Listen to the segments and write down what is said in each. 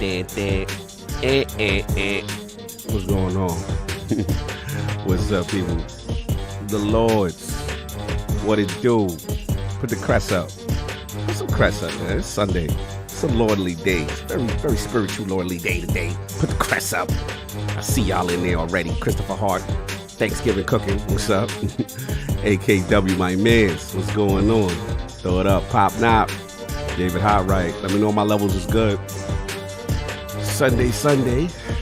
What's going on? What's up, people? The Lords. What it do? Put the crest up. Put some crest up, man. It's Sunday. It's a lordly day. Very, very spiritual lordly day today. Put the crest up. I see y'all in there already. Christopher Hart. Thanksgiving cooking. What's up? AKW, my mans. What's going on? Throw it up. Pop Knob. David Howright. Let me know my levels is good. Sunday,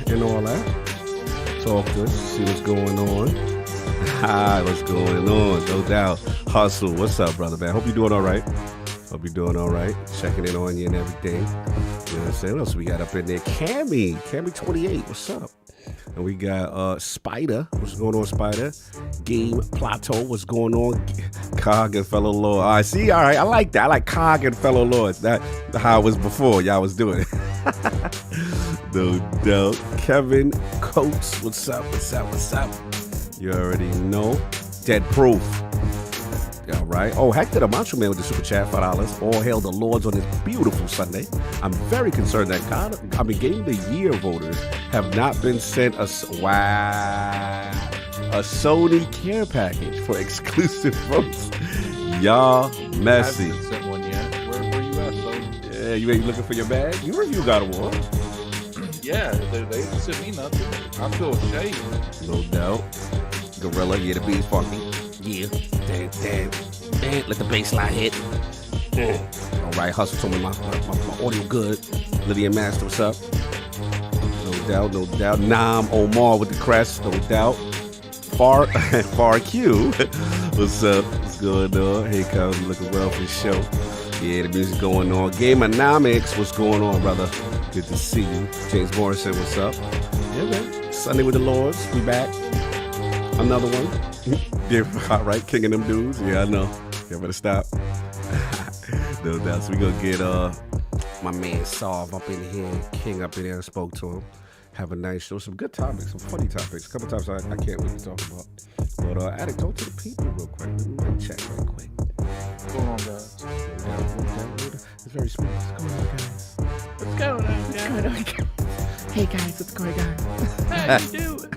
and all that. Talk good. See what's going on. Hi, what's going on? No doubt. Hustle. What's up, brother, man? Hope you're doing all right. Hope you're doing all right. Checking in on you and everything. You know what I'm saying? What else we got up in there? Cammy 28. What's up? And we got Spider. What's going on, Spider? Game Plateau. What's going on? Cog and fellow lord. All right, see? All right, I like that. I like Cog and fellow lords. That's how it was before. Y'all was doing it. No doubt. Kevin Coates. What's up? What's up? What's up? You already know. Dead Proof. All right. Oh, Hector the Macho Man with the super chat, $5. All hail the Lords on this beautiful Sunday. I'm very concerned that Game of the Year voters have not been sent a Sony care package for exclusive votes. Y'all messy. I haven't sent one yet. Where you at, Sony? Yeah, you ain't looking for your bag? You review God of War. Yeah, they didn't send me nothing. I feel ashamed. No doubt. Gorilla, yeah, the beat's funky. Yeah, damn. Let the bass line hit. All right, Hustle told me my audio good. Lydia Master, what's up? No doubt. Nam Omar with the crest, no doubt. Far Q, what's up? What's going on? Hey, Kyle, you looking well for the show. Yeah, the music going on. Gameonomics, what's going on, brother? Good to see you. James Morrison, what's up? Yeah, man. Sunday with the Lords, we back. Another one. Yeah, all right, king of them dudes. Yeah, I know. You better stop. No doubt. So we gonna get my man Solve up in here, King up in there. Spoke to him. Have a nice show. Some good topics, some funny topics. A couple times I can't wait to talk about. But Addict, talk to the people real quick. Let me check real quick. What's going on, guys? It's very smooth. What's going on, guys? What's going on, guys? Hey guys, what's going on? How you doing?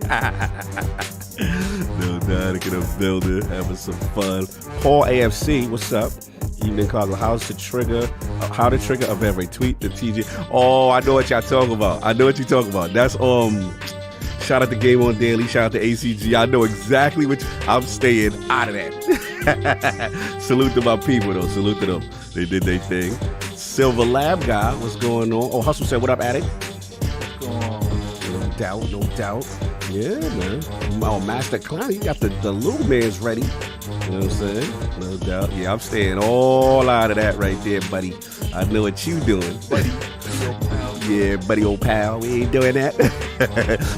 No doubt, get a builder, having some fun. Paul AFC, what's up? Evening Cargo, how to trigger of every tweet the TG. Oh, I know what y'all talking about. That's shout out to Game On Daily, shout out to ACG. I know exactly which. I'm staying out of that. Salute to my people though. Salute to them. They did their thing. Silver Lab guy, what's going on? Oh, Hustle said, what up, Addict? What's going on? No doubt. Yeah, man. Oh, Master Clown, you got the little man's ready. You know what I'm saying? No doubt. Yeah, I'm staying all out of that right there, buddy. I know what you doing. Buddy. Yeah, buddy old pal. We ain't doing that.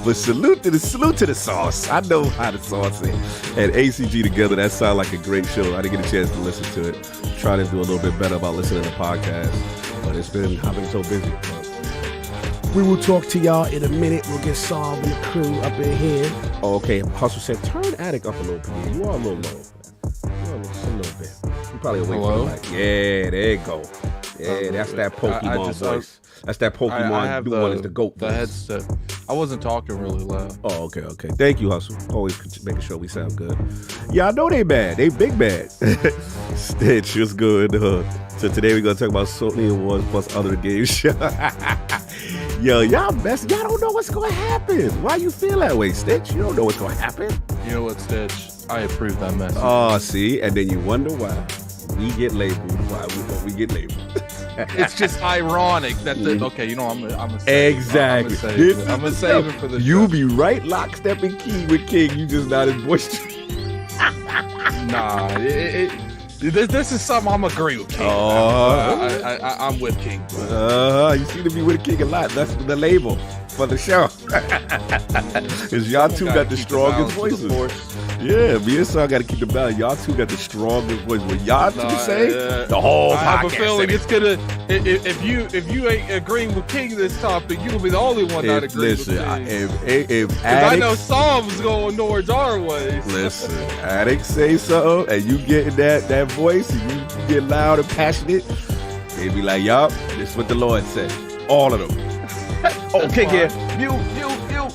But salute to the sauce. I know how the sauce is. And ACG together, that sounded like a great show. I didn't get a chance to listen to it. Trying to do a little bit better about listening to podcasts. But I've been so busy. We will talk to y'all in a minute. We'll get Saul and the crew up in here. Oh, okay. Hustle said, turn Attic up a little bit. You are a little low. You are just a little bit. You probably away from the mic. Yeah, there you go. Yeah, that's that Pokemon voice. That's that Pokemon doing is the GOAT voice. The headset. I wasn't talking really loud. Oh, okay. Thank you, Hustle. Always making sure we sound good. Yeah, I know they bad. They big bad. Stitch was good. So today we're going to talk about Sony Awards plus other game shows. Yo, y'all don't know what's going to happen. Why you feel that way, Stitch? You don't know what's going to happen. You know what, Stitch? I approve that message. Oh, see? And then you wonder why we get labeled. We get labeled. It's just ironic that okay, you know, I'm gonna exactly. I'm gonna save it for the You be right lockstep and key with King. You just not as boisterous. Nah, this is something I'm agree with King. I'm with King. You seem to be with King a lot. That's the label for the show. Because y'all two got the strongest voices. Yeah, me and Saul got to keep the balance. Y'all two got the strongest voice. What y'all two say, the whole podcast. I have a feeling it's gonna. If you ain't agreeing with King this topic, you will be the only one not agreeing with King. If I know Psalm's going towards our ways. Listen, Addict say something, and you getting that voice, and you get loud and passionate, they be like, yup, this is what the Lord said. All of them. Okay, fine. you.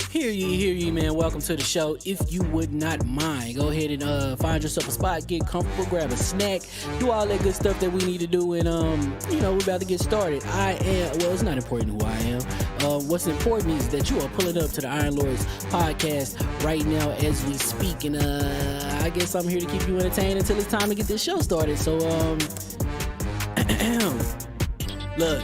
Hear ye, man. Welcome to the show. If you would not mind, go ahead and find yourself a spot, get comfortable, grab a snack, do all that good stuff that we need to do, and we're about to get started. It's not important who I am. What's important is that you are pulling up to the Iron Lords podcast right now as we speak, and I guess I'm here to keep you entertained until it's time to get this show started. So look.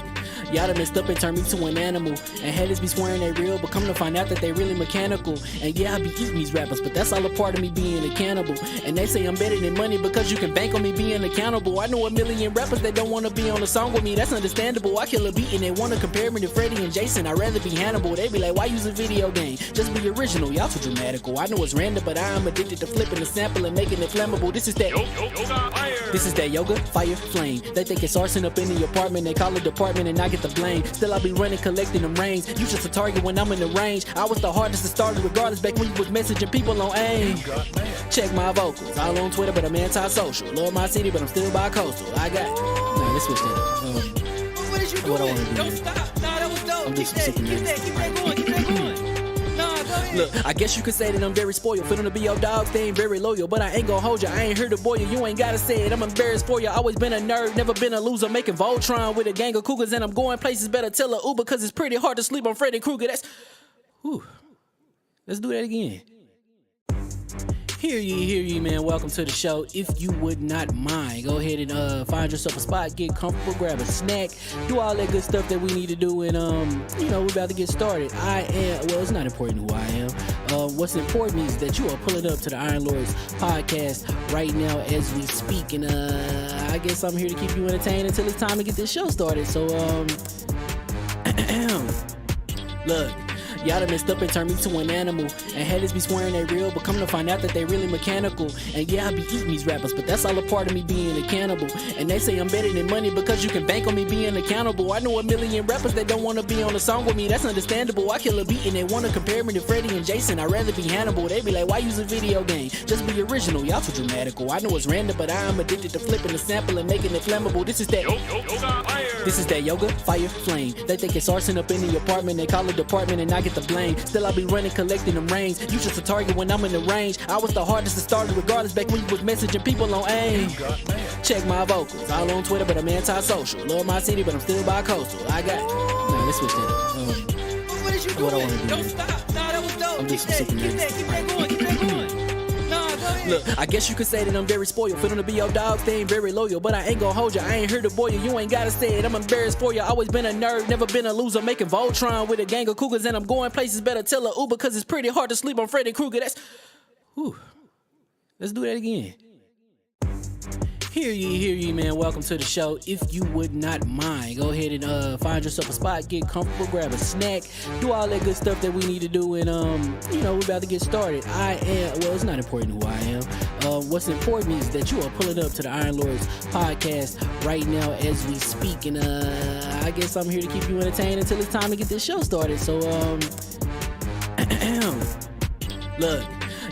Y'all done messed up and turned me to an animal. And haters be swearing they real, but come to find out that they really mechanical. And yeah, I be eating these rappers, but that's all a part of me being a cannibal. And they say I'm better than money because you can bank on me being accountable. I know a million rappers that don't want to be on a song with me, that's understandable. I kill a beat and they want to compare me to Freddie and Jason. I'd rather be Hannibal. They be like, why use a video game? Just be original, y'all too dramatical. I know it's random, but I am addicted to flipping the sample and making it flammable. This is that yoga, fire, flame. They think it's arson up in the apartment. They call it department and I get the blame. Still I be running, collecting them rains. You just a target when I'm in the range. I was the hardest to start regardless back when you was messaging people on AIM. Check my vocals. All on Twitter, but I'm anti-social. Love my city, but I'm still bi-coastal. Let's switch that up. What is you doing? What I wanna do? Don't stop. Nah, that was dope. I'm Keep just that sick of going. Keep that going. Nah, go ahead. Look, I guess you could say that I'm very spoiled. For them to be your dogs, they ain't very loyal. But I ain't gonna hold you, I ain't here to boil you. You ain't gotta say it, I'm embarrassed for you. Always been a nerd, never been a loser. Making Voltron with a gang of cougars. And I'm going places, better tell a Uber. Cause it's pretty hard to sleep on Freddy Krueger. Let's do that again. Hear ye, man. Welcome to the show. If you would not mind, go ahead and find yourself a spot, get comfortable, grab a snack, do all that good stuff that we need to do, and we're about to get started. It's not important who I am. What's important is that you are pulling up to the Iron Lords podcast right now as we speak, and I guess I'm here to keep you entertained until it's time to get this show started. So look. Y'all done messed up and turned me to an animal. And haters be swearing they real, but come to find out that they really mechanical. And yeah, I be eating these rappers, but that's all a part of me being a cannibal. And they say I'm better than money because you can bank on me being accountable. I know a million rappers that don't want to be on a song with me, that's understandable. I kill a beat and they want to compare me to Freddie and Jason. I'd rather be Hannibal. They be like, why use a video game? Just be original, y'all too dramatical. I know it's random, but I am addicted to flipping the sample and making it flammable. This is that yoga, fire, flame. They think it's arson up in the apartment. They call it department and I get the blame. Still I be running, collecting them rains. You just a target when I'm in the range. I was the hardest to start regardless back when you was messaging people on AIM. Check my vocals. All on Twitter, but I'm anti-social. Love my city, but I'm still bi-coastal. Let's switch that up. What is you What I doing? wanna do? Don't stop. Nah, that was dope. I'm just Keep that going. Nah, go ahead. Look, I guess you could say that I'm very spoiled. For them to be your dogs, they ain't very loyal. But I ain't gonna hold you, I ain't here to boil you. You ain't gotta say it, I'm embarrassed for you. Always been a nerd, never been a loser. Making Voltron with a gang of cougars. And I'm going places, better tell a Uber. Cause it's pretty hard to sleep on Freddy Krueger. Let's do that again. Hear ye, man. Welcome to the show. If you would not mind, go ahead and find yourself a spot, get comfortable, grab a snack, do all that good stuff that we need to do, and we're about to get started. It's not important who I am. What's important is that you are pulling up to the Iron Lords podcast right now as we speak, and I guess I'm here to keep you entertained until it's time to get this show started. So look.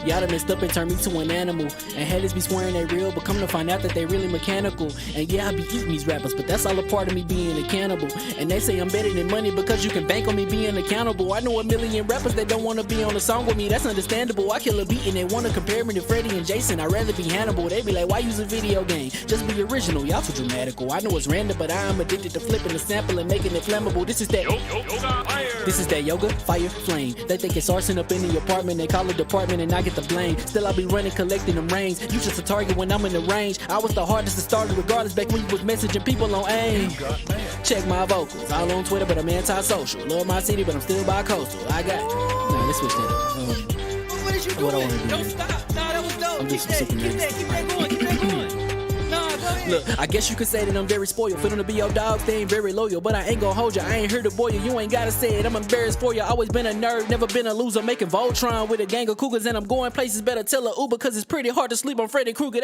Y'all done messed up and turned me to an animal. And haters be swearing they real, but come to find out that they really mechanical. And yeah, I be eating these rappers, but that's all a part of me being a cannibal. And they say I'm better than money because you can bank on me being accountable. I know a million rappers that don't want to be on a song with me, that's understandable. I kill a beat and they want to compare me to Freddie and Jason. I'd rather be Hannibal. They be like, why use a video game? Just be original, y'all too dramatical. I know it's random, but I am addicted to flipping the sample and making it flammable. This is that yoga, fire, flame. They think it's arson up in the apartment. They call it department and I get the blame. Still I be running, collecting them rains. You just a target when I'm in the range. I was the hardest to start regardless back when you was messaging people on AIM. Check my vocals. All on Twitter, but I'm anti-social. Love my city, but I'm still bi-coastal. Let's switch that up. What is you doing? What I wanna do? Don't stop. Nah, that was dope. I'm just Keep sick of that going. Nah, go ahead. Look, I guess you could say that I'm very spoiled. For them to be your dogs, they ain't very loyal. But I ain't gonna hold you, I ain't here to boil you. You ain't gotta say it, I'm embarrassed for you. Always been a nerd, never been a loser. Making Voltron with a gang of cougars. And I'm going places, better tell a Uber. Cause it's pretty hard to sleep on Freddy Krueger.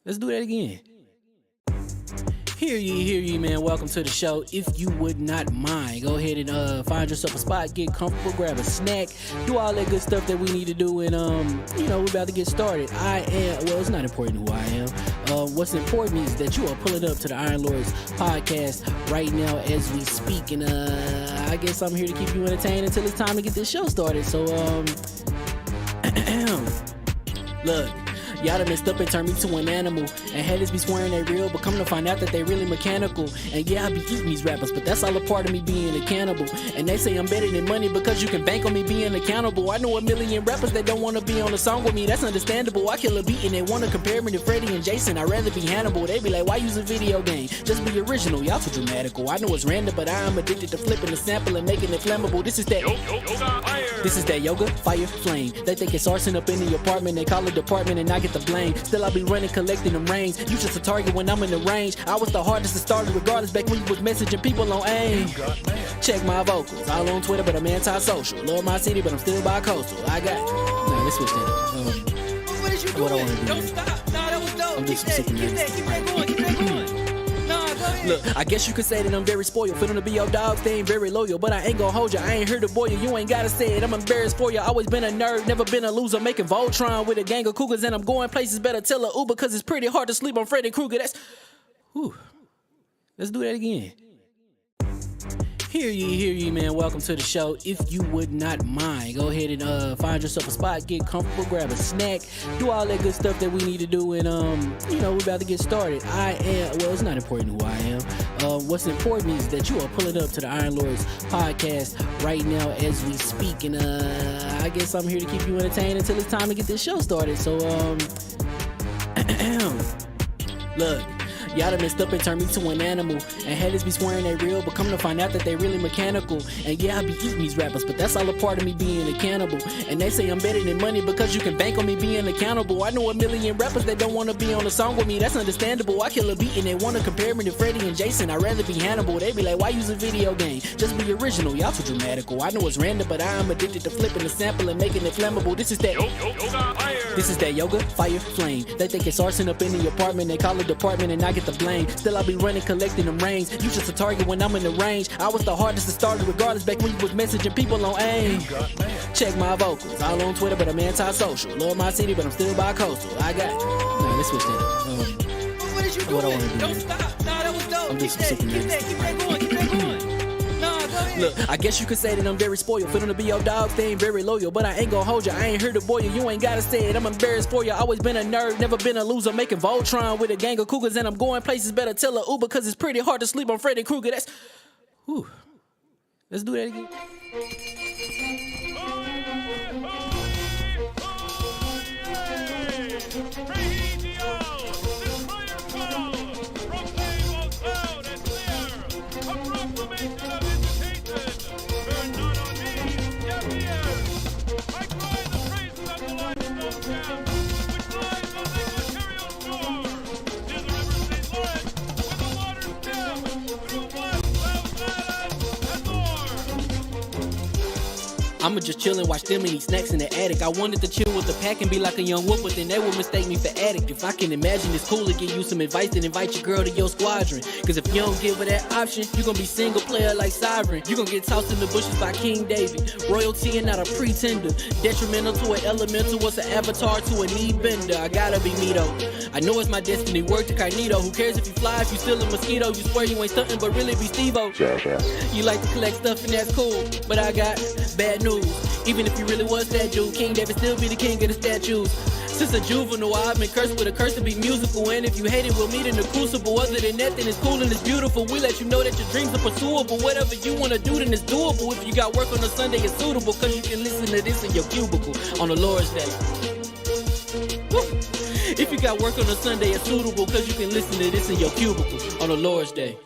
Let's do that again. Hear ye, man. Welcome to the show. If you would not mind, go ahead and find yourself a spot, get comfortable, grab a snack, do all that good stuff that we need to do, and we're about to get started. It's not important who I What's important is that you are pulling up to the Iron Lords podcast right now as we speak, and I guess I'm here to keep you entertained until it's time to get this show started. So, look. Y'all done messed up and turned me to an animal. And haters be swearing they real, but come to find out that they really mechanical. And yeah, I be eating these rappers, but that's all a part of me being a cannibal. And they say I'm better than money because you can bank on me being accountable. I know a million rappers that don't wanna be on a song with me, that's understandable. I kill a beat and they wanna compare me to Freddie and Jason. I'd rather be Hannibal. They be like, why use a video game? Just be original, y'all too dramatical. I know it's random, but I am addicted to flipping the sample and making it flammable. This is that yoga, fire, flame. They think it's arson up in the apartment. They call it department and I get the blame. Still I be running, collecting them rings. You just a target when I'm in the range. I was the hardest to start regardless back when you was messaging people on AIM. Check my vocals. All on Twitter, but I'm anti-social. Love my city, but I'm still bi-coastal. I got... Nah, let's switch that up. What is you doing? What I wanna do, Don't man. stop. Nah, that was dope. I'm Keep just that, sick of keep this. that, keep that going, keep that going. Nah, go ahead. Look, I guess you could say that I'm very spoiled. For them to be your dogs, they ain't very loyal. But I ain't gonna hold you, I ain't here to boil you. You ain't gotta say it, I'm embarrassed for you. Always been a nerd, never been a loser. Making Voltron with a gang of cougars. And I'm going places, better tell a Uber. Cause it's pretty hard to sleep on Freddy Krueger. That's... Whew. Let's do that again. Hear ye, man. Welcome to the show. If you would not mind, go ahead and find yourself a spot, get comfortable, grab a snack, do all that good stuff that we need to do, and we're about to get started. It's not important who I am. What's important is that you are pulling up to the Iron Lords podcast right now as we speak, and I guess I'm here to keep you entertained until it's time to get this show started. So, look. Y'all done messed up and turned me to an animal. And haters be swearing they real, but come to find out that they really mechanical. And yeah, I be eating these rappers, but that's all a part of me being a cannibal. And they say I'm better than money because you can bank on me being accountable. I know a million rappers that don't wanna be on a song with me, that's understandable. I kill a beat and they wanna compare me to Freddie and Jason. I'd rather be Hannibal. They be like, why use a video game? Just be original, y'all too dramatical. I know it's random, but I am addicted to flipping the sample and making it flammable. This is that yoga, fire, flame. They think it's arson up in the apartment. They call it department and I get the blame. Still I be running, collecting them rings. You just a target when I'm in the range. I was the hardest to start regardless back when you was messaging people on AIM. Check my vocals. All on Twitter, but I'm anti-social. Love my city, but I'm still bi-coastal. I got... Nah, let's switch that up. What is you doing? What I wanna do, Don't man. stop. Nah, that was dope. I'm Keep just that, sick of keep this. that, keep that going, keep that going. Nah, go ahead. Look, I guess you could say that I'm very spoiled. For them to be your dogs, they ain't very loyal. But I ain't gonna hold you, I ain't here to boil you. You ain't gotta say it, I'm embarrassed for you. Always been a nerd, never been a loser. Making Voltron with a gang of cougars. And I'm going places, better tell a Uber. Cause it's pretty hard to sleep on Freddy Krueger. That's... Whew. Let's do that again. I'ma just chill and watch them and eat snacks in the attic. I wanted to chill with the pack and be like a young whoop, but then they would mistake me for addict. If I can imagine it's cool to give you some advice, then invite your girl to your squadron. Cause if you don't give her that option, you gon' be single player like Sovereign. You gon' get tossed in the bushes by King David. Royalty and not a pretender. Detrimental to an elemental, what's an avatar to a knee bender? I gotta be me though. I know it's my destiny, word to Cognito. Who cares if you fly, if you still a mosquito? You swear you ain't stuntin', but really be Steve-O. You like to collect stuff and that's cool, but I got bad news. Even if you really was that dude, King David still be the king of the statues. Since a juvenile, I've been cursed with a curse to be musical. And if you hate it, we'll meet in the crucible. Other than that, then it's cool and it's beautiful. We let you know that your dreams are pursuable. Whatever you wanna do, then it's doable. If you got work on a Sunday, it's suitable. Cause you can listen to this in your cubicle on the Lord's Day. Woo. If you got work on a Sunday, it's suitable. Cause you can listen to this in your cubicle on the Lord's Day.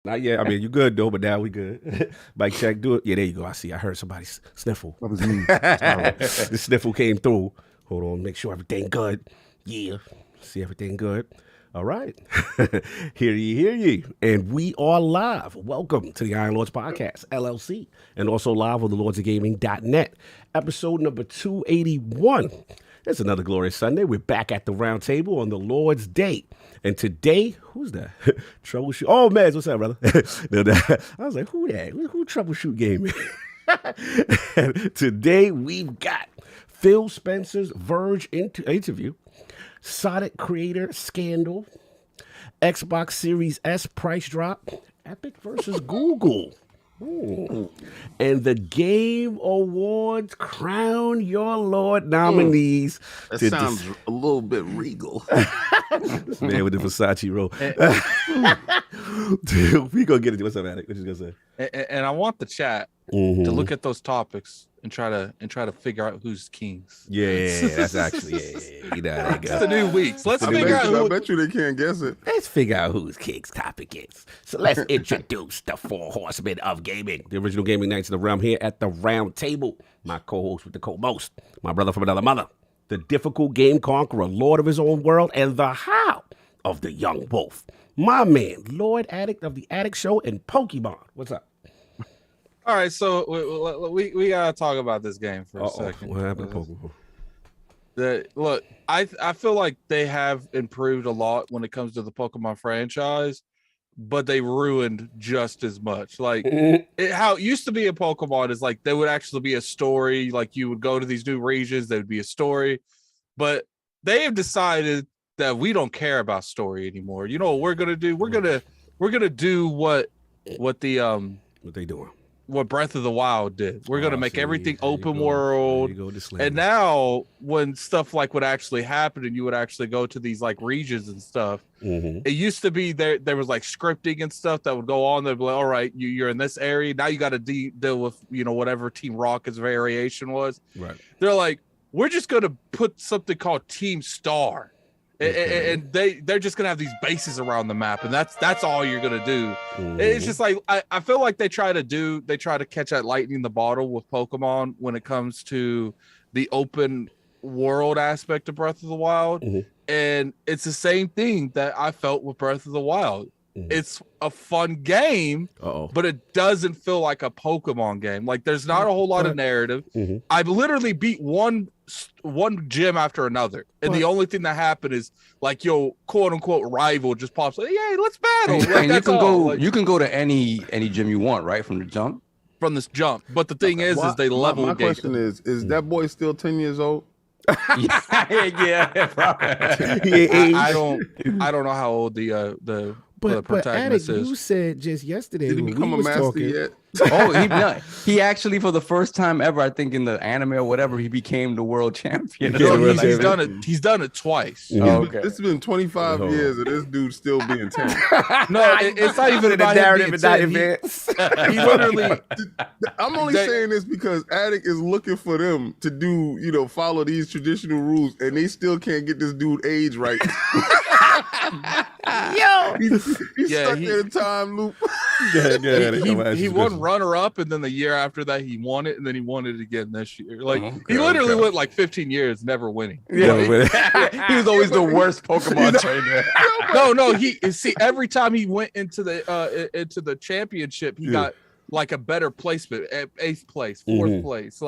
Not yet. I mean, you good though, but now we good. Mic check, do it. Yeah, there you go. I see. I heard somebody sniffle. That was me. The sniffle came through. Hold on, make sure everything good. Yeah, see everything good. All right. Hear ye. And we are live. Welcome to the Iron Lords Podcast, LLC, and also live on the lordsofgaming.net. Episode number 281. It's another glorious Sunday. We're back at the round table on the Lord's Day. And today, who's that? Troubleshoot. Oh, man, what's up, brother? I was like, who that? Who Troubleshoot Gaming? And today, we've got PhilSpencer's Verge interview, Sonic creator scandal, Xbox Series S price drop, Epic versus Google. And the Game Awards crown your Lord nominees. That sounds a little bit regal. This man with the Versace robe. Dude, we gonna get it. What's up, Attic? What you gonna say? And I want the chat to look at those topics and try to figure out who's kings. Yeah, that's actually you know how that It's goes. the new weeks. Let's figure out I who. bet you they can't guess it. Let's figure out whose King's topic is. So let's introduce the 4 horsemen of gaming. The original gaming knights of the realm here at the round table. My co-host with the co-most, my brother from another mother, the difficult game conqueror, lord of his own world, and the how of the young wolf. My man, Lord Addict of the Addict Show and Pokemon. What's up? All right, so we gotta talk about this game for a second. What happened to Pokemon? Look, I feel like they have improved a lot when it comes to the Pokemon franchise, but they ruined just as much. Like how it used to be in Pokemon is like there would actually be a story. Like you would go to these new regions, there would be a story, but they have decided that we don't care about story anymore. You know what we're gonna do? We're gonna do what they doing? What Breath of the Wild did. We're gonna make everything open world. And now when stuff like would actually happen and you would actually go to these like regions and stuff, it used to be there was like scripting and stuff that would go on. They'd be like, all right, you're in this area. Now you got to deal with, whatever Team Rocket's variation was. Right. They're like, we're just gonna put something called Team Star. And they're just gonna have these bases around the map, and that's all you're gonna do. It's just like I feel like they try to catch that lightning in the bottle with Pokemon when it comes to the open world aspect of Breath of the Wild, and it's the same thing that I felt with Breath of the Wild. It's a fun game, but it doesn't feel like a Pokemon game. Like there's not a whole lot of narrative. I've literally beat one gym after another, and the only thing that happened is like your quote unquote rival just pops like, "Yay, let's battle!" And you can go to any gym you want, right, from the jump. From this jump, but the thing is they level. My question is that boy still 10 years old? Yeah, probably. I don't know how old the But Addict, you said just yesterday did he become a master yet? He actually, for the first time ever, I think in the anime or whatever, he became the world champion. He's done it twice. Okay. This has been 25 years of this dude still being 10. No, it's not even about narrative. It's not he literally. I'm only saying this because Addict is looking for them to do, follow these traditional rules, and they still can't get this dude age right. Yo, he's stuck in a time loop. He won runner up, and then the year after that he won it, and then he won it again this year. Like he literally went like 15 years never winning. He was always the worst Pokemon trainer. No, he every time he went into the championship, he got like a better placement, 8th place, 4th place,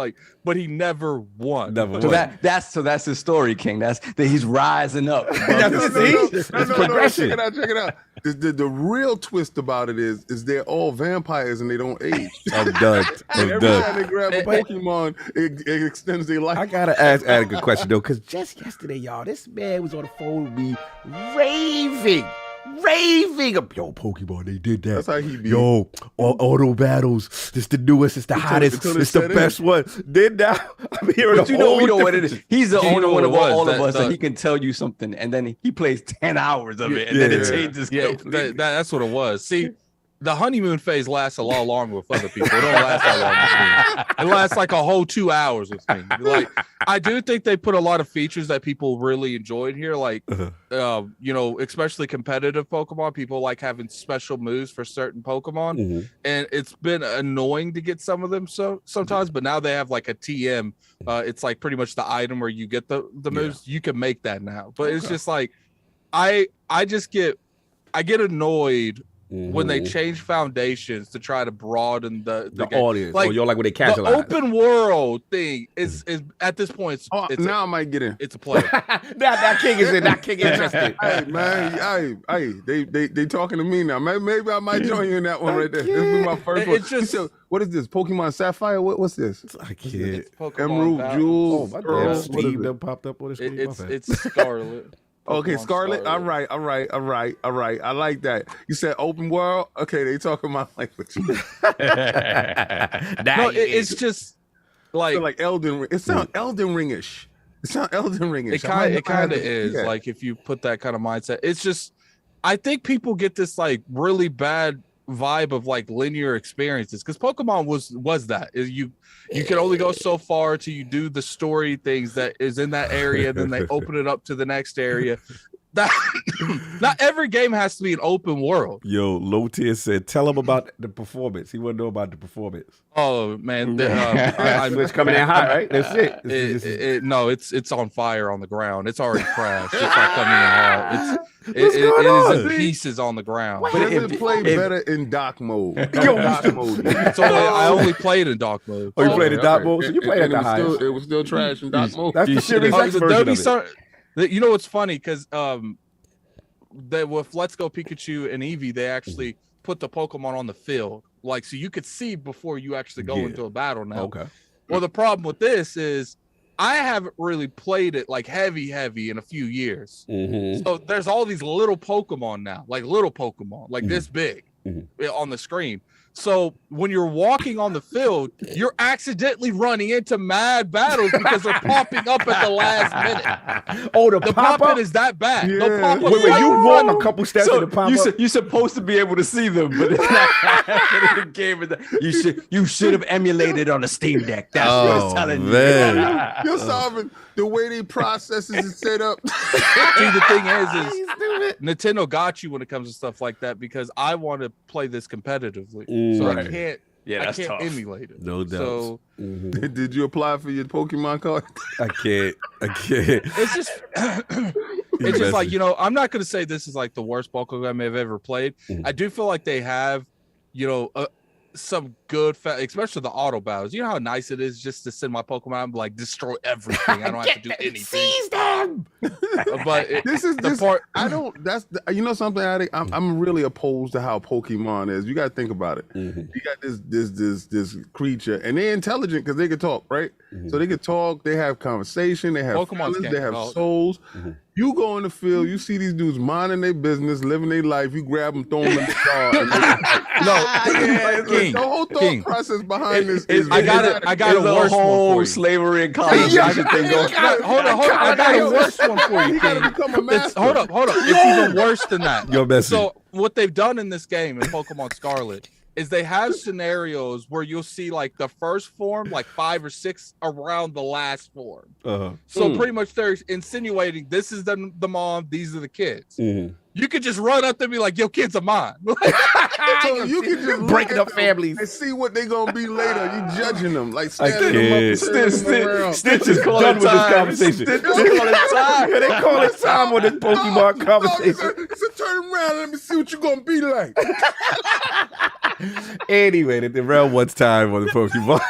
but he never won. So that's his story, King. That he's rising up. That's progression. Check it out. The real twist about it is they're all vampires and they don't age. I'm done. Every time they grab a Pokemon, it extends their life. I gotta ask Addict a question though, because just yesterday, y'all, this man was on the phone with me raving. Yo, Pokemon, they did that. That's how he be. Yo, auto battles. It's the newest, it's the hottest, it's the best one. Then now I'm hearing we know what it is. He's the only one of all of us that he can tell you something, and then he plays 10 hours of it, and then it changes. That's what it was. See, the honeymoon phase lasts a lot longer with other people. It don't last that long with me. It lasts like a whole 2 hours with me. Like, I do think they put a lot of features that people really enjoyed here. Like, especially competitive Pokemon. People like having special moves for certain Pokemon, and it's been annoying to get some of them sometimes. But now they have like a TM. It's like pretty much the item where you get the moves. You can make that now. But it's just like I get annoyed when they change foundations to try to broaden the game. audience. Like, You're like when they the casualize. open world thing is at this point. It's now I might get in. It's a play. that king is in. That king interested. Hey man, they talking to me now. Maybe I might join you in that one right there. This is my first one. It's just said, what is this? Pokemon Sapphire? What's this? I can't. it's Pokemon Emerald, Battle. Jewel, My Pearl. damn What is Steve it? that popped up on the screen. It's Scarlet. Okay, Pokemon Scarlet. All right. I like that. You said open world. Okay, they talking my language. No, it's just like Elden Ring. It sounds Elden Ring-ish. It sounds Elden Ring-ish. it kind of is. Like if you put that kind of mindset, it's just I think people get this like really bad vibe of like linear experiences because Pokemon was that you can only go so far till you do the story things that is in that area, then they open it up to the next area. That not every game has to be an open world. Yo, Low Tier said, tell him about the performance. He want to know about the performance. Oh man, It's coming in hot, right? That's it. No, it's on fire on the ground. It's already crashed. It's not coming in hot. It is in pieces on the ground. But it play better in dock mode. Dock mode. I only played in dark mode. Oh, you played in dock mode? So you played at the highest. It was still trash in dock mode. That's the Series X version of it. You know what's funny? Because with Let's Go Pikachu and Eevee, they actually put the Pokemon on the field, like so you could see before you actually go into a battle now. Okay. Well, the problem with this is I haven't really played it like heavy in a few years. So there's all these little Pokemon now, like this big on the screen. So when you're walking on the field, you're accidentally running into mad battles because they're popping up at the last minute. Oh, the pop-up pop-up is that bad. Yeah. The pop-up Wait, you walk a couple steps to the pop-up. You're supposed to be able to see them, but it's not happening in the game. You should have emulated on a Steam Deck. That's what I was telling you. You're solving the way they processes is set up. See, the thing is Nintendo got you when it comes to stuff like that because I want to play this competitively. So I can't that's tough. emulate it. No doubt. So Did you apply for your Pokemon card? I can't. it's just it's just like, I'm not going to say this is like the worst Pokemon I've ever played. I do feel like they have, some good, especially the auto battles. You know how nice it is just to send my Pokemon and like destroy everything. I don't have to do anything. Seize them. But This is the this part. I don't. That's something. Addict, I'm really opposed to how Pokemon is. You got to think about it. You got this creature, and they're intelligent because they can talk, right? So they can talk. They have conversation. They have Pokemon's feelings, they have talk. souls. You go in the field, you see these dudes minding their business, living their life. You grab them, throw them in the car. King, the whole thought King. process behind this is I got a worse one whole for you. slavery and colonization thing going. Hold on. I got a worse one for you, You gotta King. become a master. Hold up. It's even worse than that. Yo, Bessie. So what they've done in this game in Pokemon Scarlet is they have scenarios where you'll see like the first form, like 5 or 6 around the last form. So pretty much they're insinuating this is the mom, these are the kids. You could just run up to me like, yo, kids are mine. So you can just breaking look up at them families and see what they gonna be later. You judging them like I standing them up, can't. turning them around. Stitch is done with this conversation. Stitch is calling time. Yeah, they call it time on this Pokemon conversation. So turn around. Let me see what you're gonna be like. Anyway, the round one's time on the Pokemon.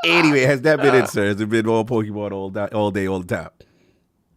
Anyway, has that been it, sir? Has it been all Pokemon all day, all the time?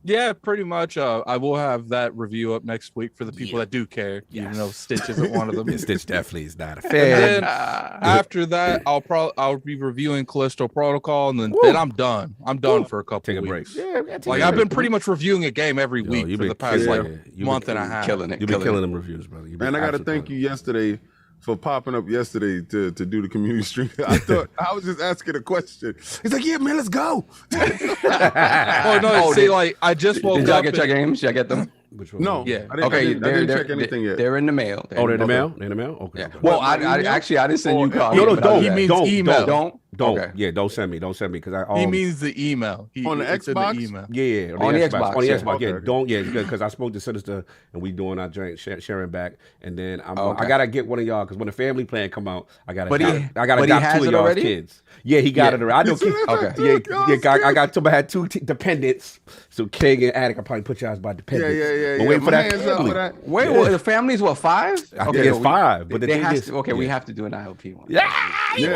Yeah, pretty much. I will have that review up next week for the people that do care, even though Stitch isn't one of them. Yeah, Stitch definitely is not a And fan. then after that, I'll be reviewing Callisto Protocol, and then I'm done. I'm done for a couple Take a weeks. break. Yeah, Like I've been pretty much reviewing a game every week you've for been the past killing it. You've month been and a half. Killing it. You've been killing them reviews, brother. And I gotta thank you yesterday for popping up yesterday to do the community stream. I thought I was just asking a question. He's like, yeah, man, let's go. Oh no! See, like I just woke Did y'all up. get your games? Y'all get them? Which one? No, Yeah. I didn't check anything yet. They're in the mail. Oh, they're in the mail? They're in the mail? Okay. Yeah. Well, I actually I didn't send you copies. No, but I'll don't. do that. He means email. Don't. Don't. Okay. Yeah, don't send me because I. He means the email. On the it's in Xbox? email. Yeah, On the Xbox, On the yeah. Xbox, Okay. yeah. Don't, yeah, because I spoke to Sinister and we doing our joint sharing back, and then Okay. I gotta get one of y'all because when the family plan come out, I gotta But he adopt has two of it y'all's already? kids. Yeah, he got it already. I know. Okay. I got I had two dependents, so King and Attic. I probably put y'all as my dependents. Yeah. But wait for My that hands up family. for that. Wait, well, the family's what, 5? I think it's 5, but the they thing has is, to, we yeah. have to do an IOP one. Yeah, Yeah.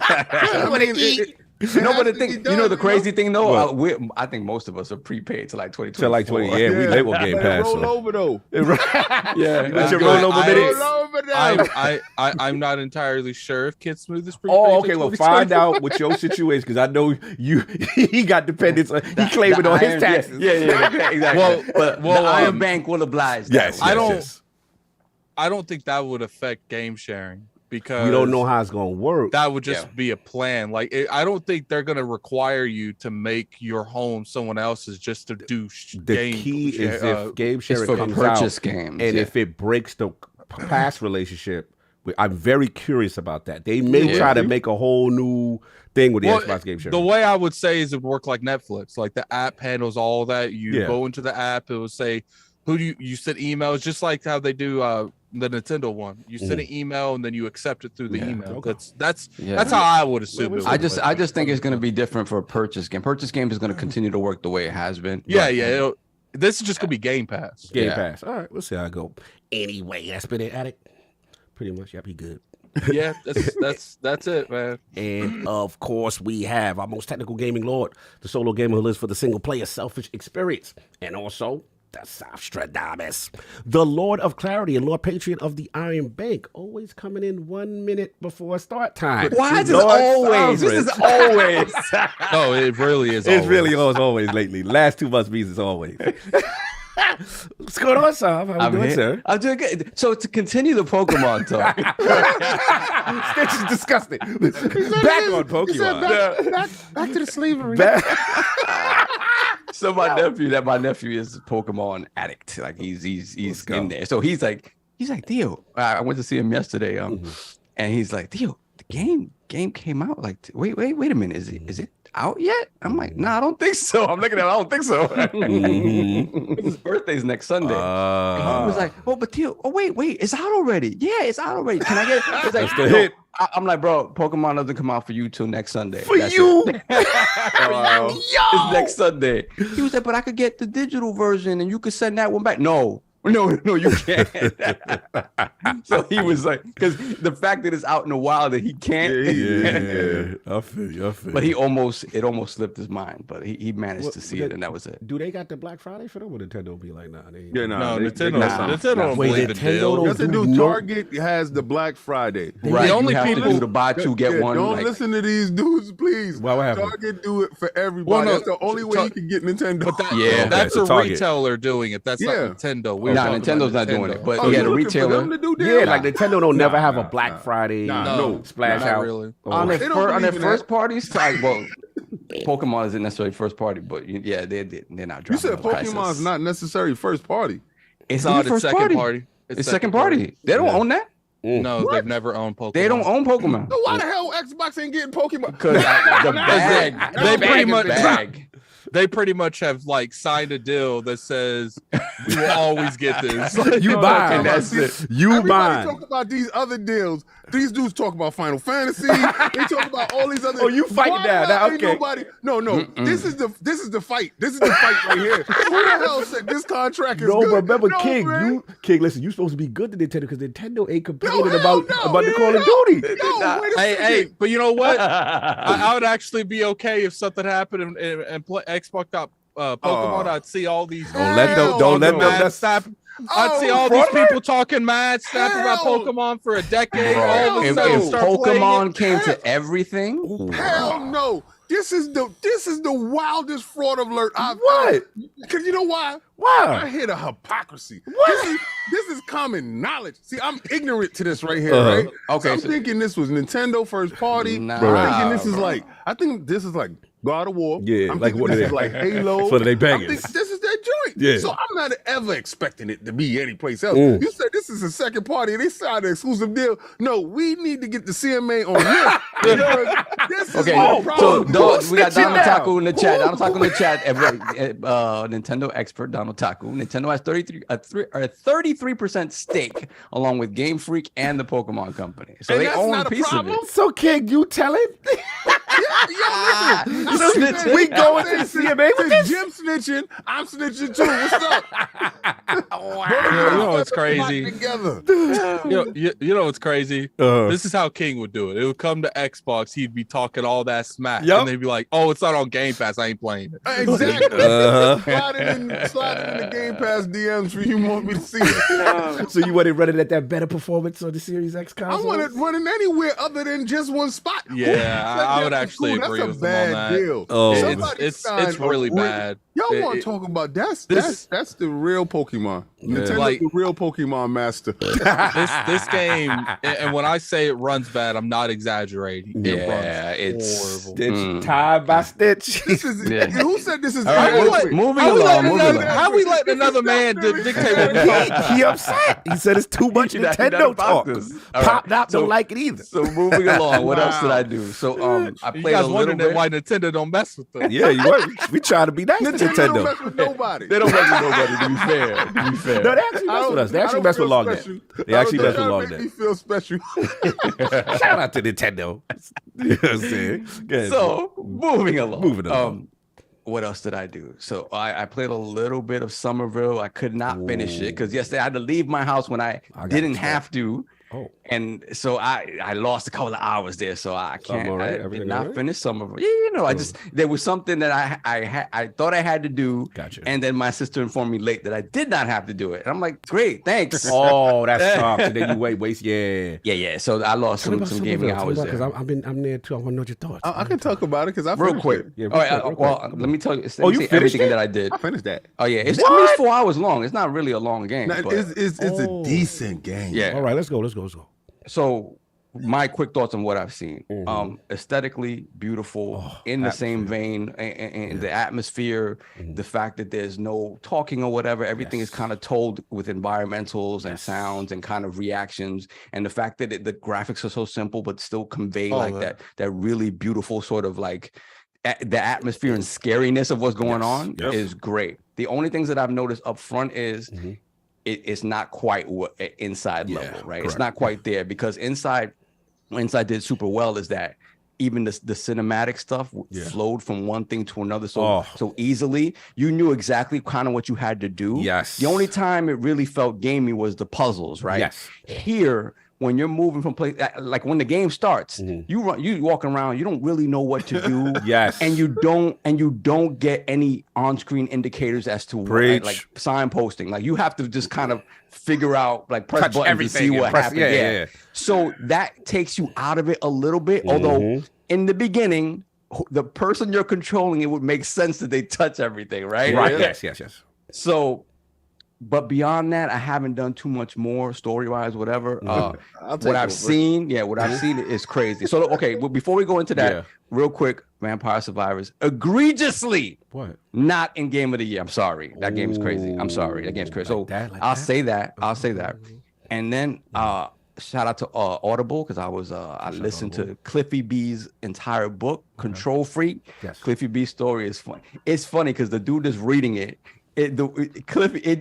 I mean, No, but the thing, you know, the crazy thing though, What? I think most of us are prepaid to like 2024. to like 20. Yeah, we label Game Pass. Roll so. over though. Yeah, That's your rollover minutes. Roll over now. I'm not entirely sure if Kid Smooth is prepaid. Oh, to okay. Well, 2024. find out what your situation because I know he got dependents. He claimed it on his taxes. Yeah, exactly. But the Iron Bank will oblige. Yes, that way. I don't think that would affect game sharing because We don't know how it's gonna work. that would just be a plan. Like I don't think they're gonna require you to make your home someone else's just to do The game. key is if game It's sharing for comes purchase out, games, and yeah. if it breaks the past relationship, I'm very curious about that. They may try to make a whole new thing with the Xbox game sharing. The way I would say is it would work like Netflix. Like the app handles all that. You Yeah. go into the app, it will say who do you send emails, just like how they do the Nintendo one. You send an email and then you accept it through the email. Okay. That's how I would assume. I just think it's going to be different for a purchase game. Purchase game is going to continue to work the way it has been. Yeah. This is just gonna be Game Pass. Game Pass. All right, we'll see how I go. Anyway, that's been it, Attic. Pretty much, yep, he good. Yeah, that's it, man. And of course, we have our most technical gaming lord, the solo gamer who lives for the single player selfish experience, and also the Sostradamus, the Lord of Clarity and Lord Patriot of the Iron Bank, always coming in 1 minute before start time. Why is this Lord always? This is Sovereign. always. No, it really is. It's really always lately. Last 2 months means it's always. What's going on, Sav? How you doing, sir? I'm doing good. So to continue the Pokemon talk, Stitch is disgusting. Back on Pokemon. Back to the slavery. so my nephew is a Pokemon addict. Like he's in there. So he's like Theo. I went to see him yesterday. And he's like, Theo, the game came out. Like, wait a minute. Is it out yet? I'm like, nah, I don't think so. I'm looking at it, I don't think so. His birthday's next Sunday. And he was like, oh, but Theo, wait, it's out already. Yeah, it's out already. Can I get it? It's like, That's the hit. I'm like, bro, Pokemon doesn't come out for you till next Sunday. For That's you? it. It's next Sunday. He was like, but I could get the digital version and you could send that one back. No, you can't. So he was like, because the fact that it's out in the wild that he can't. Yeah. I feel you. But it almost slipped his mind, but he managed to see it, and that was it. Do they got the Black Friday for them, or Nintendo be like, nah? They Yeah, No, they- Nintendo don't Wait, believe in Nintendo deals. don't That's to do. Target has the Black Friday. Right, The only you have people- to do the buy two get one. Don't like- listen to these dudes, please. Why, what happened? Target do it for everybody. Well, no, That's the only way you can get Nintendo. But Yeah. that's Okay, a so Target. retailer doing it. That's Yeah. not Nintendo. We're Nah, talking Nintendo's about not doing it, but Oh, yeah, you the looking for retailer. them to do Yeah, deals? like Nintendo don't never have a nah, Black nah. Friday. No, splash not out. really. On their They don't on their believe in first that. parties, like, well, Pokemon isn't necessarily first party, but yeah, they're not dropping. You said those prices. Pokemon's not necessarily first party. It's No, not it's first second party. It's second party. They don't own that. No, they've never owned Pokemon. They don't own Pokemon. So why the hell Xbox ain't getting Pokemon? Because the bag, They pretty much bag. They pretty much have like signed a deal that says we will always get this. You buy. That's it. You Everybody buy. talk about these other deals. These dudes talk about Final Fantasy. They talk about all these other. Oh, you fighting Why now. the Now, hell ain't okay. Nobody. No. This is the fight. This is the fight right here. Who the hell said this contract is No, good? but remember, No, King, man. King, listen, you supposed to be good to Nintendo because Nintendo ain't complaining hell about no. the Call of Duty. No, wait a Hey, second. but you know what? I would actually be okay if something happened and play Xbox got Pokemon. I'd see all these. Don't let them. Hell Don't let no. them. mad That's snap. I'd see all these people talking mad snap about Hell. Pokemon for a decade. All of a If sudden, start playing Pokemon it. came to everything, Hell no. This is the wildest fraud alert I've What? Because you know why? I why. hear the hypocrisy. What? This is common knowledge. See, I'm ignorant to this right here, Uh-huh. right? Okay, So I'm so- thinking this was Nintendo first party. Nah, I'm thinking bro. I think this is like God of War. Yeah, I'm like thinking what this are is they- like Halo. So they I'm bangers. thinking this is their joint. Yeah. So I'm not ever expecting it to be anyplace else. You said this is a second party and they signed an exclusive deal. No, we need to get the CMA on this. Because this is Okay, my so problem. we got Sit Donald down. Taku in the chat. Donald Taku in the chat. Nintendo expert Donald Taku. Nintendo has 33% stake along with Game Freak and the Pokemon Company. So And they that's own not a a piece of problem? it. So, King, you tell him? Snitching. We going to the CMA with this? Jim snitching. I'm snitching too. What's up? You know what's crazy? Together. You know what's crazy? This is how King would do it. It would come to Xbox. He'd be talking all that smack, Yup. and they'd be like, "Oh, it's not on Game Pass. I ain't playing it." Exactly. Slide it in the Game Pass DMs for you want me to see it. So you want it running at that better performance on the Series X I console? want it running anywhere other than just one spot. Yeah, I would That's actually cool. agree That's with a him on bad that. deal. Oh, Somebody It's signed really a bad. Y'all want to talk about that's the real Pokemon. Nintendo's Like- the real Pokemon master. This game, and when I say it runs bad, I'm not exaggerating. It Yeah, runs it's horrible. Stitch, time by stitch. This is Yeah. who said this is All right, adequate? moving How we along, letting moving another- along. how we letting another man dictate what we talk? He upset. He said it's too much He not Nintendo about talk. this. All right. Pop Not So- don't like it either. So moving along, what else did I do? So I You played guys a little wondering bit. why Nintendo don't mess with them? Yeah, you right. We try to be nice to Nintendo don't Nintendo. mess with nobody. They don't mess with nobody. To be fair, to be fair. No, they actually mess with us. They actually mess with LOGNET. They actually mess with Make LOGNET. me feel special. Shout out to Nintendo. You know what I'm saying? Go ahead, So moving along. Moving along. What else did I do? So I played a little bit of Somerville. I could not finish it because yesterday I had to leave my house when I didn't have to. Oh. And so I lost a couple of hours there. So I can't. all right? I Everything did all not right? finish Somerville. Yeah, you know, I just there was something that I thought I had to do. Gotcha. And then my sister informed me late that I did not have to do it. And I'm like, great, thanks. Oh, that's tough. And then you waste. Yeah. Yeah. So I lost some gaming hours because there. I'm there too. I want to know your thoughts. I can talk about it because I Real finished quick. it. Yeah, All right. real quick. Well, let me tell you. Oh, you say finished everything it? that I did. I finished that. Oh yeah, it's 4 hours long. It's not really a long game. Now, but- it's a decent game. yeah. All right, let's go. So my quick thoughts on what I've seen. Mm-hmm. Aesthetically beautiful, Oh, in the same vein, and the atmosphere, Mm-hmm. the fact that there's no talking or whatever, everything is kind of told with environmentals and sounds and kind of reactions, and the fact that the graphics are so simple but still convey like that really beautiful sort of like the atmosphere and scariness of what's going on is great. The only things that I've noticed up front is it's not quite what inside level, right? correct. It's not quite there because inside did super well is that even the cinematic stuff flowed from one thing to another so easily. You knew exactly kind of what you had to do. Yes. The only time it really felt gamey was the puzzles, right? Yes. Here, when you're moving from place, like when the game starts, you walking around, you don't really know what to do. Yes. And you don't get any on-screen indicators as to what, like signposting. Like you have to just kind of figure out, like press Touch buttons everything to see and what press- happened. yeah. So that takes you out of it a little bit. Although in the beginning, the person you're controlling, it would make sense that they touch everything, right? Right. Yes. So, but beyond that, I haven't done too much more story-wise, whatever. What I've seen is crazy. So, okay, well, before we go into that, real quick, Vampire Survivors, egregiously not in Game of the Year. I'm sorry. That game is crazy. I'm sorry. That game's crazy. So I'll say that. And then shout out to Audible because I listened to Cliffy B's entire book, Control Freak. Yes. Cliffy B's story is funny. It's funny because the dude is reading it. It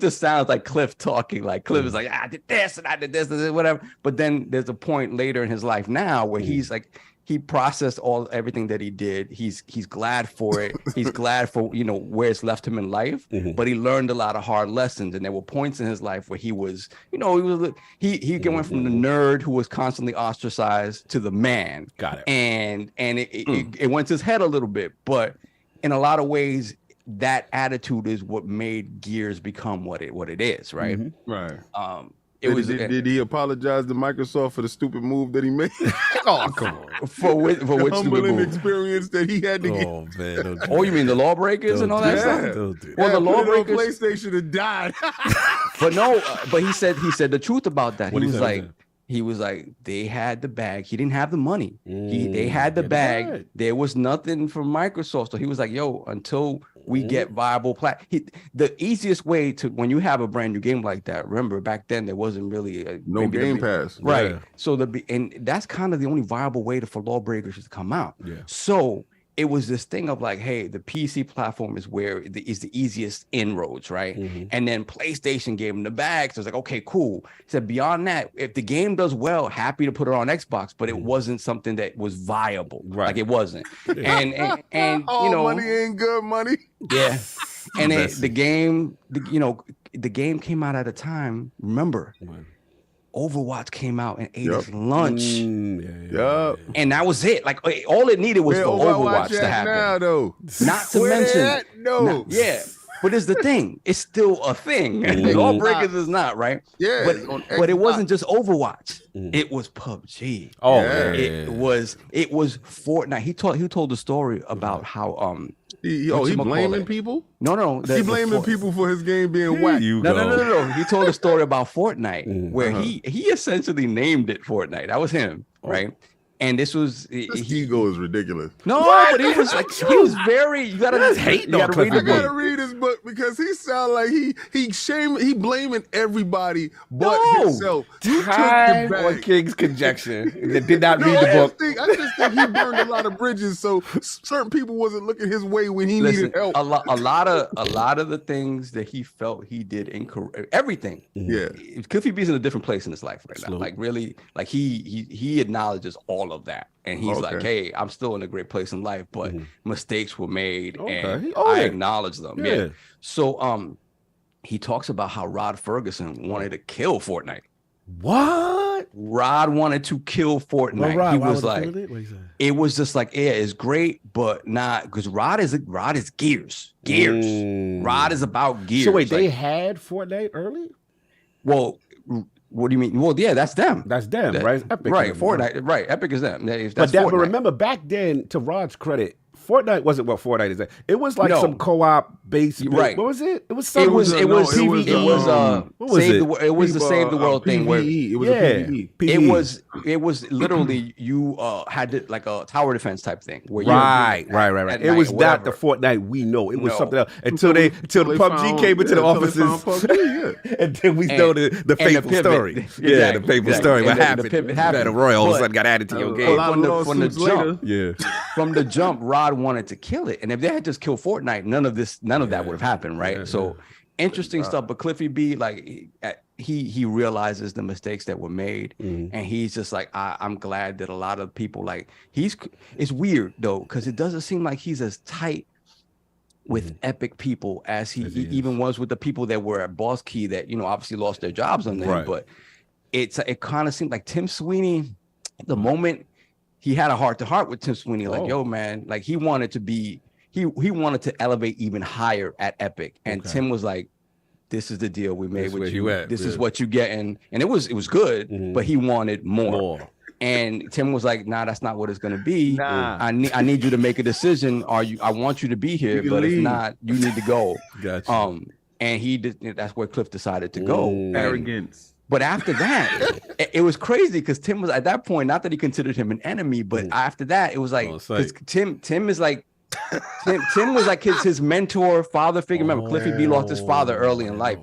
just sounds like Cliff talking. Like Cliff is like, I did this and I did this and whatever. But then there's a point later in his life now where he's like, he processed everything that he did. He's glad for it. He's glad for where it's left him in life. But he learned a lot of hard lessons, and there were points in his life where he went from the nerd who was constantly ostracized to the man. Got it. And it went to his head a little bit, but in a lot of ways, that attitude is what made Gears become what it is, right? Right. Did he apologize to Microsoft for the stupid move that he made? Oh, come on. for which The stupid humbling move? experience that he had to get. Oh, man. Don't do Oh, you mean the lawbreakers and all that Yeah. stuff? Don't do Well, Yeah, the put it on lawbreakers. PlayStation and died. But no, but he said the truth about that. What'd he say? He was like, they had the bag. He didn't have the money. They Mm, had the yeah, bag. right. There was nothing from Microsoft. So he was like, yo, until we get viable the easiest way to, when you have a brand new game like that, remember back then there wasn't really no Game Pass. Right. Yeah. So and that's kind of the only viable way for Lawbreakers to come out. Yeah. So it was this thing of like, hey, the PC platform is where is the easiest inroads, right? And then PlayStation gave them the bag. So it's like, okay, cool. He said beyond that, if the game does well, happy to put it on Xbox, but it wasn't something that was viable. Right. Like it wasn't. And Oh, you know, money ain't good money. yeah. And then the game came out at a time. Remember, Overwatch came out and ate its lunch. Yup. And that was it. Like all it needed was Where for Overwatch to happen. now, though. Not to Where mention, at? No. but it's the thing. It's still a thing. Lawbreakers is not, right? Yeah, But it's on it Xbox. wasn't just Overwatch. It was PUBG. Oh, Yeah. It was Fortnite. He told the story about how He whatchamacallit? blaming people? no He blaming people for his game being whack. No. He told a story about Fortnite where he essentially named it Fortnite. That was him, right? And this was This ego is ridiculous. no, but he was like very. You gotta just hate. You gotta read I the gotta book. read his book because he sound like he blaming everybody but No. himself. You took the Time on bag. King's conjecture that did not No, read the book. I just think he burned a lot of bridges, so certain people wasn't looking his way when he Listen, needed help. a lot of the things that he felt he did incorrect, everything. Yeah. Cliffy B's in a different place in his life right now. Absolutely. Like really, like he acknowledges all of that, and he's like, Okay. "Hey, I'm still in a great place in life, but mistakes were made, Okay. and He owned I it. acknowledge them." Yeah. Yeah. So he talks about how Rod Ferguson wanted to kill Fortnite. What? Rod wanted to kill Fortnite. Well, Rod, he why was would he like, kill it? What he said? it was just like, yeah, it's great, but not because Rod is gears. Rod is about gears. So wait, they Like, had Fortnite early? well, what do you mean? Well, yeah, that's them. That's them, right? It's Epic. Right, and them, Fortnite, right? Epic is them. That's But Fortnite. remember back then, to Rod's credit, Fortnite wasn't what Fortnite is. It was like No. some co-op based. Right. What was it? It was It something. was What was what was save it? the it was the save the world thing where PvE. It was Yeah. a PvE. it was literally you had to, like a tower defense type thing where Right. at It was night or not the whatever. Fortnite we know. It was No. something else until the PUBG came into the offices, Yeah. and then we know the and faithful pivot. story. Exactly, Yeah, the faithful exactly. story. And What the happened? pivot happened. Battle Royale all of a But- sudden got added to your a game. lot of From the lawsuits jump. later. Yeah. From the jump, Rod wanted to kill it, and if they had just killed Fortnite, none of that would have happened, right? So interesting stuff. But Cliffy B, like he realizes the mistakes that were made, and he's just like, I'm glad that a lot of people like it's weird though, because it doesn't seem like he's as tight with Epic people as he even was with the people that were at Boss Key that obviously lost their jobs on them. Right. But it kind of seemed like Tim Sweeney, the moment he had a heart-to-heart with Tim Sweeney, like, yo, man, like he wanted to be, he wanted to elevate even higher at Epic. And Tim was like, this is the deal we made This is with where you. you at, This is yeah. what you getting. And it was good, but he wanted more. And Tim was like, nah, that's not what it's gonna be. Nah. I need you to make a decision. I want you to be here, You can but if leave. not, you need to go. Gotcha. And he did. That's where Cliff decided to go. And- Arrogance. but after that, it was crazy because Tim was at that point, not that he considered him an enemy, but after that, it was like, Oh, it's because Tim is like, Tim was like his mentor, father figure. Remember, Cliffy B lost his father early in life.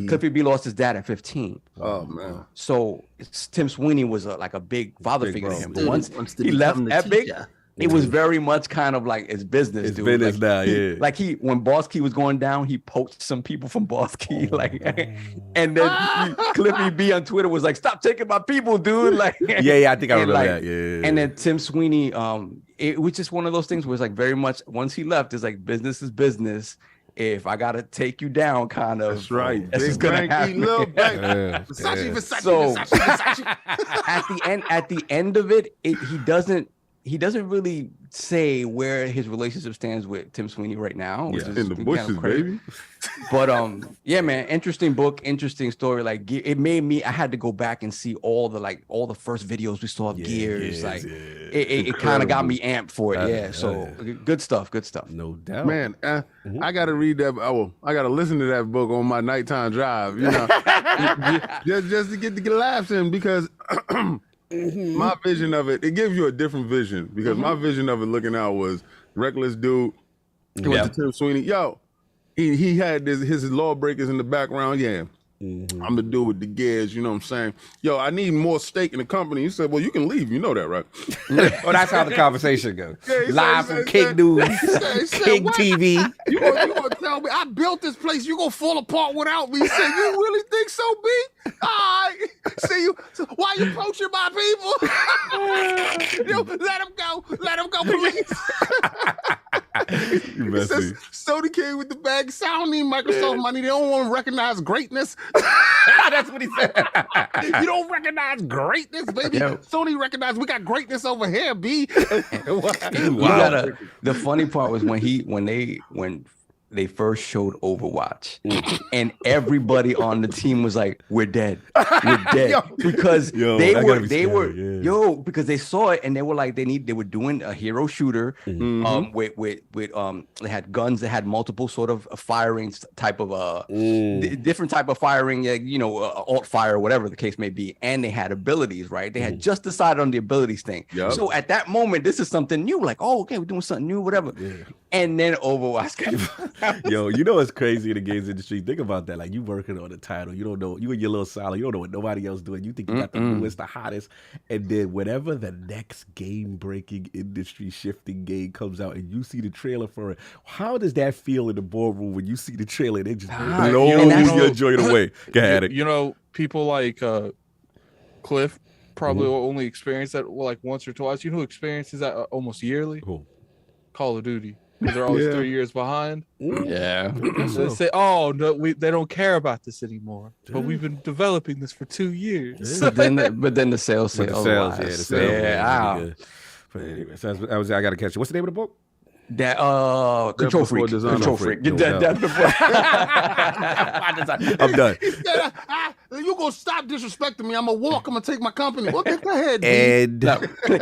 Cliffy B lost his dad at 15. Oh man. So Tim Sweeney was like a big father figure to him. But once Wants to he left become the Epic, teacher. it was very much kind of like his business, It's dude. business Like, now, yeah. Like when Boss Key was going down, he poached some people from Boss Key, and then Cliffy B on Twitter was like, "Stop taking my people, dude!" Like, Yeah, I think I and remember like- that. Yeah. And then Tim Sweeney, it was just one of those things where it's like very much once he left, it's like business is business. If I gotta take you down, kind of. That's right. This is Big gonna bank, eat happen. little bank. Yeah, Versace, yeah. Versace, So- Versace, Versace. At the end of it, he doesn't really say where his relationship stands with Tim Sweeney right now. Which is In the kind of bushes, crazy. baby. But yeah, man, interesting book, interesting story. Like it made me, I had to go back and see all the first videos we saw of Gears. Like it kind of got me amped for it. Yeah. So good stuff. No doubt. Man, I gotta read that. I gotta listen to that book on my nighttime drive. You know, just to get laughs in because my vision of it gives you a different vision because my vision of it looking out was reckless dude He went to Tim Sweeney. Yo, he had his lawbreakers in the background. Yeah. I'm the dude with the gears, you know what I'm saying? Yo, I need more stake in the company. He said, well, you can leave. You know that, right? Oh, that's how the conversation goes. Yeah, Live from King News, King what? TV. You gonna tell me I built this place? You gonna fall apart without me? He said, you really think so, B? All right. See you. So why you poaching my people? Yo, let him go. Let him go, please. You He messy. says, Sony came with the bag. So I don't need Microsoft money. They don't want to recognize greatness. That's what he said. You don't recognize greatness, baby. Yo. Sony recognized we got greatness over here, B. You gotta, the funny part was when they first showed Overwatch, and everybody on the team was like, "We're dead, we're dead," because because they saw it and they were like, they were doing a hero shooter, with they had guns that had multiple sort of firing type of different type of firing, alt fire, whatever the case may be, and they had abilities, right? They had just decided on the abilities thing. So at that moment, this is something new, like, oh, okay, we're doing something new, whatever. And then Overwatch came. Yo, you know what's crazy in the games industry? Think about that. Like, you working on a title, you don't know, you in your little silo, you don't know what nobody else doing. You think you got the newest, the hottest, and then whenever the next game-breaking, industry-shifting game comes out, and you see the trailer for it, how does that feel in the boardroom when you see the trailer and it just blows your joint away? Go ahead. You know, people like Cliff probably will only experience that like once or twice. You know who experiences that almost yearly? Who? Call of Duty. Because they're always 3 years behind. Yeah. So they say, "Oh no, they don't care about this anymore." But we've been developing this for 2 years. But then the sales say, The sales. But anyway, so I got to catch you. What's the name of the book? That Control Freak. Control Freak. Get that before. I'm done. You gonna stop disrespecting me? I'm gonna walk. I'm gonna take my company. Well, get the head, B. And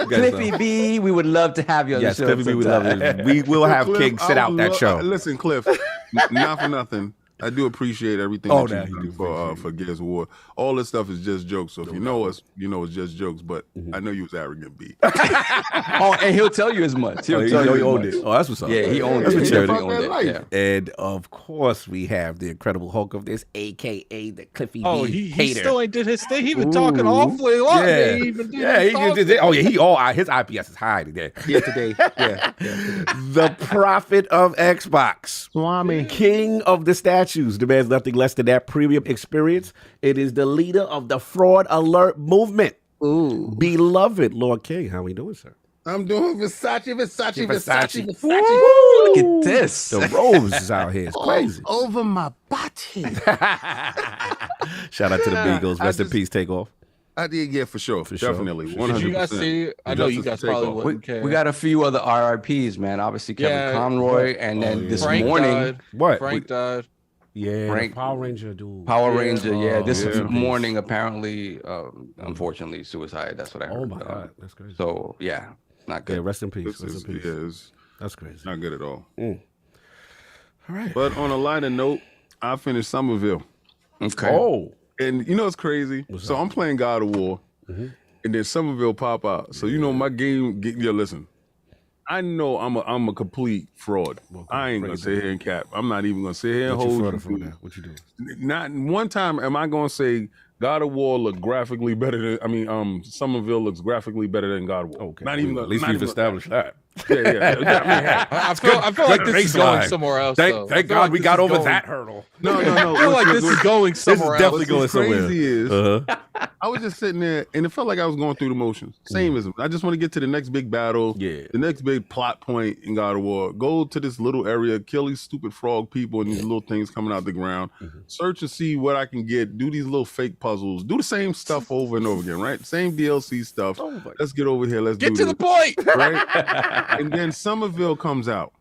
Cliffy B, we would love to have you on the show. Cliffy B, we love it. We will have Cliff, King sit out that show. Listen, Cliff, not for nothing. I do appreciate everything that you do for Gears of War. All this stuff is just jokes. So if you know us, you know it's just jokes. But I know you was arrogant, B. And he'll tell you as much. He'll tell you he owned it. Oh, that's what's up. Yeah, he owned That's it. what He definitely owned it. Yeah. And of course, we have the Incredible Hulk of this, aka the Cliffy Oh, B. he hater. still ain't did his thing. He been talking awfully a lot. Yeah, He even did he his did. Oh yeah, his IPS is high today. Yeah, today. Yeah. The prophet of Xbox, Swami. king of the statues, demands nothing less than that premium experience. It is the leader of the fraud alert movement. Ooh, beloved Lord King, how we doing, sir? I'm doing Versace. Look at this. The robes is out here. It's crazy. Over my body. Shout out to the Beagles. Rest in peace. Take off. I did, yeah, for sure. Definitely. 100%. Did you guys see? I know you guys probably wouldn't care. We got a few other RIPs, man. Obviously, Kevin Conroy, and then this Frank morning, died. What? Frank died. Yeah, Frank- Power Ranger dude. Power Ranger. Yeah, this yeah. morning, apparently, unfortunately, suicide. That's what I heard. Oh my God, that's crazy. So yeah, not Yeah, good. rest in peace. This Rest is, in peace. yeah, it's That's crazy. not good at all. All right. But on a lighter note, I finished Somerville. Okay. Oh, And you know what's crazy? So I'm playing God of War, and then Somerville pop out. So you know my game. Listen, I know I'm a complete fraud. I ain't gonna sit here and cap. I'm not even gonna sit here and what you hold fraud you. for now? What you doing? Not one time am I gonna say God of War look graphically better than. Somerville looks graphically better than God of War. Okay. Not even. At least not we've even- established that. Yeah. I feel like this is going baseline. somewhere else. though. Thank I feel God like we this got is over going- that hurdle. No. I feel like this is going somewhere else. definitely going What's somewhere. crazy is Uh-huh. I was just sitting there, and it felt like I was going through the motions. Same as I just want to get to the next big battle, Yeah. the next big plot point in God of War. Go to this little area, kill these stupid frog people and these little things coming out the ground. Search and see what I can get. Do these little fake puzzles. Do the same stuff over and over again, right? Same DLC stuff. Let's get over here. Let's Get do to this, the point. right? And then Somerville comes out,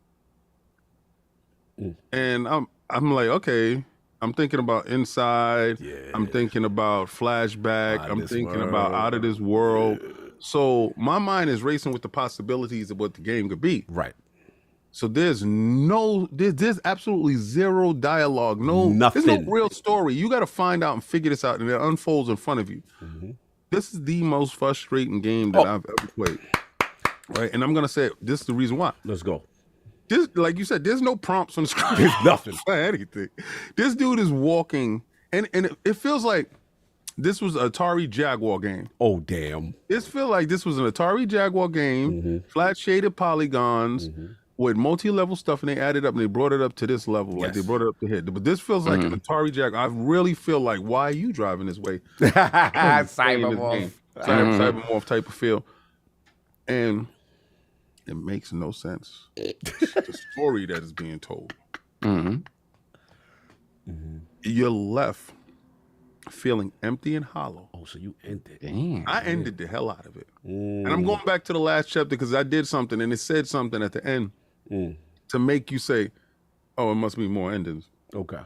and I'm like, okay. I'm thinking about Inside. Yeah. I'm thinking about Flashback. Out of I'm this thinking world. about Out of This World. So my mind is racing with the possibilities of what the game could be. Right. So there's absolutely zero dialogue. Nothing. There's no real story. You got to find out and figure this out, and it unfolds in front of you. This is the most frustrating game that I've ever played. Right, and I'm gonna say this is the reason why. Let's go. this, like you said, there's no prompts on the screen. There's nothing for anything. This dude is walking, and it feels like this was an Atari Jaguar game. Oh damn! This feels like this was an Atari Jaguar game, flat shaded polygons with multi-level stuff, and they added up and they brought it up to this level. Like they brought it up to here. But this feels like an Atari Jaguar. I really feel like, why are you driving this way? Cybermorph. Cybermorph type of feel, and it makes no sense. The story that is being told. You're left feeling empty and hollow. Oh, so you ended. Damn. I ended the hell out of it. And I'm going back to the last chapter because I did something and it said something at the end to make you say, oh, it must be more endings. Okay.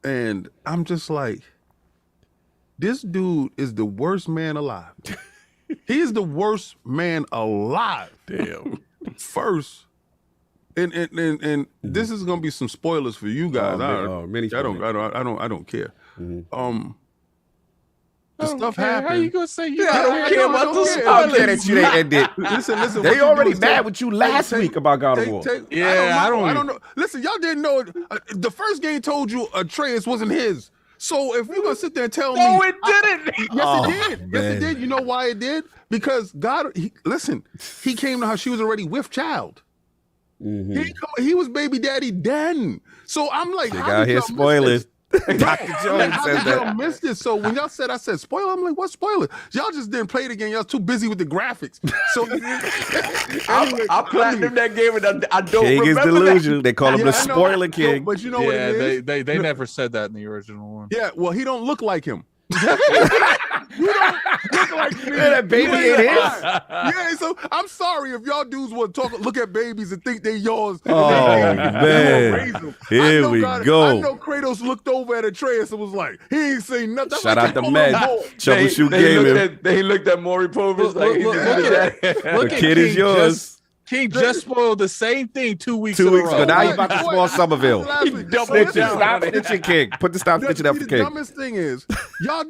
And I'm just like, this dude is the worst man alive. He is the worst man alive. Damn. First, and this is gonna be some spoilers for you guys. Many I don't care. The stuff How happened. you gonna say you I don't care about the I don't care that you didn't end it. Listen. They what you already do is mad with you last week about God of War. I don't know. Listen, y'all didn't know it. The first game told you Atreus wasn't his. So if you're gonna sit there and tell me, No, it didn't. Yes, it did. Yes, it did. You know why it did? Because God, he came to her. She was already with child. He was baby daddy then. So I'm like, Check how out did his y'all miss spoilers. this? Dr. Jones How said did y'all that. miss this? So when y'all said, I said spoiler, I'm like, what spoiler? Y'all just didn't play it again. Y'all too busy with the graphics. So I platinumed that game and I don't King is remember delusion. They call him the I know. spoiler No, king. but you know what it is? they never said that in the original one. Yeah, well, he don't look like him. You don't look like me. Yeah, that baby ain't his. Yeah, so I'm sorry if y'all dudes want to look at babies and think they yours. Oh, man. Here we go. I know Kratos looked over at Atreus and was like, he ain't saying nothing. That's Shout like out to that Med. little boy. Troubleshoot They gaming. looked at Maury Povich like, Look at The kid is yours. King just spoiled the same thing 2 weeks 2 in weeks a ago. row. Now you about to spoil Somerville. doubled Snitching. down. Stop snitching, King. Put the stop snitching up for The King. dumbest thing is, why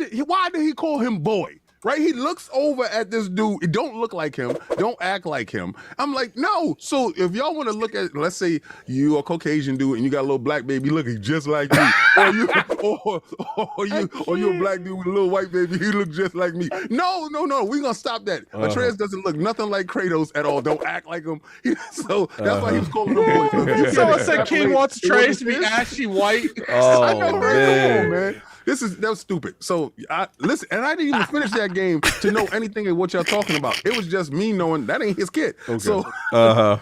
did he call him boy? Right? He looks over at this dude. It don't look like him. Don't act like him. I'm like, no. So if y'all want to look at, let's say you a Caucasian dude and you got a little black baby looking just like you, or you a black dude with a little white baby, you look just like me. No. We gonna stop that. Atreus doesn't look nothing like Kratos at all. Don't act like him. So that's why he was calling him boy. Someone said King wants Trace to be ashy white. I know, Oh, right? Come on, man. man. That was stupid. So listen, and I didn't even finish that game to know anything of what y'all talking about. It was just me knowing that ain't his kid. Okay. So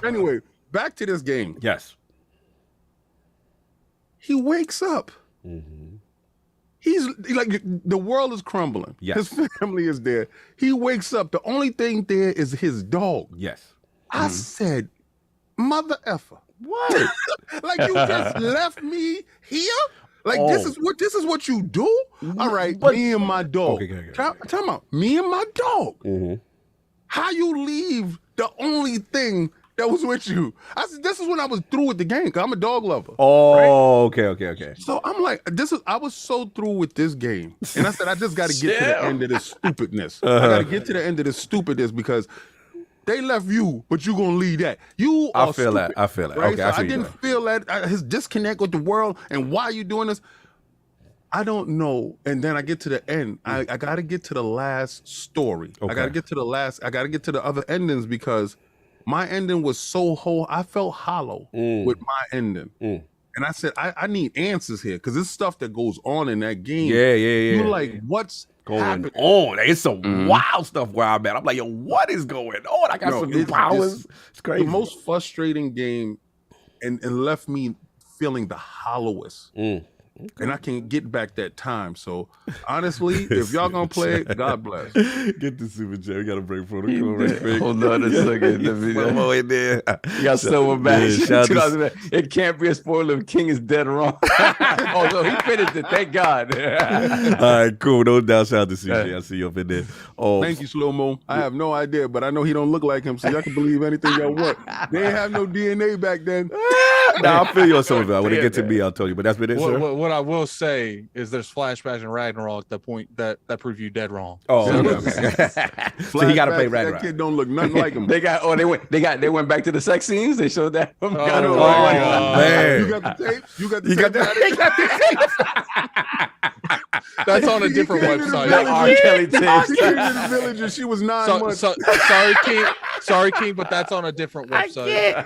anyway, back to this game. Yes. He wakes up. He's like, the world is crumbling. Yes. His family is there. He wakes up. The only thing there is his dog. Yes. I said, mother effer. What? Like, you just left me here? Like, this is what you do? All right, me and my dog. Okay. Tell me about me and my dog. How you leave the only thing that was with you? I said, this is when I was through with the game, because I'm a dog lover. Oh, okay. So I'm like, I was so through with this game. And I said, I just got to get to the end of this stupidness. I got to get to the end of this stupidness because they left you, but you gonna leave that. You are I feel stupid, that. right? Okay, So I you didn't feel that his disconnect with the world and why you doing this. I don't know. And then I get to the end. I got to get to the last story. Okay. I got to get to the other endings because my ending was so whole. I felt hollow with my ending. And I said, I need answers here because this stuff that goes on in that game. Yeah. You're like, what's going happening? on? It's some wild stuff where I'm at. I'm like, yo, what is going on? I got some new powers. It's crazy. The most frustrating game and left me feeling the hollowest. And I can get back that time. So honestly, if y'all gonna play it, God bless. Get the super chat. We got to break protocol right quick. Hold on a second. Slow-mo in there. You got someone back. Yeah, shout out to- It can't be a spoiler if King is dead wrong. Oh, no, he finished it. Thank God. All right, cool. No doubt. Shout out to CJ. I see you up in there. Oh, Thank you, Slow Mo. I have no idea, but I know he don't look like him, so y'all can believe anything y'all want. They ain't have no DNA back then. Nah, I'll feel you on some of it. When it gets to me, I'll tell you. But that's been it, sir. What I will say is there's flashbacks in Ragnarok that point that prove you dead wrong. Oh, okay. So he got to play Flashbacks, Ragnarok. That kid don't look nothing like him. They went back to the sex scenes. They showed that. Oh, man. You got the tape? You got the You tape? got that? That's on a different He came to the website. village. R. Kelly He came to the village and she was 9 months. Sorry, King, but that's on a different website.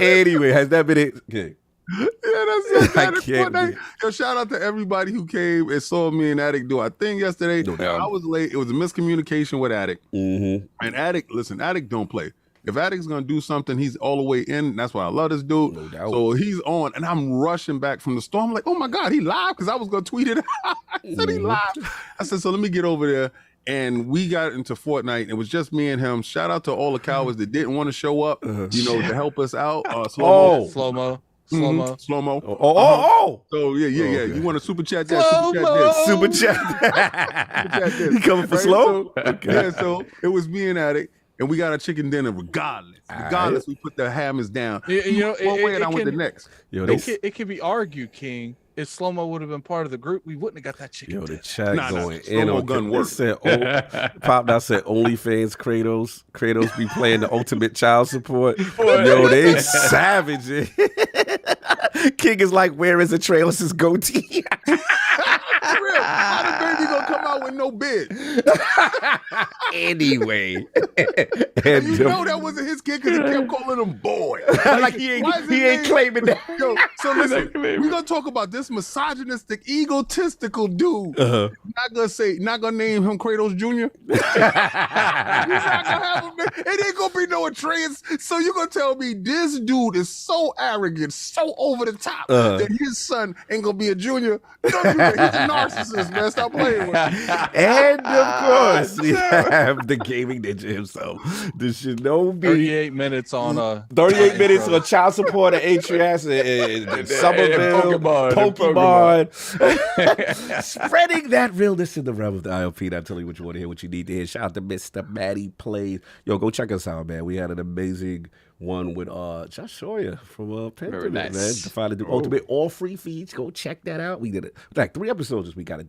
Anyway, has that been it? Okay. Yeah, that's it. I Man. It's can't one day. be- Yo, shout out to everybody who came and saw me and Attic do our thing yesterday. No doubt. I was late. It was a miscommunication with Attic. Mm-hmm. And Attic, listen, Attic don't play. If Attic's gonna do something, he's all the way in. That's why I love this dude. No doubt. So he's on, and I'm rushing back from the store. I'm like, oh my God, he live? Because I was gonna tweet it out. I said he live. I said, so let me get over there. And we got into Fortnite. It was just me and him. Shout out to all the cowards that didn't want to show up, to help us out. Oh. Slow-mo. Slow-mo. Oh. So yeah. Okay. You want to super chat that? Super chat. This. You coming for Right? slow? So, yeah, so it was me and Attic, and we got a chicken dinner regardless. Regardless, we put the hammers down. You know, One way and I went the next. Yo, It can be argued, King. If Slow-mo would have been part of the group, we wouldn't have got that chicken. Yo, the dinner. chat Nah, going in slow-mo on gun it work. said, Pop Dot said OnlyFans Kratos be playing the ultimate child support. Yo, they savage. King is like, where is the trailer's goatee? For real, how the baby gonna come out with no bid? Anyway. And you know that wasn't his kid because he kept calling him boy. Like he why is his ain't name- claiming that. Yo, so listen, we're gonna talk about this misogynistic, egotistical dude. Not gonna name him Kratos Jr. He's not gonna have him. It ain't gonna be no Atreus. So you're gonna tell me this dude is so arrogant, so over the top that his son ain't gonna be a junior? Don't do that. He's a narcissist, man. Stop playing with him. And of course, we have the gaming ninja himself, the Shinobi. 38 minutes on 38 minutes on child support at Atrias and Somerville, Pokemon. Spreading that realness in the realm of the IOP. Not telling you what you want to hear, what you need to hear. Shout out to Mr. Matty Plays. Yo, go check us out, man. We had an amazing one with Josh Sawyer from Pentiment, nice. man. Defied the Ultimate, all free feeds. Go check that out. We did it like 3 episodes this week. Got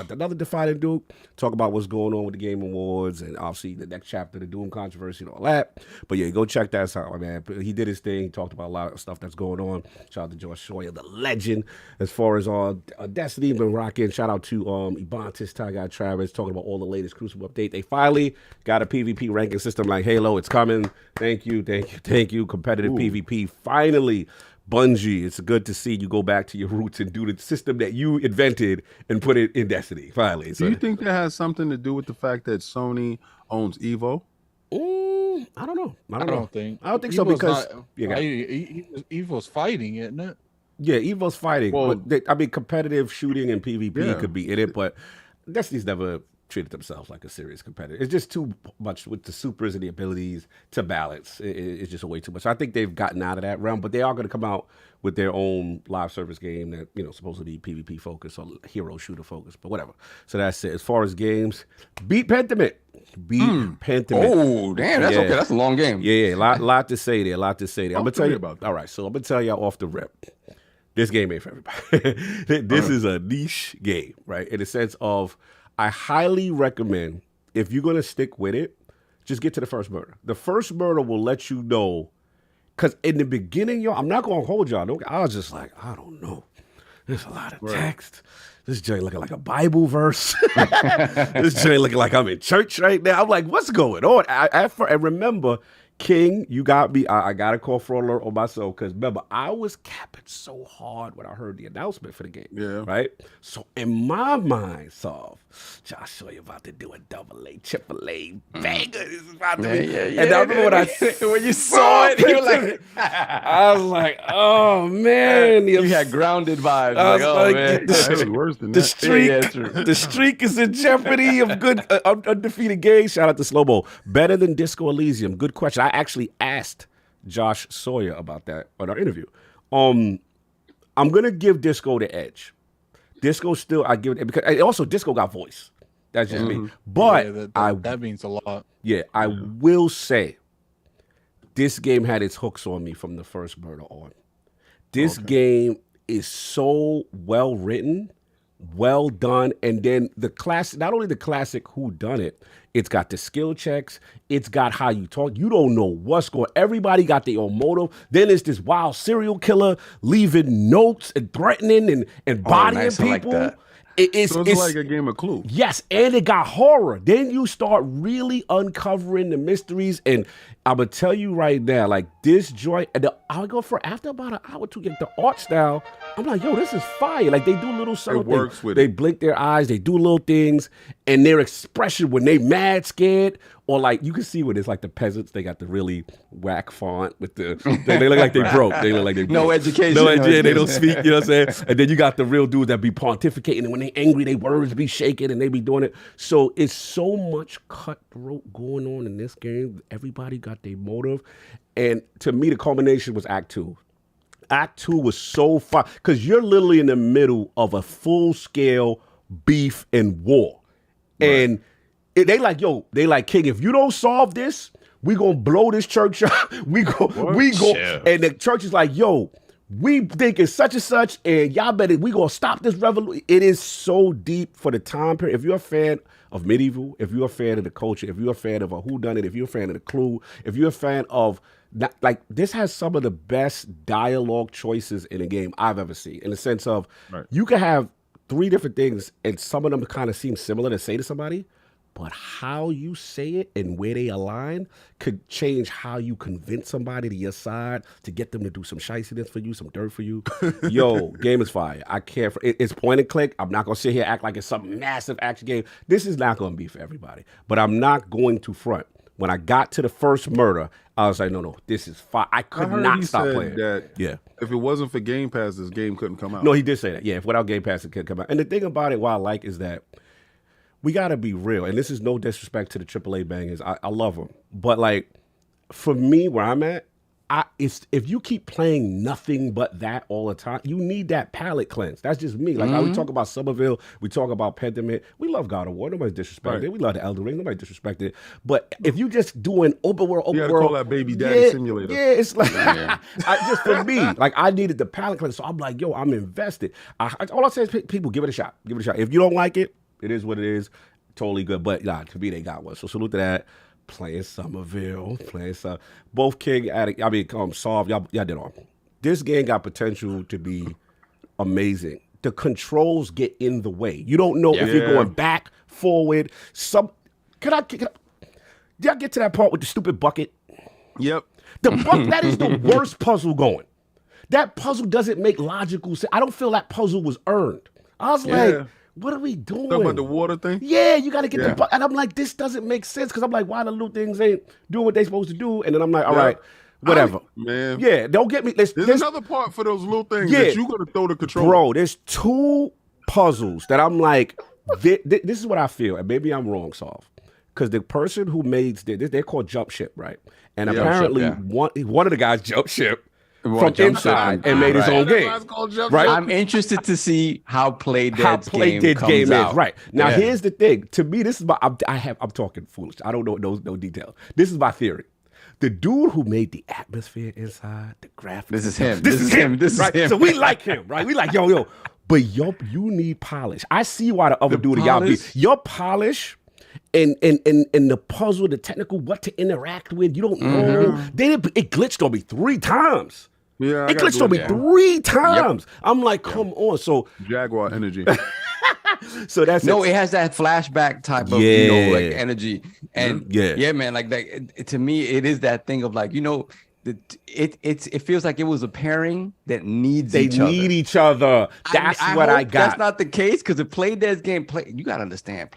another Defied Duke. Talk about what's going on with the Game Awards and obviously the next chapter, the Doom controversy and all that. But yeah, go check that out, man. He did his thing. He talked about a lot of stuff that's going on. Shout out to Josh Sawyer, the legend. As far as Destiny, been rocking. Shout out to Ebontis, Ty Guy Travis, talking about all the latest Crucible update. They finally got a PvP ranking system like Halo. It's coming. Thank you. Competitive PvP. Finally, Bungie, it's good to see you go back to your roots and do the system that you invented and put it in Destiny. Finally. So, Do you think that has something to do with the fact that Sony owns Evo? I don't know. I don't think so Evo's because Evo's fighting, isn't it? yeah, Evo's fighting. Well, but competitive shooting and PvP Yeah. could be in it, but Destiny's never treated themselves like a serious competitor. It's just too much with the supers and the abilities to balance. It's just way too much. So I think they've gotten out of that realm, but they are going to come out with their own live service game that, supposed to be PvP focused or hero shooter focused, but whatever. So that's it. As far as games, beat Pentiment. Pentiment. Oh, damn. That's Yeah. okay. That's a long game. Yeah. Lot to say there. I'm gonna tell you about that. All right, so I'm gonna tell y'all off the rip. This game ain't for everybody. This is a niche game, right? In the sense of, I highly recommend, if you're gonna stick with it, just get to the first murder. The first murder will let you know, because in the beginning, I'm not gonna hold y'all. I was just like, I don't know. There's a lot of text. This joint looking like a Bible verse. This joint looking like I'm in church right now. I'm like, what's going on? I remember, King, you got me. I got a call for alert on myself because remember, I was capping so hard when I heard the announcement for the game. Yeah. Right? So in my mind, Josh Sawyer about to do a AA, AAA banger. This is about to be. And I remember when when you saw it, you were like, I was like, oh man. you had grounded vibes. I was like, man. That was worse than The that. streak, Yeah, true. the streak is in jeopardy of good undefeated games. Shout out to Slow-Mo. Better than Disco Elysium. Good question. I actually asked Josh Sawyer about that on our interview. I'm gonna give Disco the edge. Disco still, I give it because and also Disco got voice. That's just me. But That means a lot. I will say this game had its hooks on me from the first murder on. This game is so well written, well done, and then the classic. Not only the classic whodunit, it's got the skill checks. It's got how you talk. You don't know what's going. Everybody got their own motive. Then it's this wild serial killer leaving notes and threatening and bodying people. Like that. It's like a game of Clue. Yes, and it got horror. Then you start really uncovering the mysteries, and I'm gonna tell you right now, like this joint, I'll go for after about an hour to get the art style. I'm like, yo, this is fire. Like they do little something. It works with they it. blink their eyes, they do little things, and their expression when they mad, scared, or like you can see when it's like the peasants, they got the really whack font with the they look like they broke. They look like they broke. No education. No education. They don't speak, you know what I'm saying? And then you got the real dudes that be pontificating, and when they angry, they words be shaking and they be doing it. So it's so much cutthroat going on in this game. Everybody got their motive. And to me, the culmination was Act 2. Act 2 was so fun because you're literally in the middle of a full-scale beef and war. Right. And they like, King, if you don't solve this, we gonna blow this church up. we go, Yeah. and the church is like, yo, we think it's such and such, and y'all better, we gonna stop this revolution. It is so deep for the time period. If you're a fan of medieval, if you're a fan of the culture, if you're a fan of a whodunit, if you're a fan of the Clue, if you're a fan of like this has some of the best dialogue choices in a game I've ever seen. In the sense of you can have 3 different things, and some of them kind of seem similar to say to somebody, but how you say it and where they align could change how you convince somebody to your side to get them to do some shiciness for you, some dirt for you. Yo, game is fire. I can't. It's point and click. I'm not going to sit here and act like it's some massive action game. This is not going to be for everybody. But I'm not going to front. When I got to the first murder, I was like, no, this is fire. I could not stop playing. That if it wasn't for Game Pass, this game couldn't come out. No, he did say that. Yeah, if without Game Pass, it couldn't come out. And the thing about it, what I like is that we got to be real. And this is no disrespect to the AAA bangers. I love them. But like, for me, where I'm at, if you keep playing nothing but that all the time, you need that palate cleanse. That's just me. Like how we talk about Somerville, we talk about Pentiment. We love God of War. Nobody's disrespected. We love the Elden Ring. Nobody disrespected. But if you just doing open world, you gotta call that baby daddy simulator. Yeah, it's like just for me. Like I needed the palate cleanse, so I'm like, yo, I'm invested. All I say is, people, give it a shot. Give it a shot. If you don't like it, it is what it is. Totally good. But to me, they got one. So salute to that. Playing Somerville, both King, Addict, Solve, y'all did all. This game got potential to be amazing. The controls get in the way. You don't know if you're going back, forward. Did I get to that part with the stupid bucket? Yep. That is the worst puzzle going. That puzzle doesn't make logical sense. I don't feel that puzzle was earned. I was like, what are we doing? Talking about the water thing? Yeah, you got to get the bucket. And I'm like, this doesn't make sense because I'm like, why the little things ain't doing what they supposed to do? And then I'm like, all right, whatever. Man. Yeah, don't get me. There's another part for those little things that you got to throw the control. Bro, there's 2 puzzles that I'm like, this is what I feel. And maybe I'm wrong, Solve. Because the person who made this, they're called Jump Ship, right? And apparently one of the guys jumped ship from inside and made his own game. Right? I'm interested to see how Playdead's game out. Right. Now, here's the thing. To me, this is I'm talking foolish. I don't know no details. This is my theory. The dude who made the atmosphere inside, the graphics. This is him. This is him. So we like him, right? We like, yo. But you need polish. I see why the other dude of y'all be. Your polish and the puzzle, the technical, what to interact with, you don't know. It glitched on me 3 times. Yeah, it glitched on me 3 times. Yep. I'm like, come on. So Jaguar energy. So that's it has that flashback type of like energy. And man, like that to me, it is that thing of like, it feels like it was a pairing that needs each other. They need each other. That's what I got. That's not the case because the Playdead's game you gotta understand,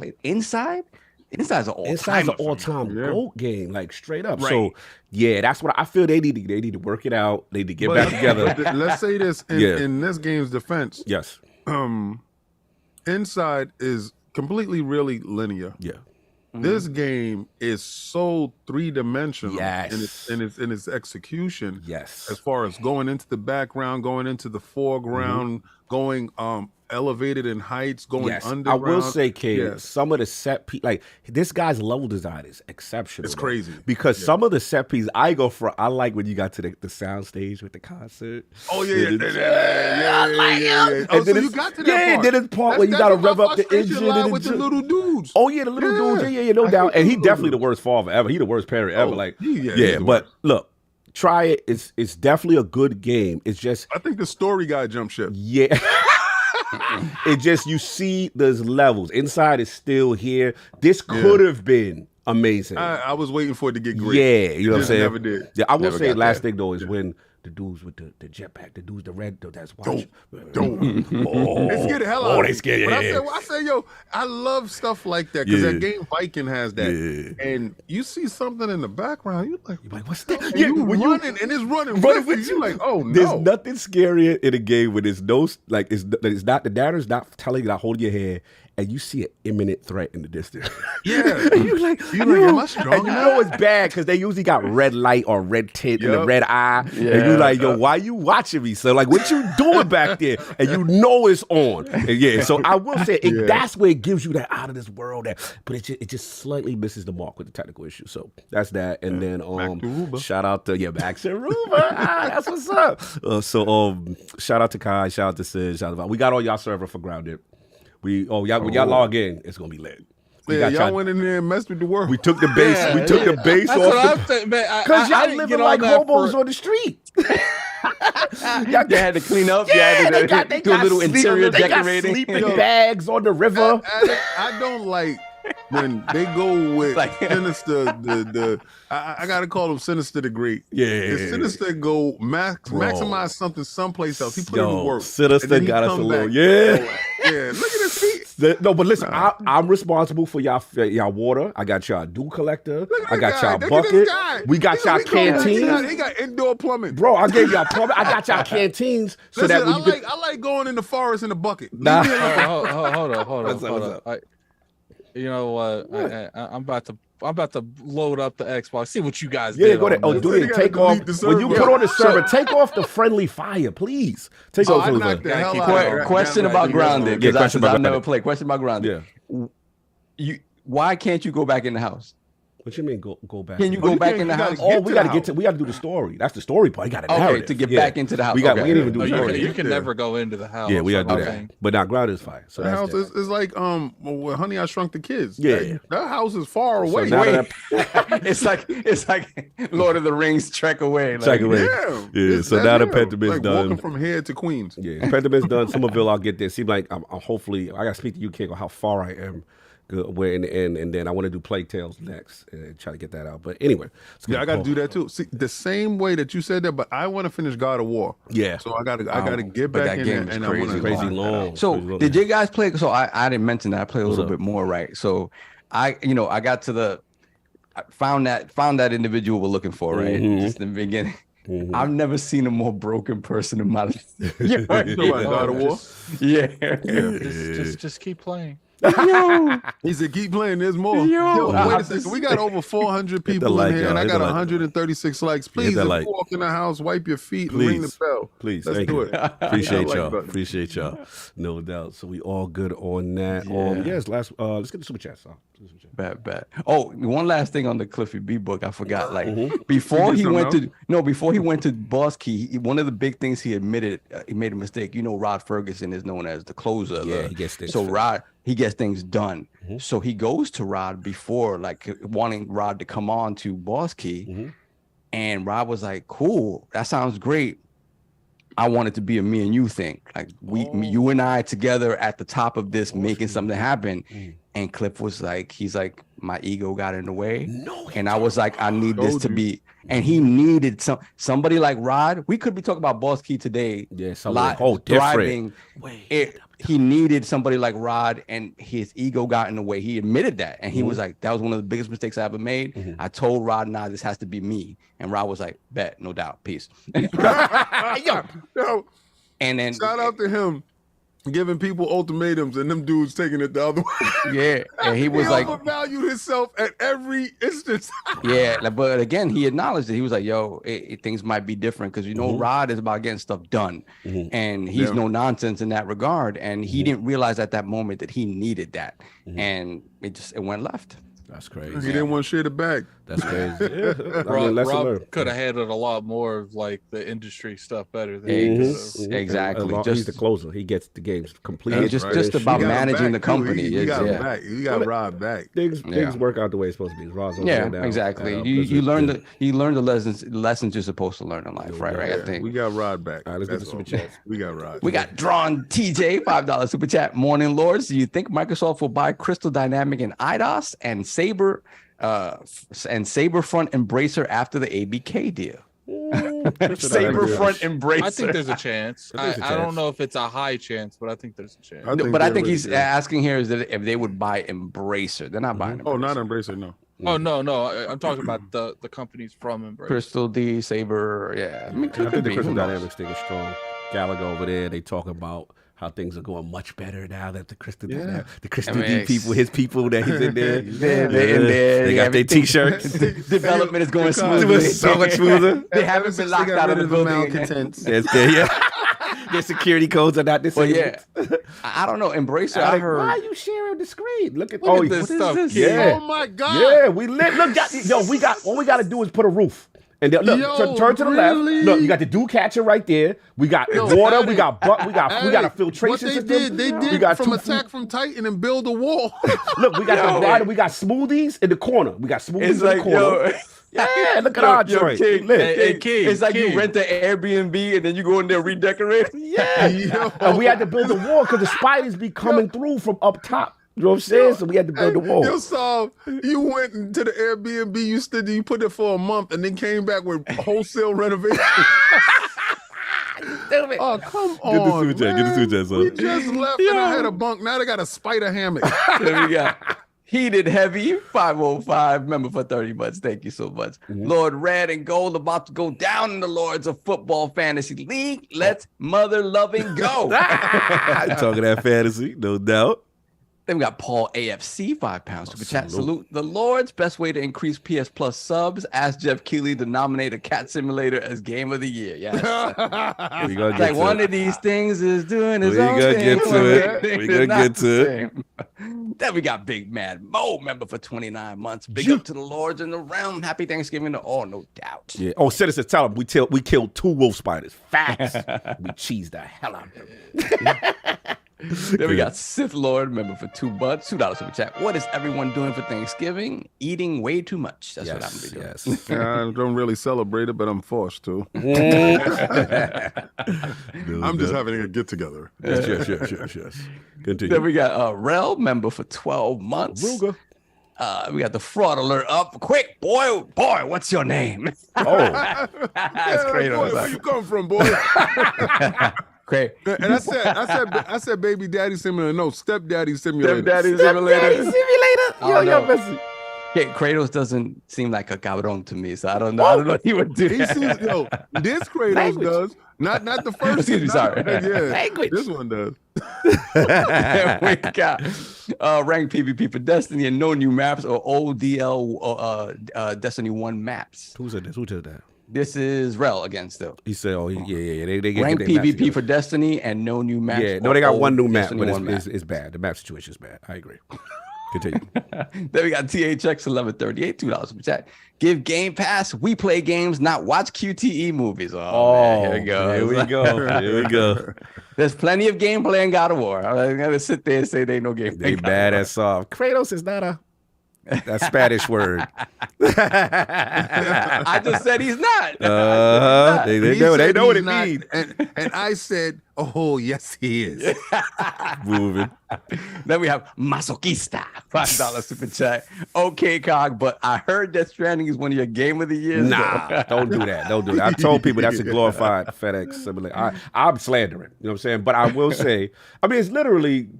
Inside's an all-time GOAT game, like straight up. Right. So that's what I feel they need to work it out. They need to get back together. Let's say this in this game's defense. Yes. Inside is completely really linear. Yeah. This game is so 3-dimensional in its execution. Yes. As far as going into the background, going into the foreground, going elevated in heights, going Yes, I underground. will say, King, Yes. some of the set piece, like this guy's level design is exceptional. It's though. crazy. Because some of the set pieces, I like when you got to the sound stage with the concert. Oh yeah. Oh, And so then you got to that yeah, part. then it's part where you got to rev up the engine and with the just- little dudes. Oh yeah, the little dudes. Yeah, no I doubt. hate And he the definitely little the worst father ever. He the worst parent ever. Oh, Like he's yeah, the but worst. look, try it. It's definitely a good game. It's just I think the story guy jumped ship. yeah. It just you see there's levels. Inside is still here. This could have been amazing. I was waiting for it to get great. Yeah, you know what I'm Just saying? never did. Yeah, I will Never say got last there. thing though is when the dudes with the jetpack, the dudes, the red, that's watching. Don't. Oh, They scared the hell out of they me. scared. But Yeah, I said, yo, I love stuff like that because Yeah. that game Viking has that. Yeah. And you see something in the background, you're like, You're like, what's that? and Yeah, you when you running and it's running running with with you. you. You're like, oh There's no. nothing scarier in a game when there's no like it's not the narrator's not telling you, not holding your hand, and you see an imminent threat in the distance. Yeah. And you like, am I strong and you know it's bad because they usually got red light or red tint and the red eye, and you like, yo, why you watching me? So like, what you doing back there? And you know it's on. And yeah, so I will say that's where it gives you that out of this world, but it just slightly misses the mark with the technical issue. So that's that, and then shout out to Max and Ruba. That's what's up. Shout out to Kai, shout out to Sid, shout out. We got all y'all server for Grounded. When y'all log in, it's gonna be lit. Yeah, y'all went in there and messed with the world. We took the base. Yeah, we took the base That's what I'm off saying, man. because I y'all didn't living get like on that hobos for- on the street. You had to clean up. You had to do a little interior they decorating. Got sleeping bags on the river. I don't like when they go with Like- Sinister. I gotta call him Sinister the Great. Yeah. If Sinister go maximize something someplace else. He put it to work. Sinister and then he got us come a little. back. Yeah. Yeah. Look at his feet. No, but listen, I'm responsible for y'all water. I got y'all dew collector. Look at I got this y'all guy. Look at bucket. this guy. We got y'all canteens. He got indoor plumbing. Bro, I gave y'all plumbing. I got y'all canteens so Listen, that when you I like going in the forest in a bucket. Nah. Leave me alone. Hold on. What's up? You know what? I'm about to load up the Xbox. See what you guys Yeah, did. go ahead. on Oh, this. do You it. gotta Take off delete the when you server. put on the server. Take off the friendly fire, please. Take off I the knocked friendly the fire. hell out of Question that. about Grounded, Yeah, because question about I've never Grounded. played. Question about Grounded. Yeah. Why can't you go back in the house? What you mean go back? Can you go you back can't- in the you gotta house? get Oh, to we the gotta house. we gotta do the story. That's the story part. You got to Okay, narrative. to get Yeah. back into the house. We got. Okay. We didn't even do No, the you story. can Yeah. never go into the house. Yeah, we gotta do Okay. that. But now ground is fire. So The that's house that. is like when Honey I Shrunk the Kids. Yeah. That house is far away. now Wait, it's like Lord of the Rings trek away. Like, Check away. Yeah. Yeah, so now the Pentament's like done. walking from here to Queens. Yeah, Pentament's done. Somerville, I'll get there. Seems like I'm hopefully I gotta speak to you, King, on how far I am. Where in the end, and then I want to do Plague Tales next and try to get that out. But anyway, Yeah, I got to do that too. See, the same way that you said that, but I want to finish God of War. Yeah. So I got to get but back that in game there, is and crazy I want to crazy long. So Crazy long. did you guys play? So I didn't mention that. I played a little up? bit more, right? So I got to I found that individual we're looking for, right? Just in the beginning. I've never seen a more broken person in my life. You know what, God of War. Yeah. Just keep playing. He said, "Keep playing. There's more." Yo, Wait a second. We got over 400 people like, in here, and y'all. I Hit got the like. 136 likes. Please, Hit that if like. you walk in the house, wipe your feet and ring the Please. bell. Please, Let's thank do you. it. Appreciate like y'all. button. Appreciate y'all. No doubt. So we all good on that. Yes. Let's get the super chat. Bad. Oh, one last thing on the Cliffy B book, I forgot. Like You before did he something went to Boss Key, one of the big things he admitted he made a mistake. You know, Rod Ferguson is known as the closer. Yeah, he gets things so finished. he gets things done. So he goes to Rod before, like wanting Rod to come on to Boss Key, and Rod was like, "Cool, that sounds great. I want it to be a me and you thing. Like you and I together at the top of this, making something happen." And Cliff was like, he's like, my ego got in the way. And I was like, I need this to be, and he needed somebody like Rod. We could be talking about Boss Key today. Yeah, something whole different. He needed somebody like Rod, and his ego got in the way. He admitted that. And he was like, that was one of the biggest mistakes I ever made. I told Rod, nah, this has to be me. And Rod was like, bet, no doubt, peace. Yo, And then shout out to him. giving people ultimatums and them dudes taking it the other way. Yeah, and he was like, overvalued himself at every instance. yeah, but again, he acknowledged it. He was like, yo, things might be different because, Rod is about getting stuff done. And he's no nonsense in that regard. And he didn't realize at that moment that he needed that. And it went left. That's crazy. He didn't want to share the bag. That's crazy. Yeah. Rob could have handled a lot more of like the industry stuff better than he could have. Exactly. He's the closer. He gets the games completely. Just about managing the company. He got back. He got Rob back. Things work out the way it's supposed to be. Rod's over there now. Exactly. You learn the lessons you're supposed to learn in life, right? I think we got Rod back. All right, let's get the super chats. We got Rod. We got Drawn TJ $5 super chat. Morning Lords. Do you think Microsoft will buy Crystal Dynamic and IDOS and Saber Front Embracer after the ABK deal? Saber Front Embracer. I think there's a chance. I don't know if it's a high chance, but I think there's a chance. I think he's asking here is that if they would buy Embracer. They're not buying Embracer. Oh, not Embracer, no. Oh no! I'm talking about the companies from Embracer. Crystal D, Saber, yeah. I think the Crystal Dynamics thing is strong. Gallagher over there, they talk about how things are going much better now that the Crystal D people, his people that he's in there, they're in there. They got their t-shirts. Development is going smoothly. So much smoother. They haven't been locked out of the building. Their security codes are not the same. Well, yeah. I don't know. Embracer, I heard. Why are you sharing the screen? Look at this stuff. Yeah. Oh my God. Yeah, we lit. Look, all we got to do is put a roof. And then, look, turn to the left. Look, you got the dew catcher right there. We got water. We got a filtration system. They did from Attack from Titan and build a wall. Look, we got the water. We got smoothies in the corner. We got smoothies in the corner. Yeah, look at our joint. It's like you rent the Airbnb and then you go in there redecorate. Yeah. And we had to build a wall because the spiders be coming through from up top. You know what I'm saying? So we had to build the wall. You went into the Airbnb, you put it for a month, and then came back with wholesale renovation. Oh, come on. Get the super chat, son. We just left and I had a bunk. Now they got a spider hammock. There we got Heated Heavy 505 member for 30 months. Thank you so much. Lord Red and Gold about to go down in the Lords of Football Fantasy League. Let's mother loving go. Talking that fantasy, no doubt. Then we got Paul AFC, £5 super chat. Salute the Lords. Best way to increase PS Plus subs. Ask Jeff Keighley to nominate a cat simulator as game of the year. Yes. We gonna like one of these things is doing his own thing. We gonna get to it. Then we got Big Mad Mo, member for 29 months. Big up to the Lords in the realm. Happy Thanksgiving to all, no doubt. Yeah. Oh, citizens, tell them we killed 2 wolf spiders. Facts. We cheesed the hell out of them. Then we got Sith Lord, member for $2, $2 super chat. What is everyone doing for Thanksgiving? Eating way too much. That's what I'm gonna be doing. Yes. I don't really celebrate it, but I'm forced to. I'm just having a get together. Yes. Continue. Then we got Rel, member for 12 months. Ruga. We got the fraud alert up. Quick, boy, what's your name? Oh, that's great. Boy, where you come from, boy? Great. And I said, baby daddy simulator. No, stepdaddy simulator. Stepdaddy simulator. Yo, Messi. Okay, Kratos doesn't seem like a cabron to me, so I don't know. I don't know what he would do. This Kratos does. Not the first. Excuse me, sorry. Language. This one does. We got ranked PvP for Destiny and no new maps or ODL Destiny 1 maps. Who said that? This is Rel again still. He said, they get ranked PvP for Destiny and no new maps. Yeah, no, they got one new map, but it's bad. The map situation is bad. I agree. Continue. Then we got THX 1138, $2 super chat. Give Game Pass. We play games, not watch QTE movies. Man, here we go. Here we go. There's plenty of gameplay in God of War. I'm gonna sit there and say they no gameplay. They bad at soft. Kratos is not that Spanish word. I just said he's not. They know what it means. And I said, oh, yes, he is. Moving. Then we have Masochista, $5 super chat. Okay, Cog, but I heard Death Stranding is one of your game of the year. Nah, don't do that. I told people that's a glorified FedEx simulator. I'm slandering. You know what I'm saying? But I will say, it's literally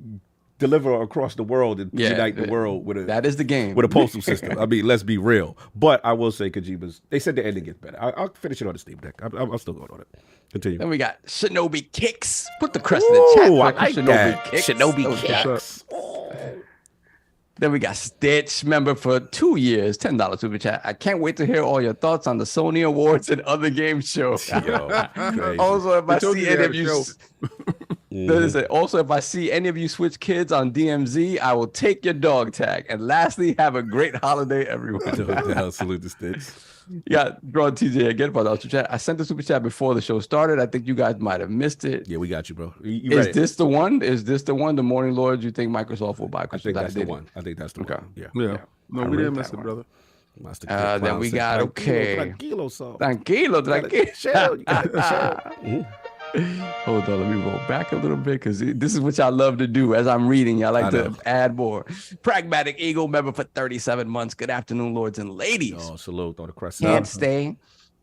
deliver across the world and Yeah, unite the world with a That is the game. with a postal system. I mean, let's be real. But I will say Kojima's. They said the ending gets better. I'll finish it on the Steam Deck. I'm still going on it. Continue. Then we got Shinobi Kicks. Put the crest in the chat. Ooh, I for like Shinobi that. Kicks. Shinobi No doubt. Kicks. Then we got Stitch, member for 2 years, $10 super chat. I can't wait to hear all your thoughts on the Sony Awards and other game shows. Yo, crazy. Also, if I told see you any they of had a you, show. Also, if I see any of you switch kids on DMZ, I will take your dog tag. And lastly, have a great holiday, everyone. Salute the Stitch. Yeah, draw TJ again for the super chat. I sent the super chat before the show started. I think you guys might have missed it. Yeah, we got you, bro. You Is read it. this the one? Is this the one? The Morning Lords you think Microsoft will buy? I think that's the one. I think that's the one. Yeah. Yeah. No, I we read didn't miss that it, one. brother. Master Then Clown we said, got, okay. Tranquilo, song. Tranquilo, Chill, you gotta tranquilo. Hold on, let me roll back a little bit because this is what y'all love to do as I'm reading. Y'all like to add more. Pragmatic Eagle member for 37 months. Good afternoon, lords and ladies. Oh, salute on the crest. Can't stay.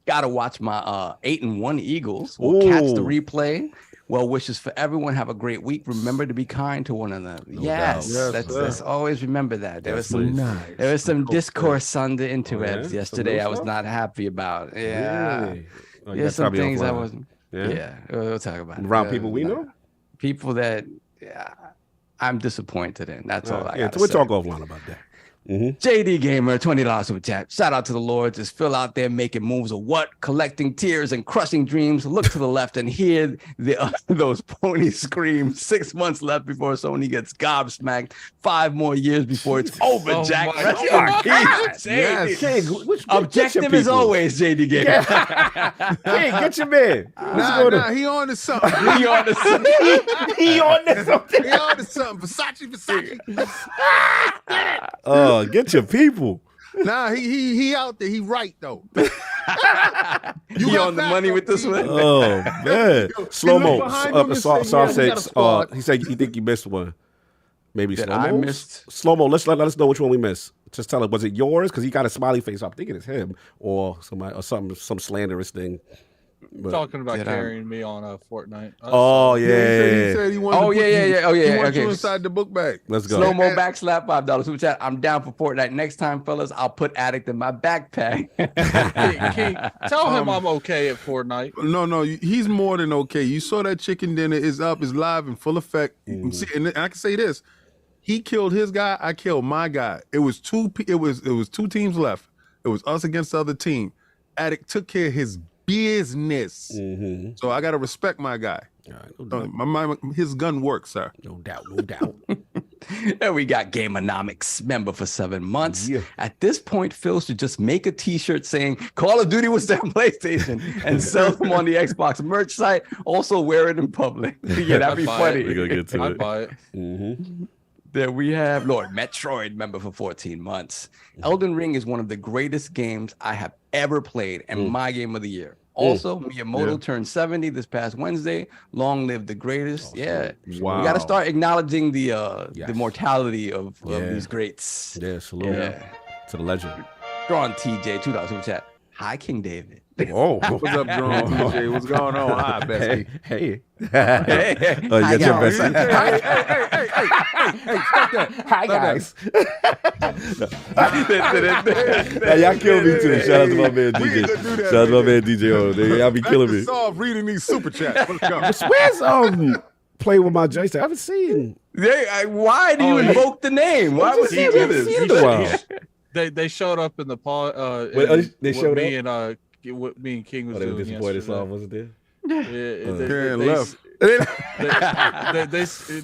Gotta watch my 8-1 Eagles. We'll catch the Ooh. replay. Well wishes for everyone. Have a great week. Remember to be kind to one another. Yes, doubt. let's always remember that. There was Yes, please. some discourse on the interwebs yeah? yesterday. Some I was stuff? not happy about. Yeah, Really? Oh, you there's gotta tell some me things I offline. wasn't. Yeah? Yeah, we'll talk about it. Around people we know? People that I'm disappointed in. That's all I got. We'll talk offline about that. JD Gamer, $20 super chat. Shout out to the Lords. Is Phil out there making moves or what? Collecting tears and crushing dreams. Look to the left and hear those ponies scream. 6 months left before Sony gets gobsmacked. 5 more years before it's over, Oh Jack. my Rest God. in peace. Yes. King, Objective as always, JD Gamer. King, get your man. Nah, he on to something. He on the He on this something. He on to something. Versace. Get your people. Nah, he out there. He right though. He got on the back money up, with this King. one. Oh man, slow mo. looked behind him and Saul said, "Yeah, we said, got a squad." he said, you think you missed one? Maybe That slow I mo. missed? Slow mo. Let us know which one we missed. Just tell us, was it yours? Because he got a smiley face. I'm thinking it's him or somebody or some slanderous thing. But- Talking about Did I- carrying me on Fortnite. Oh He yeah. said he wanted. Oh, to put yeah. you- Oh, yeah, He wants okay. you inside the book bag. Let's go. Slow mo backslap $5 super chat. I'm down for Fortnite. Next time, fellas, I'll put Addict in my backpack. King, tell him I'm okay at Fortnite. No, he's more than okay. You saw that chicken dinner is up, is live in full effect. You can see, and I can say this: he killed his guy. I killed my guy. It was two teams left. It was us against the other team. Addict took care of his business. So I gotta respect my guy. All right, no doubt. His gun works, sir. No doubt. And we got Gameonomics member for 7 months. Yeah. At this point, Phil should just make a t-shirt saying Call of Duty was their PlayStation and sell them on the Xbox merch site. Also wear it in public. Yeah, that'd be I'd buy funny. it. We're gonna get to I'd it. buy it. Then we have Lord Metroid member for 14 months. Elden Ring is one of the greatest games I have ever played and my game of the year. Also, Miyamoto turned 70 this past Wednesday. Long live the greatest. Wow. We got to start acknowledging the Yes. mortality of Yeah. these greats. Yeah, salute to the legend. Drawn TJ, $2 super chat. Hi, King David. Oh, What's up, Drone TJ? What's going on? Hi, Bestie. Hey. Hey, Oh, you got your guys. best. Hey, stop that. Hi guys. Hey, Now, y'all kill me too. Shout out to my man We ain't DJ. gonna do that, Shout out to my nigga. man DJ. Oh, y'all be killing me. Solve reading these super chats. Let's go. Where's play with my joystick? I haven't seen. why do you Oh, yeah. invoke the name? Why was he with us? Seen in a while. They showed up in the pod. They showed me and what me and King was Oh, they were doing disappointed yesterday. Saul wasn't there. Yeah, Karen left.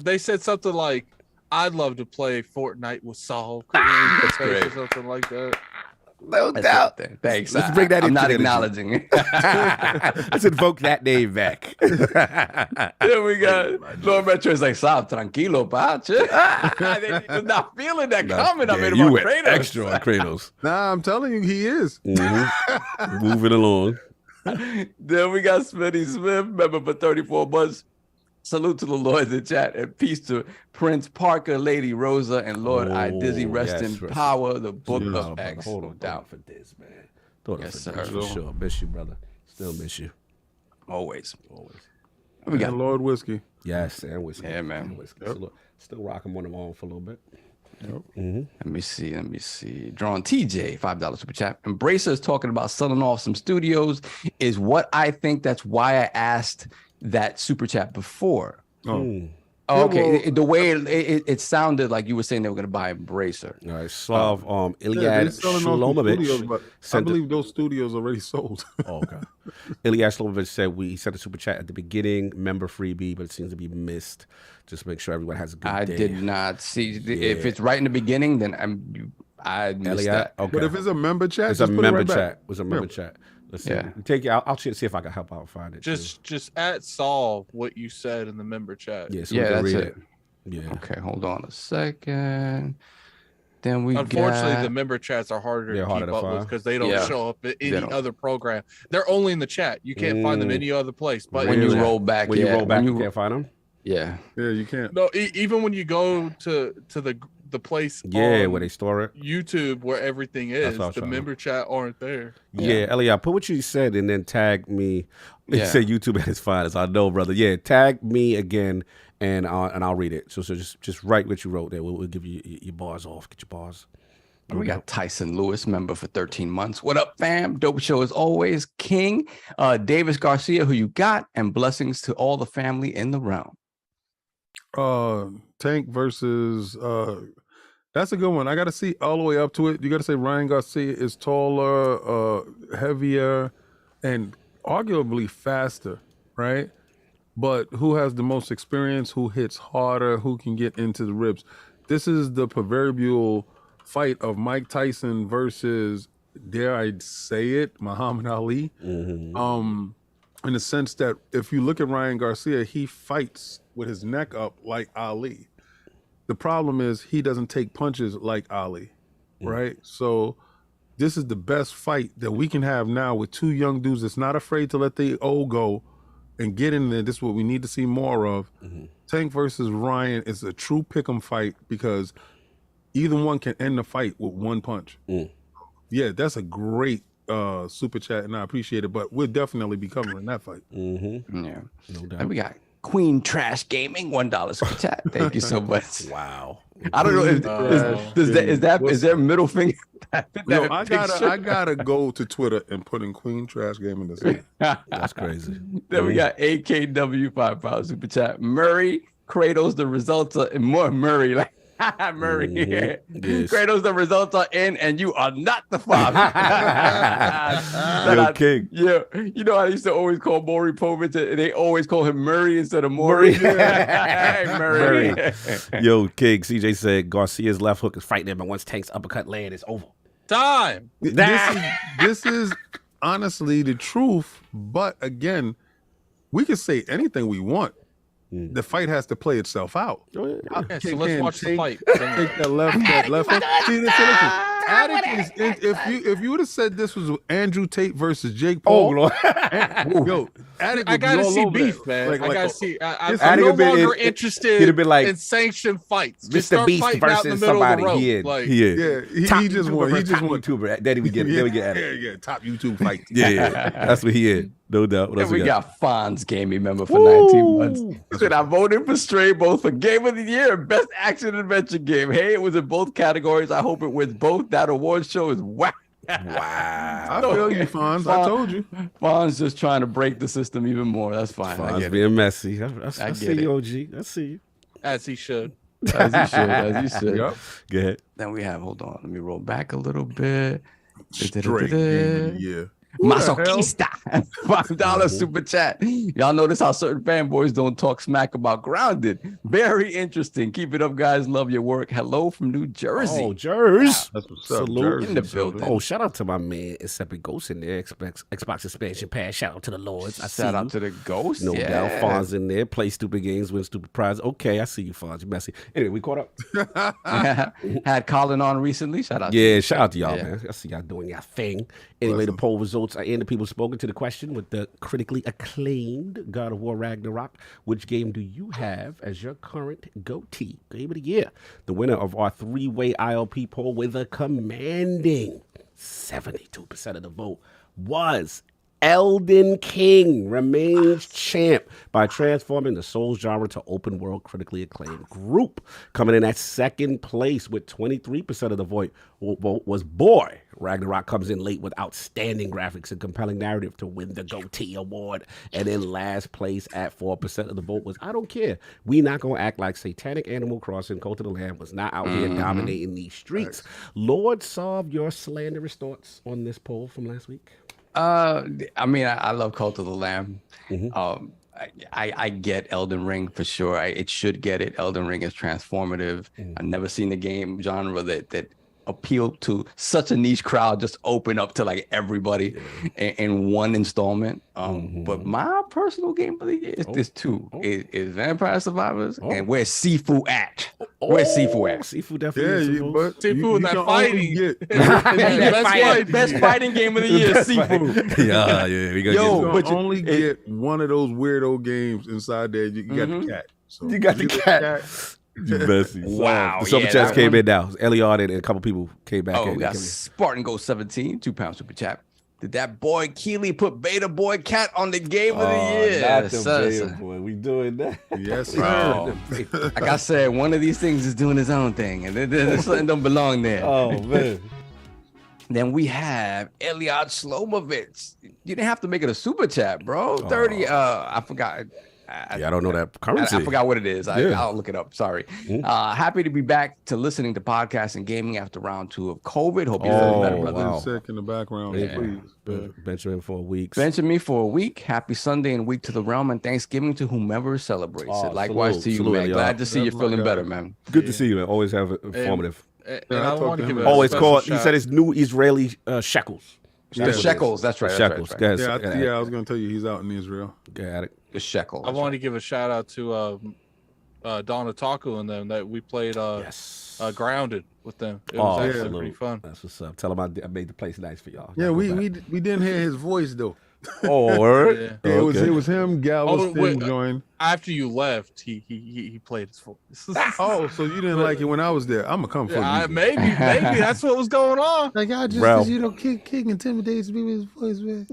they said something like, "I'd love to play Fortnite with Saul." That's great. Or something like that. No That's doubt. it. Thanks. Let's bring that I'm into not the energy. acknowledging it. Let's invoke that name back. Then we got Lord Metro is like, "Stop, tranquilo, pa." He was not feeling that comment I made you about went Kratos. extra on Kratos. Nah, I'm telling you, he is. Moving along. Then we got Smitty Smith, member for 34 months. Salute to the Lords in chat and peace to Prince Parker, Lady Rosa, and Lord I Dizzy. Rest yes, in rest in- power, the book No, of brother, X. hold No on, doubt. for this, man. Thought Yes, for sir. sure. Miss you, brother. Still miss you. Always. What we got? And Lord Whiskey. Yes, and whiskey. Yeah, man. And whiskey. Still rocking one of them on for a little bit. Let me see. Drawn TJ, $5 super chat. Embracer is talking about selling off some studios. Is what I think. That's why I asked that super chat before. Oh, okay. The way it sounded like you were saying they were going to buy Embracer. All right, Slav, Iliad they're selling off the studios, Shlomovich. but I believe those studios already sold. Oh, okay. Iliad Shlomovich said he sent a super chat at the beginning, member freebie, but it seems to be missed. Just make sure everyone has a good day. I did not see. If it's right in the beginning, then I missed that. Okay. But if it's a member chat, It's a just put member it right chat. back. It was a member chat. Let's see. Yeah. Take it. I'll see if I can help out find it. Just at solve what you said in the member chat. yeah, so Yeah, we can that's read it. Yeah. Okay, hold on a second. Then we Unfortunately, got... the member chats are harder They're to harder keep to up with find. because they don't Yeah. show up in any don't. other program. They're only in the chat. You can't find them any other place. But when in you the chat. roll back, When you roll back, you can't find them. Yeah. Yeah, you can't. No, even when you go to the place Yeah, on where they store it. YouTube where everything That's is, what I was the trying to- member chat aren't there. Yeah, Elliot, put what you said and then tag me. You Yeah. said YouTube at its finest. I know, brother. Yeah, tag me again and I'll read it. So just write what you wrote there. We'll give you your bars off. Get your bars. We got Tyson Lewis, member for 13 months. What up, fam? Dope show as always. King, Davis Garcia, who you got, and blessings to all the family in the realm. Tank versus that's a good one. I gotta see all the way up to it. You gotta say Ryan Garcia is taller, heavier, and arguably faster, right? But who has the most experience, who hits harder, who can get into the ribs? This is the proverbial fight of Mike Tyson versus, dare I say it, Muhammad Ali. In the sense that if you look at Ryan Garcia, he fights with his neck up like Ali. The problem is he doesn't take punches like Ali, right? So this is the best fight that we can have now with two young dudes that's not afraid to let the old go and get in there. This is what we need to see more of. Tank versus Ryan is a true pick'em fight because either one can end the fight with one punch. Yeah, that's a great super chat, and I appreciate it. But we'll definitely be covering that fight. Yeah. No doubt. And we got Queen Trash Gaming, $1 super chat. Thank you so much. Wow. I don't know if is there middle finger? No, I gotta go to Twitter and put in Queen Trash Gaming to see. That's crazy. Then we got AKW $5 super chat. Murray, Kratos, the results are more Murray, like Murray. Yes. Kratos, the results are in, and you are not the father. Yo, King. Yeah, you know how I used to always call Maury Povich, and they always call him Murray instead of Maury. Hey, Murray. Yo, King. CJ said Garcia's left hook is fighting him, and once Tank's uppercut land, it's over. Time. This is honestly the truth, but again, we can say anything we want. The fight has to play itself out. Yeah, so let's watch the fight. Take that left hook. See, listen, Attic is, if you would have said this was Andrew Tate versus Jake Paul, Lord. yo, Attic I would be gotta all see over beef, that. man. I gotta see. I'm Attic no would been- longer he'd interested have been like, in sanctioned fights. Just Mr. start Beast fighting out in the versus middle somebody. of the road. Like, He just won. He just won. YouTuber. Then we get at it. Yeah, top YouTube fight. Yeah, that's what he is. No doubt. What Then else we we got? got Fonz Gaming member for 19 months. He said, I voted for Stray both for Game of the Year and Best Action Adventure Game. Hey, it was in both categories. I hope it wins both. That award show is whack. Wow. I feel you, Fonz. I told you. Fonz just trying to break the system even more. That's fine. I Fonz get it. being messy. I get see you, it. OG. I see you. as he should. As you should. As you should. Yep. Go ahead. Then we have, hold on, let me roll back a little bit. Straight game of the year. Masochista. $5 super chat. Y'all notice how certain fanboys don't talk smack about Grounded. Very interesting. Keep it up, guys. Love your work. Hello from New Jersey. Oh, Jers. That's what's up. Salute. Jersey. In the building. Oh, shout out to my man, Incepted Ghost in there. Xbox expansion pass. Shout out to the Lords. I see Shout out you. to the Ghost. No yeah. doubt. Fonz in there. Play stupid games, win stupid prizes. Okay, I see you, Fonz. You messy. Anyway, we caught up. Had Colin on recently. Shout out. Yeah, shout out to y'all, Yeah. man. I see y'all doing your thing. Anyway, the poll results are in. The people spoken to the question with the critically acclaimed God of War Ragnarok. Which game do you have as your current GOTY game of the year? The winner of our three-way ILP poll with a commanding 72% of the vote was Elden King remains champ by transforming the Souls genre to open world critically acclaimed group. Coming in at second place with 23% of the vote was Boy. Ragnarok comes in late with outstanding graphics and compelling narrative to win the GOTY award. And in last place at 4% of the vote was I Don't Care. We Not Gonna Act Like Satanic Animal Crossing Cult of the Lamb was not out here dominating these streets. Lord Solve, your slanderous thoughts on this poll from last week? I mean, I love Cult of the Lamb. I get Elden Ring for sure. It should get it. Elden Ring is transformative. I've never seen a game genre that appealed to such a niche crowd just open up to like everybody in one installment. But my personal game of the year is this too. Is Vampire Survivors and where's Sifu at? Where's Sifu at? Sifu definitely. Yeah, but Sifu in that can fighting. only get- Best fighting game of the year, Sifu. Yeah, we got Yo, You can but only get one of those weirdo games inside there. You got the cat. So You got the get cat. You messy. Wow, The super yeah, chats that came one- in now. Eliot and a couple people came back Oh, in. we got Spartan Go 17, £2 super chat. Did that boy Keely put Beta Boy Cat on the game of the year? Not the Son, Beta Boy. We doing that. Yes, Bro, like I said, one of these things is doing his own thing, and something don't belong there. Oh, man. Then we have Eliot Shlomovitz. You didn't have to make it a super chat, bro. 30. I forgot. I don't know that currency. I forgot what it is. Yeah. I'll look it up. Sorry. Happy to be back to listening to podcasts and gaming after round 2 of COVID. Hope you're feeling better, brother. wow. Sick in the background, please. Benjamin for a week. Benching me for a week. Happy Sunday and week to the realm and Thanksgiving to whomever celebrates it. Likewise to you, salute, man. Eliot. Glad to see you're That's my feeling guy. better, man. Good to see you, man. Always have it informative. And Yeah, I I talked want to to give him a Oh, it's special called, he shout- said it's new Israeli shekels. The shekels. That's right. Shekels. That's Go right. ahead. Yeah, I was gonna tell you he's out in Israel. Got it. The shekel. I want to give a shout out to Don Otaku and them that we played Yes. Grounded with them. It Oh, was actually absolutely. pretty fun. That's what's up. Tell him I made the place nice for y'all. Yeah, Y'all we go back. we didn't hear his voice though. Oh, word? Yeah. Yeah, Okay. it was him. Gal Oh, was wait, joined. After you left, he played his voice. Oh, so you didn't like it when I was there? I'm gonna come for Yeah, you. maybe that's what was going on. Like I just, Bro. King intimidates me with his voice, man.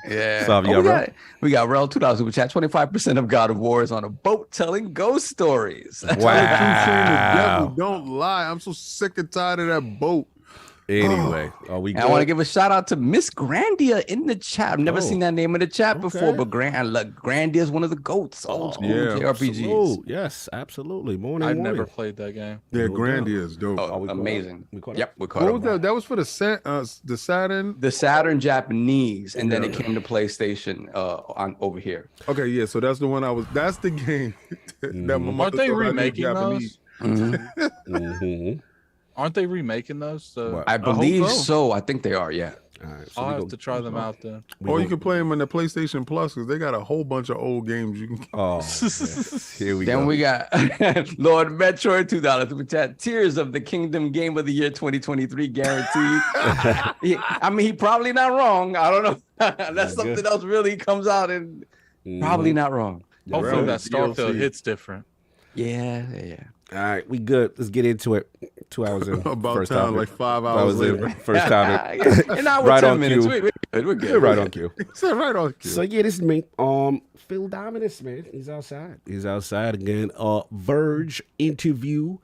Yeah. So, yeah, bro. we got Rel $2 super chat. 25% of God of War is on a boat telling ghost stories. Wow. Don't lie. I'm so sick and tired of that boat. Anyway, are we And good? I want to give a shout out to Miss Grandia in the chat. I've never Oh. seen that name in the chat before, Okay. but Grandia is one of the goats. Old school yeah, JRPGs. Absolute. Yes, absolutely. Morning, I've morning. never played that game. Yeah, No doubt. Grandia is dope. Oh, we caught amazing. up? We caught up? Yep, we caught What up. was that? That was for the Saturn. The Saturn Japanese, and then it came to PlayStation on over here. Okay, yeah. So that's the one I was. That's the game. that my Aren't mother they thought I knew remaking Japanese. those? Mhm. Aren't they remaking those? So What? I hope believe so. I think they are. Yeah. All right, so I'll we have go- to try them out then. Or you can play them in the PlayStation Plus because they got a whole bunch of old games you can. Oh, yes. Here we Then go. we got Lord Metroid $2 super chat. Tears of the Kingdom Game of the Year 2023 guaranteed. He probably not wrong. I don't know. That's something else really comes out and probably not wrong. Hopefully Right. that Starfield DLC. hits different. Yeah. All right, we good. Let's get into it. 2 hours in. About first time, topic. like 5 That hours was it. later. First topic. And now we're Right 10 on minutes. cue. We're good. You're right on cue. It's right on cue. So yeah, this is me. Phil Dominus, man. He's outside. He's outside again. Verge interview.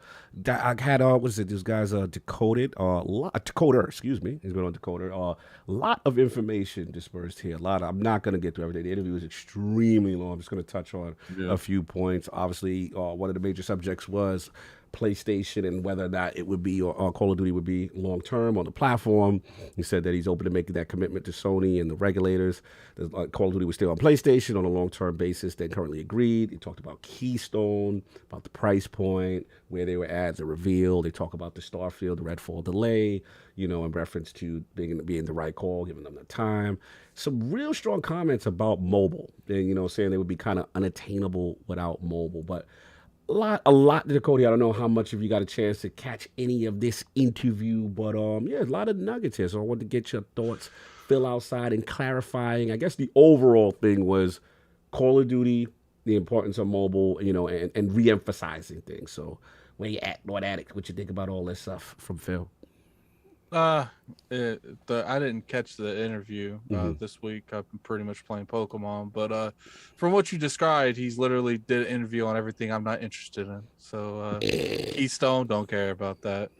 I had what's it? This guy's Decoder. Excuse me. He's been on Decoder. A lot of information dispersed here. I'm not gonna get through everything. The interview is extremely long. I'm just gonna touch on a few points. Obviously, one of the major subjects was PlayStation and whether or not it would be or Call of Duty would be long term on the platform. He said that he's open to making that commitment to Sony and the regulators. That Call of Duty was still on PlayStation on a long term basis. They currently agreed. He talked about Keystone, about the price point, where they were at, the reveal. They talk about the Starfield, the Redfall delay, in reference to being the right call, giving them the time. Some real strong comments about mobile, and saying they would be kind of unattainable without mobile, but. A lot to Cody. I don't know how much of you got a chance to catch any of this interview, but a lot of nuggets here. So I wanted to get your thoughts, Phil, outside and clarifying. I guess the overall thing was Call of Duty, the importance of mobile, and re-emphasizing things. So where you at, Lord Addict? What you think about all this stuff from Phil? I didn't catch the interview this week. I've been pretty much playing Pokemon, but from what you described, he's literally did an interview on everything I'm not interested in. So Keystone, don't care about that.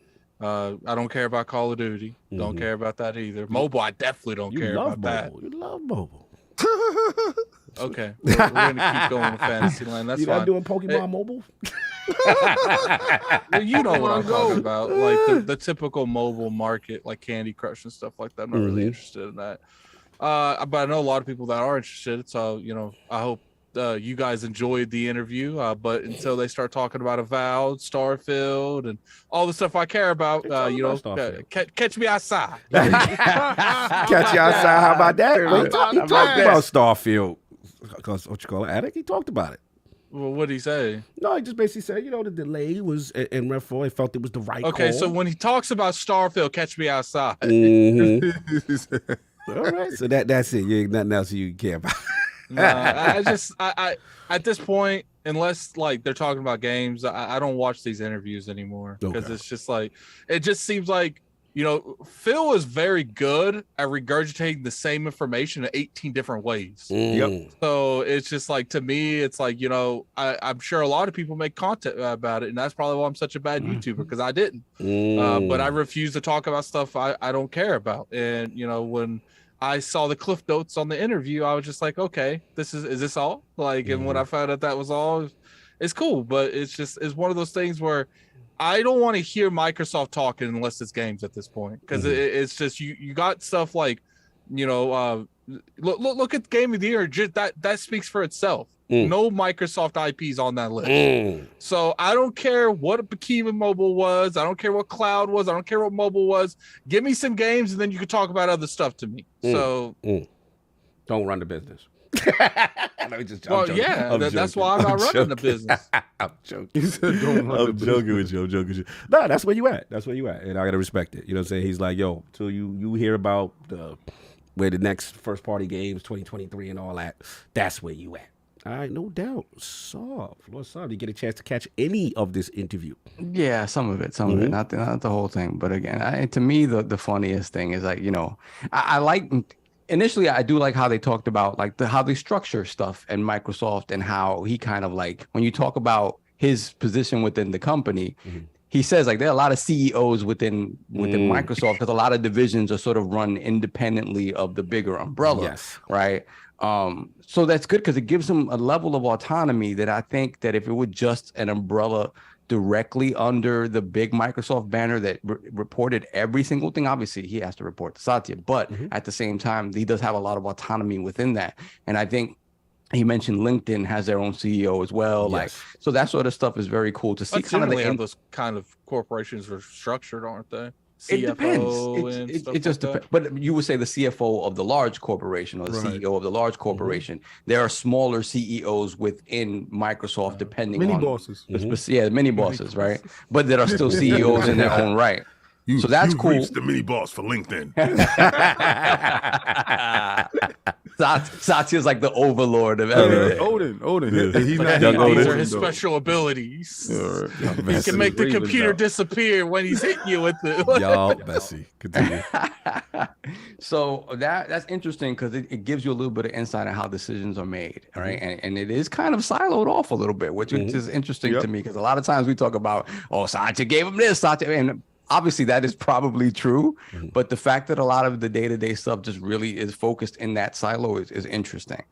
I don't care about Call of Duty. Don't care about that either. Mobile, I definitely don't care about that. You love mobile. Okay, we're gonna keep going with Fantasyland. That's you fine. not doing Pokemon Mobile? Well, you know what I'm talking about, like the typical mobile market, like Candy Crush and stuff like that. I'm not really interested in that. But I know a lot of people that are interested. So I hope you guys enjoyed the interview. But until they start talking about Avowed, Starfield, and all the stuff I care about, catch me outside. Catch you outside. How about that? Wait, he talked about Starfield. Because what you call it, Addict? He talked about it. Well, what did he say? No, he just basically said, the delay was in Redfall. He felt it was the right call. Okay, so when he talks about Starfield, catch me outside. All right, so that's it. You ain't nothing else you care about. I at this point, unless like they're talking about games, I don't watch these interviews anymore because it's just like it just seems like Phil is very good at regurgitating the same information in 18 different ways. Yep. So it's just like, to me, it's like, I'm sure a lot of people make content about it, and that's probably why I'm such a bad YouTuber, because I didn't. But I refuse to talk about stuff I don't care about. And when I saw the cliff notes on the interview, I was just like, okay, is this all? Like, and when I found out that was all, it's cool, but it's one of those things where I don't want to hear Microsoft talking unless it's games at this point, because it's just you got stuff like, look at Game of the Year. Just that speaks for itself. No Microsoft IPs on that list. So I don't care what Bikini Mobile was. I don't care what Cloud was. I don't care what mobile was. Give me some games, and then you can talk about other stuff to me. So don't run the business. I'm joking. That's why I'm not running the business. I'm joking. I'm joking with you. No, that's where you at. And I gotta respect it. You know what I'm saying? He's like, yo, till you hear about where the next first party games 2023 and all that, that's where you at. All right, no doubt. Lord Soft, did you get a chance to catch any of this interview? Yeah, some of it, not the whole thing. But again, to me, the funniest thing is like, I like. Initially, I do like how they talked about like how they structure stuff in Microsoft, and how he kind of like, when you talk about his position within the company, he says like there are a lot of CEOs within Microsoft, because a lot of divisions are sort of run independently of the bigger umbrella. Yes. Right. So that's good, because it gives them a level of autonomy that I think that if it were just an umbrella directly under the big Microsoft banner that reported every single thing, obviously he has to report to Satya, but at the same time, he does have a lot of autonomy within that. And I think he mentioned LinkedIn has their own CEO as well. Yes. Like, so that sort of stuff is very cool to see. That's kind of how those kind of corporations are structured, aren't they? It depends. It just depends. But you would say the CFO of the large corporation, or the CEO of the large corporation. There are smaller CEOs within Microsoft, depending on bosses. Mini bosses, right? But there are still CEOs in their own right. So that's cool. Reached the mini boss for LinkedIn. Satya's like the overlord of everything. Odin. These are his special abilities. He can make the computer disappear when he's hitting you with the. Y'all, Bessie, continue. So that's interesting, because it gives you a little bit of insight on how decisions are made, all right? And it is kind of siloed off a little bit, which is interesting to me, because a lot of times we talk about, Satya gave him this, and obviously that is probably true, but the fact that a lot of the day-to-day stuff just really is focused in that silo is interesting.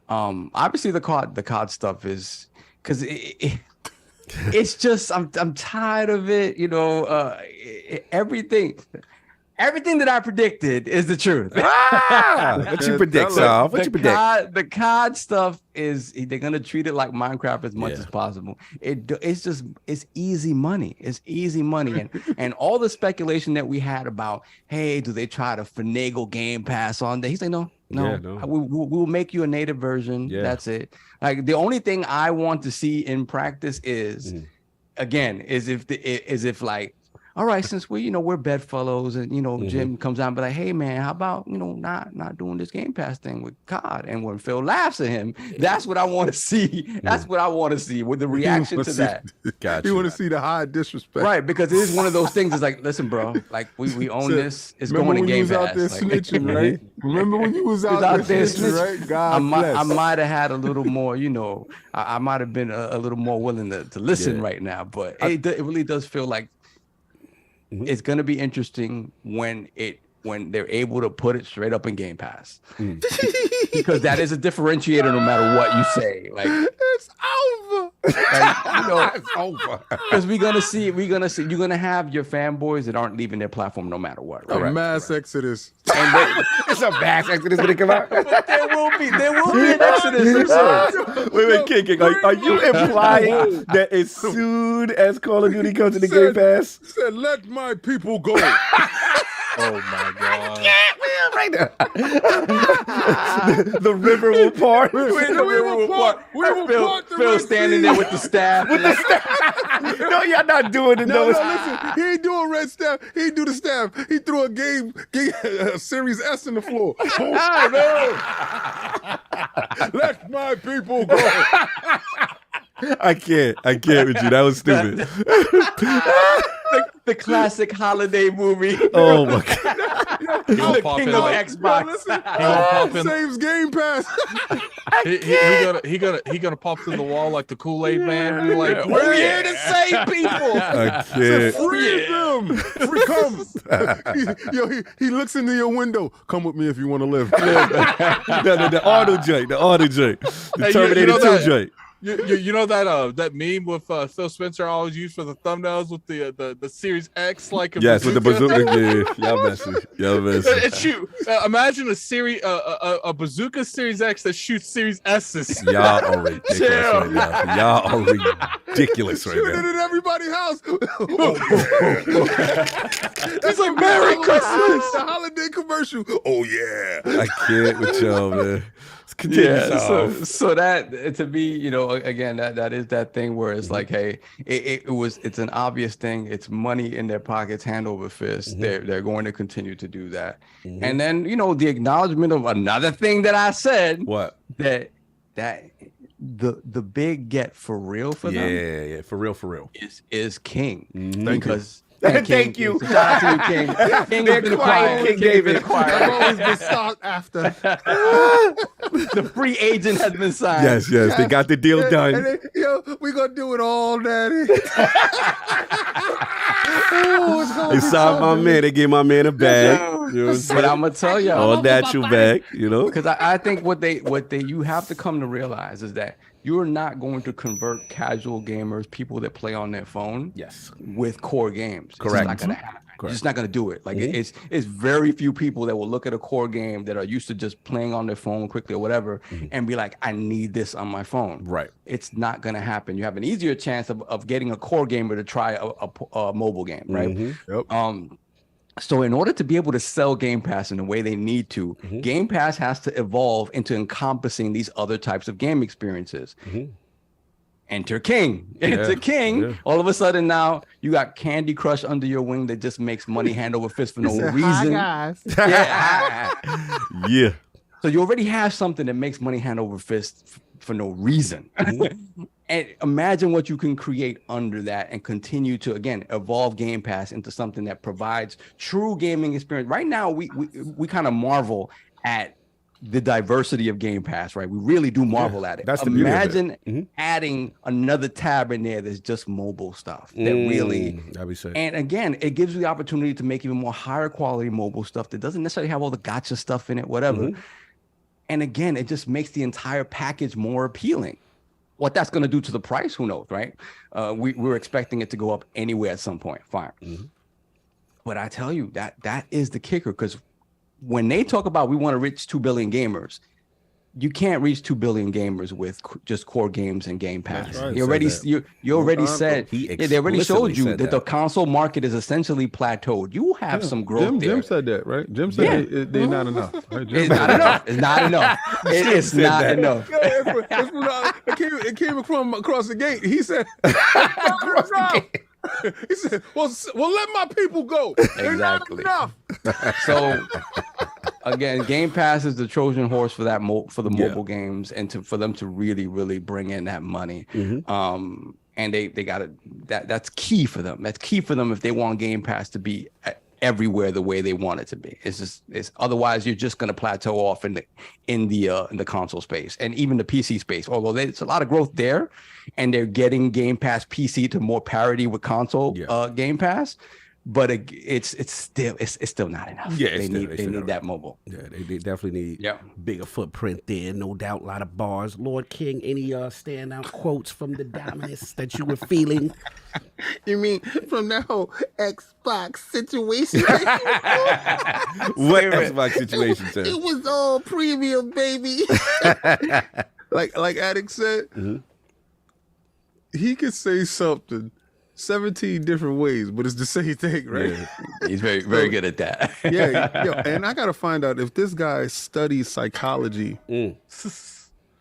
Obviously the COD stuff is, because it's just I'm tired of it. Everything that I predicted is the truth. What you predict, Sal? What you predict? The COD stuff is, they're gonna treat it like Minecraft as much as possible. It's easy money. It's easy money, and all the speculation that we had about, hey, do they try to finagle Game Pass on that? He's like, no. We'll make you a native version. That's it. Like, the only thing I want to see in practice is, again, is if all right, since we're bedfellows, and Jim comes out and be like, hey man, how about not doing this Game Pass thing with COD? And when Phil laughs at him, that's what I want to see. That's what I want to see with the reaction to that. Gotcha. You want to see the high disrespect, Right? Because it is one of those things. It's like, listen, bro, like we own this. It's going to Game Pass. Out there snitching, right? Remember when you was out there snitching, right? God bless. I might have had a little more, I might have been a little more willing to listen right now, but it really does feel like it's going to be interesting when they're able to put it straight up in Game Pass, because that is a differentiator no matter what you say. Like, it's over. It's over. Because you're gonna have your fanboys that aren't leaving their platform no matter what. Right? A mass exodus. It's a mass exodus when it come out. But there will be an exodus. Wait, King. Are you implying that as soon as Call of Duty comes to the Game Pass, said, "Let my people go." Oh my god! Right there. the river will part. We will part. Phil standing there with the staff. No, y'all not doing it. No, listen. He ain't doing red staff. He ain't do the staff. He threw a game Series S in the floor. Let my people go. I can't with you. That was stupid. The classic holiday movie. Oh my god! The king of Xbox. Saves Game Pass. He gonna pop through the wall like the Kool-Aid Man. Be like, we're here to save people. I can't. Free them. Free come. He looks into your window. Come with me if you want to live. The auto joint. The Terminator 2 joint. You know that meme with Phil Spencer I always use for the thumbnails with the Series X with the bazooka. Y'all messy. And shoot, imagine a bazooka Series X that shoots Series S's. Y'all are ridiculous right now. Y'all are ridiculous right Shooting now. in everybody's house. It's like Merry Christmas. The holiday commercial. Oh yeah. I can't with y'all, man. Continue. So that to me, again, that is that thing where it's like, hey, it's an obvious thing. It's money in their pockets, hand over fist. They're going to continue to do that. And then the acknowledgement of another thing that I said. What? That the big get for real for them. Yeah, for real. Is King. Because. Thank you. Shout out to you, King. King has been acquired. King David. I've always been sought after. The free agent has been signed. Yes, they got the deal done. And then, we gonna do it all, Daddy. They signed my man. They gave my man a bag. But I'm gonna tell you, all natural bag. Because I think what you have to come to realize is that you're not going to convert casual gamers, people that play on their phone, with core games. Correct. It's not going to happen. You're just not going to do it. Like it's very few people that will look at a core game that are used to just playing on their phone quickly or whatever and be like, I need this on my phone. Right. It's not going to happen. You have an easier chance of getting a core gamer to try a mobile game, right? Yep. So in order to be able to sell Game Pass in the way they need to, Game Pass has to evolve into encompassing these other types of game experiences. Enter King. Enter King. Yeah. All of a sudden now you got Candy Crush under your wing that just makes money hand over fist for no reason. Hi, guys. Yeah. So you already have something that makes money hand over fist for no reason. And imagine what you can create under that and continue to, again, evolve Game Pass into something that provides true gaming experience. Right now, we kind of marvel at the diversity of Game Pass, right? We really do marvel at it. That's the beauty of it. Imagine adding another tab in there that's just mobile stuff that really, that'd be sick. and again, it gives you the opportunity to make even more higher quality mobile stuff that doesn't necessarily have all the gotcha stuff in it, whatever. And again, it just makes the entire package more appealing. What that's going to do to the price, who knows, right? We're expecting it to go up anyway at some point. Fine. But I tell you, that is the kicker, because when they talk about we want to reach 2 billion gamers, you can't reach 2 billion gamers with just core games and Game Pass. Right, You already said they already showed you that the console market is essentially plateaued. You have some growth there. Jim said that, right? Jim said they're not enough. Right? It's not enough. It's not enough. It's not enough. It came across the gate. He said, across the gate. He said, well, let my people go. They're not Exactly. enough. So again, Game Pass is the Trojan horse for that for the mobile games, and for them to really, really bring in that money. And they got to that's key for them. That's key for them if they want Game Pass to be everywhere the way they want it to be. It's otherwise you're just going to plateau off in the console space and even the PC space. Although there's a lot of growth there, and they're getting Game Pass PC to more parity with console Game Pass. But it's still not enough. Yeah, they need that mobile. Yeah, they definitely need bigger footprint there, no doubt. A lot of bars. Lord King, any standout quotes from the dominance that you were feeling? You mean from that whole Xbox situation? What Xbox situation, sir? It was all premium, baby. like Addict said, he could say something 17 different ways, but it's the same thing, right? Yeah. He's very, very good at that. And I gotta find out if this guy studies psychology.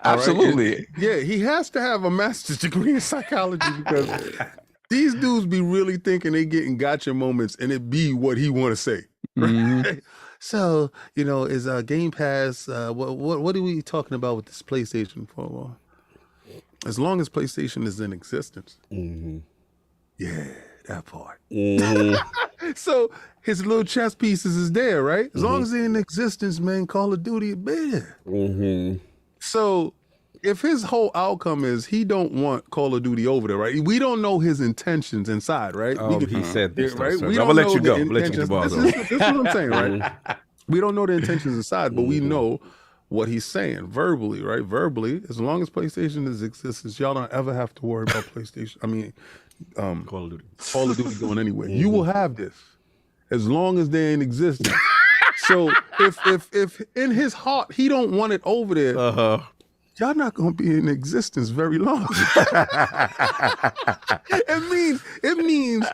Absolutely. Right? He has to have a master's degree in psychology because these dudes be really thinking they getting gotcha moments and it be what he want to say. Right? So, is Game Pass, what are we talking about with this PlayStation for? As long as PlayStation is in existence. Yeah, that part. So his little chess pieces is there, right? As long as they're in existence, man, Call of Duty is there. So if his whole outcome is he don't want Call of Duty over there, right? We don't know his intentions inside, right? He said this, right? I'm gonna let you go. Let you get the ball this is what I'm saying, right? We don't know the intentions inside, but we know what he's saying verbally, right? Verbally, as long as PlayStation is existence, y'all don't ever have to worry about PlayStation. I mean, Call of Duty. Call of Duty going anywhere. You will have this as long as they're in existence. So if in his heart he don't want it over there, y'all not gonna be in existence very long. It means.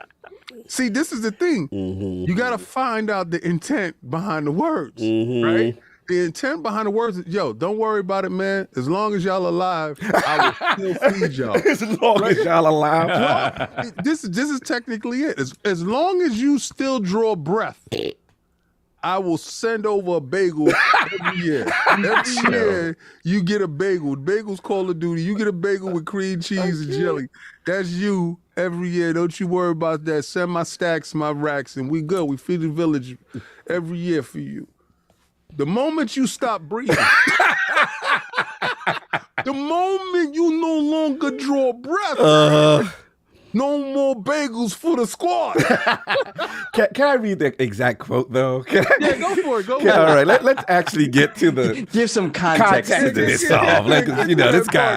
See, this is the thing. You got to find out the intent behind the words, right? The intent behind the words is, don't worry about it, man. As long as y'all alive, I will still feed y'all. As long as y'all alive. This is technically it. As long as you still draw breath, I will send over a bagel every year. Every year you get a bagel. The bagel's Call of Duty. You get a bagel with cream cheese and jelly. That's you every year. Don't you worry about that. Send my stacks, my racks, and we good. We feed the village every year for you. The moment you stop breathing, the moment you no longer draw breath, no more bagels for the squad. Can I read the exact quote though? Go for it. Go for it. All right, let's actually get to the give some context to this. This guy.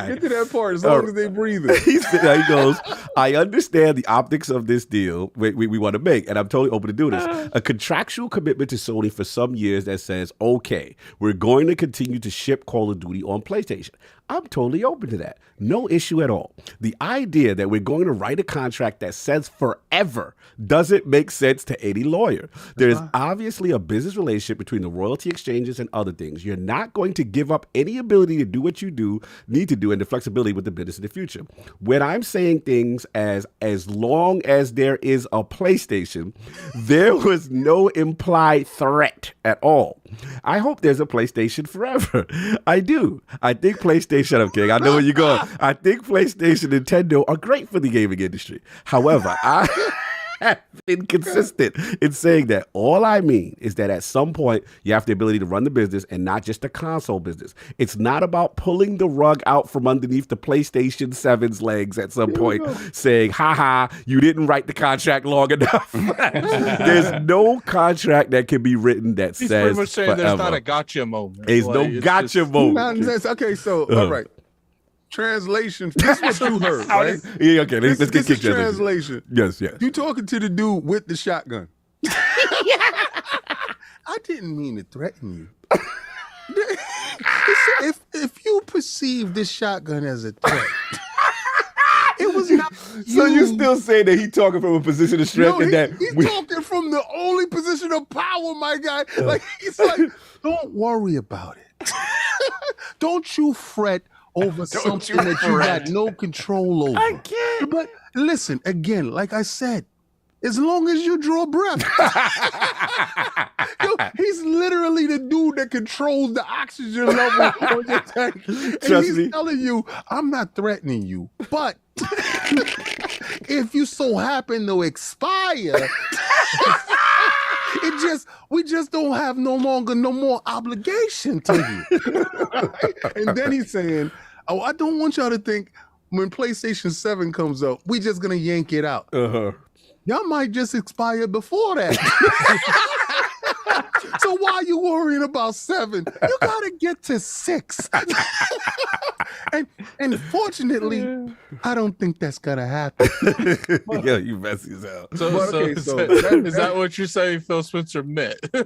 Get to that part as long as they breathing. He goes, I understand the optics of this deal we want to make, and I'm totally open to do this. A contractual commitment to Sony for some years that says, okay, we're going to continue to ship Call of Duty on PlayStation. I'm totally open to that. No issue at all. The idea that we're going to write a contract that says forever doesn't make sense to any lawyer. There is obviously a business relationship between the royalty exchanges and other things. You're not going to give up any ability to do what you need to do and the flexibility with the business in the future. When I'm saying things as long as there is a PlayStation, there was no implied threat at all. I hope there's a PlayStation forever. I do. I think PlayStation, shut up, King. I know where you're going. I think PlayStation and Nintendo are great for the gaming industry. However, I have been consistent in saying that. All I mean is that at some point, you have the ability to run the business and not just the console business. It's not about pulling the rug out from underneath the PlayStation 7's legs at some point, saying, haha, you didn't write the contract long enough. There's no contract that can be written that He's says pretty much saying forever. there's not a gotcha moment. There's no gotcha moment. Okay, so, all right. Translation. This is what you heard, right? Yeah, okay. Let's get this is kicked translation. Yes. You talking to the dude with the shotgun. I didn't mean to threaten you. if you perceive this shotgun as a threat, it was not you. So you still say that he talking from a position of strength and that he's talking from the only position of power, my guy. Like he's like, don't worry about it. Don't you fret over something that you got no control over. I can't. But listen, again, like I said, as long as you draw breath. Yo, he's literally the dude that controls the oxygen level on your tank. And Trust he's me. telling you, I'm not threatening you, but if you so happen to expire, we just don't have no more obligation to you. And then he's saying, oh, I don't want y'all to think when PlayStation 7 comes up, we just gonna yank it out. Y'all might just expire before that. So why are you worrying about 7? You gotta get to 6. and fortunately, I don't think that's gonna happen. Yo, you messy as hell. Is that what you're saying Phil Spencer meant? See,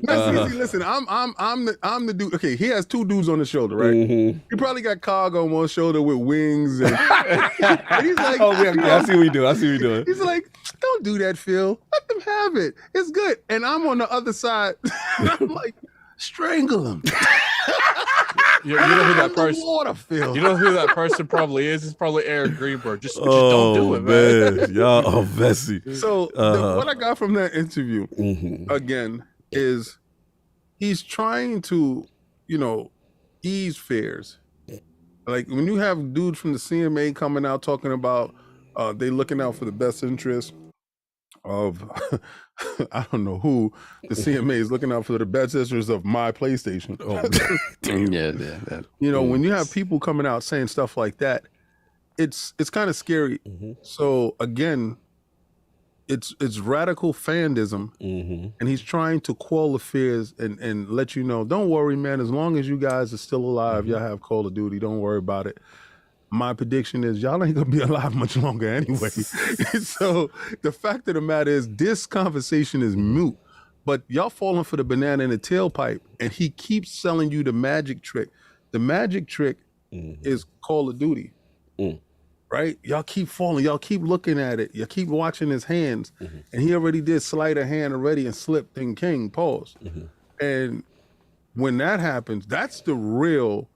listen, I'm the dude. Okay, he has 2 dudes on the shoulder, right? He probably got Cog on one shoulder with wings, and he's like, Oh, yeah, I see what you do. I see what you're doing. he's like, don't do that, Phil. Let them have it. It's good. And I'm on the other side. I'm like, strangle him. You know who that person? Water, Phil. You know who that person probably is? It's probably Aaron Greenberg. Just don't do it, man. Y'all are messy. So what I got from that interview again is he's trying to, ease fears. Like when you have dudes from the CMA coming out talking about they looking out for the best interest of I don't know who, the CMA is looking out for the best interest of my PlayStation. When you have people coming out saying stuff like that, it's kind of scary. So again, it's radical fandism, and he's trying to quell the fears and let you know, don't worry, man. As long as you guys are still alive, y'all have Call of Duty. Don't worry about it. My prediction is y'all ain't gonna be alive much longer anyway. So the fact of the matter is this conversation is moot, but y'all falling for the banana in the tailpipe, and he keeps selling you the magic trick. The magic trick is Call of Duty, right? Y'all keep falling, y'all keep looking at it, you keep watching his hands, and he already did sleight of hand already and slipped in King, pause. And when that happens, that's the real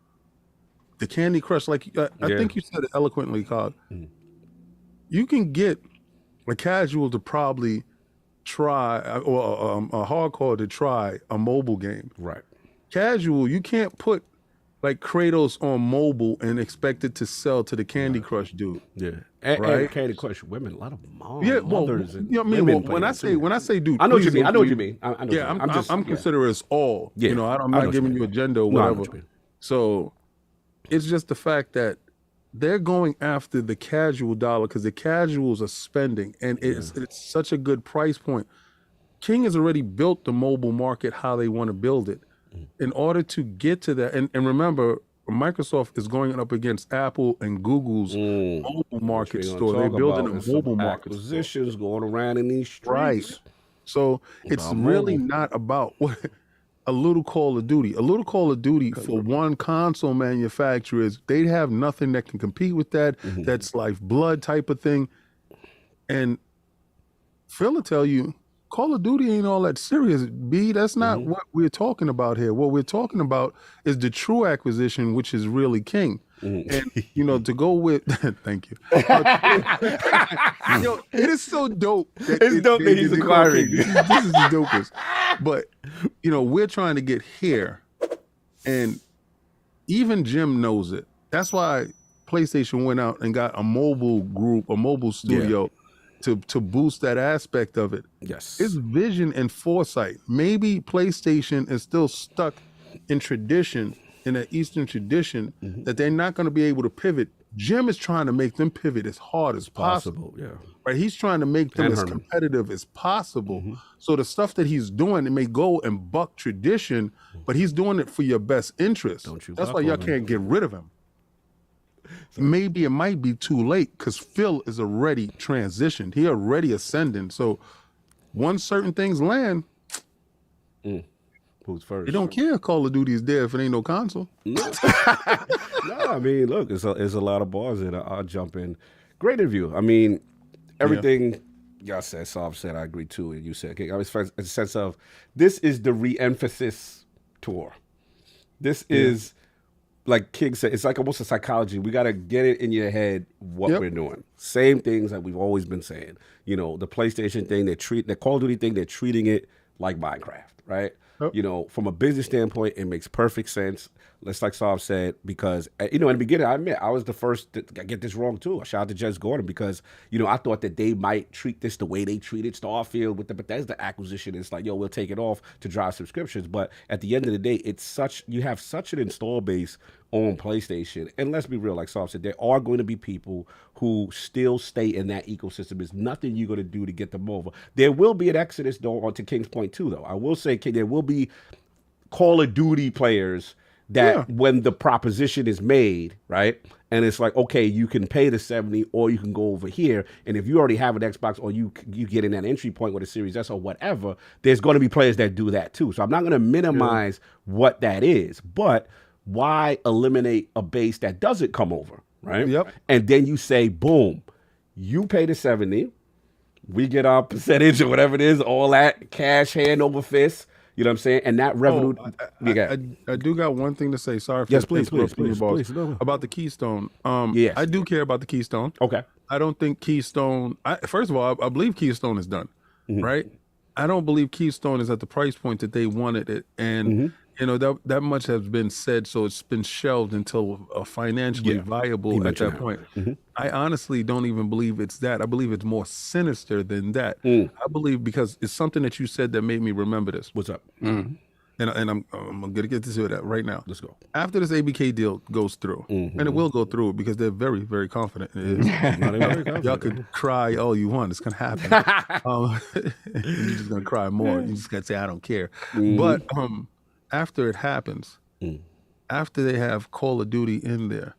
the Candy Crush, like I think you said it eloquently, Cog. You can get a casual to probably try, or a hardcore to try a mobile game. Right. Casual, you can't put like Kratos on mobile and expect it to sell to the Candy Crush dude. Yeah, and Candy Crush women, a lot of moms. Yeah, well, when I say dude, I know what you mean. I know what you mean. I'm considering it's all. Yeah, I'm not giving you a gender or whatever. So it's just the fact that they're going after the casual dollar because the casuals are spending, and it's such a good price point. King has already built the mobile market how they want to build it. In order to get to that, and remember, Microsoft is going up against Apple and Google's mobile market store. They're building a mobile market acquisitions store. Going around in these streets. Right. So it's really not about what a little Call of Duty. A little Call of Duty for one console manufacturer is they'd have nothing that can compete with that. That's lifeblood type of thing. And Phil will tell you, Call of Duty ain't all that serious, B. That's not what we're talking about here. What we're talking about is the true acquisition, which is really King. And, to go with, thank you. It is so dope. It's dope that he's acquiring. This is the dopest. But, we're trying to get here. And even Jim knows it. That's why PlayStation went out and got a mobile group, a mobile studio, to boost that aspect of it. Yes. It's vision and foresight. Maybe PlayStation is still stuck in tradition, in an Eastern tradition, that they're not going to be able to pivot. Jim is trying to make them pivot as hard as possible. Right? He's trying to make them as competitive as possible. So the stuff that he's doing, it may go and buck tradition, but he's doing it for your best interest. That's why y'all can't get rid of him. Maybe it might be too late because Phil is already transitioned. He already ascending. So once certain things land, who's first? They don't care if Call of Duty is there if it ain't no console. No, I mean, look, it's a lot of bars that I'll jump in. Great interview. I mean, everything y'all said, Soft said, I agree too. And you said, okay, I was a sense of this is the re-emphasis tour. This is like King said, it's like almost a psychology. We got to get it in your head what we're doing. Same things that we've always been saying. You know, the PlayStation thing, the Call of Duty thing, they're treating it like Minecraft, right? Yep. You know, from a business standpoint, it makes perfect sense. Let's like Saab said, because, you know, in the beginning, I admit, I was the first to get this wrong too. Shout out to Jez Gordon because, you know, I thought that they might treat this the way they treated Starfield with the Bethesda acquisition. It's like, yo, we'll take it off to drive subscriptions. But at the end of the day, you have such an install base on PlayStation. And let's be real, like Saab said, there are going to be people who still stay in that ecosystem. There's nothing you're going to do to get them over. There will be an exodus, though, onto King's Point too, though. I will say there will be Call of Duty players that when the proposition is made, right, and it's like, okay, you can pay the 70 or you can go over here, and if you already have an Xbox or you get in that entry point with a Series S or whatever, there's going to be players that do that too. So I'm not going to minimize what that is, but why eliminate a base that doesn't come over, right? Yep. And then you say, boom, you pay the 70, we get our percentage or whatever it is, all that cash hand over fist. You know what I'm saying? And that revenue. I do got one thing to say. Sorry for Yes, please, please, boss. About the Keystone. Yes. I do care about the Keystone. Okay. I don't think Keystone. First of all, I believe Keystone is done, right? I don't believe Keystone is at the price point that they wanted it, and you know that much has been said, so it's been shelved until financially viable at that point. I honestly don't even believe it's that. I believe it's more sinister than that. I believe because it's something that you said that made me remember this. What's up? And I'm gonna get to that right now. Let's go. After this ABK deal goes through, and it will go through because they're very, very confident in it. Y'all could cry all you want; it's gonna happen. You're just gonna cry more. You just gotta say, "I don't care." But after it happens, after they have Call of Duty in there,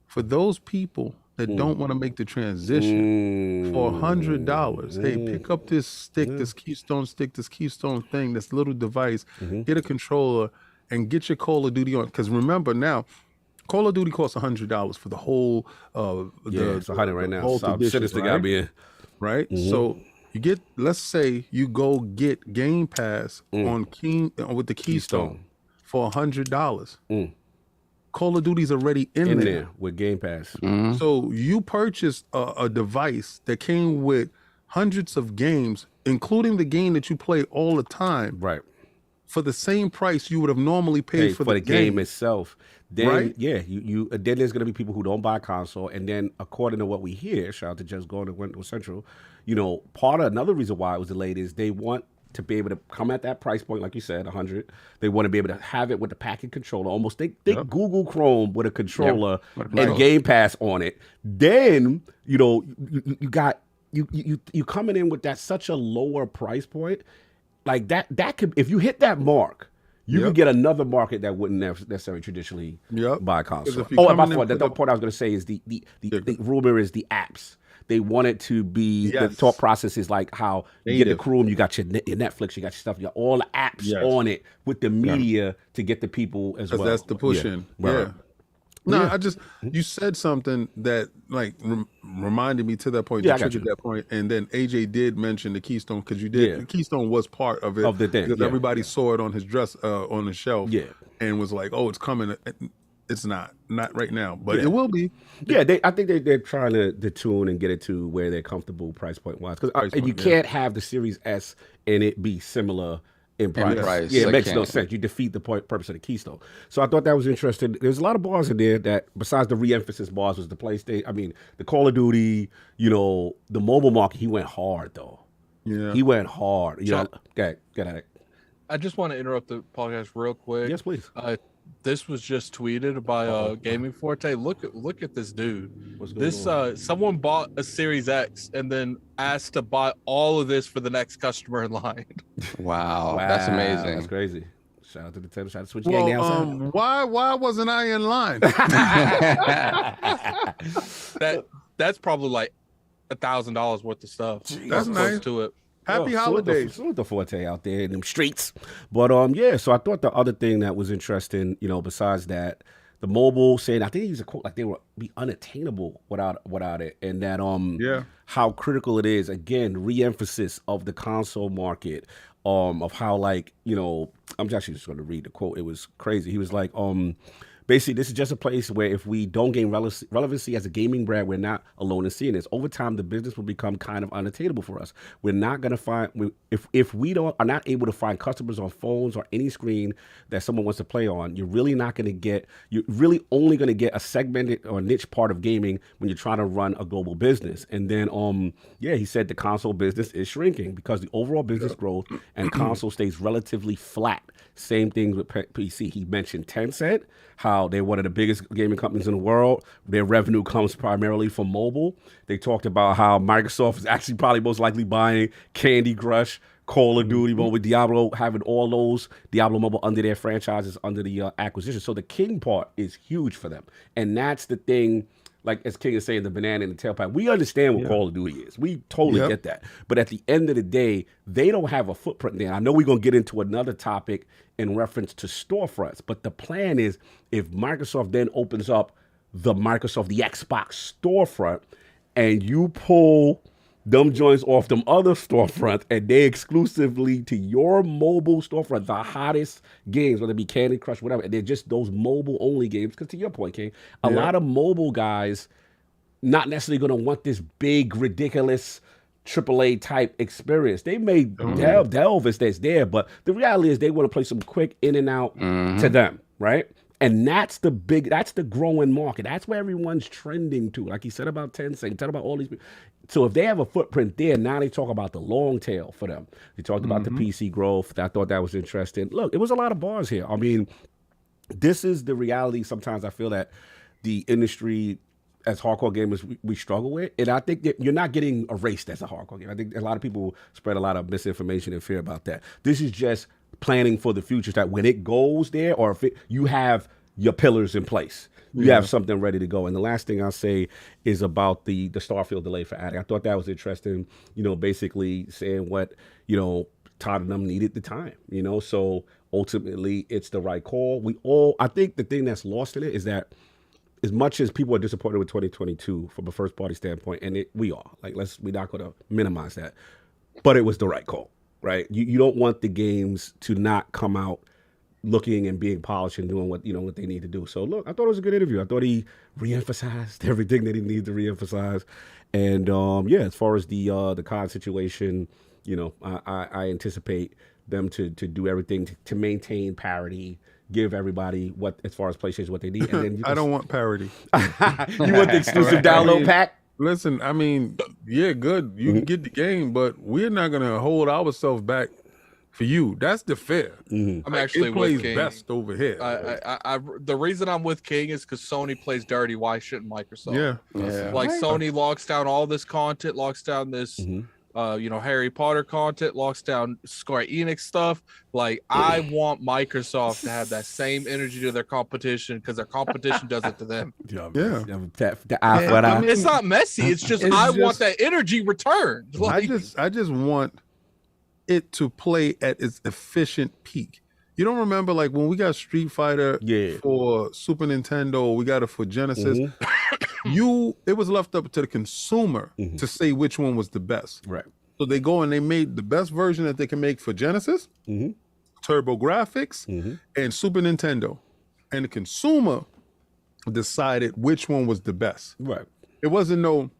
for those people that don't want to make the transition for $100, hey, pick up this stick, this Keystone stick, this Keystone thing, this little device, get a controller, and get your Call of Duty on. Because remember now, Call of Duty costs $100 for the whole. It's 100 right now. Vault edition, Sinister got me in. right? So you get, let's say you go get Game Pass on with the Keystone for $100. Call of Duty's already in there with Game Pass. So you purchased a device that came with hundreds of games, including the game that you play all the time, Right. for the same price you would have normally paid for the game itself. Then Right? you then there's gonna be people who don't buy a console, and then according to what we hear, shout out to Just Going to Window Central, you know, part of another reason why it was delayed is they want to be able to come at that price point, like you said, 100. They want to be able to have it with the packet controller, almost think Google Chrome with a controller and Game Pass on it. Then you know you got you coming in with that such a lower price point, like that could, if you hit that mark, you could get another market that wouldn't necessarily traditionally buy a console. Oh, and by the way, the point I was going to say is the rumor is the apps. They want it to be the thought process is like how you get the Chrome, you got your Netflix, you got your stuff, you got all the apps on it with the media to get the people as well. That's the push in. No, I just, you said something that like reminded me to that point, that triggered that point, and then AJ did mention the Keystone because you did. The Keystone was part of it, of the thing, because everybody saw it on his dress on the shelf, and was like, "Oh, it's coming." It's not right now, but it will be. Yeah, I think they're trying to tune and get it to where they're comfortable price point wise, because you can't have the Series S and it be similar in price. Yeah, it makes no sense. You defeat the purpose of the Keystone. So I thought that was interesting. There's a lot of bars in there that, besides the re-emphasis bars, was the PlayStation. I mean, the Call of Duty. You know, the mobile market. He went hard though. Yeah, he went hard. You know, get at it. I just want to interrupt the podcast real quick. Yes, please. This was just tweeted by Gaming Forte. Look at this dude. Someone bought a Series X and then asked to buy all of this for the next customer in line. Wow, that's amazing. That's crazy. Shout out to the Tender. Shout out to Switch Gang down. Why wasn't I in line? That's probably like $1,000 worth of stuff. That's nice. To it. Happy holidays. Salute the Forte out there in them streets. But so I thought the other thing that was interesting, you know, besides that, the mobile saying, I think he used a quote like they would be unattainable without it, and that how critical it is. Again, re-emphasis of the console market, of how, like, you know, I'm actually just going to read the quote. It was crazy. He was like, basically, this is just a place where if we don't gain relevancy as a gaming brand, we're not alone in seeing this. Over time, the business will become kind of unattainable for us. We're not going to find, if we are not able to find customers on phones or any screen that someone wants to play on, you're really only going to get a segmented or niche part of gaming when you're trying to run a global business. And then, he said the console business is shrinking because the overall business growth and console stays relatively flat. Same thing with PC. He mentioned Tencent, how they're one of the biggest gaming companies in the world. Their revenue comes primarily from mobile. They talked about how Microsoft is actually probably most likely buying Candy Crush, Call of Duty Mobile, Diablo, having all those Diablo Mobile under their franchises, under the acquisition. So the King part is huge for them. And that's the thing, like as King is saying, the banana in the tailpipe. We understand what Call of Duty is. We totally get that. But at the end of the day, they don't have a footprint there. I know we're going to get into another topic in reference to storefronts, but the plan is if Microsoft then opens up the Xbox storefront, and you pull them joints off them other storefronts and they exclusively to your mobile storefront, the hottest games, whether it be Candy Crush, whatever, and they're just those mobile only games. Because to your point, King, a lot of mobile guys not necessarily going to want this big, ridiculous AAA type experience. They may delve as that's there, but the reality is they want to play some quick in and out to them, right? And that's the growing market. That's where everyone's trending to. Like he said about Tencent, he said about all these people. So if they have a footprint there, now they talk about the long tail for them. They talked about the PC growth. I thought that was interesting. Look, it was a lot of bars here. I mean, this is the reality. Sometimes I feel that the industry, as hardcore gamers, we struggle with. And I think that you're not getting erased as a hardcore gamer. I think a lot of people spread a lot of misinformation and fear about that. This is just planning for the future, that when it goes there, or if you have your pillars in place, you have something ready to go. And the last thing I'll say is about the Starfield delay for Addict. I thought that was interesting, basically saying what, Tottenham needed the time, so ultimately it's the right call. I think the thing that's lost in it is that as much as people are disappointed with 2022 from a first party standpoint, and we are, we're not going to minimize that, but it was the right call, right? You don't want the games to not come out looking and being polished and doing what they need to do. So look, I thought it was a good interview. I thought he reemphasized everything that he needed to reemphasize. And as far as the COD situation, I anticipate them to do everything to maintain parity, give everybody what, as far as PlayStation, what they need. And then I don't want parity. You want the exclusive download pack? Listen, I mean, good. You can get the game, but we're not going to hold ourselves back for you. That's the fair. I'm actually it plays with King. best over here. The reason I'm with King is because Sony plays dirty. Why shouldn't Microsoft? Yeah. Like Sony locks down all this content, locks down this Harry Potter content, locks down Square Enix stuff. Like I want Microsoft to have that same energy to their competition, because their competition does it to them. I mean, it's not messy. It's just I want that energy returned. Like, I just want it to play at its efficient peak. You don't remember when we got Street Fighter for Super Nintendo, we got it for Genesis. It was left up to the consumer to say which one was the best. Right. So they go and they made the best version that they can make for Genesis, Turbo Graphics, and Super Nintendo. And the consumer decided which one was the best. Right. It wasn't no.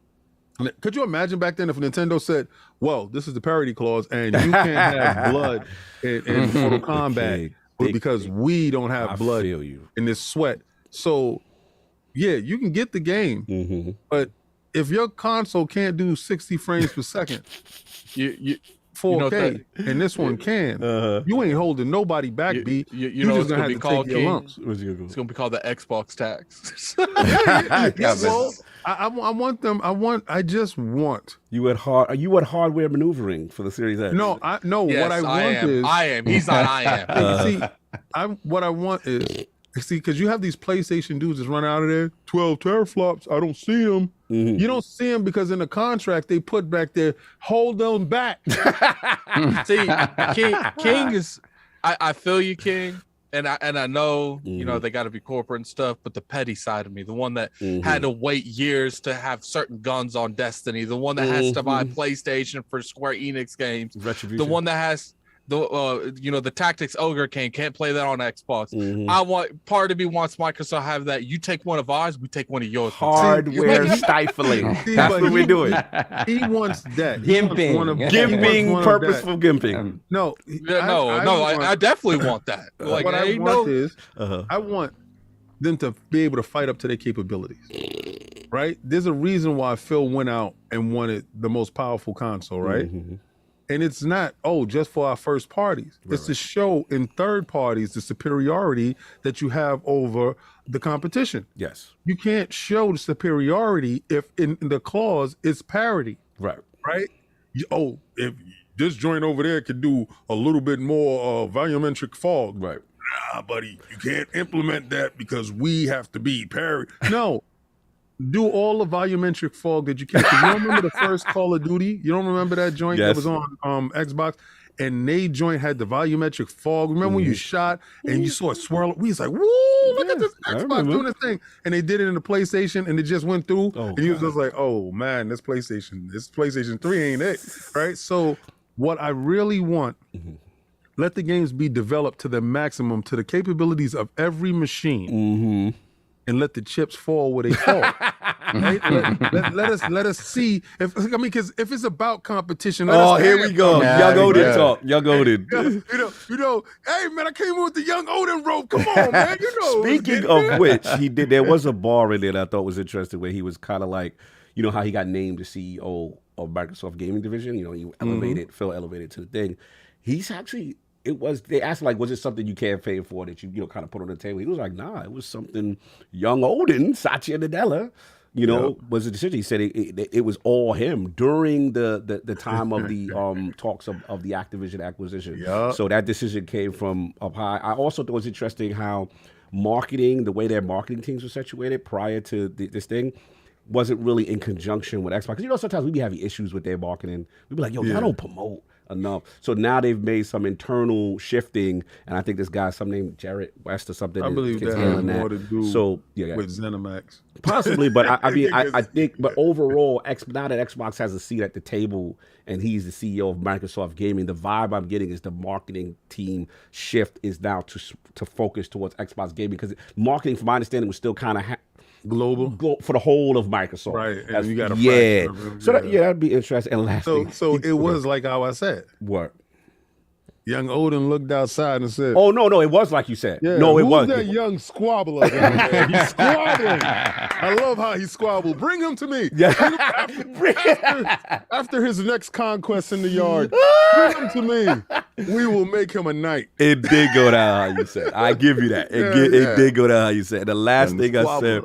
Could you imagine back then if Nintendo said, well, this is the parity clause and you can't have blood in Mortal Kombat because we don't have blood in this sweat. So, you can get the game, but if your console can't do 60 frames per second, 4K, and this one can, you ain't holding nobody back, B. You know just it's going to be called, King? lumps. It's going to be called the Xbox tax. Well, I want them. I just want. You at hardware maneuvering for the Series X? No, Yes, what I want is I am. He's not. I am. What I want is because you have these PlayStation dudes that run out of there 12 teraflops. I don't see them. You don't see them because in the contract they put back there, hold them back. See, King is. I feel you, King. And I know, they got to be corporate and stuff, but the petty side of me, the one that had to wait years to have certain guns on Destiny, the one that has to buy PlayStation for Square Enix games, the one that has the tactics ogre can't play that on Xbox. Mhm. I want part of me wants Microsoft to have that. You take one of ours, we take one of yours. Hardware stifling. See, That's but what we're doing. He wants that. He wants Gimping. one of- he wants Gimping, one of purposeful that. gimping. No, I definitely want that. Like, what I ain't want no, is Uh-huh. I want them to be able to fight up to their capabilities. Right? There's a reason why Phil went out and wanted the most powerful console, right? Mhm. And it's not, just for our first parties. It's to show in third parties the superiority that you have over the competition. Yes. You can't show the superiority if in the clause it's parity, Right. right? If this joint over there could do a little bit more volumetric fog. Right. Nah, buddy, you can't implement that because we have to be parity. No. Do all the volumetric fog that you can. 'Cause you don't remember the first Call of Duty? You don't remember that joint that Yes. was on Xbox? And they joint had the volumetric fog. Remember when you shot and you saw it swirl? We was like, woo, look at this I Xbox remember. doing this thing. And they did it in the PlayStation and it just went through. Oh, and you was just like, oh man, this PlayStation 3 ain't it. Right? So what I really want, let the games be developed to the maximum, to the capabilities of every machine. Mm-hmm. And let the chips fall where they fall. Right? Let us see because if it's about competition, let us Here we go. Yeah, Young Odin yeah. talk. Young Odin. Hey man, I came in with the young Odin rope. Come on, man. Speaking of which, he did. There was a bar in there that I thought was interesting where he was kind of like, how he got named the CEO of Microsoft Gaming Division. He elevated, Phil elevated to the thing. He's actually. They asked him, like, was it something you campaigned for that you kind of put on the table? He was like, nah, it was something young Odin, Satya Nadella, was a decision. He said it was all him during the time of the talks of the Activision acquisition. Yeah. So that decision came from up high. I also thought it was interesting how the way their marketing teams were situated prior to this thing, wasn't really in conjunction with Xbox. Because, sometimes we be having issues with their marketing. We'd be like, y'all don't promote enough. So now they've made some internal shifting, and I think this guy, some named Jarrett West or something. I believe is that has handling more to do with ZeniMax. Possibly, but I think, but overall, now that Xbox has a seat at the table and he's the CEO of Microsoft Gaming, the vibe I'm getting is the marketing team shift is now to focus towards Xbox Gaming, because marketing, from my understanding, was still kind of global for the whole of Microsoft, right? And you got a so that'd be interesting. And lastly, so it was like how I said. What? Young Odin looked outside and said, "Oh no, it was like you said. Yeah, no, it who's wasn't. that young squabbler down there? He's squabbling. I love how he squabbled. Bring him to me. After his next conquest in the yard, bring him to me. We will make him a knight." It did go down how you said. I give you that. It did go down how you said. The last thing I said,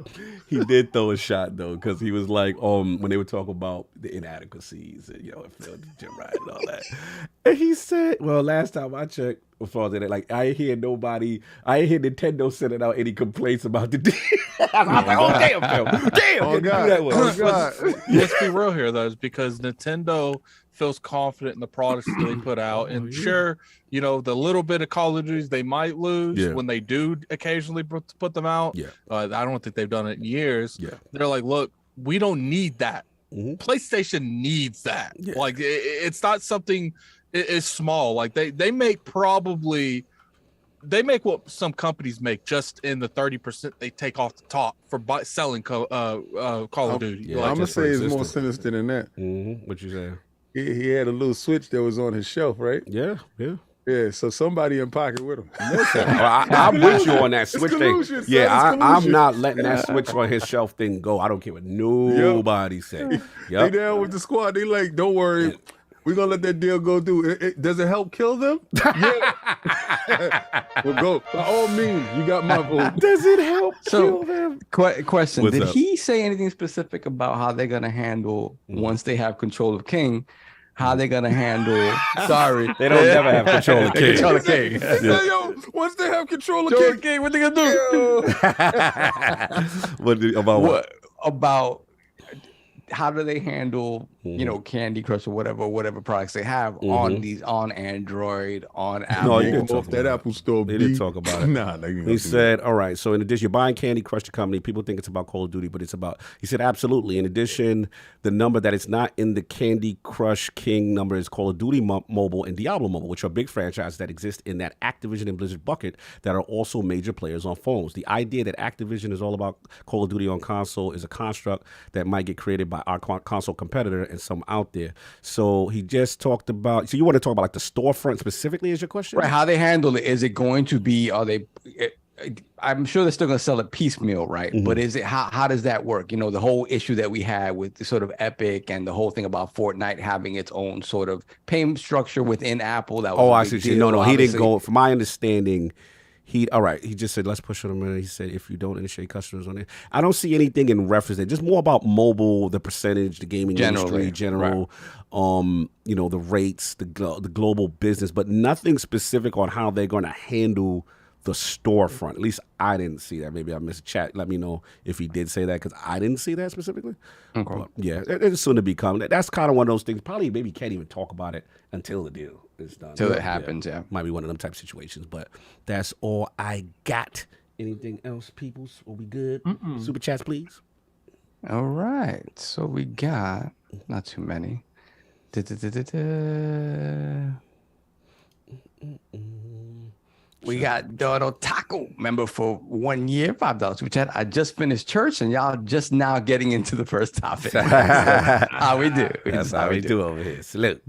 he did throw a shot though, because he was like, when they were talking about the inadequacies and if Phil Jim Ryan and all that, and he said, "Well, last time I checked, like I ain't hear Nintendo sending out any complaints about the deal." I was like, "Oh damn, Phil, damn!" Oh God. Let's be real here, though, is because Nintendo feels confident in the products that they put out, and sure, the little bit of Call of Duties they might lose when they do occasionally put them out. I don't think they've done it in years. They're like, look, we don't need that. PlayStation needs that. Like it's not something. It's small. Like they make what some companies make, just in the 30% they take off the top for selling Call of Duty. I'm gonna say it's more sinister than that. What you say? He had a little switch that was on his shelf, right? Yeah. Yeah, so somebody in pocket with him. Listen, I'm with you on that switch thing. Son, I'm not letting that switch on his shelf thing go. I don't care what nobody say. They down with the squad. They like, don't worry. We're going to let that deal go through. Does it help kill them? Yeah. Well, go. By all means, you got my vote. Does it help kill them? Question. What's Did up? he say anything specific about how they're going to handle, once they have control of King, how they're going to handle, sorry. They don't never have control of King. Control of King. He said, yo, once they have control of King, what they going to do? About what? About handle Candy Crush or whatever products they have on Android, on Apple? No, you Take didn't them talk off that about Apple Store. They didn't talk about it. Nah, they ain't He gonna said, all right, so in addition, you're buying Candy Crush the company. People think it's about Call of Duty, but it's about, he said, absolutely. In addition, the number that it's not in the Candy Crush King number is Call of Duty Mobile and Diablo Mobile, which are big franchises that exist in that Activision and Blizzard bucket that are also major players on phones. The idea that Activision is all about Call of Duty on console is a construct that might get created by our console competitor and some out there. So he just talked about, so you want to talk about like the storefront specifically is your question? Right, how they handle it. Is it going to be, I'm sure they're still going to sell it piecemeal, right? But is it, how does that work? The whole issue that we had with the sort of Epic and the whole thing about Fortnite having its own sort of payment structure within Apple. That was I see. No, he didn't go, from my understanding, he just said, let's push it a minute. He said, if you don't initiate customers on it. I don't see anything in reference to it. Just more about mobile, the percentage, the gaming industry, general, the rates, the global business, but nothing specific on how they're going to handle the storefront. At least I didn't see that. Maybe I missed a chat. Let me know if he did say that, because I didn't see that specifically. Okay. But yeah, it's soon to become. That's kind of one of those things. Probably maybe can't even talk about it until the deal is done. Until it happens, yeah. Might be one of them type situations, but that's all I got. Anything else, peoples? Will be good? Super chats, please. All right. So we got not too many. We got Dodo Taco, member for 1 year, $5 super chat. I just finished church and y'all just now getting into the first topic. How we do? That's how we do over here. Salute.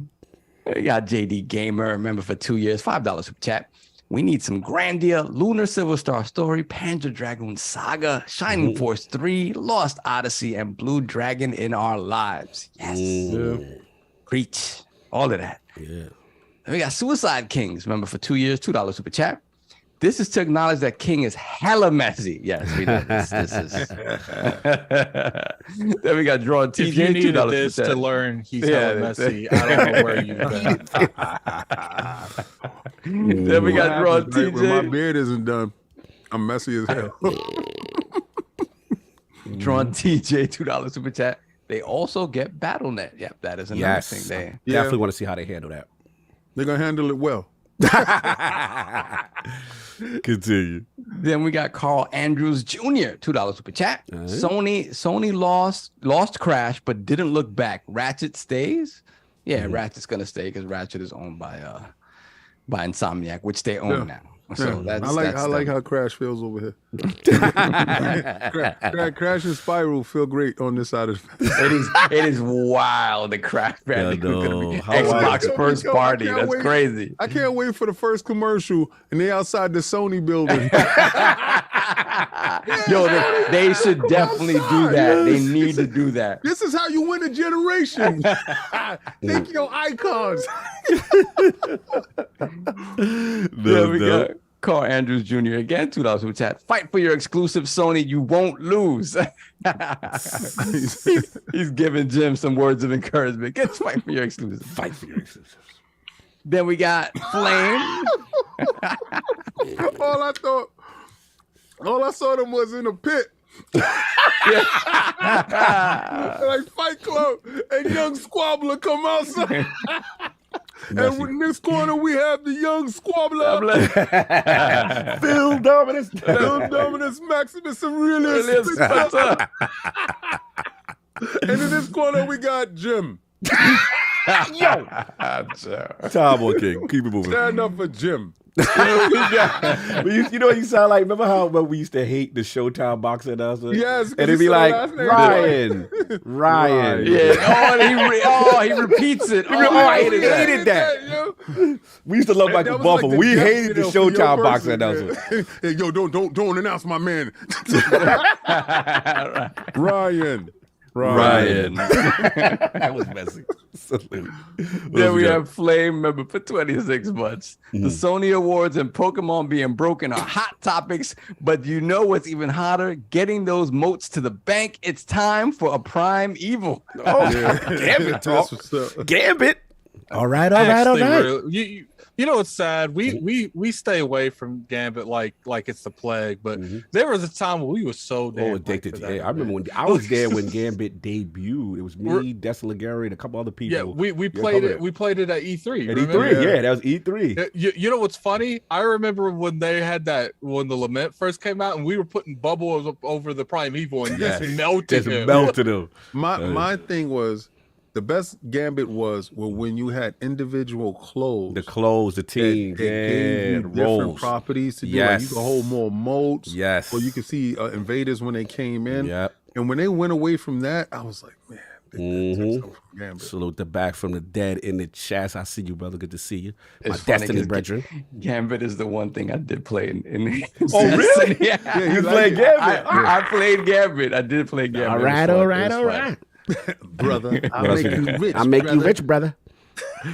We got JD Gamer, member for 2 years, $5 super chat. We need some Grandia, Lunar Silver Star Story, Panzer Dragoon Saga, Shining Force 3, Lost Odyssey, and Blue Dragon in our lives. Yes. Preach. All of that. Yeah. Then we got Suicide Kings, remember, for 2 years, $2 super chat. This is to acknowledge that King is hella messy. Yes, we know this. This is. Then we got Drawn TJ. If you needed $2 this super to chat. learn he's hella messy, I don't know where you've been. Then we got Drawn When my TJ. beard isn't done, I'm messy as hell. Drawn TJ, $2 super chat. They also get BattleNet. Yep, that is another thing there. Definitely want to see how they handle that. They're gonna handle it well. Continue. Then we got Carl Andrews Jr., $2 super chat. Right. Sony lost Crash, but didn't look back. Ratchet stays? Yeah, Ratchet's gonna stay because Ratchet is owned by Insomniac, which they own now. So that's I like how Crash feels over here. Crash and Spiral feel great on this side of the it is wild. The Crash Bandicoot gonna be How wild. Xbox first party. I can't That's wait. crazy. I can't wait for the first commercial and they outside the Sony building. Yo, they should definitely do that. They need to do that. This is how you win a generation. Take your icons. There we go. Carl Andrews Jr. again, $2 super chat. Fight for your exclusive, Sony. You won't lose. He's giving Jim some words of encouragement. Get fight for your exclusive. Fight for your exclusives. Then we got Flame. all I saw them was in a pit. Like Fight Club and Young Squabbler come outside. And in this corner we have the Young Squabbler, Phil Dominus. Phil Dominus, Maximus Aurelius, Spencer. and in this corner we got Jim. Yo. Tom King. Keep it moving. Stand up for Jim. You know what you sound like? Remember how when we used to hate the Showtime boxer announcer? Yes, 'cause and it'd he be said like last name Ryan. Yeah. He repeats it. I hated that. Yo. We used to love Michael That was Buffer. like the We death hated the knell for your Showtime boxer person, announcer. man. Hey, yo, don't announce my man. Ryan. That was messy. Salute. Then we have Flame, member for 26 months. The Sony Awards and Pokemon being broken are hot topics, but you know what's even hotter? Getting those moats to the bank. It's time for a prime evil. Oh, Gambit talk. That's what's up. Gambit. All right. Actually, you know what's sad? We stay away from Gambit like it's the plague, but there was a time when we were so damn addicted to that. it. I remember when I was there when Gambit debuted. It was me, Desalagari, and a couple other people. Yeah, we played it. We played it at E3. At E3, yeah, that was E3. You know what's funny? I remember when they had when the Lament first came out, and we were putting bubbles up over the Primeval and just melted him. My thing was, the best Gambit was when you had individual clothes. The clothes, the team, that gave you different roles. properties to do. Yes. Like you could hold more moats. Yes. Or you could see invaders when they came in. Yep. And when they went away from that, I was like, man, they took something from Gambit. Salute the back from the dead in the chest. I see you, brother. Good to see you. It's My funny Destiny 'cause brethren. Gambit is the one thing I did play in Oh, really? Yeah, You played Gambit? I played Gambit. I did play Gambit. All right. Brother, I'll make you rich. I'll make you brother. rich, brother.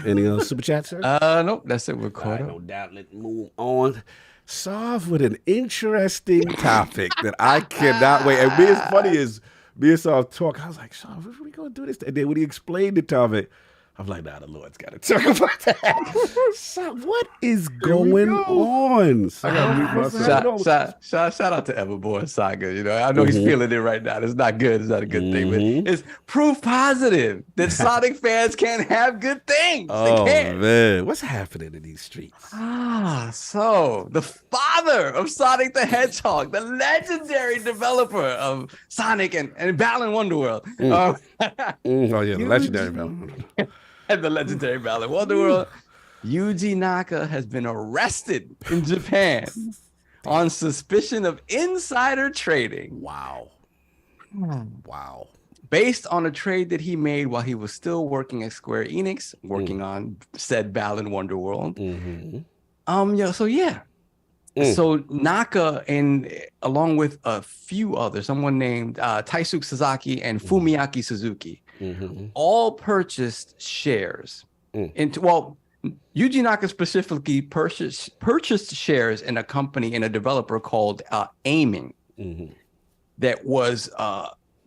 Any super chat, sir? Nope, that's it. We're caught up. No doubt. Let's move on. Solve with an interesting topic that I cannot wait. And me, as funny as me and Solve talk, I was like, Solve, what are we going to do this? And then when he explained the topic, I'm like, nah, the Lord's got to talk about that. So what is going on? I got to mute myself. Shout out to Everborn Saga. You know, I know he's feeling it right now. It's not good. It's not a good thing, but it's proof positive that Sonic fans can't have good things. Oh, they can't. man. What's happening in these streets? So the father of Sonic the Hedgehog, the legendary developer of Sonic and Balan Wonderworld. Oh, yeah, the legendary Balan. And the legendary Balan Wonderworld, YujiNaka has been arrested in Japan on suspicion of insider trading. Wow. Based on a trade that he made while he was still working at Square Enix, working on said Balan Wonderworld. So Naka along with a few others, someone named Taisuke Sasaki and Fumiaki Suzuki, all purchased shares. YujiNaka specifically purchased shares in a company, in a developer called Aiming, that was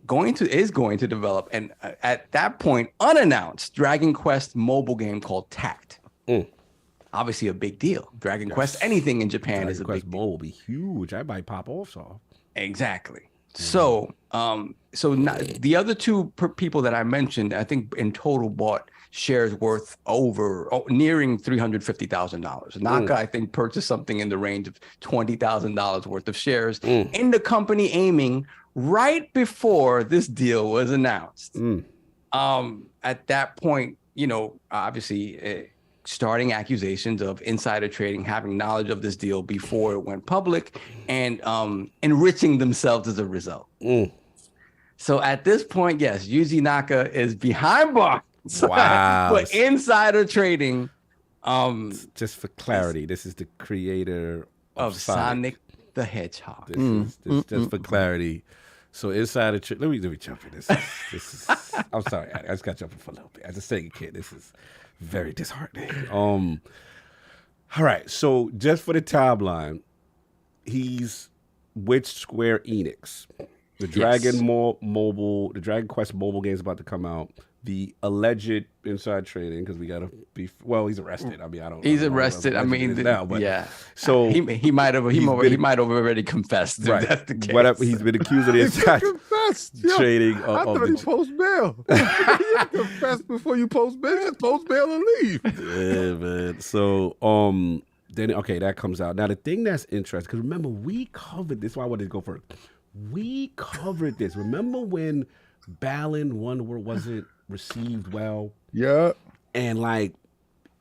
going to develop and at that point unannounced Dragon Quest mobile game called Tact. Obviously a big deal. Dragon Quest, anything in Japan is a big deal. Will be huge. I might pop off. So exactly. So, the other two people that I mentioned, I think in total bought shares worth nearing $350,000. Naka, I think, purchased something in the range of $20,000 worth of shares in the company Aiming right before this deal was announced. At that point, obviously. Starting accusations of insider trading, having knowledge of this deal before it went public, and enriching themselves as a result. So at this point, yes, YujiNaka is behind bars. Wow. But insider trading. Just for clarity, this is the creator of Sonic the Hedgehog. This is just for clarity. So insider trading. Let me jump in. This is I'm sorry, I just got to jump in for a little bit. I just saying, kid, this is very disheartening. All right, so just for the timeline, he's with Square Enix. The Dragon Quest mobile game is about to come out. The alleged inside trading, because we gotta be. Well, he's arrested. I mean, I don't. He's arrested. I mean, now, but yeah. So he might have already confessed. Right. That's the case. Whatever. He's been accused of the inside trading. I thought he post bail. You confess before you post bail. Just post bail and leave. Yeah, man. So then that comes out. Now the thing that's interesting, because remember we covered this. Why I wanted to go first. We covered this. Remember when Balan Wonderworld wasn't received well? Yeah. And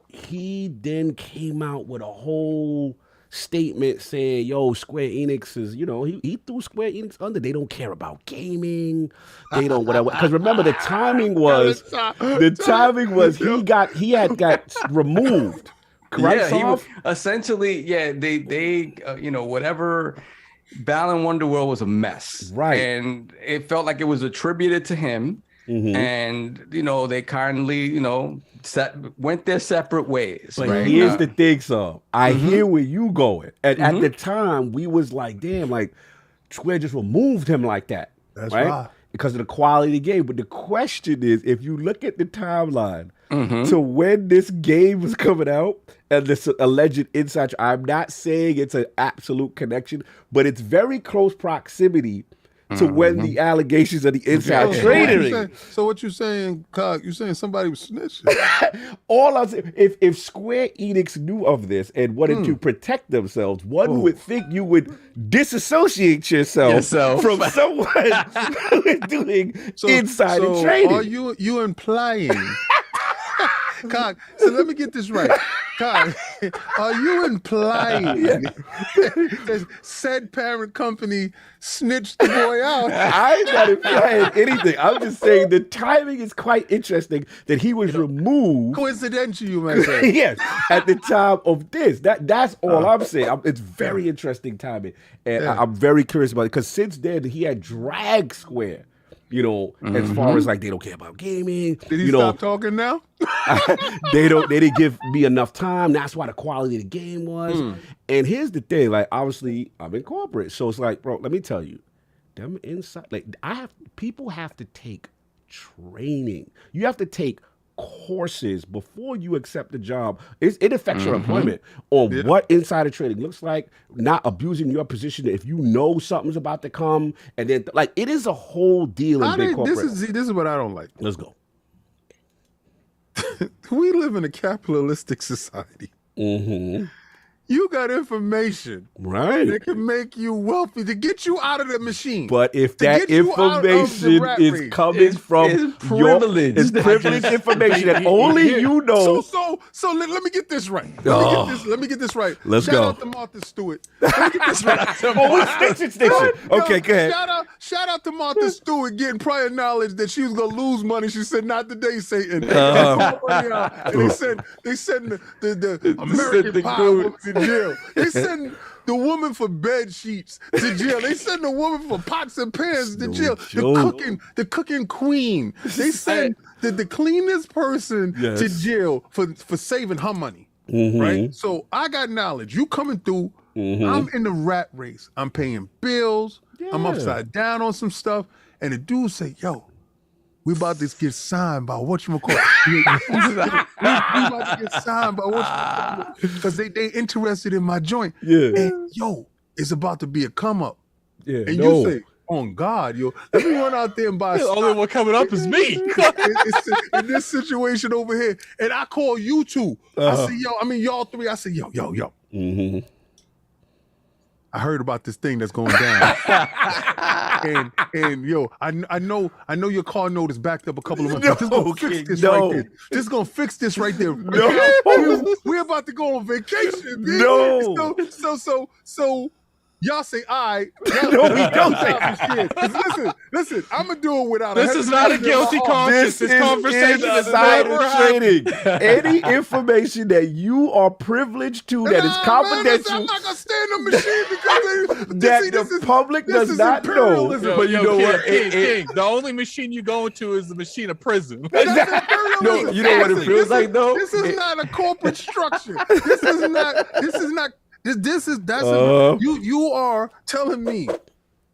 he then came out with a whole statement saying, yo, Square Enix is, he threw Square Enix under. They don't care about gaming. They don't whatever. Because remember the timing was he had got removed. Correct? Yeah, essentially, they whatever Balan Wonderworld was a mess. Right. And it felt like it was attributed to him. And, they kindly, went their separate ways. But right? here's the thing, so I hear where you going. And at the time, we was like, damn, Square just removed him like that. That's right. Because of the quality of the game. But the question is, if you look at the timeline, to when this game was coming out and this alleged inside. I'm not saying it's an absolute connection, but it's very close proximity to when the allegations of the inside trading. So what you saying, Cog? You saying somebody was snitching? All I'm saying, if Square Enix knew of this and wanted to protect themselves, one would think you would disassociate yourself from someone who is doing insider trading. Are you implying? Cog, so let me get this right. Cog, are you implying that said parent company snitched the boy out? I'm not implying anything. I'm just saying the timing is quite interesting that he was removed. Coincidental, you might say. Yes, at the time of this. That's all I'm saying. It's very interesting timing. And I'm very curious about it because since then he had dragged Square. As far as like they don't care about gaming. Did he stop talking now? They didn't give me enough time. That's why the quality of the game was. And here's the thing, like obviously I'm in corporate. So it's like, bro, let me tell you, them inside people have to take training. You have to take courses before you accept the job. It affects your employment on what insider trading looks like, not abusing your position if you know something's about to come, and then like it is a whole deal in big corporate. This is what I don't like. Let's go. We live in a capitalistic society. You got information that can make you wealthy to get you out of the machine. But if that information is coming from privilege, it's privileged information that only you know. So let me get this right. Let me get this right. Let's Shout go. out to Martha Stewart. Let me get this right. Station. Okay, go ahead. Shout out to Martha Stewart getting prior knowledge that she was gonna lose money. She said, "Not today, Satan." And they sent the American Pie woman to jail. They send the woman for bed sheets to jail. They send the woman for pots and pans to jail. The cooking queen. They send the cleanest person to jail for saving her money. Right? So I got knowledge. You coming through. I'm in the rat race. I'm paying bills. I'm upside down on some stuff. And the dude say, yo, we about to get signed by whatchamacallit. we about to get signed by whatchamacallit. Because they interested in my joint. And yo, it's about to be a come up. And you say, on God, yo, let me run out there and buy The only one coming up is me. in this situation over here. And I call you two. I say, y'all three. I say, yo. I heard about this thing that's going down. and yo, I know your car note is backed up a couple of months. This is gonna fix this right there. This is gonna fix this right there. We're about to go on vacation, dude. So y'all say I. No, we don't say Listen, I'm gonna do it without. This is not a guilty conscience. This conversation is insider never trading. Any information that you are privileged to that is confidential, I'm not gonna stay in the machine because the public does not know. But you know what? King, the only machine you go into is the machine of prison. No, you know what it feels like though? This is not a corporate structure. This is not. You are telling me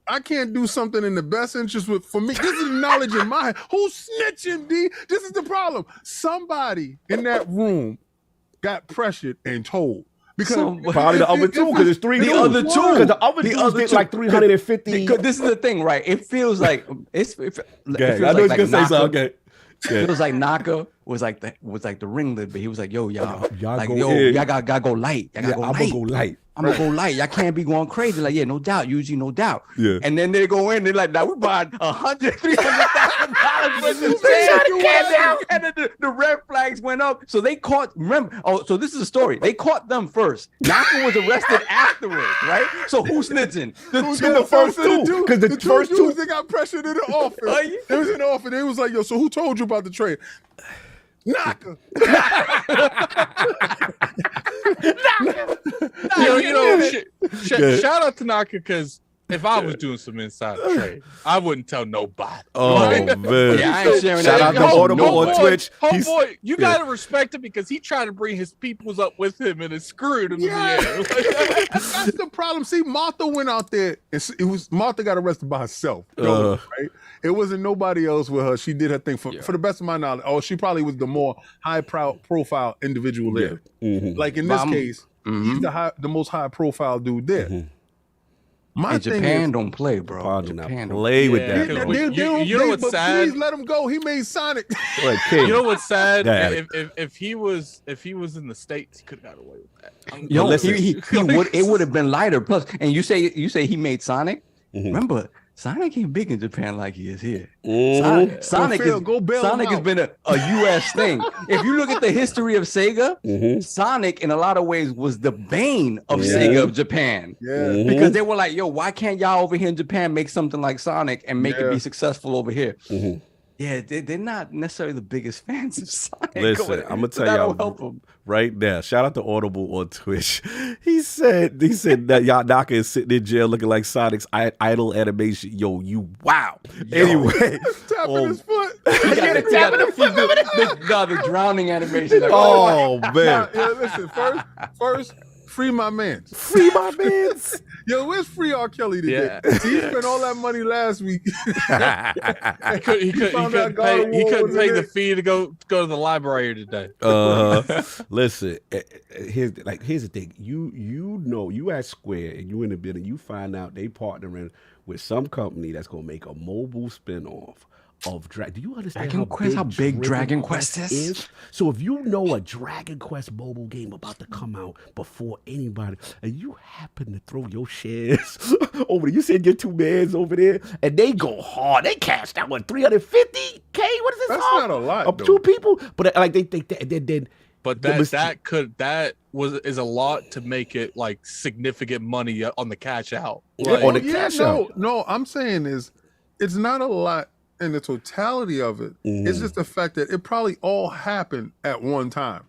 I can't do something in the best interest for me. This is knowledge in my head. Who's snitching, D? This is the problem. Somebody in that room got pressured and told. Because probably the other two, because it's three dudes. The other two. Because the other dudes did like 350. This is the thing, right? It feels like I know you're gonna say something. Okay. It was like Naka was like the ringleader, but he was like, yo, y'all gotta go light. I'm gonna go light. I'm gonna go light. Y'all can't be going crazy. Like, yeah, no doubt, Yuji, no doubt. Yeah. And then they go in, they're like, now we buying $100,000, $300,000 for this thing. And then the red flags went up. So they caught, remember, so this is a story. They caught them first. Naka was arrested afterwards, right? So who's snitching? The first two. Because the first two, they got pressured in the office. They was in the office. They was like, yo, so who told you about the trade? Naka. Shout out to Naka because if I was doing some inside trade, I wouldn't tell nobody. Oh man! Yeah, I ain't sharing Shout out that. to Audible on Homeboy, Twitch. Homeboy, you gotta respect him because he tried to bring his peoples up with him and it screwed him in the end. That's the problem. See, Martha went out there and it was Martha got arrested by herself. Right? It wasn't nobody else with her. She did her thing for the best of my knowledge. Oh, she probably was the more high profile individual there. Like in this case, he's the most high profile dude there. My And thing Japan is, don't play, bro. Japan don't play with that. You know what's sad? Please let him go. He made Sonic. You know what's sad? Yeah. If he was in the States, he could have got away with that. Yo, listen. he would. It would have been lighter. Plus, and you say he made Sonic. Remember, Sonic ain't big in Japan like he is here. Sonic has been a U.S. thing. If you look at the history of Sega, Sonic in a lot of ways was the bane of Sega of Japan. Because they were like, yo, why can't y'all over here in Japan make something like Sonic and make it be successful over here? Yeah, they're not necessarily the biggest fans of Sonic. Listen, I'm gonna tell y'all right now. Shout out to Audible on Twitch. He said that Naka is sitting in jail looking like Sonic's idle animation. Yo, you wow. Anyway, tapping his foot. The drowning animation. Oh man. Yeah, listen. First, free my man. Free my mans. Yo, where's Free R. Kelly today? He spent all that money last week. He couldn't pay the fee to go to the library today. Listen, here's the thing. You know, you at Square and you in the building, you find out they partnering with some company that's gonna make a mobile spinoff of Do you understand how big Dragon Quest is? So if you know a Dragon Quest mobile game about to come out before anybody, and you happen to throw your shares over there, you said your two mans over there, and they go hard. They cashed out what, 350K? What is this? That's not a lot, of though. two people, but like they then. But is a lot to make it like significant money on the cash out. Like, on the cash out. No, I'm saying it's not a lot in the totality of it. It's just the fact that it probably all happened at one time.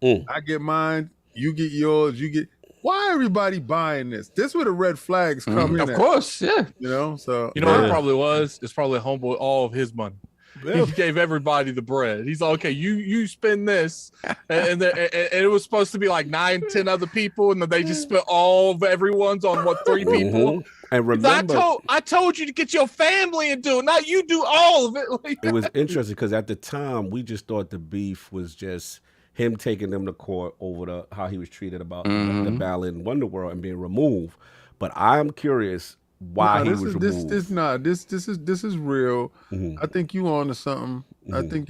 I get mine, you get yours, you get. Why everybody buying this? This where the red flags come in. Of course, yeah. You know, so you know what it probably was? It's probably Homeboy all of his money. He gave everybody the bread. He's like, okay, you spend this, and it was supposed to be like 9-10 other people, and then they just spent all of everyone's on 3 people. And remember, I told you to get your family and do it, not you do all of it. It was interesting because at the time we just thought the beef was just him taking them to court over how he was treated about the battle in Wonderworld and being removed. But I'm curious why he was removed. This is real. I think you on to something. I think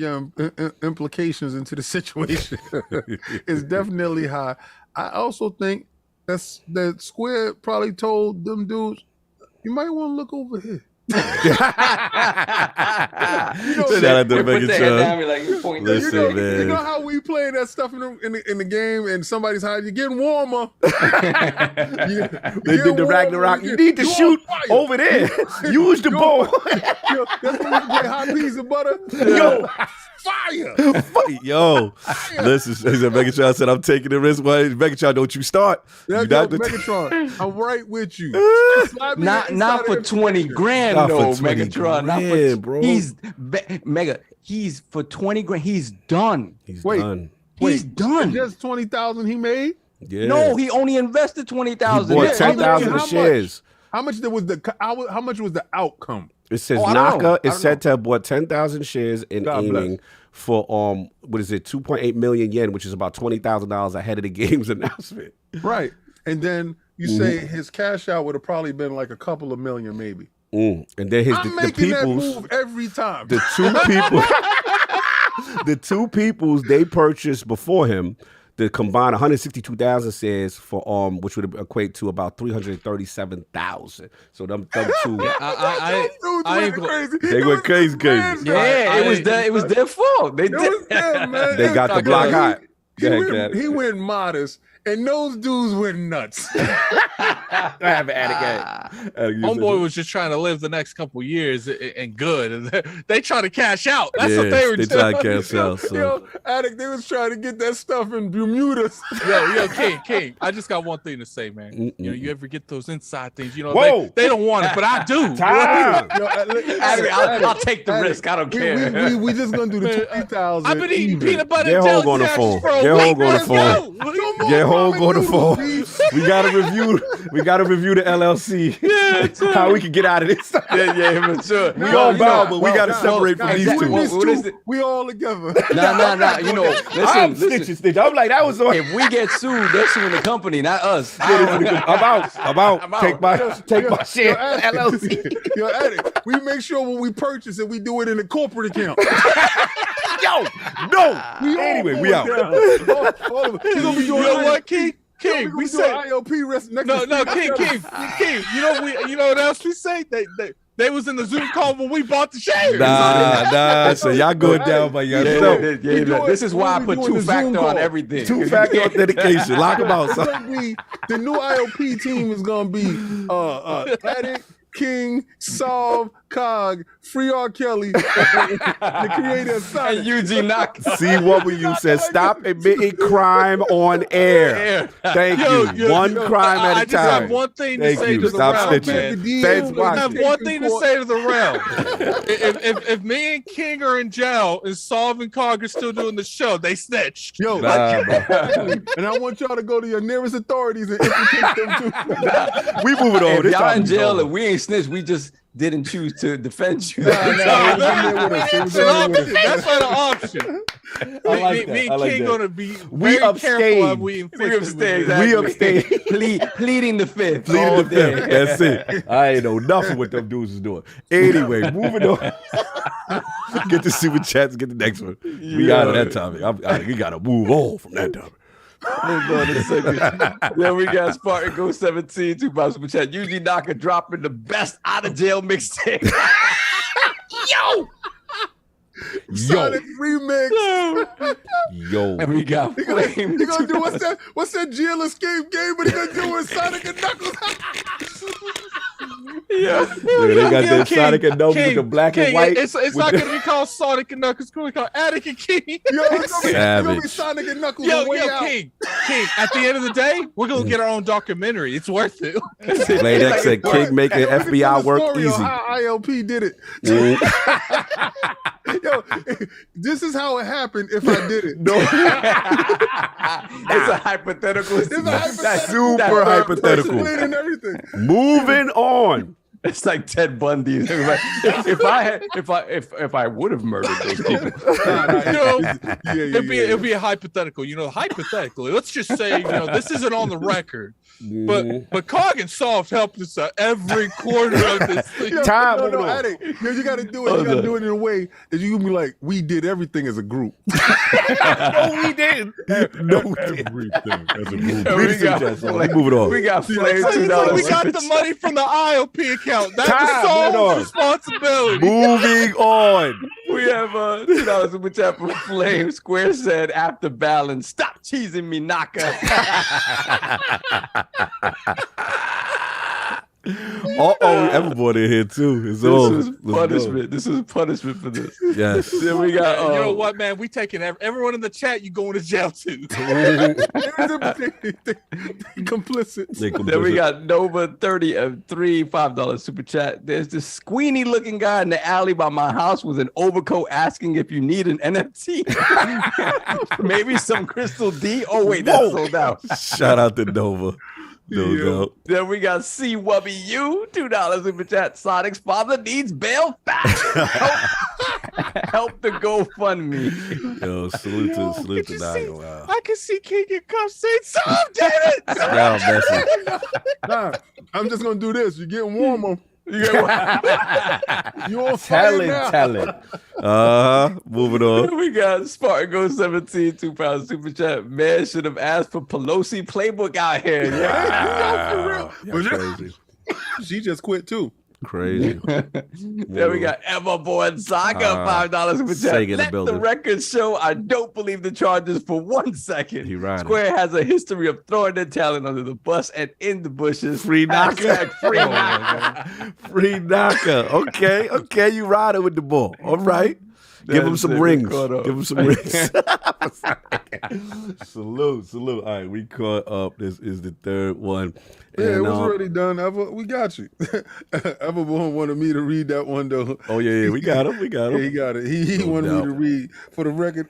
implications into the situation is definitely high. I also think that Square probably told them dudes, you might want to look over here. Shout out to Megatron. Listen, man. You know how we play that stuff in the game and somebody's hiding, you're getting warmer. They did the Ragnarok. You need to shoot over there. Use the bow. That's when we play hot peas and butter. Yo, fire. Yo, listen, Megatron said, I'm taking the risk. Well, Megatron, don't you start. Megatron, I'm right with you. Not for 20 grand, though, Megatron. Not for, bro. He's for 20 grand. He's done. He's done. He's done. Just 20,000 he made? Yeah. No, he only invested 20,000. He bought 10,000 shares. How much was the outcome? It says Naka is said to have bought 10,000 shares in aiming for what is it, 2.8 million yen, which is about $20,000 ahead of the game's announcement. Right, and then you say his cash out would have probably been like a couple of million, maybe. And then the people's that move every time. The two peoples they purchased before him. The combined 162,000 shares for which would equate to about 337,000. So them two, they went crazy. Yeah, it was their fault. They was them, man. They got the block hot. He went modest, and those dudes went nuts. I have an attic. Homeboy was just trying to live the next couple years and good, and they try to cash out. That's what they were doing. They try to cash out. So. Yo, Attic, they was trying to get that stuff in Bermuda. Yo, King. I just got one thing to say, man. You know, you ever get those inside things? You know, Whoa. they don't want it, but I do. Time. Yo, I'll take the risk. I don't care. We just gonna do the 20,000. I've been eating peanut butter Get and jelly home on the sandwiches phone. for a Get week. home on the Let's phone. go. Get home, go to phone. We gotta review the LLC. Yeah, how we can get out of this. Yeah, for sure. We all bow, but we gotta separate from these two. What is it? We all together. Nah. You know, I'm listen. stitching. I'm like, that was on. If we get sued, they're suing the company, not us. I'm out. I'm out. Take my share. LLC. Yo, Attic, we make sure when we purchase it, we do it in a corporate account. Yo, no. Anyway, we out. All of us. We gonna be You doing know what, King? King, we say IOP rest next. no, King. You know what else we say? They was in the Zoom call when we bought the shares. Nah. So y'all going down by yourself. This is why I put two-factor on everything. Two-factor authentication. Lock them out. Son. The new IOP team is gonna be Attic, King, Solve, Cog, Free R. Kelly, the creator of Sonic. And YujiNaka. See what we use says stop admitting crime on air. Thank you. One crime at a time. I just have one thing to say to the Stop realm, stitching. man. I have one thing to say to the realm. if me and King are in jail and Solve and Cog are still doing the show, they snitched. Yo, and I want y'all to go to your nearest authorities and implicate them too. We moving on. If This y'all time in jail and we ain't snitched, we just didn't choose to defend you. That's not an option. I like that. Me I and like King that. gonna be We very careful of abstain. we inflict. We abstain. Pleading the fifth. Pleading the fifth. That's it. I ain't know nothing what them dudes is doing. Anyway, moving on. Get the super chats. Get the next one. We out of that topic. We gotta move on from that topic. Hold on a second. Then we got Spartan Go 17, 2 pounds super chat. YujiNaka dropping the best out of jail mixtape. Yo! Sonic remix. Yo. And we got He Flame. gonna do what's that jail escape game? But he gonna do with Sonic and Knuckles. Yeah. They got that Sonic and Knuckles with the black and white. It's not gonna be called Sonic and Knuckles. It's gonna be called Attic and King. Yo, it's gonna be Savage. Sonic and Knuckles. Yo, on Way Out. King. At the end of the day, we're gonna get our own documentary. It's worth it. Playdex said King making We can tell FBI the work story on easy. How ILP did it. Yo, this is how it happened if I did it. No, It's a hypothetical. it's a hypothetical. Super hypothetical. Explaining everything. Moving on. It's like Ted Bundy. Like, if I would have murdered those people. It'd be a hypothetical. You know, hypothetically. Let's just say, this isn't on the record. But Cog and Soft helped us out every quarter of this thing. Time No, moving on. Attic. Yo, you gotta do it. You gotta do it in a way that you can be like, we did everything as a group. No, we didn't. No, we didn't. Everything as a group. Read the super chats, son. Moving on. We got Flame It's $2. like we got the money from the IOP account. That Time, was moving on. Saul's responsibility. Moving on. We have $2 super chat from Flame. Square said after balance, stop teasing me, Naka. Everyone in here too. It's all. This is punishment. This is punishment for this. Yes. Then we got You know what, man? We taking everyone in the chat. You going to jail too? Complicit. Then we got Nova 33 $5 super chat. There's this squeeny looking guy in the alley by my house with an overcoat asking if you need an NFT. Maybe some Crystal D. Oh wait, that's sold out. Shout out to Nova. No doubt. Then we got C Wubby U $2 super chat. Sonic's father needs bail fast. Help the GoFundMe. Yo, salute to Naka. Wow. I can see King and Cuff saying, "Some did it." Y'all messy. Nah, I'm just gonna do this. You're getting warmer. You on fire now. Talent. Moving on. We got Spartan Go 17 £2 super chat. Man should have asked for Pelosi playbook out here. Yeah. For real. Y'all crazy. She just quit too. Crazy. Then we got Everborn Saga, $5 super chat. Sega in the Let the building. record show I don't believe the charges for 1 second. He riding. Square has a history of throwing their talent under the bus and in the bushes. Free Naka. Hashtag free Naka. Free Naka. Okay, you riding with the ball. All right. Give him some rings. Give him some rings. Salute. All right, we caught up. This is the third one. Yeah, it was already done. Ever, we got you. Everborn wanted me to read that one though. Oh yeah, we got him. Yeah, he got it. He No wanted doubt. me to read for the record.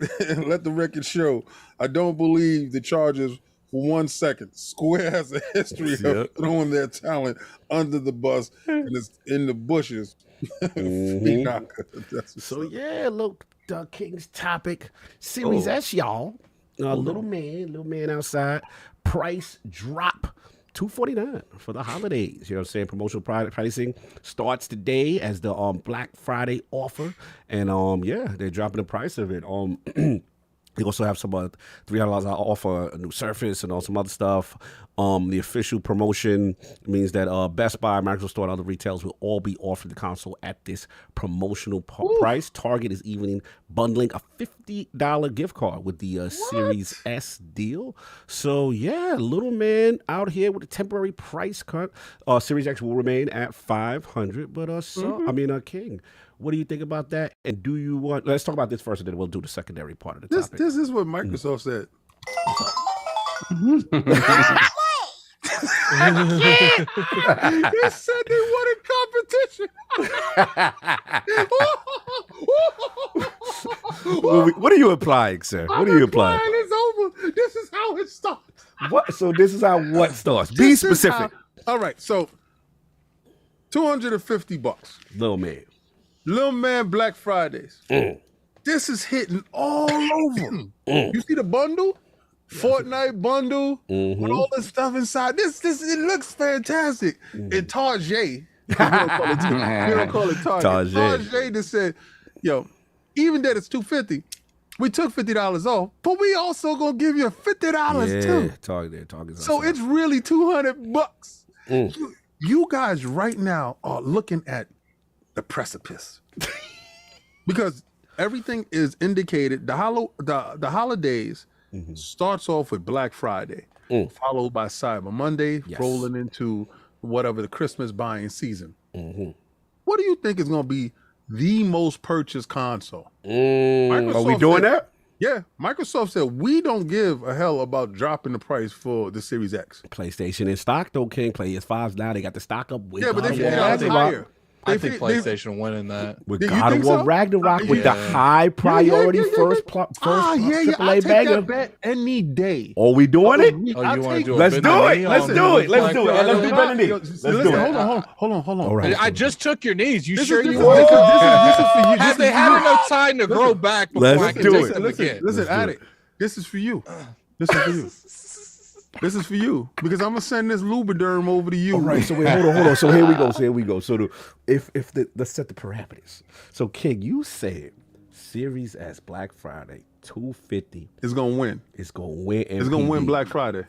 Let the record show. I don't believe the charges for 1 second. Square has a history of Yep. throwing their talent under the bus and it's in the bushes. Free Naka. That's what's So up. yeah, look, the King's topic, Series S, y'all. Little man outside. Price drop. $249 for the holidays. You know what I'm saying? Promotional pricing starts today as the Black Friday offer. And yeah, they're dropping the price of it. They also have some $300 offer, a new Surface and all some other stuff. The official promotion means that Best Buy, Microsoft Store, and other retailers will all be offering the console at this promotional price. Target is even bundling a $50 gift card with the Series S deal. So yeah, little man out here with a temporary price cut. Series X will remain at $500, but King, what do you think about that? And do you want? Let's talk about this first, and then we'll do the secondary part of the topic. This is what Microsoft said. They said they wanted competition. What are you implying, sir? What are you implying? It's over. This is how it starts. What? So this is how what starts? Be This is specific, all right, so $250. little man. Little man Black Fridays. This is hitting all over. You see the bundle? Fortnite bundle with all this stuff inside. This it looks fantastic. And Tarjay, we don't call it Target. Tarjay just said, yo, even that it's $250, we took $50 off, but we also gonna give you $50 too. Target. So it's really $200. You guys right now are looking at the precipice because everything is indicated. The holidays starts off with Black Friday, followed by Cyber Monday, rolling into whatever the Christmas buying season. What do you think is going to be the most purchased console? Are we doing that? Yeah, Microsoft said we don't give a hell about dropping the price for the Series X. PlayStation in stock though, King. PS5s now they got the stock up. With Yeah, but they God of figured War out higher. I think PlayStation winning that. with You God of think War so? Ragnarok with the high priority first I'll AAA take banger. that bet any day. Are we doing it? Oh, I'll you want to take do it? Let's do it. Let's do it. Let's do it. And let's do better than Listen, Let's do it. hold on. All right. I just took your knees. You This sure is- you this want is- to? this is for you. Have they had enough time to grow back before Let's I can do take it. them again? Listen, Addict. This is for you. This is for you. This is for you because I'm gonna send this Lubriderm over to you. All right, so wait, hold on. So here we go. So let's set the parameters. So King, you said Series S Black Friday $250 It's gonna win. is gonna win. It's gonna win MPD. Black Friday.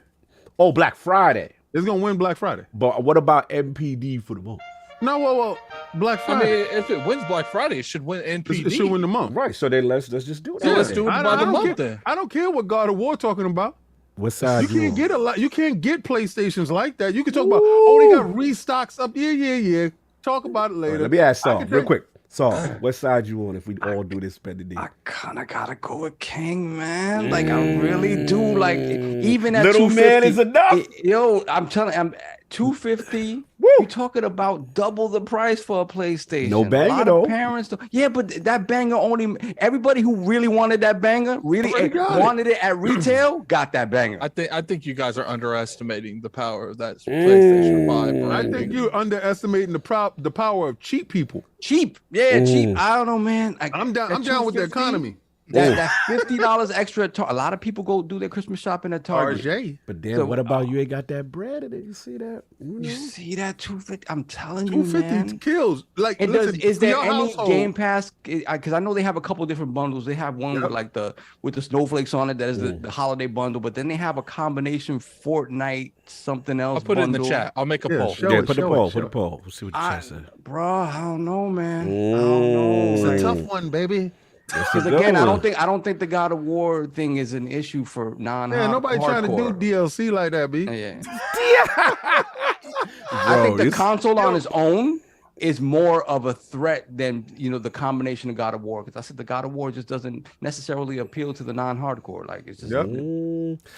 Oh, Black Friday. It's gonna win Black Friday. But what about MPD for the month? No, well, Black I Friday. mean, if it wins Black Friday, it should win NPD. it should win the month. Right. So then let's just do it. So let's do it by the don't month care. then. I don't care what God of War talking about. What side You can't on? get a lot. You can't get PlayStations like that. You can talk about, they got restocks up. Yeah. Talk about it All later. right, let me ask I Saul can real tell- quick. Saul, what side you on if we all do this spend the day? I kind of gotta go with King, man. Like I really do. Like even at Little man 250, is enough. Yo, I'm telling you, I'm 250. You talking about double the price for a PlayStation? No banger, a lot though. Of parents, yeah, but that banger only. Everybody who really wanted that banger, really wanted it at retail, got that banger. I think you guys are underestimating the power of that PlayStation 5. Bro. I think you're underestimating the power of cheap people. Cheap, yeah, cheap. I don't know, man. I'm down with the economy. that $50 extra. A lot of people go do their Christmas shopping at Target. RJ. But then So, what about you ain't got that bread in it? You see that? You see that 250? I'm telling you, 250 man. kills. Like, And listen, is there your any household- Game Pass? Because I know they have a couple different bundles. They have one with like the snowflakes on it. That is the holiday bundle. But then they have a combination Fortnite something else. I'll put it in the bundle. chat. I'll make a Yeah, poll. show Yeah, it, put the show poll. it, Put show the poll. We'll see what the chat said. Bro, I don't know, man. I don't know. It's a Like, tough one, baby. because again, I don't think the God of War thing is an issue for non. Yeah, nobody trying to do DLC like that, B. Yeah. I think the console on its own is more of a threat than the combination of God of War. Because I said the God of War just doesn't necessarily appeal to the non-hardcore. Like it's just Yep.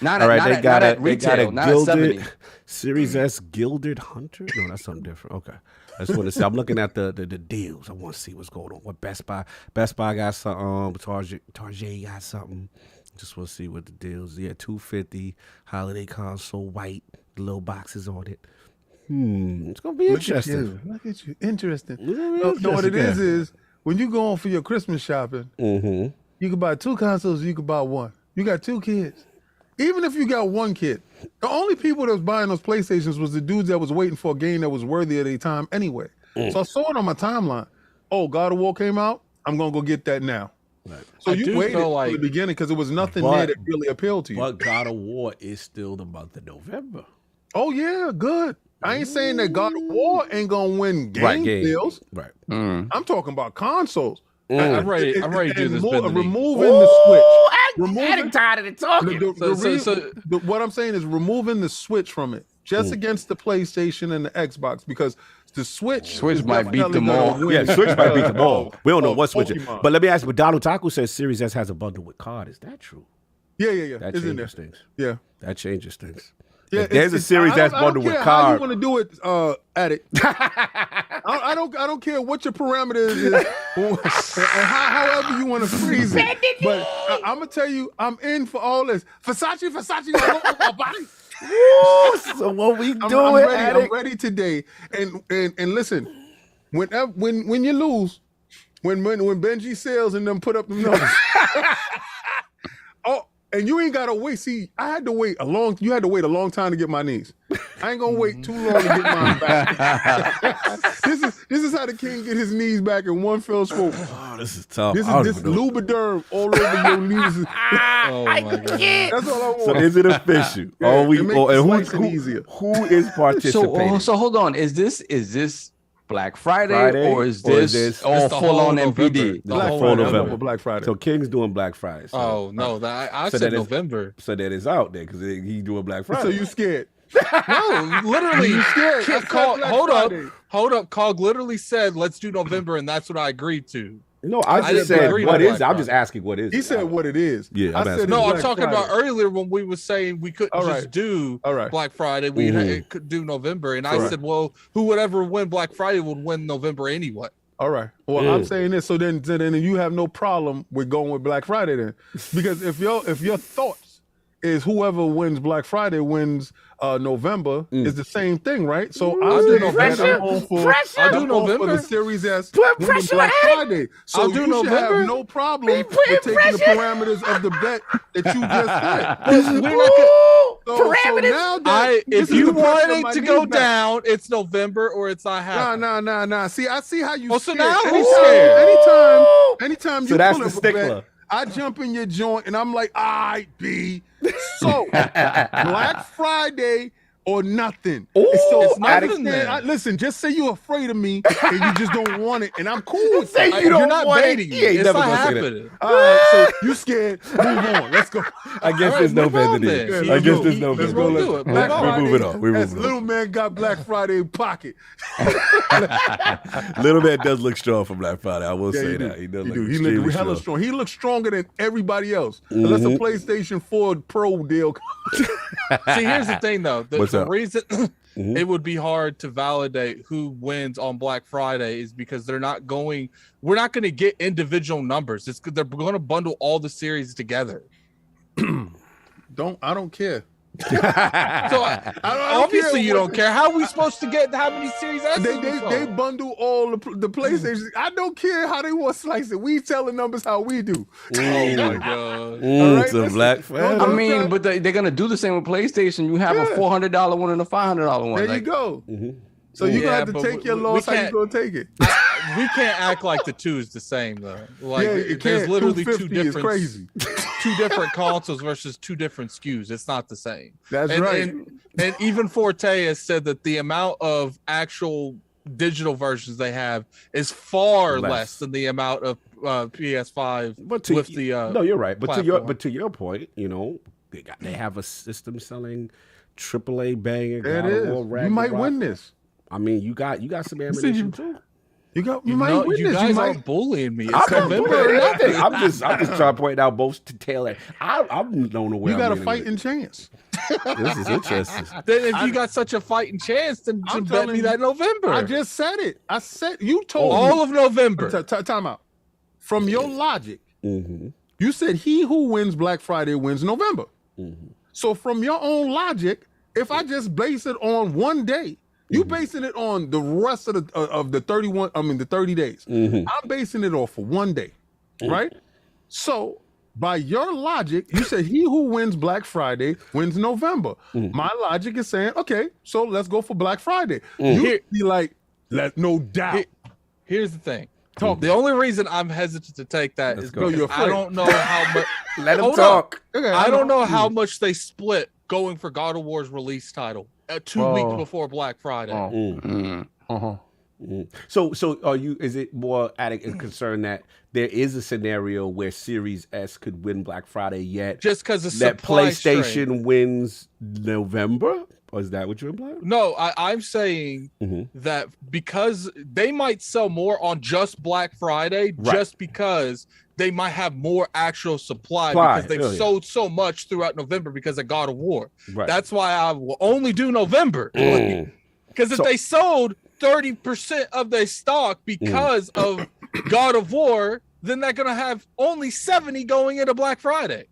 not All right, at, they got at a retail, not at 70. gilded Series S gilded Hunter. No, that's something different. Okay, I just want to see. I'm looking at the deals. I want to see what's going on. What Best Buy got something. Target got something. Just want to see what the deals. Yeah, $250 holiday console, white, little boxes on it. It's gonna be interesting. Look at you. Interesting. No, No, what it is when you go on for your Christmas shopping, you can buy 2 consoles, you can buy 1. You got 2 kids. Even if you got 1 kid, the only people that was buying those PlayStations was the dudes that was waiting for a game that was worthy of their time anyway. So I saw it on my timeline. Oh, God of War came out. I'm gonna go get that now. Right. So I you do waited feel till like- the beginning because there was nothing But- there that really appealed to you. But God of War is still the month of November. Oh yeah, good. I ain't saying that God of War ain't gonna win game deals. Right. I'm talking about consoles. I'm ready to do this. Bendany. Removing the Switch. Removing tired of talking. what I'm saying is removing the Switch from it, just against the PlayStation and the Xbox, because the Switch is might beat definitely them gonna all. win. Yeah, Switch might beat them all. We don't know what Switch is. Pokemon. But let me ask you, Donald Taco says Series S has a bundle with card. Is that true? Yeah. That It's in there. changes things. Yeah. That changes things. Yeah, If there's a Series S bundle with How you card. want to do it, Addict? I don't care what your parameters is, and however you want to freeze it. But I'm gonna tell you, I'm in for all this. Versace all over my body. So what we I'm doing, ready. Addict? I'm ready today. And listen, when you lose, when Benji Sales and them put up the numbers. And you ain't gotta wait. See, I had to wait a long. You had to wait a long time to get my knees. I ain't gonna wait too long to get mine back. This is how the king get his knees back in one fell swoop. Oh, this is tough. This Lubriderm all over your knees. Oh my god. That's all I want. So is it official? Yeah, We it make and slicing easier. who is participating? So hold on. Is this Black Friday, or is this all It's the full on whole MPD? November. The Black whole Friday. I'm November. going for Black Friday. So King's doing Black Friday. So, Oh no, I So said that is- November. so that is out there because he doing Black Friday. So you scared? No, literally. You scared? I Kid said called, Black hold Friday. up. Cog literally said, "Let's do November," and that's what I agreed to. No, I I just didn't said agree what to is Black it? I'm just Friday. asking what is He it. said what it is. Yeah, I'm I said asking. it's No, I'm Black talking Friday. about earlier when we were saying we couldn't All right. just do All right. Black Friday. We could do November, and I Correct. said, "Well, who would ever win Black Friday would win November anyway." All right. Well, I'm saying this, so then you have no problem with going with Black Friday then, because if your thoughts is whoever wins Black Friday wins November is the same thing, right? So I'll I'm do saying November. that I'm going for I'll do I'm going for November. the Series S Put winning pressure Black on it. Friday. So I'll do you should November. have no problem with taking the parameters of the bet that you just said. We're not gonna, So now that if this is you the pressure want of it my to go knees back. down, it's November or it's not happening. Nah. See, I see how you. Oh, so scared. now who's scared? Anytime So you that's pull the up a bet, stickler. I jump in your joint and I'm like, I be so Black Friday or nothing. It's I nothing then. listen, just say you're afraid of me and you just don't want it, and I'm cool with Say that. you don't You're not want it. baiting He me. ain't It's never not gonna say that. happening. All right, so you scared? Move on. Let's go. I guess All there's right, no move on Bendany. then. Yeah, I let's guess go. there's no Let's Bendany. go. do it. Black We're Friday, moving on. We're as moving on. little man got Black Friday in pocket. Little man does look strong for Black Friday. I will Yeah, say he that. do. He does He look do. He extremely look hella strong. He looks stronger than everybody else, unless a PlayStation 4 Pro deal. See, here's the thing, though. What's The up? reason it would be hard to validate who wins on Black Friday is because we're not going to get individual numbers. They're going to bundle all the series together. I don't care. So obviously you don't care. How are we supposed to get how many Series S? They bundle all the PlayStation. I don't care how they want to slice it. We tell the numbers how we do. Oh my god! All right, It's a Black Friday. I mean, but they're gonna do the same with PlayStation. You have a $400 one and a $500 one. There you go. So you're gonna have to take your loss. How you gonna take it? We can't act like the two is the same though. Like it there's can't. literally 250 two is different, crazy. two different consoles versus two different SKUs. It's not the same. That's right. And even Forte has said that the amount of actual digital versions they have is far less than the amount of PS5 with the. No, you're right. But platform. to your point, you know, they have a system selling AAA banger. There it is. You might win this. I mean, you got some ammunition too. You might win this. You guys might... are bullying me. I'm not bullying nothing. I'm just trying to point out both to Taylor. I'm blown away. You got a fighting chance. This is interesting. Then if you got such a fighting chance, then bet me that November. I just said it. I said you told all me. of November. Time out. From your logic, you said he who wins Black Friday wins November. So from your own logic, if I just base it on one day, you basing it on the rest of the 31. I mean the 30 days. I'm basing it off for one day, right? So by your logic, you said he who wins Black Friday wins November. My logic is saying, okay, so let's go for Black Friday. You'd be like, no doubt. Here's the thing. The only reason I'm hesitant to take that is because I don't know how much. Let him talk. Okay, I don't know how much they split going for God of War's release title 2 weeks before Black Friday. So are you? Is it more concerned that there is a scenario where Series S could win Black Friday yet? Just because of that supply PlayStation strain. Wins November? Or is that what you're implying? No, I'm saying that because they might sell more on just Black Friday, just because they might have more actual supply because they've sold so much throughout November because of God of War. Right. That's why I will only do November. Because if they sold 30% of their stock because of God of War, then they're gonna have only 70 going into Black Friday.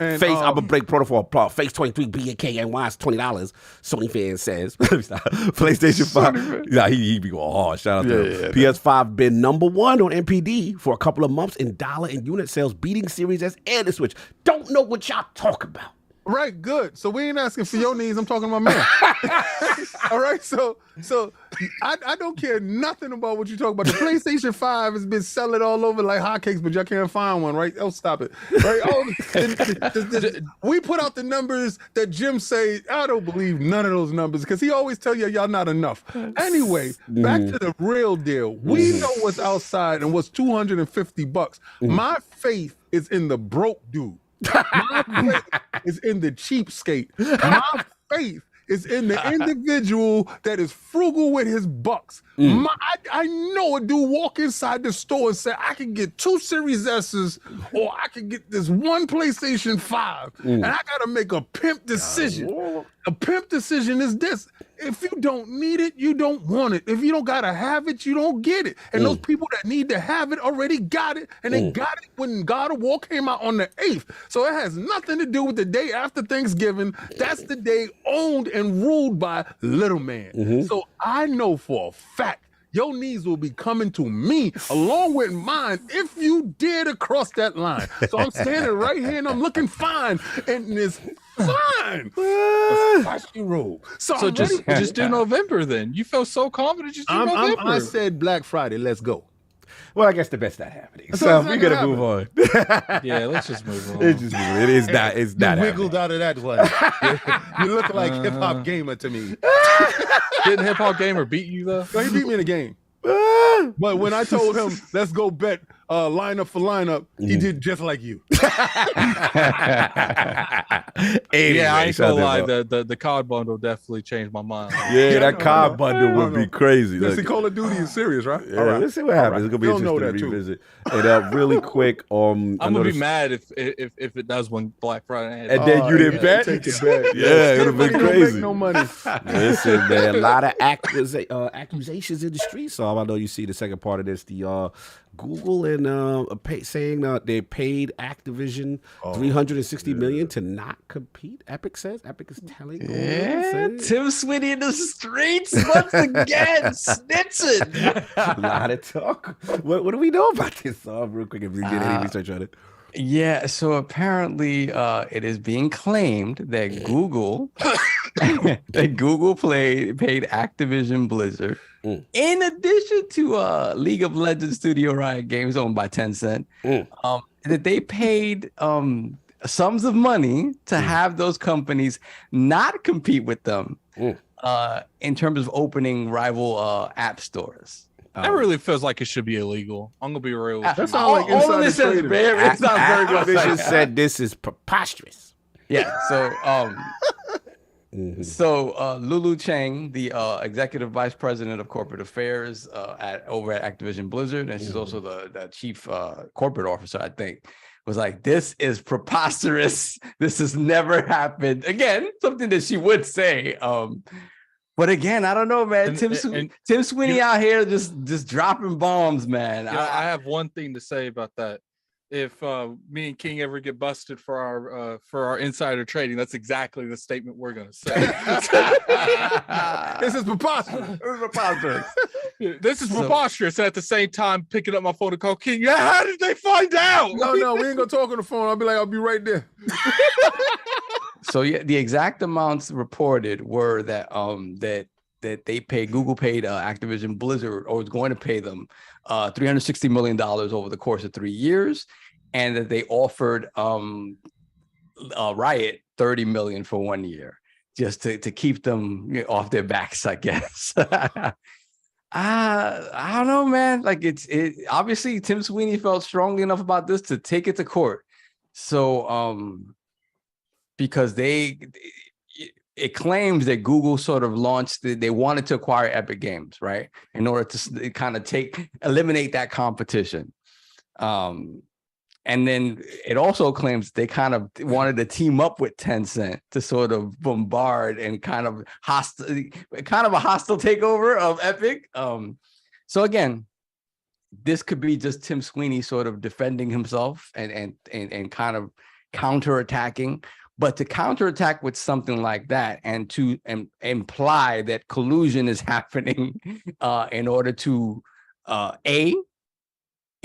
And, Face, I'm gonna break protocol apart. Face 23 BKNY is $20. Sony fan says. PlayStation 5. Yeah, he be going hard. Shout out to him. PS5 been #1 on NPD for a couple of months in dollar and unit sales, beating Series S and the Switch. Don't know what y'all talk about. Right, good. So we ain't asking for your needs. I'm talking about mine. All right, so I don't care nothing about what you talk about. The PlayStation 5 has been selling all over like hotcakes, but y'all can't find one, right? Oh, stop it. Right? We put out the numbers that Jim say. I don't believe none of those numbers because he always tell you y'all not enough. Anyway, back to the real deal. We know what's outside and what's $250. My faith is in the broke dude. My faith is in the cheapskate. My faith is in the individual that is frugal with his bucks. I know a dude walk inside the store and say, I can get 2 Series S's or I can get this one PlayStation 5 and I gotta make a pimp decision. A pimp decision is this. If you don't need it, you don't want it. If you don't gotta have it, you don't get it. And those people that need to have it already got it, and they got it when God of War came out on the 8th. So it has nothing to do with the day after Thanksgiving. That's the day owned and ruled by Little Man. So I know for a fact your needs will be coming to me along with mine if you dare to cross that line. So I'm standing right here and I'm looking fine, and it's fine. Spicy roll. So just do November then. You feel so confident. Just do November. I said Black Friday. Let's go. Well, I guess the bet's not happening. So we gotta move on. Yeah, let's just move on. It is not. It's not. You wiggled out of that one. You look like Hip Hop Gamer to me. Didn't Hip Hop Gamer beat you though? No, he beat me in the game. But when I told him, let's go bet lineup for lineup, he did just like you. Anyway, I ain't gonna lie. The COD bundle definitely changed my mind. Yeah, that COD bundle would be crazy. Listen, Call of Duty is serious, right? Yeah, all right. Let's see what happens. It's gonna be interesting to revisit. And really quick, I'm gonna be mad if it does win Black Friday. And then you didn't bet. Take the bet. Yeah, it would have been crazy. No money. Listen, man, a lot of accusations in the street. So I know you see the second part of this. The Google and saying they paid Activision $360 million to not compete. Epic says. Epic is telling. Tim Sweeney in the streets once again, snitching. A lot of talk. What do we know about this? Real quick, if we get any research on it. Yeah, so apparently it is being claimed that Google paid Activision Blizzard in addition to League of Legends Studio Riot Games owned by Tencent, that they paid sums of money to have those companies not compete with them in terms of opening rival app stores. That really feels like it should be illegal. I'm gonna be real. That sounds like insider trading. It sounds very much like Activision said this is preposterous. Yeah. So Lulu Chang, the executive vice president of corporate affairs over at Activision Blizzard, and she's also the chief corporate officer, I think, was like, "This is preposterous. This has never happened." Again, something that she would say. But again, I don't know, man. Tim Sweeney out here just dropping bombs, man. I have one thing to say about that. If me and King ever get busted for our insider trading, that's exactly the statement we're gonna say. This is preposterous. This is preposterous. And at the same time, picking up my phone to call King. Yeah, how did they find out? No, we ain't gonna talk on the phone. I'll be right there. So yeah, the exact amounts reported were that that Google paid Activision Blizzard, or was going to pay them $360 million over the course of 3 years, and that they offered Riot $30 million for 1 year, just to keep them off their backs, I guess. I don't know, man. Like it obviously Tim Sweeney felt strongly enough about this to take it to court. So because it claims that Google sort of launched, they wanted to acquire EpicGames, right? In order to kind of eliminate that competition. And then it also claims they kind of wanted to team up with Tencent to sort of bombard and kind of a hostile takeover of Epic. So again, this could be just Tim Sweeney sort of defending himself and kind of counterattacking. But to counterattack with something like that and to imply that collusion is happening in order to A,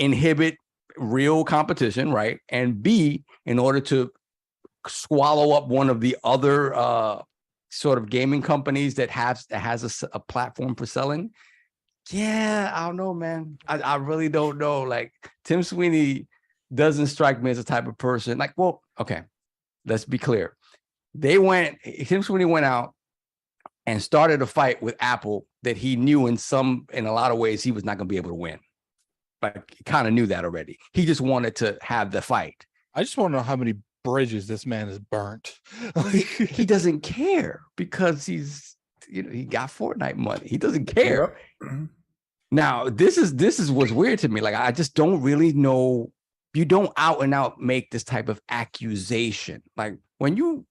inhibit real competition, right? And B, in order to swallow up one of the other sort of gaming companies that has a platform for selling. Yeah, I don't know, man. I really don't know. Like, Tim Sweeney doesn't strike me as the type of person. Like, well, okay. Let's be clear. Tim Sweeney went out and started a fight with Apple that he knew in a lot of ways he was not going to be able to win. Like, he kind of knew that already. He just wanted to have the fight. I just want to know how many bridges this man has burnt. He doesn't care because he got Fortnite money. He doesn't care. Yep. Now, this is what's weird to me. Like, I just don't really know. You don't out and out make this type of accusation. Like, when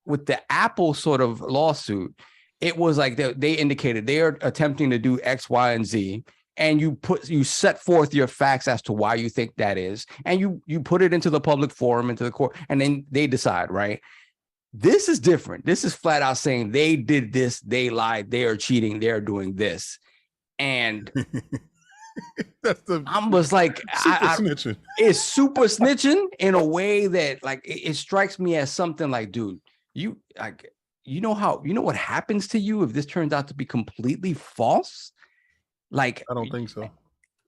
with the Apple sort of lawsuit, it was like they indicated they are attempting to do X, Y, and Z, and you set forth your facts as to why you think that is, and you put it into the public forum, into the court, and then they decide, right? This is different. This is flat out saying they did this, they lied, they are cheating, they are doing this, and I'm just like, snitching. It's super snitching in a way that, like, it strikes me as something like, dude, you know what happens to you if this turns out to be completely false? Like, I don't think so.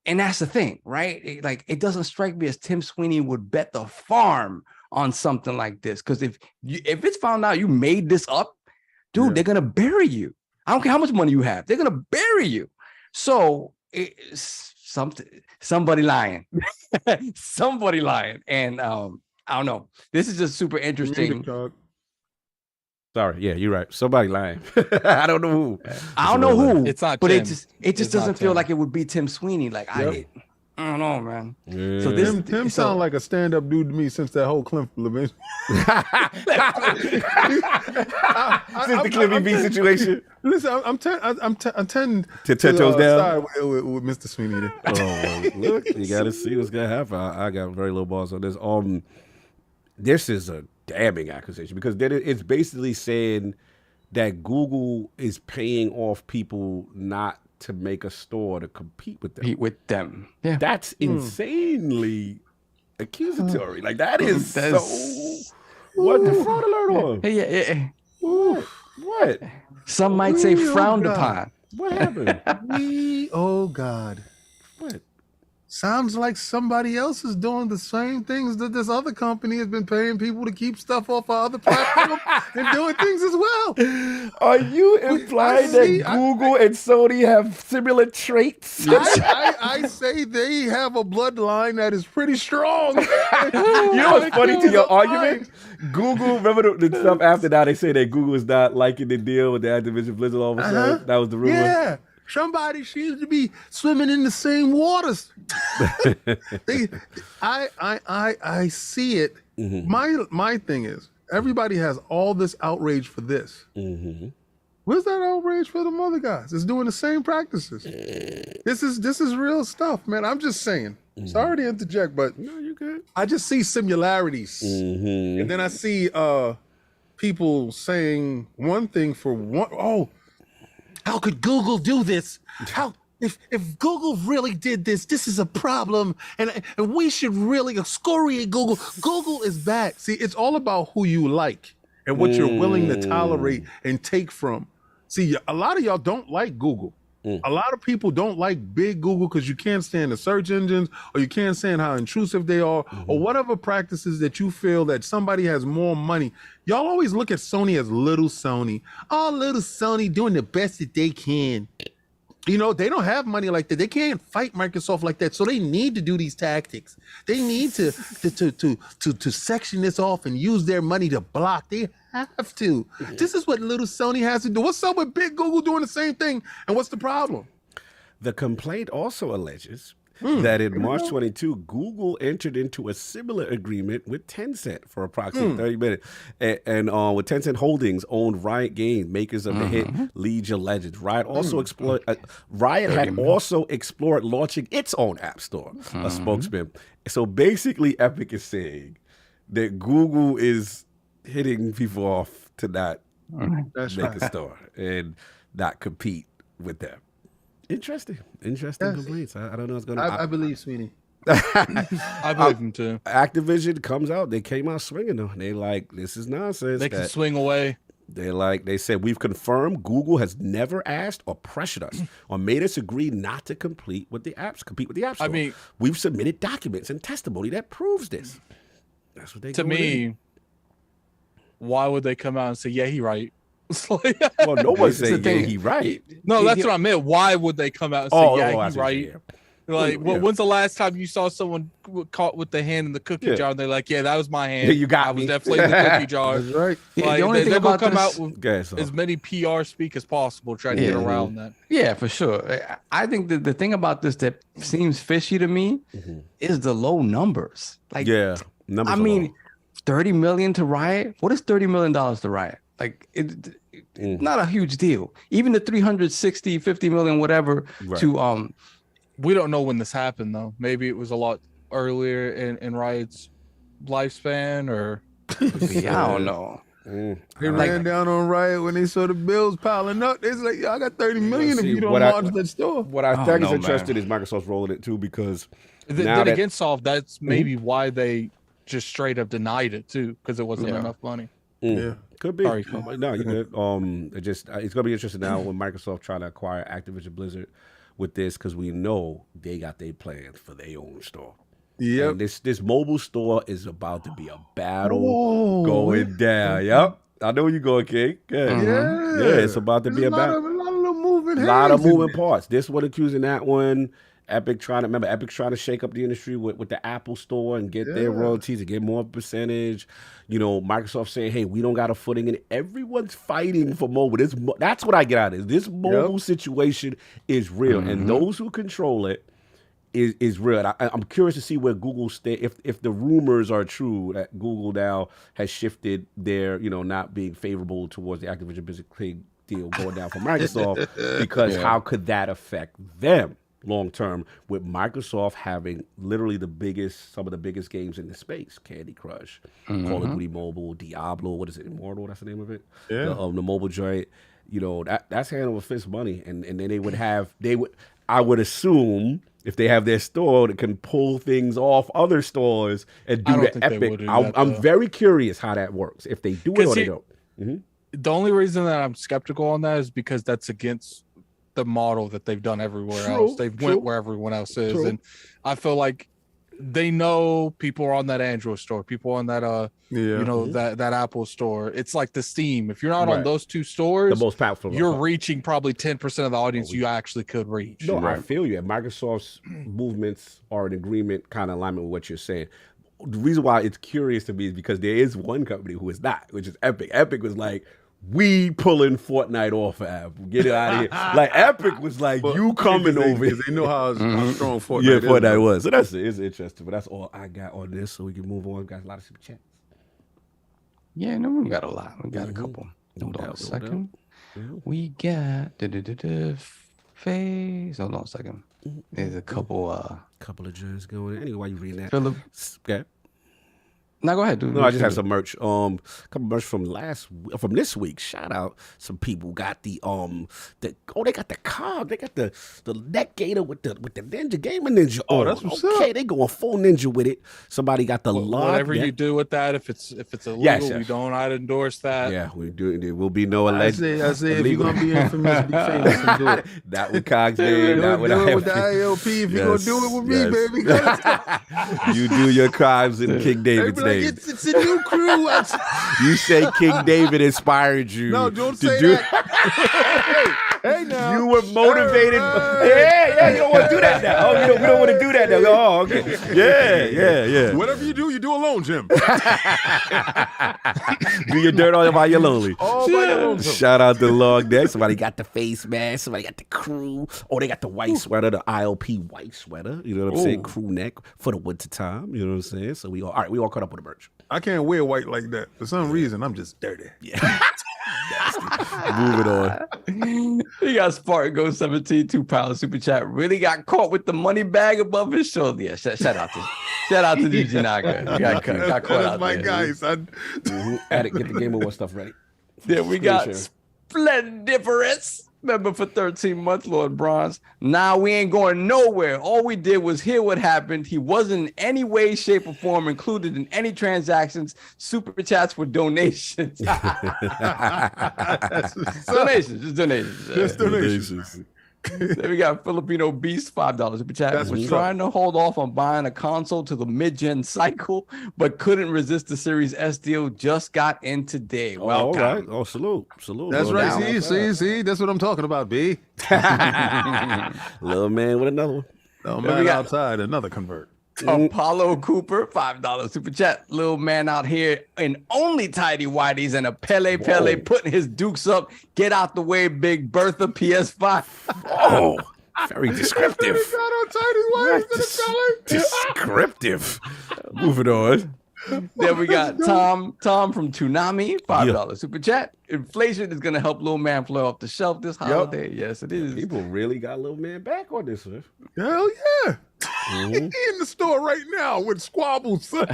And that's the thing, right? It doesn't strike me as Tim Sweeney would bet the farm on something like this, because if it's found out you made this up, dude, they're gonna bury you. I don't care how much money you have, they're gonna bury you. So somebody lying. Somebody lying. And I don't know, this is just super interesting. Sorry, yeah, you're right, somebody lying. I don't know who. It's not, but Tim. it just doesn't feel like it would be Tim Sweeney. Like, I don't know, man. Yeah. So this Tim sound like a stand-up dude to me since that whole Cliff Levin. Since the Cliffy B situation. Listen, I'm tending To 10 toes down? side with Mr. Sweeney. There. Oh, look, you got to see what's gonna happen. I got very low balls on this. This is a damning accusation because then it's basically saying that Google is paying off people not to make a store to compete with them. Compete with them. Yeah. That's insanely accusatory. Like that is so. What the fraud alert on? Yeah. What? Some might say Ooh, frowned God. upon. What happened? Oh God. What? Sounds like somebody else is doing the same things that this other company has been paying people to keep stuff off of other platforms and doing things as well. Are you implying that Google and Sony have similar traits? I say they have a bloodline that is pretty strong. You know what's funny to your argument? Google, remember the stuff after that, they say that Google is not liking the deal with the Activision Blizzard all of a sudden? That was the rumor? Yeah. Somebody seems to be swimming in the same waters. I see it. Mm-hmm. My thing is, everybody has all this outrage for this. Mm-hmm. Where's that outrage for the other guys? It's doing the same practices. This is real stuff, man. I'm just saying. Sorry to interject, but No, you good. I just see similarities, Mm-hmm. and then I see people saying one thing for one. Oh, how could Google do this? How if Google really did this, this is a problem, and we should really excoriate Google. Google is bad. See, it's all about who you like and what you're willing to tolerate and take from. See, a lot of y'all don't like Google. A lot of people don't like big Google because you can't stand the search engines, or you can't stand how intrusive they are, or whatever practices that you feel that somebody has more money. Y'all always look at Sony as little Sony. Oh, little Sony doing the best that they can. You know, they don't have money like that. They can't fight Microsoft like that. So they need to do these tactics. They need to section this off and use their money to block. They have to. This is what little Sony has to do. What's up with big Google doing the same thing? And what's the problem? The complaint also alleges that in March 22, Google entered into a similar agreement with Tencent for approximately 30 minutes. And with Tencent Holdings owned Riot Games, makers of the hit League of Legends. Riot had also explored launching its own app store, a spokesman. So basically, Epic is saying that Google is hitting people off to not make a store and not compete with them. Interesting complaints. I don't know what's going on. I believe, Sweeney. I believe him too. Activision comes out. They came out swinging though. They like, this is nonsense. They can swing away. They said, we've confirmed Google has never asked or pressured us or made us agree not to compete with the App Store. I mean, we've submitted documents and testimony that proves this. That's what they to me. Why would they come out and say, "Yeah, he right"? Well, no one's saying yeah, he right. No, that's what I meant. Why would they come out and say, "Yeah, he right"? Like, when's the last time you saw someone caught with the hand in the cookie jar and they're like, "Yeah, that was my hand. Yeah, you got I was me. definitely in the cookie jar." That's right. Like, the only thing about come this, out with as many PR speak as possible, trying to get around that. Yeah, for sure. I think the thing about this that seems fishy to me is the low numbers. Like, numbers. I mean, 30 million to Riot. What is $30 million to Riot? Like, it's not a huge deal. Even the 360, 50 million, whatever, to we don't know when this happened though. Maybe it was a lot earlier in Riot's lifespan, or I don't know. They ran down on Riot when they saw the bills piling up. They was like, "Y'all got 30 million if you don't launch that store." What I think is interesting is Microsoft's rolling it too, because then again, that's maybe why they just straight up denied it too, because it wasn't enough money. Yeah, could be. Sorry. No, you good. It's gonna be interesting now when Microsoft trying to acquire Activision Blizzard with this, because we know they got their plans for their own store. Yeah, this mobile store is about to be a battle going down. Yep, I know where you going, King. Good. Yeah, it's about to be a battle. A lot of little moving A lot of moving parts. This one accusing that one. Epic's trying to shake up the industry with the Apple Store and get their royalties and get more percentage. You know, Microsoft saying, "Hey, we don't got a footing in it." Everyone's fighting for mobile. That's what I get out of it. This mobile situation is real, and those who control it is real. I'm curious to see where Google stay if the rumors are true that Google now has shifted their not being favorable towards the Activision Blizzard deal going down for Microsoft because how could that affect them long term with Microsoft having literally some of the biggest games in the space, Candy Crush, Call of Duty Mobile, Diablo, what is it, Immortal? That's the name of it. Yeah. The mobile joint. That's handled with fist money, and then I would assume if they have their store that can pull things off other stores and do the Epic. I'm very curious how that works. If they do it or they don't. Mm-hmm. The only reason that I'm skeptical on that is because that's against the model that they've done everywhere else. They've went where everyone else is, and I feel like they know people are on that Android store, people on that that Apple store. It's like the Steam. If you're not on those two stores, the most powerful, you're reaching probably 10% of the audience you actually could reach. No, I feel you. And Microsoft's movements are in agreement, kind of alignment with what you're saying. The reason why it's curious to me is because there is one company who is not, which is Epic. Epic was like, we pulling Fortnite off of Apple. Get it out of here. Like Epic was like, you coming over here. They know how strong Fortnite is. Yeah, Fortnite was. So it's interesting. But that's all I got on this. So we can move on. We got a lot of super chats. Yeah, no, we got a lot. We got a couple. Hold on a second. We got phase. Hold on a second. There's a couple of joints going. Anyway, why you reading that? Philip. Okay. No, go ahead, dude. No, I just have some merch. Couple merch from this week. Shout out some people got they got the cog. They got the neck gator with the ninja gaming ninja. Oh, that's what's up. They going full ninja with it. Somebody got the whatever you do with that. If it's illegal, we don't. I'd endorse that. Yeah, we do. There will be no alleged. I say if you're gonna be infamous, be famous and do it. Not with Cog's name. Not with do it with the ILP. If you're gonna do it with me, baby. You do your crimes in King David's name. It's a new crew. You say King David inspired you. No, don't say that. Hey, now. You were motivated. Yeah, you don't want to do that now. Oh, we don't want to do that now. Oh, okay. Yeah. Whatever you do alone, Jim. Do your dirt all by your lonely. All by your lonesome. Shout out to LOGNET. Somebody got the face mask. Somebody got the crew. Oh, they got the white sweater, the ILP white sweater. You know what I'm saying? Crew neck for the winter time. You know what I'm saying? So we all caught up with the merch. I can't wear white like that. For some reason, I'm just dirty. Yeah. Moving on. He got Spartan 17, £2 super chat. Really got caught with the money bag above his shoulder. Yeah, shout out to YujiNaka. Got caught out my there. guy, son. Addict, get the Game Award stuff ready. Then we got Splendiferous. Member for 13 months, Lord Bronze. Nah, we ain't going nowhere. All we did was hear what happened. He wasn't in any way, shape, or form included in any transactions. Super chats for donations. Donations. Just donations. Then we got Filipino Beast, $5 super chat. Was trying to hold off on buying a console to the mid-gen cycle, but couldn't resist the Series S deal. Just got in today. Welcome. All right. Oh, salute. That's right. See, that's what I'm talking about, B. Little man with another one. No man outside, another convert. Apollo Cooper, $5 super chat. Little man out here in only tidy whities and a Pele putting his dukes up. Get out the way, Big Bertha PS5. Oh, very descriptive. Descriptive. Moving on. Then we got Tom from Toonami, $5 super chat. Inflation is gonna help Little Man fly off the shelf this holiday. Yes, it is. People really got Little Man back on this one. Hell yeah. He in the store right now with squabbles. We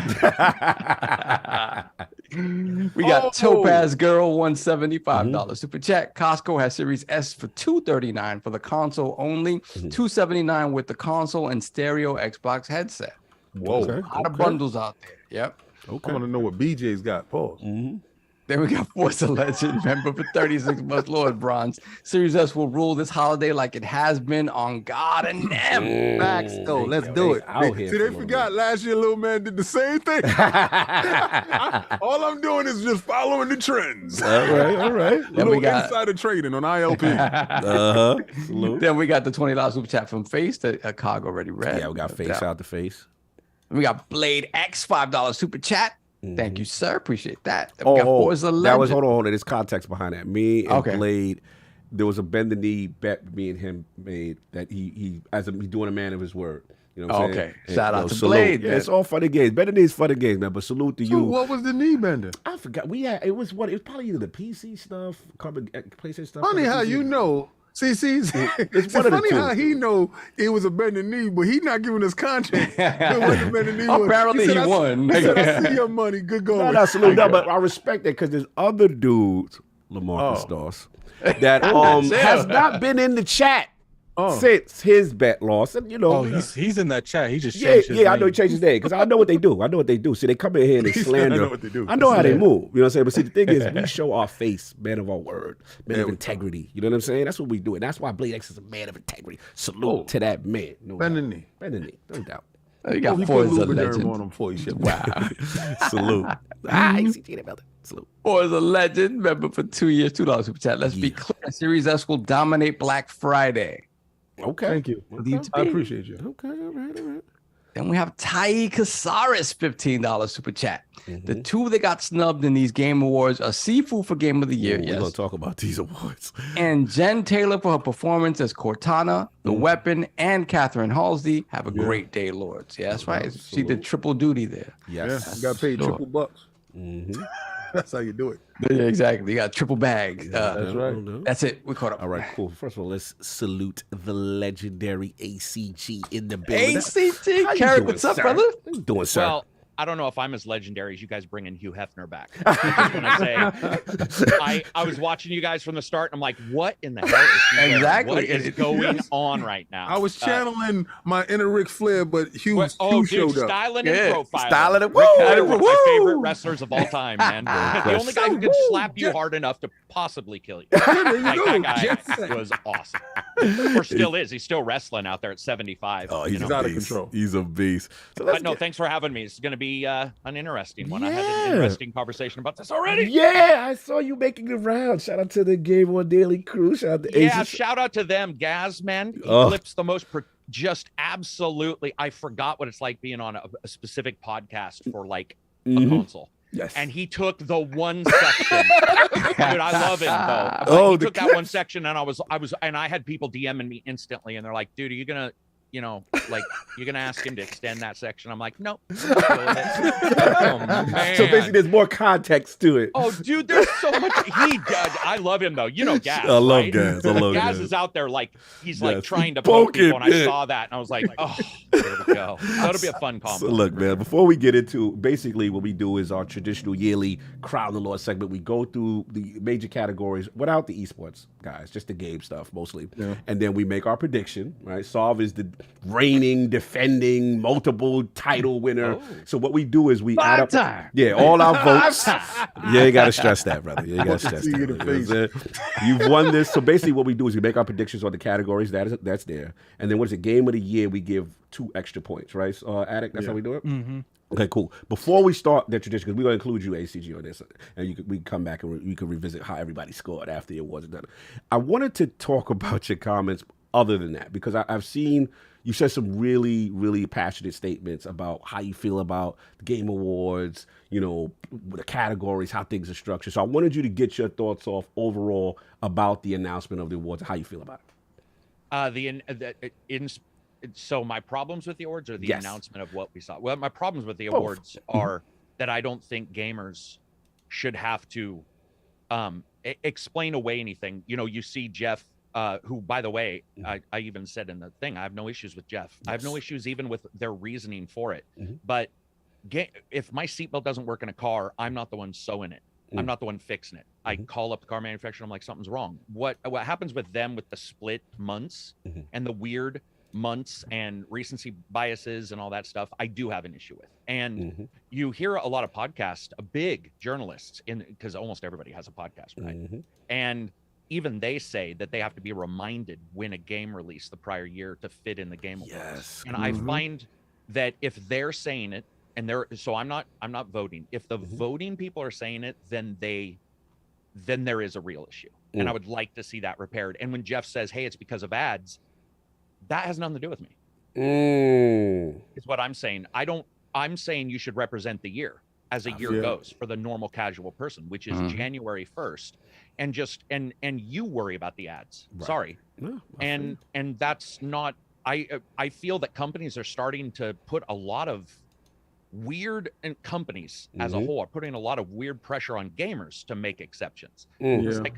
got Topaz Girl, $175 super chat. Costco has Series S for $239 for the console only, $279 with the console and stereo Xbox headset. Whoa, a lot of bundles out there. Yep. Okay. I want to know what BJ's got. Pause. Then we got Forza Legend, member for 36 months, Lord Bronze. Series S will rule this holiday like it has been on God and them. Facts. Oh, let's do it. See, they forgot last year, Little Man did the same thing. All I'm doing is just following the trends. All right. Then we got insider trading on ILP. Then we got the $20 super chat from Face that a Cog already read. Yeah, we got Face out the Face. We got Blade X, $5 super chat. Thank you, sir. Appreciate that. Then we got Forza Legend. That was hold on. There's context behind that. Me and Blade, there was a bend the knee bet me and him made that he's doing a man of his word. You know what I'm saying? Okay. Shout out to salute. Blade, Yeah, man. it's all fun and games. Better days, fun and games, man. But salute to So you. what was the knee bending? I forgot. It was probably either the PC stuff, PlayStation stuff. Funny how you know. See, it's one of the funny two. how he know it was a bending knee, but he not giving us context. What the bending knee was. Apparently said, he won. He said, I see your money. Good going. No, salute. No, but I respect that because there's other dudes, Lamarcus Doss, that has not been in the chat since his bet loss. And you know, Oh, he's in that chat. He just yeah, changed his I know he name. changed his name because I know what they do. See, they come in here and they He said, slander. I know what they do. I know how they move. You know what I'm saying? But see, the thing is, we show our face, man of our word, man of we integrity. You know what I'm saying? That's what we do. And that's why Blade X is a man of integrity. Salute to that man. No Bend the doubt. knee. Bend the knee. No doubt. You got He four put as a lubriderm legend. on him before he shipped. Wow. Salute. ACG in the building. Salute. Four is a legend. Member for 2 years, $2 super chat. Let's be clear. Series S will dominate Black Friday. Okay. Thank you. I appreciate you. Okay. All right. Then we have Tai Casares, $15 super chat. The two that got snubbed in these game awards are Sifu for Game of the Year, We're yes, going to talk about these awards. and Jen Taylor for her performance as Cortana, The Weapon, and Catherine Halsey. Have a great day, Lords. Yeah, that's right. She did triple duty there. Yes. You got paid Sure. triple bucks. That's how you do it. Yeah, exactly. You got triple bag. That's right. That's it. We caught up. All right, cool. First of all, let's salute the legendary ACG in the building. ACG, How you Carrot, doing, what's up, sir? brother? How you doing, sir? Well, I don't know if I'm as legendary as you guys bringing Hugh Hefner back. I just want to say, I was watching you guys from the start, and I'm like, what in the hell is he doing? Exactly. What is going on right now? I was channeling my inner Ric Flair, but Hugh, Oh, Hugh dude, showed up. styling Yeah. and profiling. Styling and- Rick woo! Flair, one of my Woo! favorite wrestlers of all time, man. The only guy who could slap you hard enough to possibly kill you. Like, that guy was awesome. Or still is. He's still wrestling out there at 75. Oh, he's you a know? out of beast. control. He's a beast. So But no, thanks for having me. It's going to be an interesting one. I had an interesting conversation about this already. Yeah, I saw you making the round. Shout out to the Game On Daily crew. Shout out to Yeah, Aces. shout out to them. Gaz, man, he Oh. flips the most just absolutely. I forgot what it's like being on a specific podcast for like a console. Yes. And he took the one section. Dude, I love him though. Oh, he the took that one clips. section, and I had people DMing me instantly, and they're like, "Dude, are you gonna, you're gonna ask him to extend that section?" I'm like, "Nope." Oh, man. So basically, there's more context to it. Oh, dude, there's so much. I love him though. You know, Gaz. I love right? Gaz. I love Gaz Gaz. is out there like he's Yes. like trying to poke Poking, people, and I yeah. saw that, and I was like, oh, there we go. That'll be a fun combo. So look, man, before we get into basically what we do is our traditional yearly Crown the Lord segment. We go through the major categories without the esports guys, just the game stuff mostly. Yeah. And then we make our prediction, right? Solve is the reigning, defending, multiple title winner. So what we do is we add up all our votes. Yeah, you gotta stress that, brother. You gotta stress See you that. in the brother. You know what I'm saying? You've won this. So basically what we do is we make our predictions on the categories. That's there. And then what is it? Game of the year, we give 2 extra points, right? Addict, that's how we do it? Mm-hmm. Okay, cool. Before we start the tradition, because we're going to include you, ACG, on this, and we can come back and we can revisit how everybody scored after the awards are done. I wanted to talk about your comments other than that, because I've seen you said some really, really passionate statements about how you feel about the Game Awards, you know, the categories, how things are structured. So I wanted you to get your thoughts off overall about the announcement of the awards and how you feel about it. So my problems with the awards or the Yes. announcement of what we saw? Well, my problems with the Both. awards are that I don't think gamers should have to explain away anything. You know, you see Jeff, who, by the way, I even said in the thing, I have no issues with Jeff. I have no issues even with their reasoning for it. But if my seatbelt doesn't work in a car, I'm not the one sewing it. I'm not the one fixing it. I call up the car manufacturer. I'm like, something's wrong. What happens with them with the split months and the weird months and recency biases and all that stuff, I do have an issue with. And you hear a lot of podcasts, big journalists, because almost everybody has a podcast, right? And even they say that they have to be reminded when a game released the prior year to fit in the Game Awards. Yes. And I find that if they're saying it, and so I'm not voting. If the voting people are saying it, then there is a real issue. And I would like to see that repaired. And when Jeff says, hey, it's because of ads, that has nothing to do with me. Is what I'm saying. I'm saying you should represent the year as a year goes for the normal casual person, which is January 1st. And and you worry about the ads. Right. Sorry. No, And that's not I feel that companies are starting to put a lot of weird, and companies as a whole are putting a lot of weird pressure on gamers to make exceptions. It's like,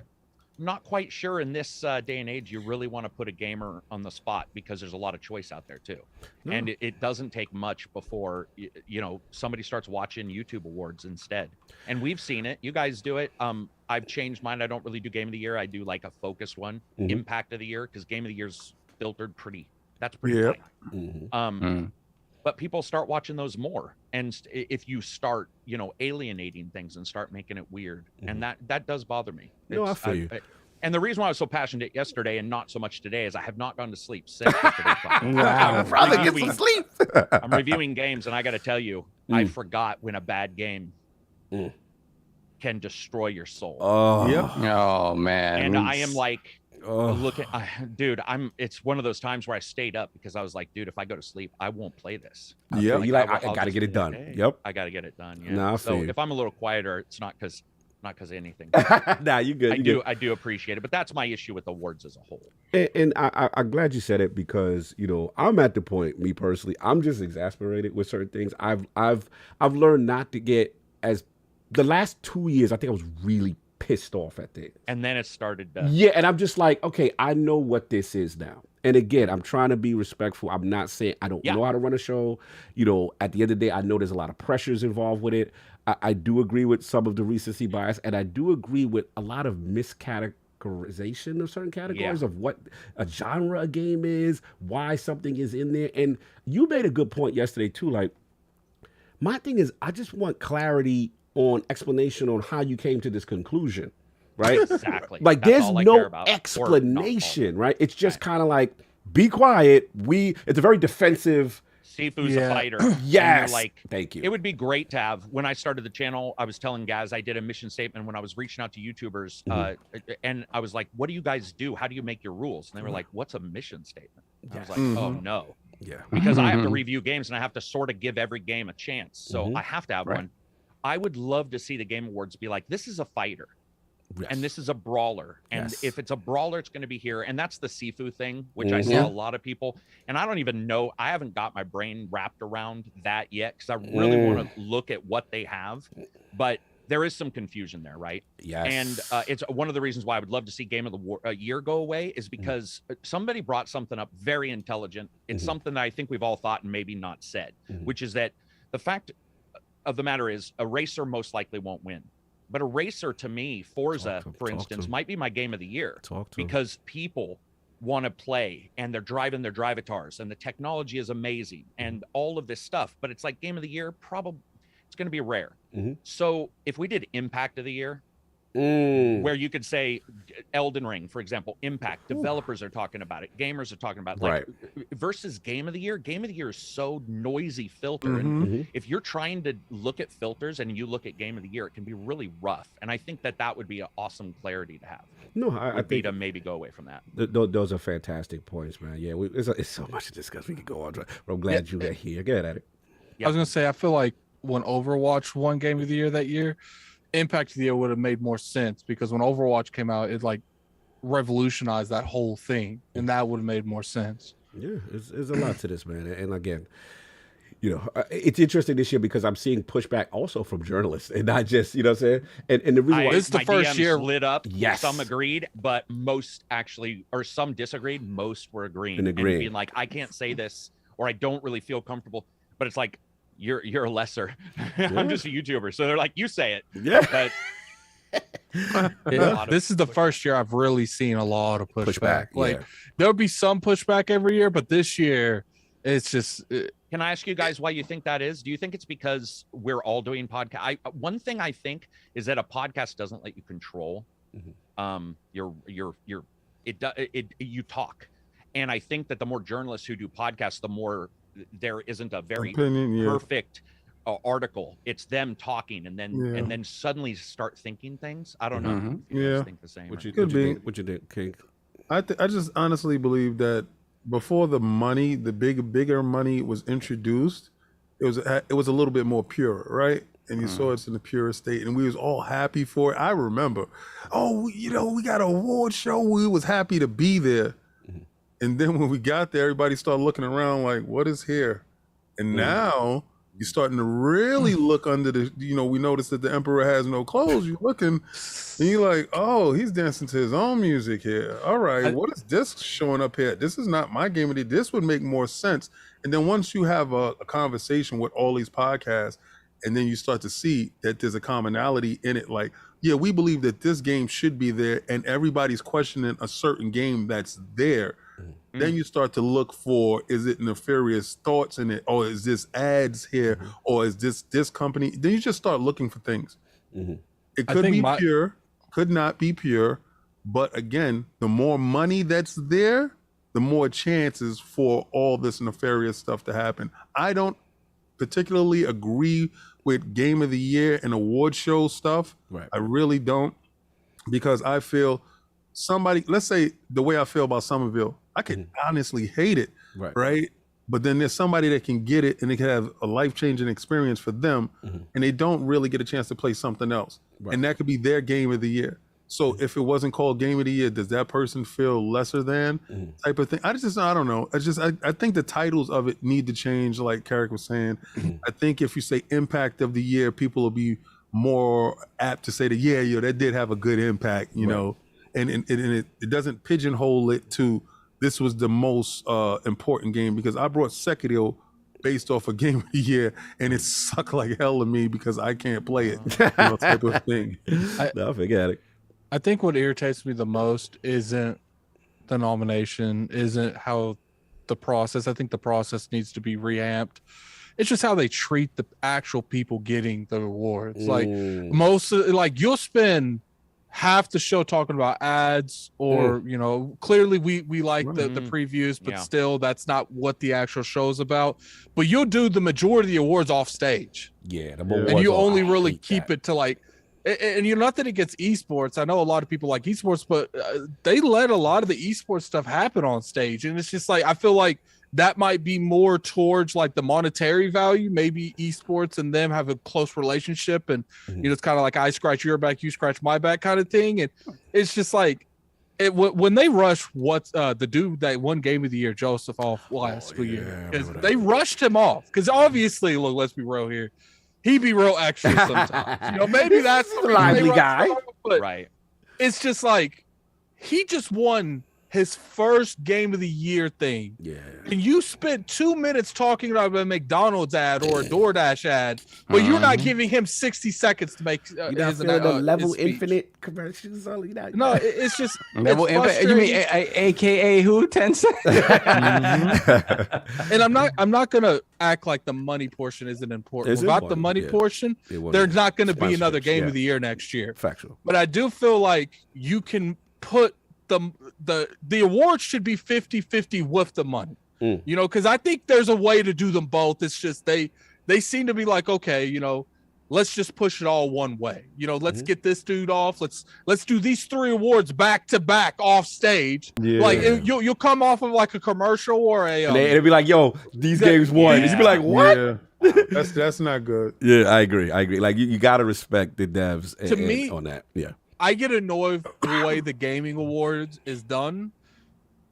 not quite sure in this day and age you really want to put a gamer on the spot, because there's a lot of choice out there too. And it doesn't take much before you know, somebody starts watching YouTube awards instead. And we've seen it. You guys do it. I've changed mine. I don't really do game of the year. I do like a focused one, impact of the year, because game of the year's filtered pretty tight. But people start watching those more, and if you start, you know, alienating things and start making it weird, and that does bother me. No, I feel you. And the reason why I was so passionate yesterday and not so much today is I have not gone to sleep since yesterday. Wow, brother, get some sleep. I'm reviewing games, and I got to tell you, I forgot when a bad game can destroy your soul. Oh man. And I am like, looking, dude, it's one of those times where I stayed up because I was like, dude, if I go to sleep, I won't play this. Yeah, you like, I gotta get it done. Yep, I gotta get it done. Yeah. Nah, so if I'm a little quieter, it's not because of anything. Nah, you good. I do appreciate it, but that's my issue with awards as a whole. And I'm glad you said it, because you know, I'm at the point, me personally, I'm just exasperated with certain things. I've learned not to get as, the last 2 years, I think I was really pissed off at things. And then it started yeah, and I'm just like, okay, I know what this is now. And again, I'm trying to be respectful. I'm not saying I don't know how to run a show. You know, at the end of the day, I know there's a lot of pressures involved with it. I do agree with some of the recency bias, and I do agree with a lot of miscategorization of certain categories of what a genre a game is, why something is in there. And you made a good point yesterday too. Like, my thing is, I just want clarity on explanation on how you came to this conclusion, right? Exactly. Like, there's no explanation, right? It's just kind of like, be quiet. It's a very defensive. Sifu's a fighter. Yes. Like, thank you. It would be great to have, when I started the channel, I was telling guys, I did a mission statement when I was reaching out to YouTubers, and I was like, what do you guys do? How do you make your rules? And they were like, what's a mission statement? And I was like, oh no. Yeah. Because I have to review games, and I have to sort of give every game a chance. So I have to have one. I would love to see the Game Awards be like, this is a fighter, and this is a brawler. And if it's a brawler, it's going to be here. And that's the Sifu thing, which I saw a lot of people. And I don't even know, I haven't got my brain wrapped around that yet, because I really want to look at what they have. But there is some confusion there, right? Yes. And it's one of the reasons why I would love to see Game of the Year go away, is because somebody brought something up very intelligent. It's something that I think we've all thought and maybe not said, which is that the fact of the matter is, a racer most likely won't win. But a racer, to me, Forza, for instance, might be my game of the year, because people want to play, and they're driving their drivatars, and the technology is amazing, and all of this stuff. But it's like, game of the year, probably it's going to be rare. So if we did impact of the year, where you could say Elden Ring, for example, impact, developers are talking about it, gamers are talking about it, like, versus game of the year. Game of the year is so noisy filter, and if you're trying to look at filters and you look at game of the year, it can be really rough. And I think that would be an awesome clarity to have. No, I think to maybe go away from that. Those are fantastic points, man. Yeah, it's so much to discuss. We could go on. But I'm glad you got here. Get at it. I was gonna say, I feel like when Overwatch won Game of the Year that year, Impact of the Year would have made more sense, because when Overwatch came out, it like revolutionized that whole thing, and that would have made more sense. Yeah, there's a lot to this, man. And again, you know, it's interesting this year because I'm seeing pushback also from journalists, and not just, you know what I'm saying? And the reason why it's the first DMs year lit up. Yes. Some agreed, but most actually, or some disagreed. Most were agreeing and being like, I can't say this, or I don't really feel comfortable. But it's like, you're a lesser. I'm just a YouTuber, so they're like, you say it. Yeah. But this is the first year I've really seen a lot of pushback. Like, yeah. there'll be some pushback every year, but this year it's just. Can I ask you guys why you think that is? Do you think it's because we're all doing podcast? One thing I think is that a podcast doesn't let you control. You talk, and I think that the more journalists who do podcasts, the more there isn't a very perfect article. It's them talking, and then suddenly start thinking things. I don't know. If you guys think the same. What you think, King? I just honestly believe that before the money, the bigger money was introduced, it was a little bit more pure, right? And you saw it's in the pure state, and we was all happy for it. I remember, we got an award show. We was happy to be there. And then when we got there, everybody started looking around like, what is here? And now you're starting to really look under the, we noticed that the Emperor has no clothes. You're looking and you're like, oh, he's dancing to his own music here. All right, what is this showing up here? This is not my game of the year. This would make more sense. And then once you have a conversation with all these podcasts, and then you start to see that there's a commonality in it, like, yeah, we believe that this game should be there, and everybody's questioning a certain game that's there. Then you start to look for, is it nefarious thoughts in it, or is this ads here, or is this company? Then you just start looking for things. It could be pure, could not be pure, but again, the more money that's there, the more chances for all this nefarious stuff to happen. I don't particularly agree with Game of the Year and award show stuff. Right. I really don't, because I feel let's say the way I feel about Somerville, I could honestly hate it, right? But then there's somebody that can get it and it can have a life-changing experience for them, and they don't really get a chance to play something else. And that could be their Game of the Year. So if it wasn't called Game of the Year, does that person feel lesser than type of thing? I don't know. I think the titles of it need to change, like Carrick was saying. I think if you say Impact of the Year, people will be more apt to say that, yeah, that did have a good impact, you know, and it doesn't pigeonhole it to this was the most important game, because I brought Sekiro based off a Game of the Year, and it sucked like hell to me because I can't play it, type of thing. I forget it. I think what irritates me the most isn't the nomination, isn't how the process. I think the process needs to be reamped. It's just how they treat the actual people getting the awards. Like you'll spend half the show talking about ads, or clearly we like the previews, but still that's not what the actual show's about. But you'll do the majority of the awards off stage. Yeah, and you only really keep it to like. And not that it gets esports. I know a lot of people like esports, but they let a lot of the esports stuff happen on stage. And it's just like, I feel like that might be more towards like the monetary value. Maybe esports and them have a close relationship. And, it's kind of like I scratch your back, you scratch my back kind of thing. And it's just like, when they rush the dude that won Game of the Year, Joseph, off last year, because they rushed him off. Because obviously, look, let's be real here. He be real extra sometimes. Maybe that's a lively guy. But it's just like he just won his first Game of the Year thing. Yeah. And you spent 2 minutes talking about a McDonald's ad or a DoorDash ad, but you're not giving him 60 seconds to make his level infinite commercials. No, it's just level infinite. You mean AKA who? Tencent? And I'm not gonna act like the money portion isn't important. Without the money portion, there's not gonna be another Game of the Year next year. Factual. But I do feel like you can put the awards should be 50-50 with the money, because I think there's a way to do them both. It's just they seem to be like, okay, let's just push it all one way. Let's get this dude off. Let's do these 3 awards back to back off stage. Yeah. Like you'll come off of like a commercial or a and it'll be like, yo, these games won. Yeah. You'll be like, what? Yeah. That's not good. Yeah, I agree. Like you got to respect the devs to me on that. Yeah. I get annoyed the way the gaming awards is done,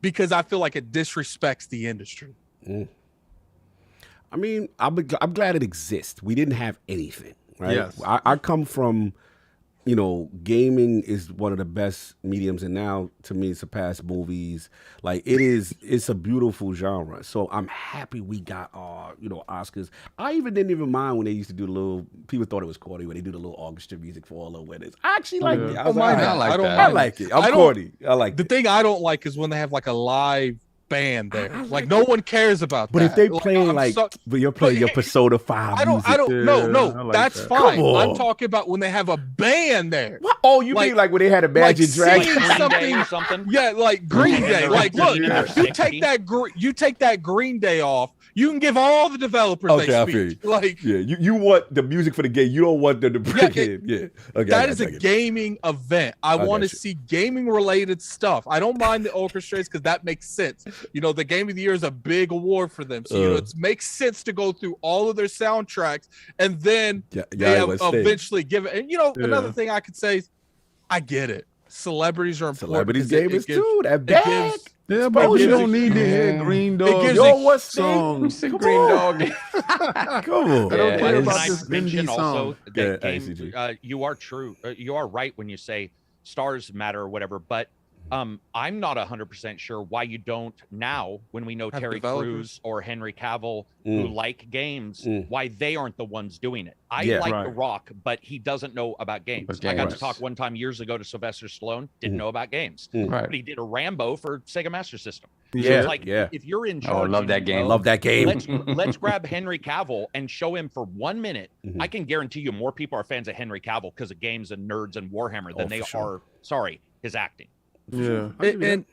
because I feel like it disrespects the industry. I mean, I'm glad it exists. We didn't have anything, right? Yes. I come from, gaming is one of the best mediums, and now to me surpassed movies. Like it's a beautiful genre. So I'm happy we got our, Oscars. I didn't even mind when they used to do the little, people thought it was corny when they do the little orchestra music for all the winners. I actually like it. I like it. I'm corny. I like it. The thing I don't like is when they have like a live band there. Like no one cares about that. But if they playing but you're playing your Persona 5 music. No, that's fine. I'm talking about when they have a band there. What? Oh, you mean like when they had Imagine Dragons? Something? Yeah, like Green Day. Like look, you take that Green Day off, you can give all the developers I feel you. Like, you want the music for the game. You don't want them to bring in. Yeah. Okay, that is a gaming event. I want to see gaming related stuff. I don't mind the orchestras because that makes sense. The Game of the Year is a big award for them. So it makes sense to go through all of their soundtracks and then they eventually give it. And another thing I could say is I get it. Celebrities are important. Celebrities gamers too. That bag. Yeah, but you don't need to hear Yeah. Green Dog gives Yo, what's songs. It's a green dog. Come on. I don't Yeah, care it about Can I this mention indie also song. that Yeah, game? ACG. You are true. You are right when you say stars matter or whatever. But I'm not 100% sure why you don't now, when we know Have Terry developers. Crews or Henry Cavill, who like games, why they aren't the ones doing it. I Yeah. like Right. The Rock, but he doesn't know about games. About I got to games. talk one time years ago to Sylvester Stallone, didn't know about games, Right. but he did a Rambo for Sega Master System. Yeah, It's like yeah. if you're in Oh, charge, love and that you game. know, Love that game. let's grab Henry Cavill and show him for 1 minute. I can guarantee you more people are fans of Henry Cavill because of games and nerds and Warhammer than Oh, they for sure. are, sorry, his acting. Yeah. And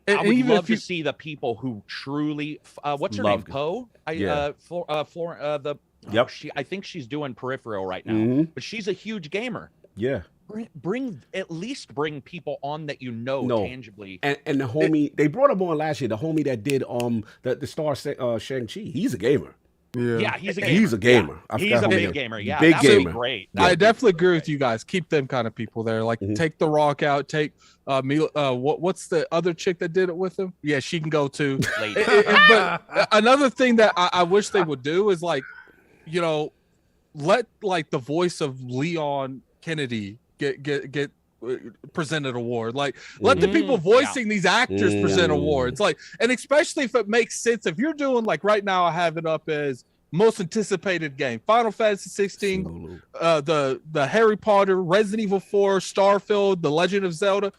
I would even love if you, to see the people who truly, what's her Love name? Poe? Yeah. Yep. I think she's doing Peripheral right now, Mhm. but she's a huge gamer. Yeah. At least bring people on that you know No. tangibly. And the homie, they brought him on last year. The homie that did the star Shang-Chi. He's a gamer. Yeah, he's a gamer. He's a gamer. Yeah. I He's forgot a who big he is. gamer. Yeah, Big that would be gamer. great. I definitely agree with you guys. Keep them kind of people there. Like take The Rock out. Take what's the other chick that did it with him? Yeah, she can go too. Lady. But another thing that I wish they would do is like, let like the voice of Leon Kennedy get presented award. Like let the people voicing these actors present awards. Like, and especially if it makes sense. If you're doing like right now, I have it up as most anticipated game: Final Fantasy 16, the Harry Potter, Resident Evil 4, Starfield, The Legend of Zelda.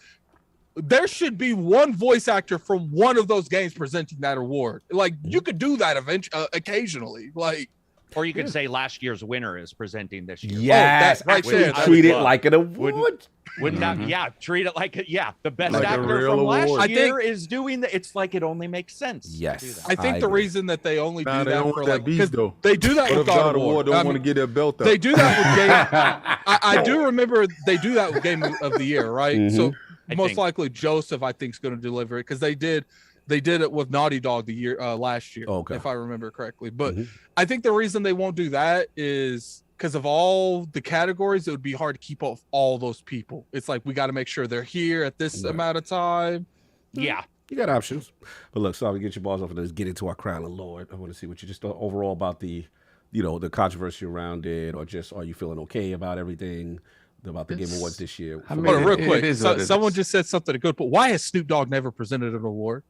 There should be one voice actor from one of those games presenting that award. Like you could do that occasionally. Like, Or you could say last year's winner is presenting this year. Yes, right actually there. treat it love- like an award. Wouldn't that? Yeah, treat it like the best Like a actor real from last award. year is doing that. It's like it only makes sense. to do Yes. that. I think the agree. reason that they only Nah, do they that don't for want like that beast, 'cause though. they do that What with if God God of of War War. don't I want to mean, get their belt up? they do that with game. I do remember they do that with Game of the Year, right? So I most think. likely Joseph, I think, is going to deliver it because they did it with Naughty Dog the year last year, Okay. if I remember correctly. But I think the reason they won't do that is because of all the categories, it would be hard to keep up all those people. It's like we got to make sure they're here at this amount of time. Yeah. You got options. But look, sorry to get your balls off and let's get into our crown of Lord. I want to see what you just thought overall about the controversy around it, or just are you feeling okay about everything about the Game Awards this year? I mean, Hold on, real it quick. is what it is. Someone just said something good, but why has Snoop Dogg never presented an award?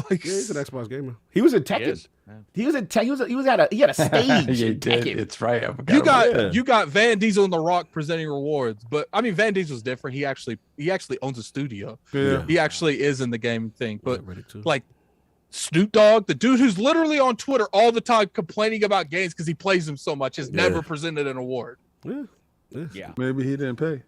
Like, Yeah, he's an Xbox gamer. He was in He Tekken. is. Yeah. He was in Tekken. He had a stage. You in did. Tekken. It's right. I forgot you about got that. you got Van Diesel and The Rock presenting rewards, but I mean Van Diesel's different. He actually owns a studio. Yeah. He actually is in the game thing, but Yeah, ready to. like Snoop Dogg, the dude who's literally on Twitter all the time complaining about games because he plays them so much, has never presented an award. Yeah. Maybe he didn't pay.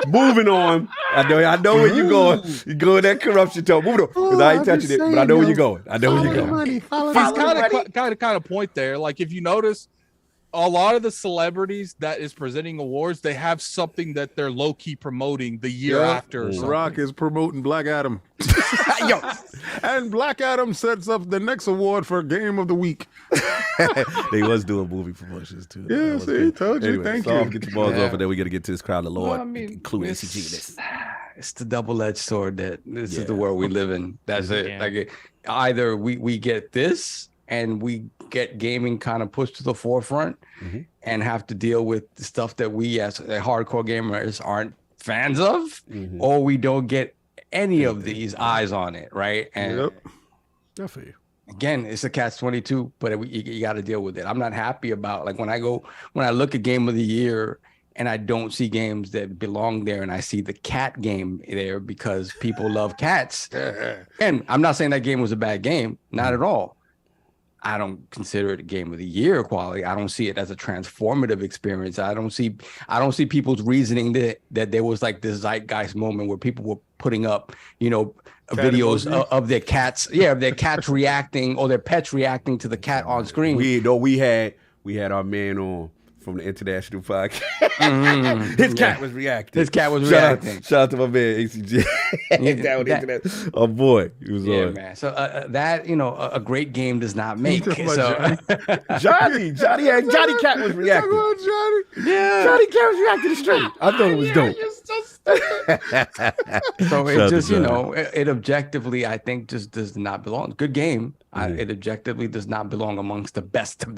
Moving on. I know where you're going. You're going that corruption talk. Moving on. Because I ain't touching it, but I know where you're going. I know where you're going. He's kind of point there. Like if you notice, a lot of the celebrities that is presenting awards, they have something that they're low key promoting the year after. Or something. Rock is promoting Black Adam. Yo, And Black Adam sets up the next award for Game of the Week. they was doing movie promotions too. Yeah, That was see, good. told you. Anyway, Thank so you. Get your balls off, and then we got to get to this crowd of Lord, Well, I mean, including it's- ACG in this. It's the double-edged sword that this is the Yeah. world we live in. That's it. Yeah. Like either we get this and we get gaming kind of pushed to the forefront and have to deal with the stuff that we as hardcore gamers aren't fans of, or we don't get any of these eyes on it, right? And Yep. I feel you. again, it's a catch-22, but you got to deal with it. I'm not happy about like when I look at Game of the Year and I don't see games that belong there, and I see the cat game there because people love cats. And I'm not saying that game was a bad game, not at all. I don't consider it a Game of the Year quality. I don't see it as a transformative experience. I don't see people's reasoning that there was like this zeitgeist moment where people were putting up, videos of their cats, of their cats reacting or their pets reacting to the cat on screen. We had our man on from the International Podcast. His cat was reacting. His cat was Shout reacting. Shout out to my man ACG. Down on the internet. Oh boy, he was Yeah, on. man. So that a great game does not make. So Johnny Cat was reacting. Johnny. yeah, Johnny Cat was reacting straight. I thought it was dope. You're so So it Shout just, to you Johnny. know, it objectively, I think, just does not belong. Good game. It objectively does not belong amongst the best of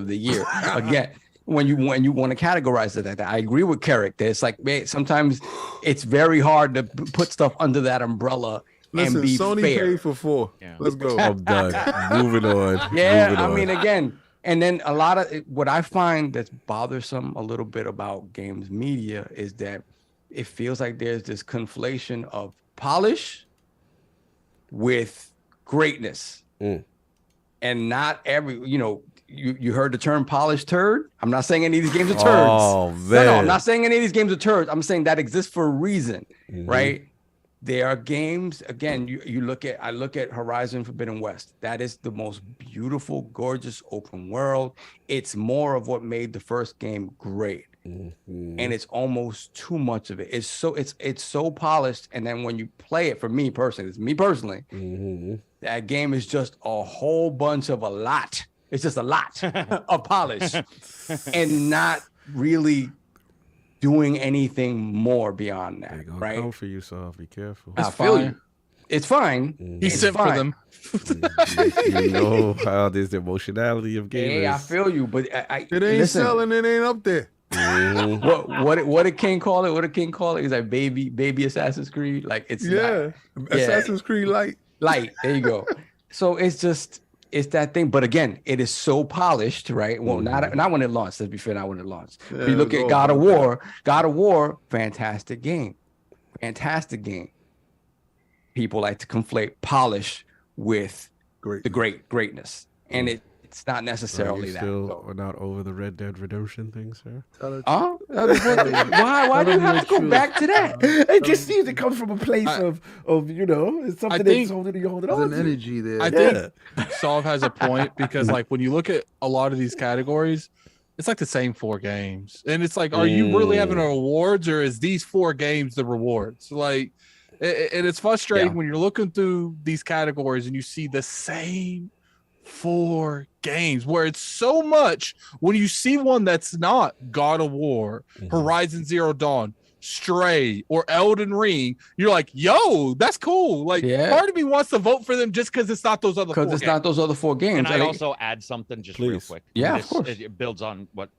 the year. Again, when you want to categorize it like that, I agree with Carrick. That it's like, man, sometimes it's very hard to put stuff under that umbrella Listen, and be Sony fair. paid for 4. Yeah. Let's go. I'm done. Moving on. Yeah, Moving I on. mean, again, and then a lot of what I find that's bothersome a little bit about games media is that it feels like there's this conflation of polish with greatness. And not every, you know, you heard the term polished turd. I'm not saying any of these games are turds. Oh, man. No, I'm not saying any of these games are turds. I'm saying that exists for a reason, right? There are games, again, I look at Horizon Forbidden West. That is the most beautiful, gorgeous open world. It's more of what made the first game great. And it's almost too much of it. It's so polished. And then when you play it, for me personally, that game is just a whole bunch of a lot. It's just a lot of polish and not really doing anything more beyond that, They gonna right? come for you, so be careful. I feel fine. you. It's fine. He It's sent for fine. them. You know how there's the emotionality of gamers. Hey, I feel you, but I It ain't listen, selling. It ain't up there. what did King call it? What did King call it? He's like baby Assassin's Creed. Like it's Yeah. not Assassin's Creed Light. light. There you go. So it's that thing. But again, it is so polished, right? Well, not when it launched. Let's be fair, not when it launched. If you look it's at all God of War, fantastic game. People like to conflate polish with Great. the greatness, and it's not Are necessarily you that. still not over the Red Dead Redemption thing, sir? Huh? Why do you have to go back to that? It just seems it comes from a place of you know, it's something think that's holding you holding There's on an to. energy there. I think Solve has a point because, like, when you look at a lot of these categories, it's like the same 4 games, and it's like, are you really having awards, or is these 4 games the rewards? Like, and it's frustrating when you're looking through these categories and you see the same 4 games where it's so much. When you see one that's not God of War, Horizon Zero Dawn, Stray, or Elden Ring, you're like, yo, that's cool. Like, part of me wants to vote for them just because it's not those other 4 Because it's games. not those other 4 games. Can I mean, also add something just real Please. quick? Yeah, of course. It builds on what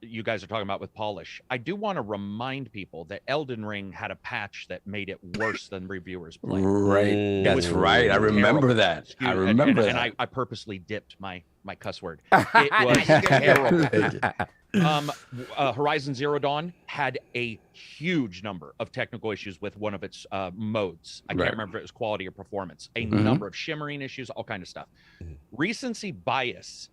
you guys are talking about with polish. I do want to remind people that Elden Ring had a patch that made it worse than reviewers played. Right. That's right. I remember that. I remember that. And I purposely dipped my cuss word. It was terrible. Horizon Zero Dawn had a huge number of technical issues with one of its modes. I can't remember if it was quality or performance. A number of shimmering issues, all kind of stuff. Recency bias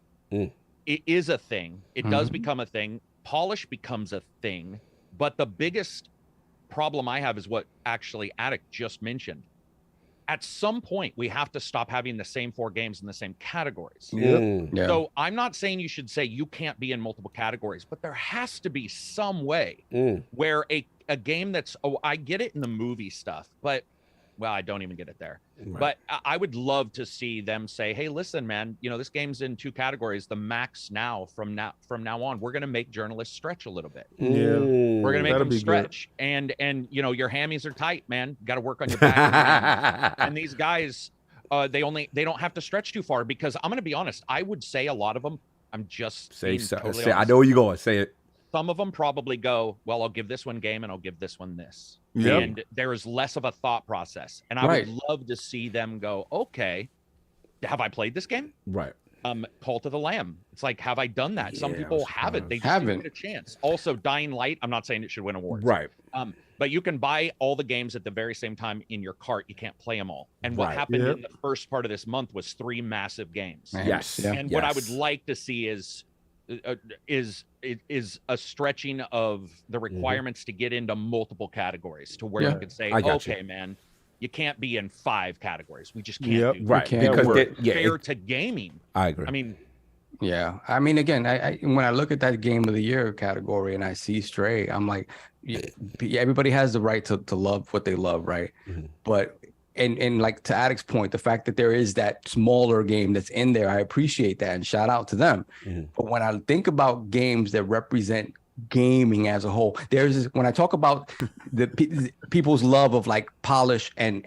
it is a thing. It does become a thing. Polish becomes a thing. But the biggest problem I have is what actually Attic just mentioned. At some point, we have to stop having the same 4 games in the same categories. Yeah. So I'm not saying you should say you can't be in multiple categories, but there has to be some way where a game that's, I get it in the movie stuff, but well, I don't even get it there. But I would love to see them say, hey, listen, man, you know, this game's in 2 categories. The max now, from now on, we're going to make journalists stretch a little bit. We're going to make them stretch. And you know, your hammies are tight, man. Got to work on your back. And these guys, they don't have to stretch too far, because I'm going to be honest. I would say a lot of them, I'm just Say, totally say I honest. know where you're going. Say it. Some of them probably go, well, I'll give this one game and I'll give this one this. Yep. And there is less of a thought process. And I would love to see them go, okay, have I played this game? Right. Cult of the Lamb. It's like, have I done that? Some people haven't. They just Haven't. didn't get a chance. Also, Dying Light, I'm not saying it should win awards. Right. But you can buy all the games at the very same time in your cart. You can't play them all. And what happened in the first part of this month was 3 massive games. Yes. And what I would like to see is a stretching of the requirements to get into multiple categories, to where you could say, okay, man, you can't be in 5 categories. We just can't do right. can't Because work. fair to gaming. I agree. I mean, Yeah, I mean, again, I when I look at that Game of the Year category and I see Stray, I'm like, yeah, everybody has the right to love what they love, right? But and like to Addict's point, the fact that there is that smaller game that's in there, I appreciate that and shout out to them. But when I think about games that represent gaming as a whole. When I talk about people's love of like polish and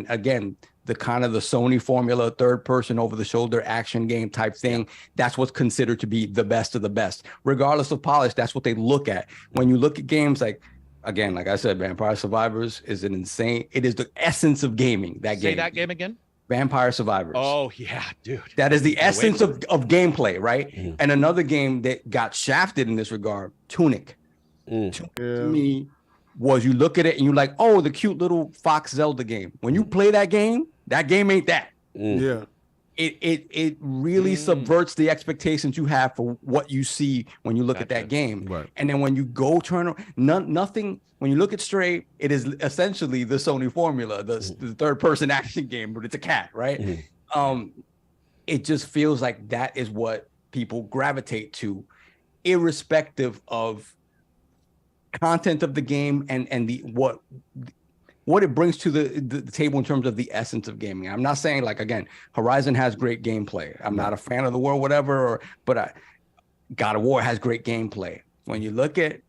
again, the kind of the Sony formula, third person over the shoulder action game type thing, that's what's considered to be the best of the best. Regardless of polish, that's what they look at. When you look at games like, again, like I said, Vampire Survivors is it is the essence of gaming. Say that game again? Vampire Survivors. Oh yeah, dude. That is the essence of gameplay, right? Mm. And another game that got shafted in this regard, Tunic. Tunic to me was, you look at it and you're like, oh, the cute little Fox Zelda game. When you play that game ain't that. Yeah. It really subverts the expectations you have for what you see when you look at that game. Right. And then when you go turn nothing, when you look at Stray, it is essentially the Sony formula, the third person action game, but it's a cat, right? It just feels like that is what people gravitate to, irrespective of content of the game and the what it brings to the table in terms of the essence of gaming. I'm not saying, like, again, Horizon has great gameplay. I'm not a fan of the world, whatever, but God of War has great gameplay. When you look at,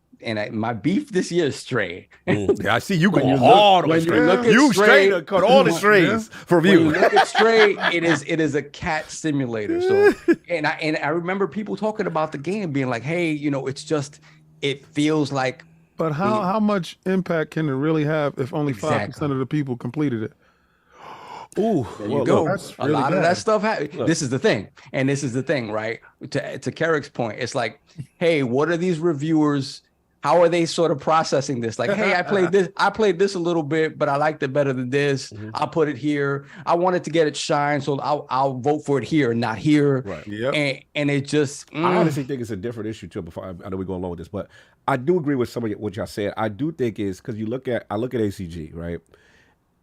my beef this year is Stray. Yeah, I see you going hard on Stray. You Stray to cut all the strays for you. When you look at Stray, it is a cat simulator. So, and I remember people talking about the game being like, hey, it feels like. But how much impact can it really have if only 5% of the people completed it? Ooh, there you go. Look, a lot of that stuff happens. This is the thing. And this is the thing, right? To Carrick's point, it's like, hey, what are these reviewers? How are they sort of processing this? Like, hey, I played this a little bit, but I liked it better than this. I'll put it here. I wanted to get it shine, so I'll vote for it here, not here. Right. Yep. And it just I honestly think it's a different issue too. Before I know we go along with this, but I do agree with some of what y'all said. I do think is because I look at ACG, right?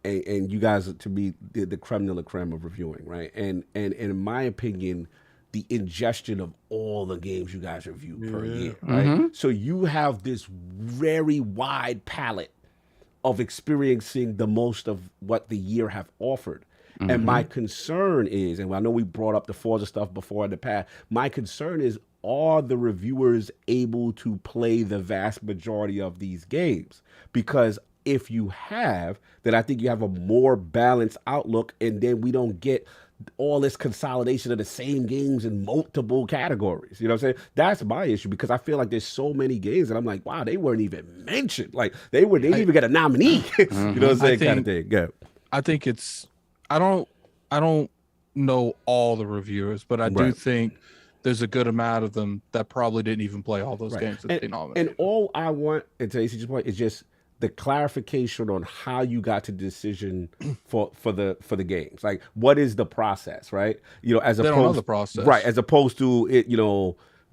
And you guys, to me, the creme de la creme of reviewing, right? And in my opinion, the ingestion of all the games you guys review per year, right? So you have this very wide palette of experiencing the most of what the year have offered. And my concern is, and I know we brought up the Forza stuff before in the past, my concern is, are the reviewers able to play the vast majority of these games? Because if you have, then I think you have a more balanced outlook, and then we don't get all this consolidation of the same games in multiple categories. You know what I'm saying? That's my issue, because I feel like there's so many games and I'm like, wow, they weren't even mentioned. Like they didn't even get a nominee. You know what I'm saying? Kind of thing. Yeah. I think I don't know all the reviewers, but I do think there's a good amount of them that probably didn't even play all those games that they nominated. And all I want, and to ACG's point, is just the clarification on how you got to the decision for the games. Like, what is the process, right? As opposed, they don't know the process, right? As opposed to it,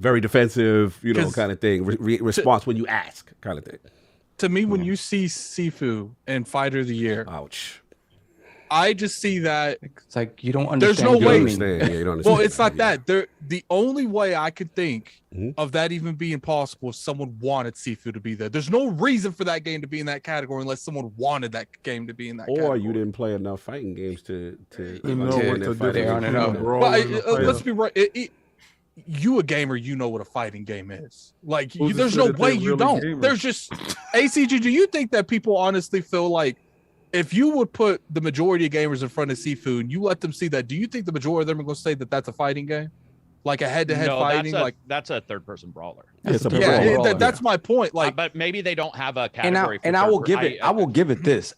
very defensive, kind of thing. Response when you ask, kind of thing. To me, when you see Sifu and Fighter of the Year, ouch. I just see that it's like you don't understand. There's no way. Yeah, you don't understand. Well, it's not that. The only way I could think of that even being possible is someone wanted Sifu to be there. There's no reason for that game to be in that category unless someone wanted that game to be in that category. Or you didn't play enough fighting games to know what to do. Let's be right. You a gamer, you know what a fighting game is. Like, there's no way you don't. Gamers. There's just ACG. Do you think that people honestly feel like, if you would put the majority of gamers in front of Sifu and you let them see that, do you think the majority of them are going to say that that's a fighting game? Like a head-to-head fighting? That's a third-person brawler. That's my point. Like, but maybe they don't have a category. I will give it this.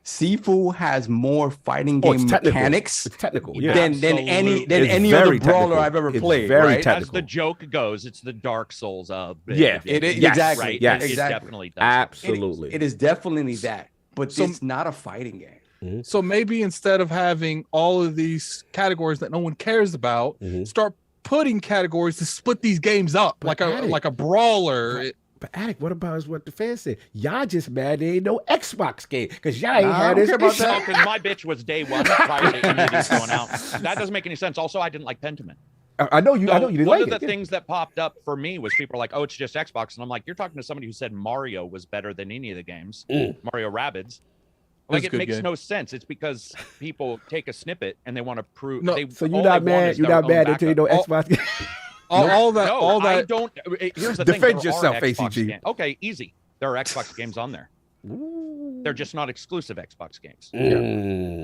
Sifu has more fighting game mechanics. It's technical. Than any other brawler I've ever played. Very right? technical. As the joke goes, it's the Dark Souls of exactly. Right? Yes, it definitely does. Absolutely. It is definitely that. But it's not a fighting game. So maybe instead of having all of these categories that no one cares about, start putting categories to split these games up, like a brawler. But Attic, what about is what the fans said? Y'all just mad there ain't no Xbox game because y'all ain't had this. Because my bitch was day one prior to any of these going out. That doesn't make any sense. Also, I didn't like Pentiment. I know you didn't like it. One of the things that popped up for me was people are like, oh, it's just Xbox. And I'm like, you're talking to somebody who said Mario was better than any of the games. Mario Rabbids. Like, it makes no sense. It's because people take a snippet and they want to prove. No, so you're not mad. You're not mad until you know Xbox. all that, No, all I that. don't. Here's the Defend thing. There yourself, are Xbox ACG. games. Okay, easy. There are Xbox games on there. They're just not exclusive Xbox games.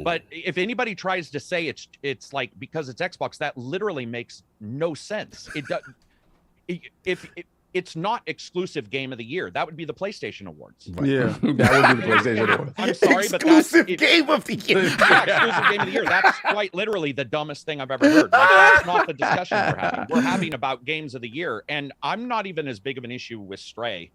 But if anybody tries to say it's like because it's Xbox, that literally makes no sense. It does. If it's not exclusive game of the year, that would be the PlayStation Awards. Yeah. That would be the PlayStation Award. I'm sorry, but Exclusive game of the year. yeah, exclusive game of the year. That's quite literally the dumbest thing I've ever heard. Like, that's not the discussion we're having. We're having about games of the year, and I'm not even as big of an issue with Stray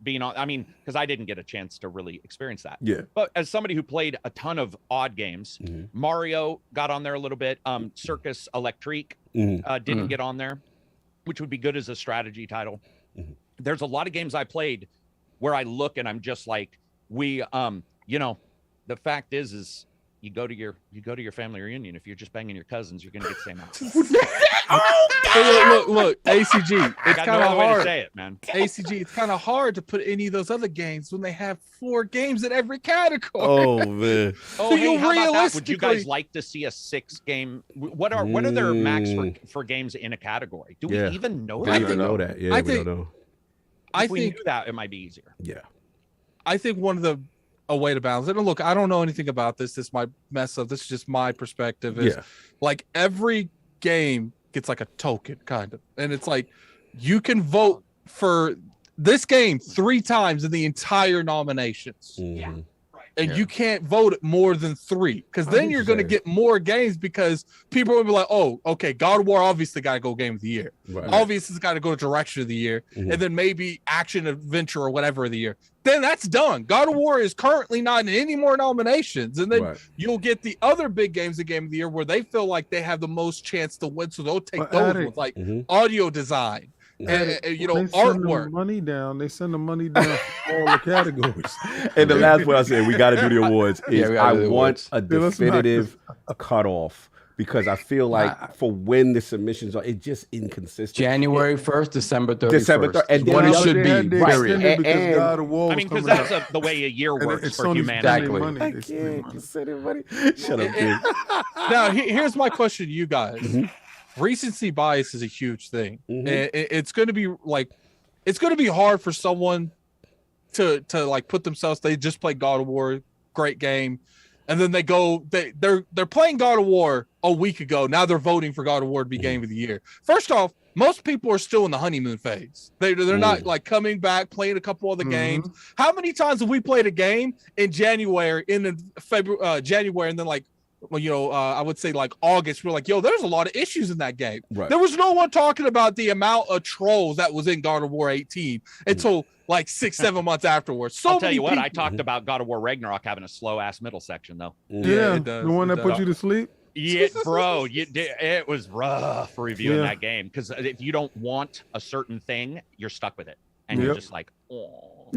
being on. I mean, because I didn't get a chance to really experience that. Yeah. But as somebody who played a ton of odd games, Mario got on there a little bit. Circus Electrique didn't get on there, which would be good as a strategy title. There's a lot of games I played where I look and I'm just like, the fact is you go to your family reunion. If you're just banging your cousins, you're gonna get the same outcome. Look, ACG. It's Got kind no of other way to hard. say it, man. ACG. It's kind of hard to put any of those other games when they have 4 games in every category. Oh man. Oh, So hey, you how about that? Would you guys realistically- like to see a 6-game? What are their max for games in a category? Do we Yeah. even know We that? don't even know that. Yeah, I we think- don't know. I If we think knew that, it might be easier. Yeah. I think one of a way to balance it. And look, I don't know anything about this. This might mess up. This is just my perspective. Is like every game gets like a token, kind of, and it's like you can vote for this game 3 times in the entire nominations. Yeah. And you can't vote it more than 3 because then you're going to get more games because people will be like, oh, okay, God of War obviously got to go game of the year. Right. Obviously, it's got to go direction of the year. And then maybe action, adventure, or whatever of the year. Then that's done. God of War is currently not in any more nominations. And then you'll get the other big games of game of the year where they feel like they have the most chance to win. So they'll take those ones like audio design. And, they send artwork. the money down. They send the money down for all the categories. And the last one I said, we got to do the awards. Is we gotta do I the want awards. a definitive cutoff because I feel like for when the submissions are, it's just inconsistent. January 1st, December 31st. December 3rd, and what then it should They had be. to Right. extend it because And- God of War I was mean, because coming that's out. the way a year And works it's for Sony's humanity. spending Exactly. money. I They spend can't money. say anybody. Shut up, dude. Now, here's my question to you guys. Recency bias is a huge thing. And it's going to be like, it's going to be hard for someone to like put themselves, they just play God of War, great game. And then they go, they're playing God of War a week ago. Now they're voting for God of War to be game of the year. First off, most people are still in the honeymoon phase. They're not like coming back, playing a couple other games. How many times have we played a game in January, January, and then like, well, I would say like August, we're like, yo, there's a lot of issues in that game. Right. There was no one talking about the amount of trolls that was in God of War 18 until like 6-7 months afterwards. So I'll tell many you what, I people- talked about God of War Ragnarok having a slow ass middle section though. Yeah, it does, the one it that put does. you to sleep. Yeah, bro, it was rough reviewing that game because if you don't want a certain thing, you're stuck with it, and you're just like, oh.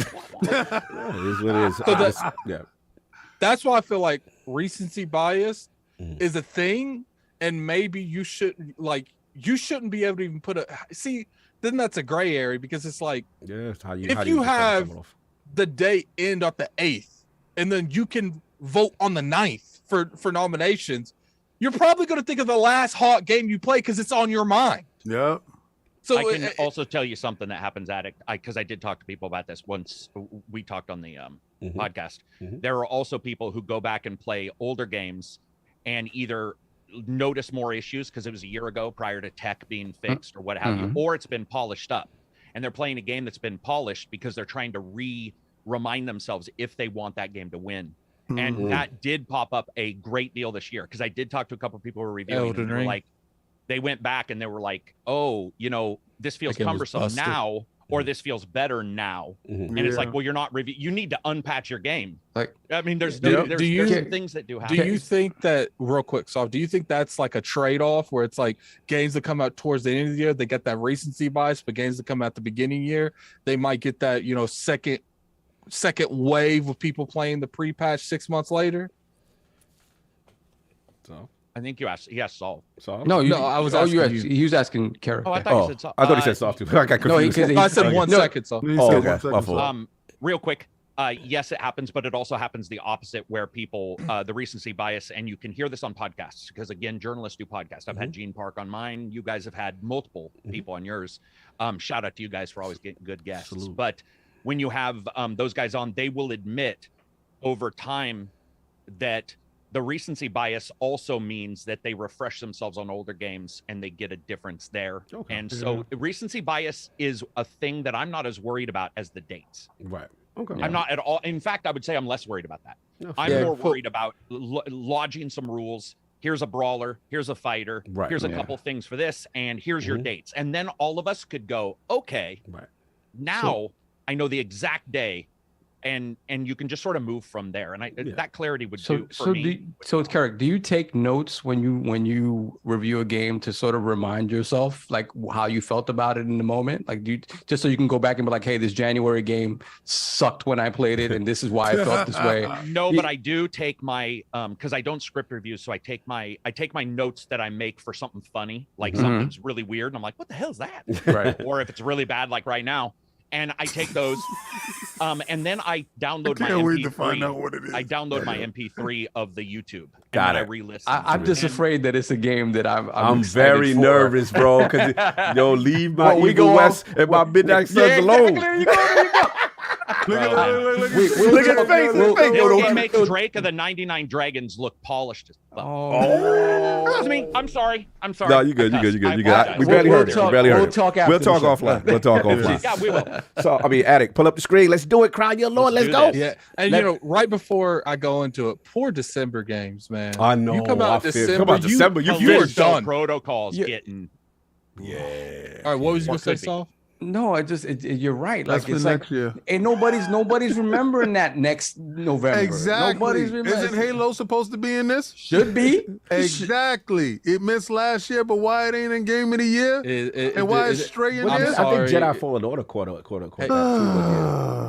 Yeah, it is what it is. So yeah. That's why I feel like recency bias is a thing, and maybe you shouldn't be able to even put then that's a gray area because it's like Yeah, it's how you, if how you defend have someone off. the date end on the 8th, and then you can vote on the 9th for nominations, you're probably going to think of the last hot game you play because it's on your mind. Yep. So I can also tell you something that happens because I did talk to people about this once we talked on the podcast. There are also people who go back and play older games and either notice more issues because it was a year ago prior to tech being fixed or what have you, or it's been polished up. And they're playing a game that's been polished because they're trying to remind themselves if they want that game to win. And that did pop up a great deal this year because I did talk to a couple of people who were reviewing it, and they were like, they went back and they were like, oh, this feels game was cumbersome busted. now, or this feels better now. And it's like, well, you're not you need to unpatch your game. Like, I mean, there's Do there's you- some things that do happen. do you think that real quick, Soft, do you think that's like a trade-off where it's like games that come out towards the end of the year, they get that recency bias, but games that come out the beginning of the year, they might get that, second wave of people playing the pre-patch 6 months later? So, I think you asked. He asked Saul. No, I was you asking asked, you. he was asking Kara. Oh, I thought you said Saul. I thought he said soft too. I got No, confused. because I said 1 no, second. So He Oh, said okay. 1 second. My fault. Real quick, Yes, it happens, but it also happens the opposite, where people the recency bias, and you can hear this on podcasts because again, journalists do podcasts. I've had Gene Park on mine. You guys have had multiple people on yours. Shout out to you guys for always getting good guests. Absolutely. But when you have those guys on, they will admit over time that the recency bias also means that they refresh themselves on older games and they get a difference there. Okay. And so recency bias is a thing that I'm not as worried about as the dates. Right. Okay. I'm not at all. In fact, I would say I'm less worried about that. No, I'm fair. more worried about lodging some rules. Here's a brawler. Here's a fighter. Right, Here's a yeah. couple things for this. And here's your dates. And then all of us could go, okay, Right. now I know the exact day. And you can just sort of move from there. And that clarity would do for me. So it's Carrick, do you take notes when you review a game to sort of remind yourself like how you felt about it in the moment? Like, do you, just so you can go back and be like, hey, this January game sucked when I played it, and this is why I felt this way. No, but I do take my because I don't script reviews, so I take my notes that I make for something funny, like something's really weird, and I'm like, what the hell is that? Right. Or if it's really bad, like right now. And I take those, and then I download my Can't wait to MP3. find out what it is. I download my MP3 of the YouTube. Got and it. I re-listen. I'm just afraid that it's a game that I'm excited very for. nervous, bro. Because leave my we Eagle go West and my Midnight Suns alone. There you go. Look at Look at his face. This game makes Drake of the 99 Dragons look polished as fuck. Excuse me. I'm sorry. No, you good. You good. I We apologize. barely heard it. We barely heard We'll it. talk after We'll the talk show. offline. We'll talk offline. Yeah, we will. So, Attic, pull up the screen. Let's do it. Cry your Lord. Let's do go. this. Yeah, and right before I go into it, poor December games, man. I know. You come out December, you are Callisto done. Protocols getting. Yeah. All right, what was you gonna say, Saul? No, you're right. That's Like for it's next like, year. and nobody's remembering that next November. Exactly. Nobody's remembering. Isn't Halo supposed to be in this? Should be. Exactly. It missed last year, but why it ain't in Game of the Year? And why it's straight in I there? think sorry. Jedi Fallen Order quarter.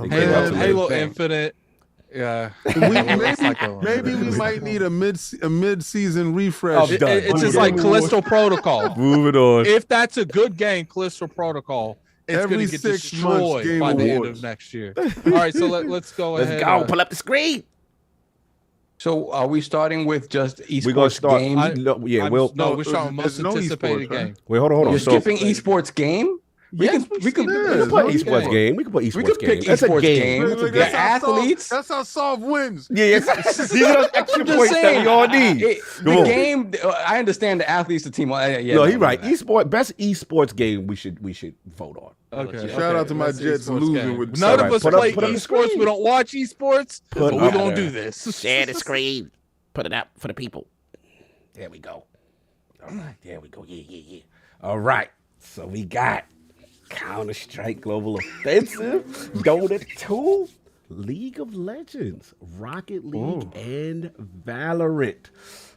Halo Infinite. Yeah, Maybe we might need a mid-season refresh. It's just like Callisto Protocol. Moving on. If that's a good game, Callisto Protocol, it's Every going to get 6 months, destroyed Game by the end Awards. of next year. All right, so let's go ahead. Let's go. Pull up the screen. So are we starting with just esports We're gonna start. game? We're starting most there's no anticipated esports, right? game. Wait, hold on. You're So skipping esports game? We can we can Yeah, put okay. esports game. We can put we esports could game. pick That's a esports game. game. Look, The that's how Soft- athletes. That's how Soft wins. Yeah, these are those extra I'm just points that saying, we all need. the Come on. game. I understand the athletes, the team. No, he's right. Best esports game. We should vote on. Okay. Shout out to my That's Jets esports losing game. with None of us Put up play the esports. screen. We don't watch esports, Put but we're up gonna there. do this. Share the screen. Put it up for the people. There we go. All right, there we go. Yeah. All right. So we got Counter-Strike Global Offensive, Dota 2, League of Legends, Rocket League, and Valorant.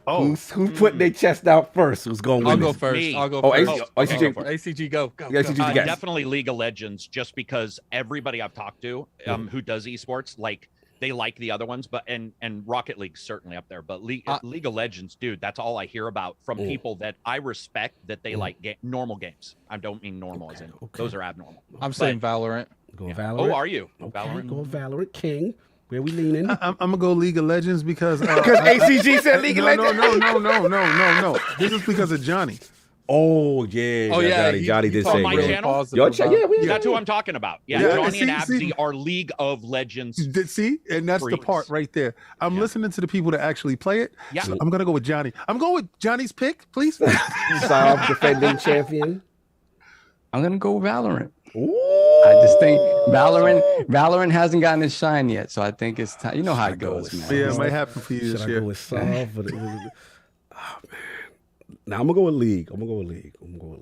Who's putting their chest out first? Who's going to I'll win go this? first. Me. I'll go Oh, first. ACG. ACG, go. Yeah, ACG, you guys. Definitely League of Legends, just because everybody I've talked to who does esports, like they like the other ones, but and Rocket League's certainly up there. But League of Legends, dude, that's all I hear about from people that I respect that they like normal games. I don't mean normal as in those are abnormal. I'm saying Valorant. Going Valorant. Oh, are you? Okay, Valorant? going Valorant. King. Where we leaning? I'm gonna go League of Legends because Because ACG said League of Legends. No. This is because of Johnny. Oh yeah. Oh, yeah, Johnny did on say my yeah. channel? Your yeah, we That's who I'm talking about. Yeah, Yeah, Johnny and see- Abzy are League of Legends. See, and that's the Freaks. part right there. I'm listening to the people that actually play it. Yeah. So I'm gonna go with Johnny. I'm going with Johnny's pick, please. Solve defending champion. I'm gonna go Valorant. Ooh. I just think Valorant hasn't gotten its shine yet, so I think it's time. You know how it goes, man. Yeah, it might happen for you Should this I go year. with Solve? Oh man. Now I'm gonna go with League.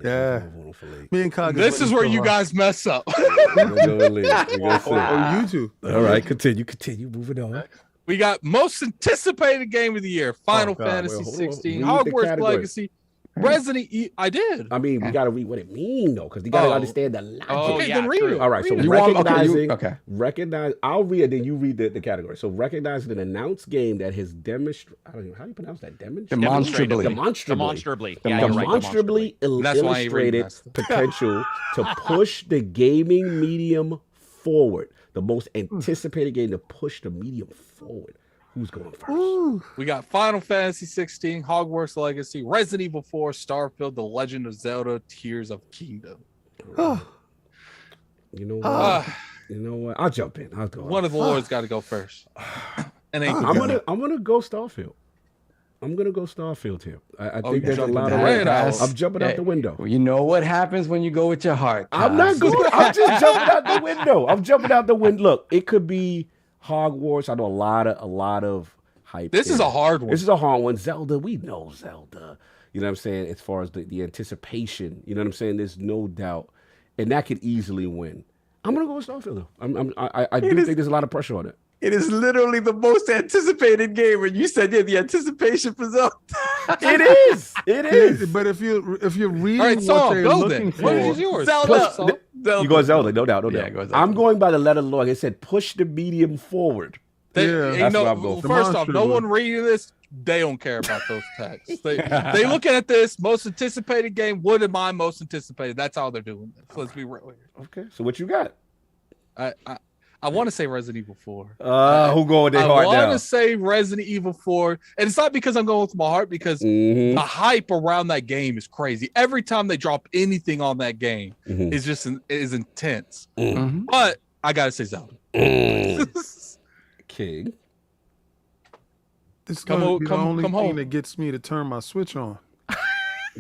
Yeah. I'm voting for League. Me and Cog. This is where you guys mess up. I'm gonna go with League. We're gonna see. Oh, you too. All right, continue. Moving on. We got most anticipated game of the year: Final God, Fantasy well, hold on. 16, Read the Hogwarts category. Legacy, Resident Evil. I did. I mean, we gotta read what it means though, because you gotta Oh. understand the logic. Okay, yeah, then read true. it. All right, so Read it. You want- okay, recognizing, okay. recognize. I'll read it, then you read the category. So recognizing an announced game that has demonstrated. I don't know how do you pronounce that. Demonstrably. Demonstrably. Yeah, you're right, Demonstrably That's why I ain't reading illustrated potential to push the gaming medium forward. the most anticipated game to push the medium forward. Who's going first? We got Final Fantasy 16, Hogwarts Legacy, Resident Evil 4, Starfield, The Legend of Zelda, Tears of Kingdom. You know what? You know what? I'll jump in. I'll go. One of the lords got to go first. And I'm gonna go Starfield. I'm gonna go Starfield here. I think there's a lot of I'm jumping out the window. You know what happens when you go with your heart. I'm not going. I'm just jumping out the window. I'm jumping out the window. Look, it could be Hogwarts. I know a lot of hype. This is a hard one. This is a hard one. Zelda. We know Zelda. You know what I'm saying? As far as the anticipation, you know what I'm saying? There's no doubt, and that could easily win. I'm gonna go with Starfield though. I do think there's a lot of pressure on it. It is literally the most anticipated game, and you said the anticipation for Zelda. It is. It is. But if you're reading All right, what Saul, they're go looking then. for, What is yours? Zelda. You go Zelda, no doubt, no Yeah, doubt. go Zelda. I'm going by the letter of the law. It said push the medium forward. Yeah, that's where I'm going. First off, no Demonstrable. one reading this, they don't care about those texts. They looking at this most anticipated game. What am I most anticipated? That's all they're doing. Let's be real here. Okay, so what you got? I want to say Resident Evil 4. Who going with their I heart want down? to say Resident Evil 4, and it's not because I'm going with my heart, because Mhm. the hype around that game is crazy. Every time they drop anything on that game, Mhm. it's just is intense. Mhm. But I gotta say Zelda. King. This is Come gonna on- be come- the only come thing home. that gets me to turn my switch on.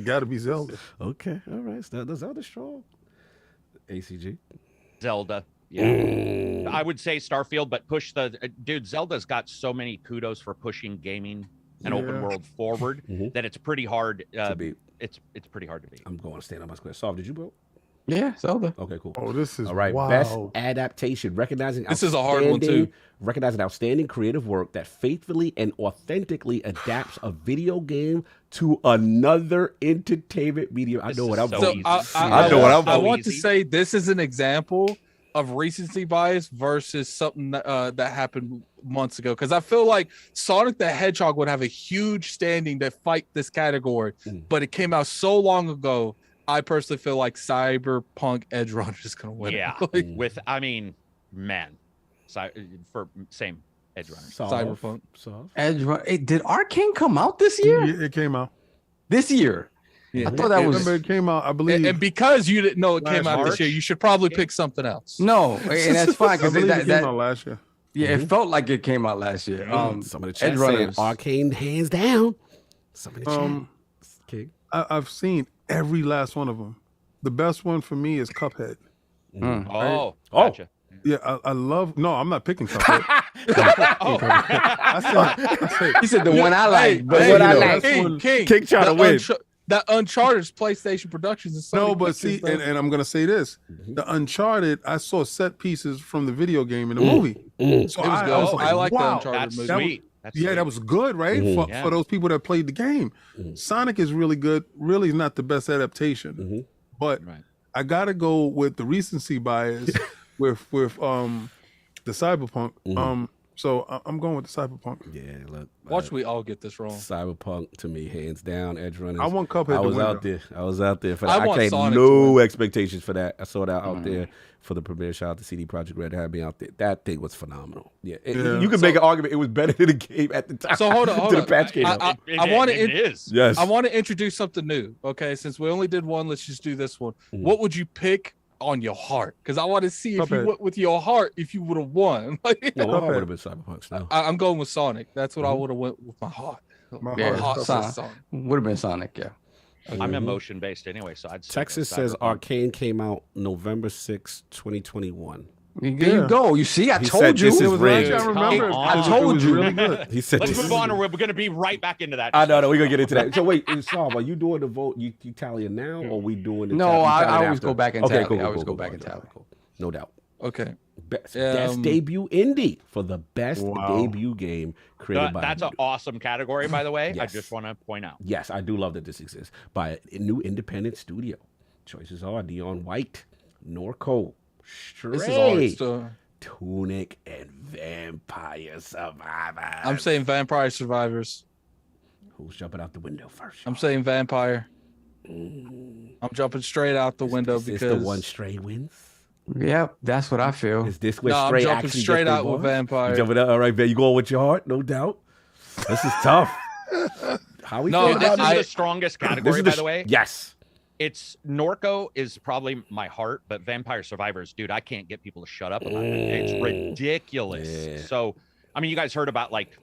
Got to be Zelda. Okay, all right. Zelda strong. ACG. Zelda. Yeah. I would say Starfield, but push the dude. Zelda's got so many kudos for pushing gaming and open Yeah. world forward Mhm. that it's pretty hard. To beat. It's pretty hard to beat. I'm going to stand on my square. Soft, did you vote? Yeah, Zelda. Okay, cool. Oh, this is All right, wow. best adaptation, recognizing This is a hard one, outstanding- too. Recognizing outstanding creative work that faithfully and authentically adapts a video game to another entertainment medium. I This know is what I'm so voting. easy. I know what I'm I voting. want to say this is an example of recency bias versus something that happened months ago, because I feel like Sonic the Hedgehog would have a huge standing to fight this category, but it came out so long ago. I personally feel like Cyberpunk Edge Runner is going to win. Yeah. Like, With man, for same Edge Runner. Cyberpunk. Soft. Edge Run. Hey, did Arcane come out this year? Yeah, it came out. This year? Yeah. I thought that was Remember, it came out. I believe. And because you didn't know it came Last out March? this year, you should probably pick something else. no, and that's fine I because believe it that, came out last year. yeah, it felt like it came out last year. Some of the Edge chat saying Runners. Arcane hands down. Some of the chat. King. I've seen every last one of them. The best one for me is Cuphead. Oh, Oh. gotcha. Yeah, I love. No, I'm not picking Cuphead. Oh. I said, He said the one I like, but hey, what I you know, like. that's one- King, King trying to win. That Uncharted's PlayStation Productions is no, but see, and I'm gonna say this: the Uncharted, I saw set pieces from the video game in the movie. So it was good. I was I like the wow. Uncharted That's movie. That was- sweet. That's Yeah, sweet. that was good, right? Mhm. For those people that played the game. Sonic is really good. Really not the best adaptation, but Right. I gotta go with the recency bias with the Cyberpunk. So I'm going with the Cyberpunk. Yeah, look. Watch we all get this wrong. Cyberpunk to me, hands down. Edge Runners. I want Cuphead I to was win, out though. there. I was out there for I that. I want had Sonic to no win. expectations for that. I saw that out there for the premiere. Shout out to CD Projekt Red. Had me out there. That thing was phenomenal. Yeah, Yeah. you could make an argument. It was better than the game at the time. So hold on. to the patch came out. I want to. It is. Yes. I want to introduce something new. Okay, since we only did one, let's just do this one. What would you pick on your heart? Because I want to see if you Cuphead. went with your heart, if you would have won. Like, No, my heart Cuphead. would have been Cyberpunk. No. I'm going with Sonic. That's what I would have went with my heart. My Yeah, heart. Heart Sonic. says Sonic. Would have been Sonic, yeah. I'm emotion based anyway, so I'd say Texas go says Cyberpunk. Arcane came out November 6, 2021. There you go. You see, I He told said you. this is It was rigged. I remember. Come it. on. It I told was you. really good. He said Let's this move is on, or we're going to be right back into that. I know, we're gonna get into that. So wait, Saab, are you doing the vote? You tallying now, or we doing the No, tally? You I tallying always after? go back and okay, tally. Cool, I cool, always cool, go back cool, and cool, tally. cool. No doubt. Okay. Best debut indie for the best Wow. debut game created by. That's an awesome category, by the way. I Yes. just want to point out. Yes, I do love that this exists by a new independent studio. Choices are Neon White, Norco, This is all Stray, stuff. Tunic, and Vampire Survivors. I'm saying Vampire Survivors. Who's jumping out the window first? I'm saying Vampire. I'm jumping straight out the window Is this because the one Stray wins? Yep, that's what I feel. Is this where No, I'm Stray jumping actually straight gets out with Vampire. You jumping out? All right, man. You going with your heart? No doubt. This is tough. How we No, feel This about is it? the strongest category, This by is the way. Yes. It's Norco is probably my heart, but Vampire Survivors, dude, I can't get people to shut up about it. It's ridiculous. Yeah. So, I mean, you guys heard about like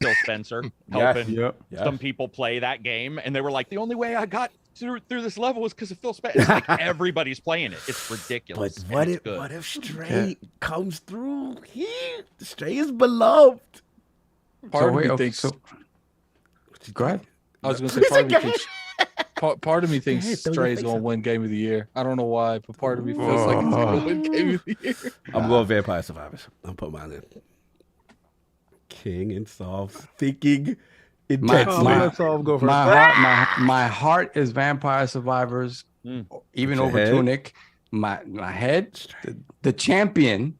Phil Spencer Yes. helping Yep. some people play that game, and they were like, the only way I got through this level was because of Phil Spencer. It's like everybody's playing it. It's ridiculous. But and it's good. what if Stray comes through here? Stray is beloved. Part of me okay, thinks. Go ahead. I was going to say part of me thinks. Part of me thinks ahead, throw your Stray's face gonna up. win Game of the Year. I don't know why, but part of me feels like he's gonna win Game of the Year. I'm going Vampire Survivors. I'm putting mine in. King and Soft thinking intensely. Let's all go first. My heart is Vampire Survivors, even Your over head? Tunic. My head, the champion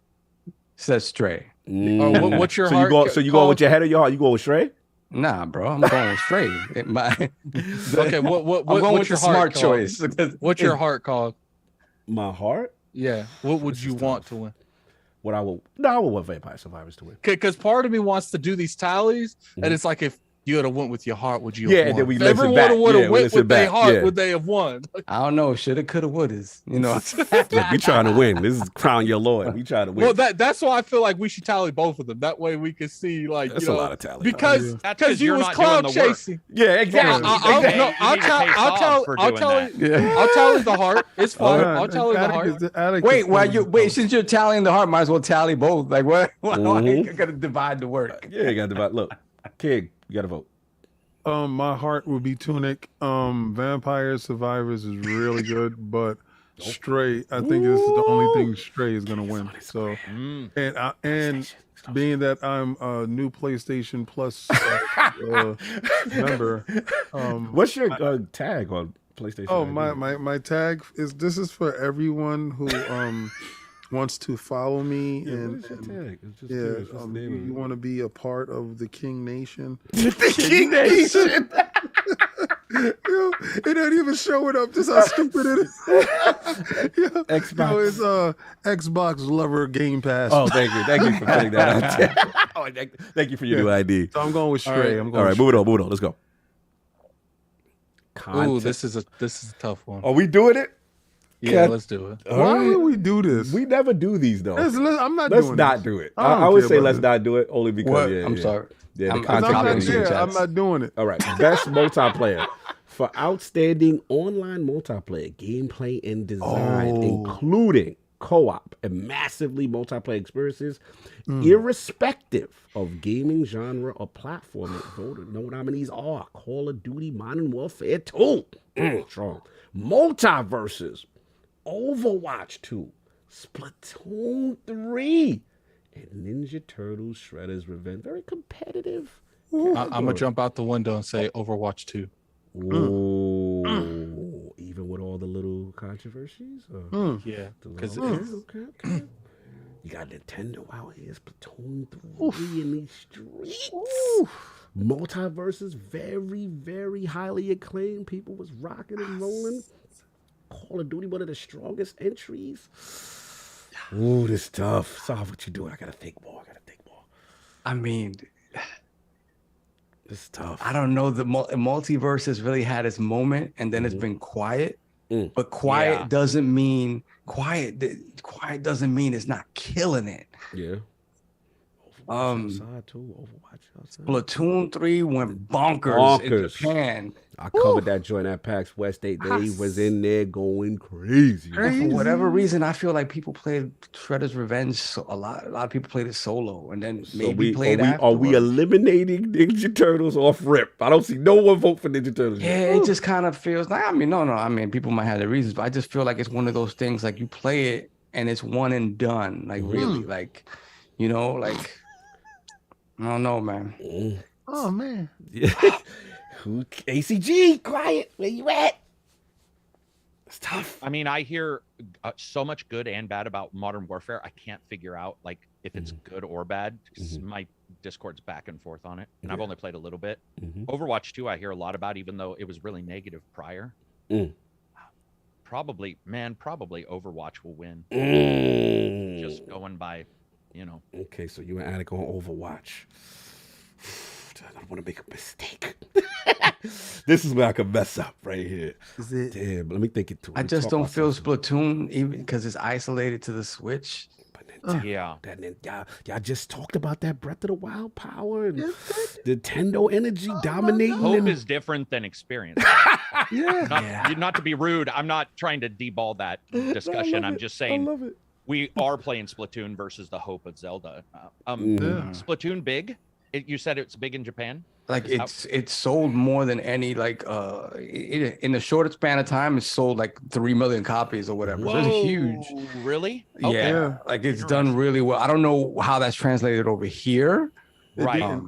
says Stray. Oh, what's your so heart? you going with your head or your heart? You going with Stray? Nah, bro, I'm going Stray. Okay, what I'm going what's with your the smart heart called? choice. What's your heart called? My heart? Yeah. What would you want to win? What I will? No, I would want Vampire Survivors to win. Because part of me wants to do these tallies, and it's like if you would have went with your heart, would you? Yeah, have and won? then we If listen everyone back. would have Yeah, we went listen with their back. heart, Yeah. would they have won? I don't know. Shoulda, coulda, wouldas. You know. Look, we trying to win. This is Crown Your Lord. We trying to win. Well, that's why I feel like we should tally both of them. That way we can see, like, That's you know, a lot of tally. because That's 'cause you you're was not doing cloud the work. chasing. Yeah, exactly. I'll tally the heart. It's fine. I'll tally the heart. Wait, since you're tallying the heart, might as well tally both. Like what? Why I gotta divide the work? Yeah, you got to vote. Look, King, you got to vote. My heart would be Tunic. Vampire Survivors is really good, but Stray, I think this is the only thing Stray is gonna win. So, and being that I'm a new PlayStation Plus member, What's your tag on PlayStation? oh ID? my tag is this is for everyone who wants to follow me Yeah, and. what is your tag? It's just Yeah, curious. What's the name of you it? want to be a part of the King Nation? The King Nation. Yo, it ain't even showing up. Just how stupid it is. Yo, Xbox. yo, it's Xbox Lover Game Pass. Oh, thank you for putting that out there. Oh, thank you for your new ID. So I'm going with Stray. I'm going. All right, with move it on. Let's go. Ooh, Content. this is a tough one. Are we doing it? Yeah, Cat- let's do it. Stray. Why would we do this? We never do these though. I'm not Let's doing not this. do it. I don't I would care say about let's this. not do it only because What? yeah, I'm yeah. sorry. Yeah, the I'm- 'Cause I'm content not, creation copying yeah, chats. I'm not doing it. All right, best multiplayer for outstanding online multiplayer gameplay and design, including co-op and massively multiplayer experiences, irrespective of gaming genre or platform. Voted. No nominees are Call of Duty, Modern Warfare 2, strong, Multiverses, Overwatch 2, Splatoon 3, and Ninja Turtles: Shredder's Revenge. Very competitive. I'm gonna jump out the window and say Overwatch 2. Ooh, even with all the little controversies? Yeah, because Okay. You got Nintendo out here, Splatoon 3 in these streets. Multiverses, very, very highly acclaimed. People was rocking and rolling. Call of Duty, one of the strongest entries. Ooh, this tough. Solve what you doing. I gotta think more. I mean, This is tough. I don't know. The multiverse has really had its moment, and then it's been quiet. But quiet Yeah. doesn't mean quiet doesn't mean it's not killing it. Yeah. Outside too. Overwatch outside. Platoon 3 went bonkers in Bonkers. Japan. I covered that joint at PAX West. They was in there going crazy. And for whatever reason, I feel like people played Shredder's Revenge. A lot of people played it solo, and then So maybe played are we afterwards. eliminating Ninja Turtles off rip? I don't see no one vote for Ninja Turtles. Yeah, it just kind of feels like, I mean, people might have their reasons, but I just feel like it's one of those things, like you play it and it's one and done. Like really, like, you know, like, I don't know, man. Oh man. ACG, quiet. Where you at? It's tough. I mean, I hear so much good and bad about Modern Warfare. I can't figure out like if it's good or bad. 'Cause my Discord's back and forth on it, and I've only played a little bit. Overwatch 2, I hear a lot about, even though it was really negative prior. Probably Overwatch will win. Just going by, Okay, so you and Attic on Overwatch. I don't want to make a mistake. This is where I could mess up right here. Is it? Damn, let me think it through. I just don't feel Splatoon even because it's isolated to the Switch. Yeah. Y'all just talked about that Breath of the Wild power and Nintendo energy dominating. Hope is different than experience. Yeah. Not to be rude, I'm not trying to deball that discussion. I'm just saying we are playing Splatoon versus the hope of Zelda. Splatoon big? You said it's big in Japan? Like it's sold more than any in the shortest span of time, it's sold like 3 million copies or whatever. Whoa, so it's huge. Really? Okay. Yeah, like it's done really well. I don't know how that's translated over here. Right.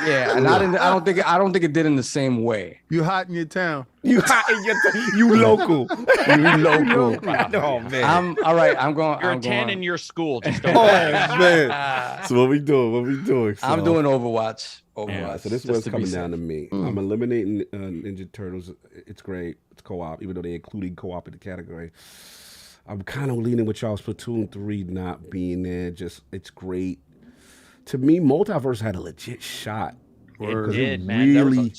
Yeah, and I don't think it did in the same way. You hot in your town. You local. You local. Oh man. All right. I'm going. You're I'm 10 going. in your school. Just Oh man. So what we doing? So, I'm doing Overwatch. Yeah, so this one's coming down to me. I'm eliminating Ninja Turtles. It's great. It's co-op, even though they including co-op in the category. I'm kind of leaning with y'all. Splatoon 3 not being there. Just it's great. To me, Multiverse had a legit shot. It did, man. Really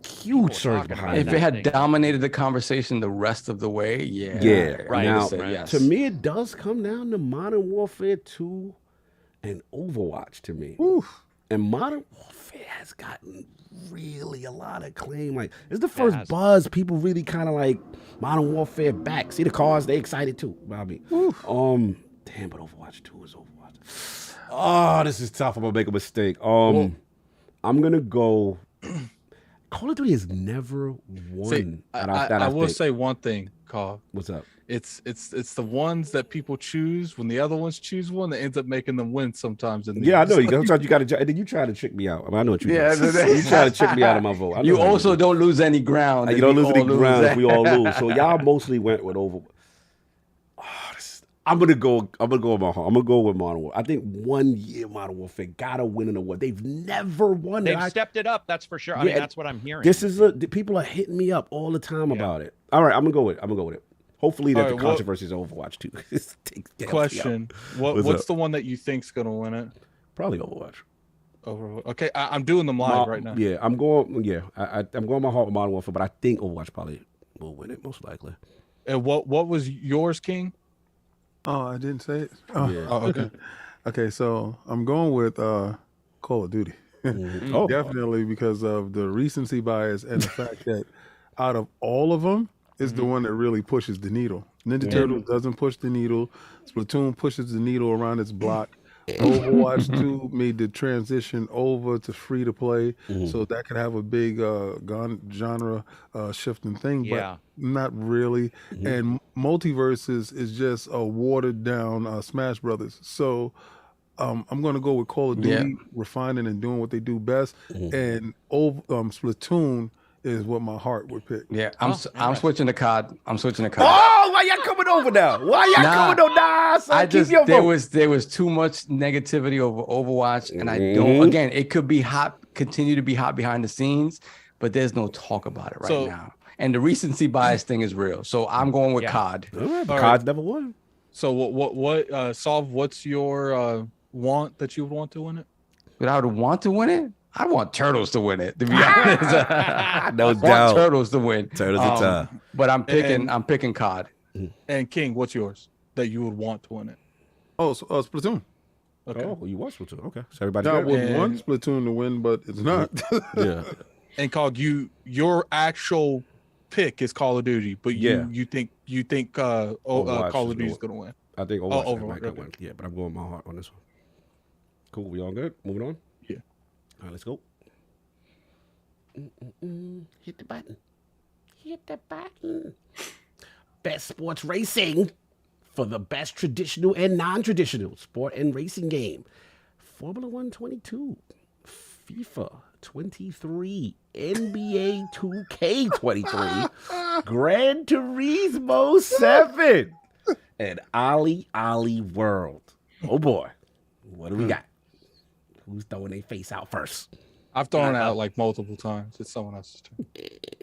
huge surge behind it. If it had dominated the conversation the rest of the way, yeah. Right. Now, yes. to me, it does come down to Modern Warfare 2 and Overwatch to me. Oof. And Modern Warfare has gotten really a lot of claim. Like, it's the first buzz people really kind of like Modern Warfare back. See the cars, they excited too. I mean, damn, but Overwatch 2 is Overwatch. Oh, this is tough. I'm gonna make a mistake. I'm gonna go. Call of Duty has never won. See, I will say one thing, Carl. What's up? It's the ones that people choose when the other ones choose one that ends up making them win sometimes. Yeah, I know. Sometimes you got to. And then you try to trick me out. I know what you. Yeah, you try to trick me out of my vote. You also don't lose any ground. You don't lose any ground if we all lose. So y'all mostly went with Overwatch. I'm gonna go with my heart. I'm gonna go with Modern Warfare. I think 1 year Modern Warfare gotta win an award. They've never won it. They've stepped it up, that's for sure. I mean, that's what I'm hearing. This is people are hitting me up all the time about it. All right, I'm gonna go with it. Hopefully that the controversy is Overwatch too. Question: What's the one that you think's gonna win it? Probably Overwatch. Okay, I'm doing them live right now. Yeah, I'm going. Yeah, I'm going my heart with Modern Warfare, but I think Overwatch probably will win it most likely. And what was yours, King? Oh, I didn't say it. Oh, Yeah. Oh, okay. Okay, so I'm going with Call of Duty. Definitely because of the recency bias and the fact that out of all of them, is the one that really pushes the needle. Ninja Turtles doesn't push the needle. Splatoon pushes the needle around its block. Overwatch 2 made the transition over to free to play, so that could have a big genre shifting thing, but not really. And Multiverses is just a watered down Smash Brothers. So I'm going to go with Call of Duty, refining and doing what they do best, and Splatoon is what my heart would pick. Yeah, I'm switching the card. Oh, why y'all coming over now? Why y'all coming over now? I just there was too much negativity over Overwatch, and I don't. Again, it could be hot, continue to be hot behind the scenes, but there's no talk about it right now. And the recency bias thing is real. So I'm going with COD. COD's never won. So what Solve, what's your want that you would want to win it? But I would want to win it. I want Turtles to win it, to be honest. No I doubt. want Turtles to win. Turtles are tough. But I'm picking COD. And King, what's yours that you would want to win it? Oh, so, Splatoon. Okay. Oh, you want Splatoon? Okay, so everybody. I would want Splatoon to win, but it's not. Yeah. And Cog, your actual pick is Call of Duty, but you think Call of Duty is gonna win. I think Overwatch okay. win. Yeah, but I'm going with my heart on this one. Cool. We all good? Moving on. Yeah. All right, let's go. Hit the button. Hit the button. Best sports racing for the best traditional and non-traditional sport and racing game. Formula 1 22, FIFA 23, NBA 2K23, Gran Turismo 7, and Ali World. Oh boy, what do we got? Who's throwing their face out first? I've thrown it out like multiple times. It's someone else's turn.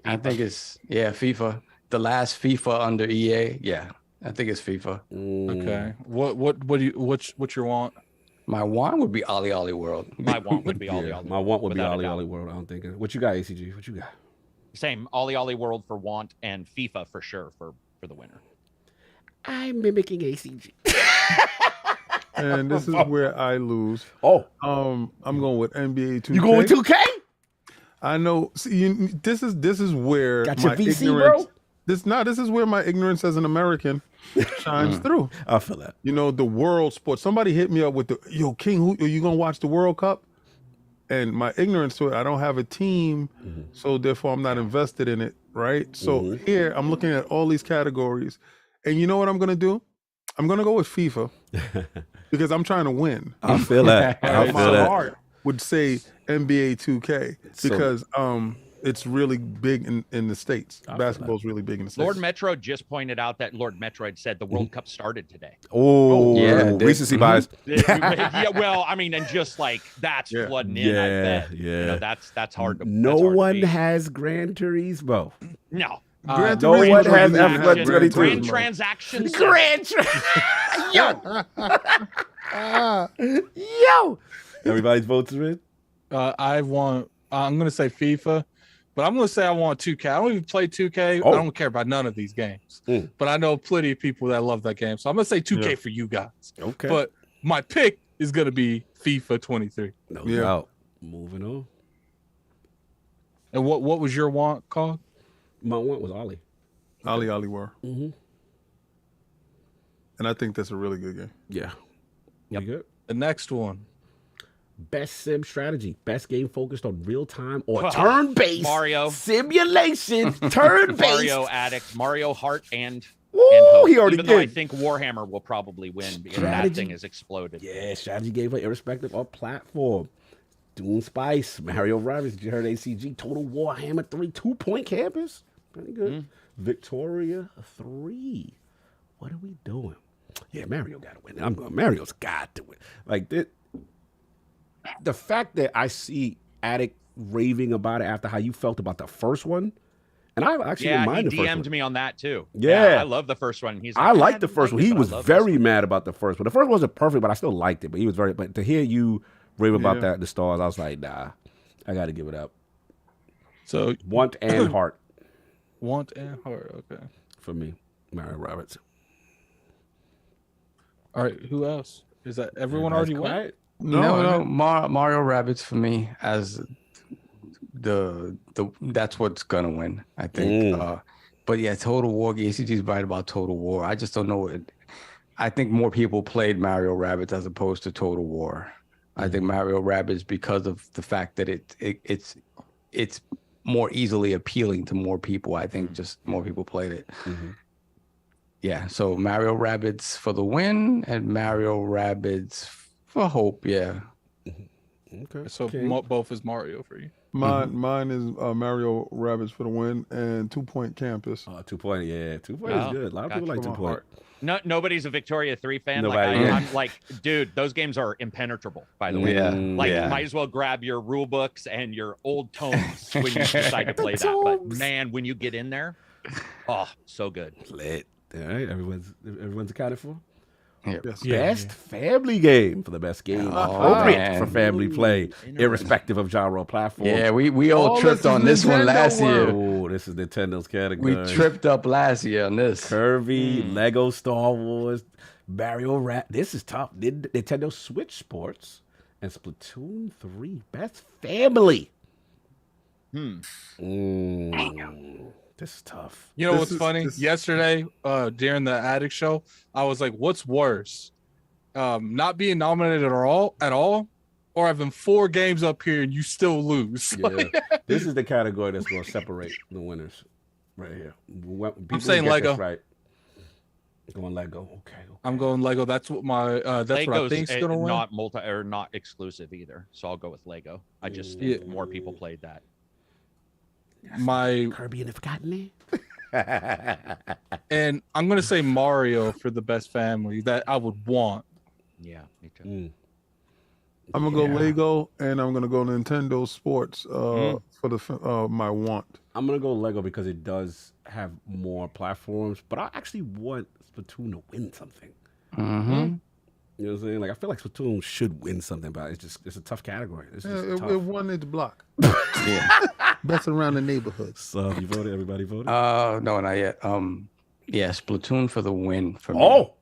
I think it's FIFA. the last FIFA under EA. Yeah, I think it's FIFA. Okay. What do you what's your want? My one would be Ollie Ollie World. My want would be Ollie Yeah, Ollie. my want would be without a Ollie doubt. Ollie World. I don't think. What you got, ACG? What you got? Same Ollie Ollie World for want and FIFA for sure for the winner. I'm mimicking ACG. And this is where I lose. Oh, I'm going with NBA 2K. you going with 2K? I know. See, this is where Got my your VC, ignorance. bro? This is where my ignorance as an American shines through. I feel that. You know, the world sports. Somebody hit me up with King, who are you gonna watch the World Cup? And my ignorance to it, I don't have a team, so therefore I'm not invested in it, right? So here I'm looking at all these categories, and you know what I'm gonna do? I'm gonna go with FIFA because I'm trying to win. I feel that. I feel My that. heart would say NBA 2K because it's really big in the States. Basketball's really big in the States. Lord Metro just pointed out that Lord Metroid said the World Cup started today. Oh, yeah, recency bias. Yeah, well, I mean, and just like that's flooding in. I bet. Yeah. You know, that's hard to. No that's hard to one beat. has Gran Turismo. No. Gran No one Turismo has is F1 Gran 22. Grand Turismo. transactions. Yo. Everybody's votes are in? I'm gonna say FIFA, but I'm gonna say I want 2K. I don't even play 2K. Oh. I don't care about none of these games. But I know plenty of people that love that game. So I'm gonna say 2K for you guys. Okay. But my pick is gonna be FIFA 23. No Yeah. doubt. Moving on. And what was your want, Cog? My one was Ollie. Ollie War. Mm-hmm. And I think that's a really good game. Yeah. Yep. You good? The next one. Best sim strategy. Best game focused on real time or turn-based Mario. simulation. Turn-based. Mario Addict, Mario Heart, and Woo, Hope. he already Even though I did. think Warhammer will probably win because Strategy. that thing has exploded. Yeah, strategy gameplay irrespective of platform. Dune Spice, Mario Rabbids, you heard ACG, Total War, Hammer 3, 2-point campus. Pretty good. Victoria 3. What are we doing? Yeah, Mario got to win. Mario's got to win. Like, the fact that I see Addict raving about it after how you felt about the first one, and I actually didn't Yeah, he mind the first one. DM'd me on that too. Yeah. I love the first one. He's I like, liked "I the didn't first like one. it, He but I was love this very one." mad about the first one. The first one wasn't perfect, but I still liked it. But he was but to hear you rave about Yeah. that, the stars, I was like, nah, I got to give it up. So Want and Heart want and heart. Okay. for me, Mario Roberts. All right. Who else? Is that everyone already went? Quiet? No, Mario Rabbids for me as the that's what's gonna win, I think. But yeah, Total War. ACG's right about Total War. I just don't know it. I think more people played Mario Rabbids as opposed to Total War. I think Mario Rabbids, because of the fact that it's more easily appealing to more people. I think just more people played it. Yeah, so Mario Rabbids for the win and Mario Rabbids for hope. Yeah. Okay. So both is Mario for you. Mine is Mario Rabbids for the win and 2-point campus. 2-point, yeah. 2-point is Oh, good. A lot of gotcha. people like From my 2-point. heart. No, nobody's a Victoria 3 fan. Nobody, Like yeah. I'm like, dude, those games are impenetrable. By the way, Yeah. like yeah. might as well grab your rule books and your old tomes when you decide to play that. But man, when you get in there, oh, so good. Lit. All right, everyone's accounted for. Yes. Best family game for the best game appropriate for family play, irrespective of genre or platform. Yeah, we all All tripped this on is this one Nintendo last year. Oh, this is Nintendo's category. We tripped up last year on this. Kirby, Lego Star Wars, Mario Rat. This is tough. Nintendo Switch Sports and Splatoon 3. Best family. This is tough. You know This what's is- funny? this- Yesterday, during the Addict show, I was like, "What's worse, not being nominated at all, or having 4 games up here and you still lose?" Yeah. This is the category that's going to separate the winners right here. People saying get Lego. this right. Going Lego. Okay. I'm going Lego. That's what my that's what I Lego's think's gonna win. not not exclusive either. So I'll go with Lego. I just think more people played that. My Kirby and the Forgotten Land. and I'm gonna say Mario for the best family that I would want. Yeah, me too. I'm gonna go Lego, and I'm gonna go Nintendo Sports for my want. I'm gonna go Lego because it does have more platforms, but I actually want Splatoon to win something. Mm-hmm. You know what I'm saying? Like, I feel like Splatoon should win something, but it's a tough category. It's just It tough. won its block. Yeah. Best around the neighborhood. So you voted? Everybody voted? No, not yet. Yeah, Splatoon for the win for me. Oh!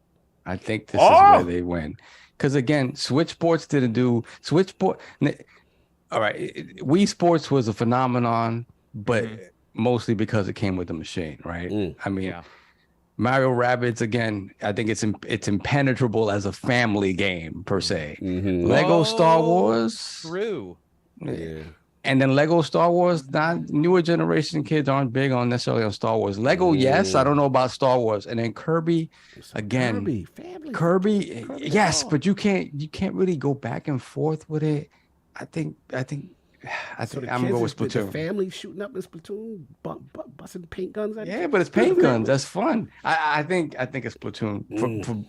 I think this is where they win. Because again, Switch Sports didn't do Switch Sport. All right, Wii Sports was a phenomenon, but mostly because it came with the machine, right? I mean, Mario Rabbids, again, I think it's impenetrable as a family game per se. Lego Star Wars, True. Yeah. And then Lego Star Wars, not newer generation kids aren't big on necessarily on Star Wars. Lego, yes, I don't know about Star Wars. And then Kirby, again, Kirby, family. Kirby, yes, but you can't really go back and forth with it. I think I'm gonna go with The Splatoon. family shooting up in Splatoon, busting paint guns at each other. But it's paint guns. That's fun. I think it's Splatoon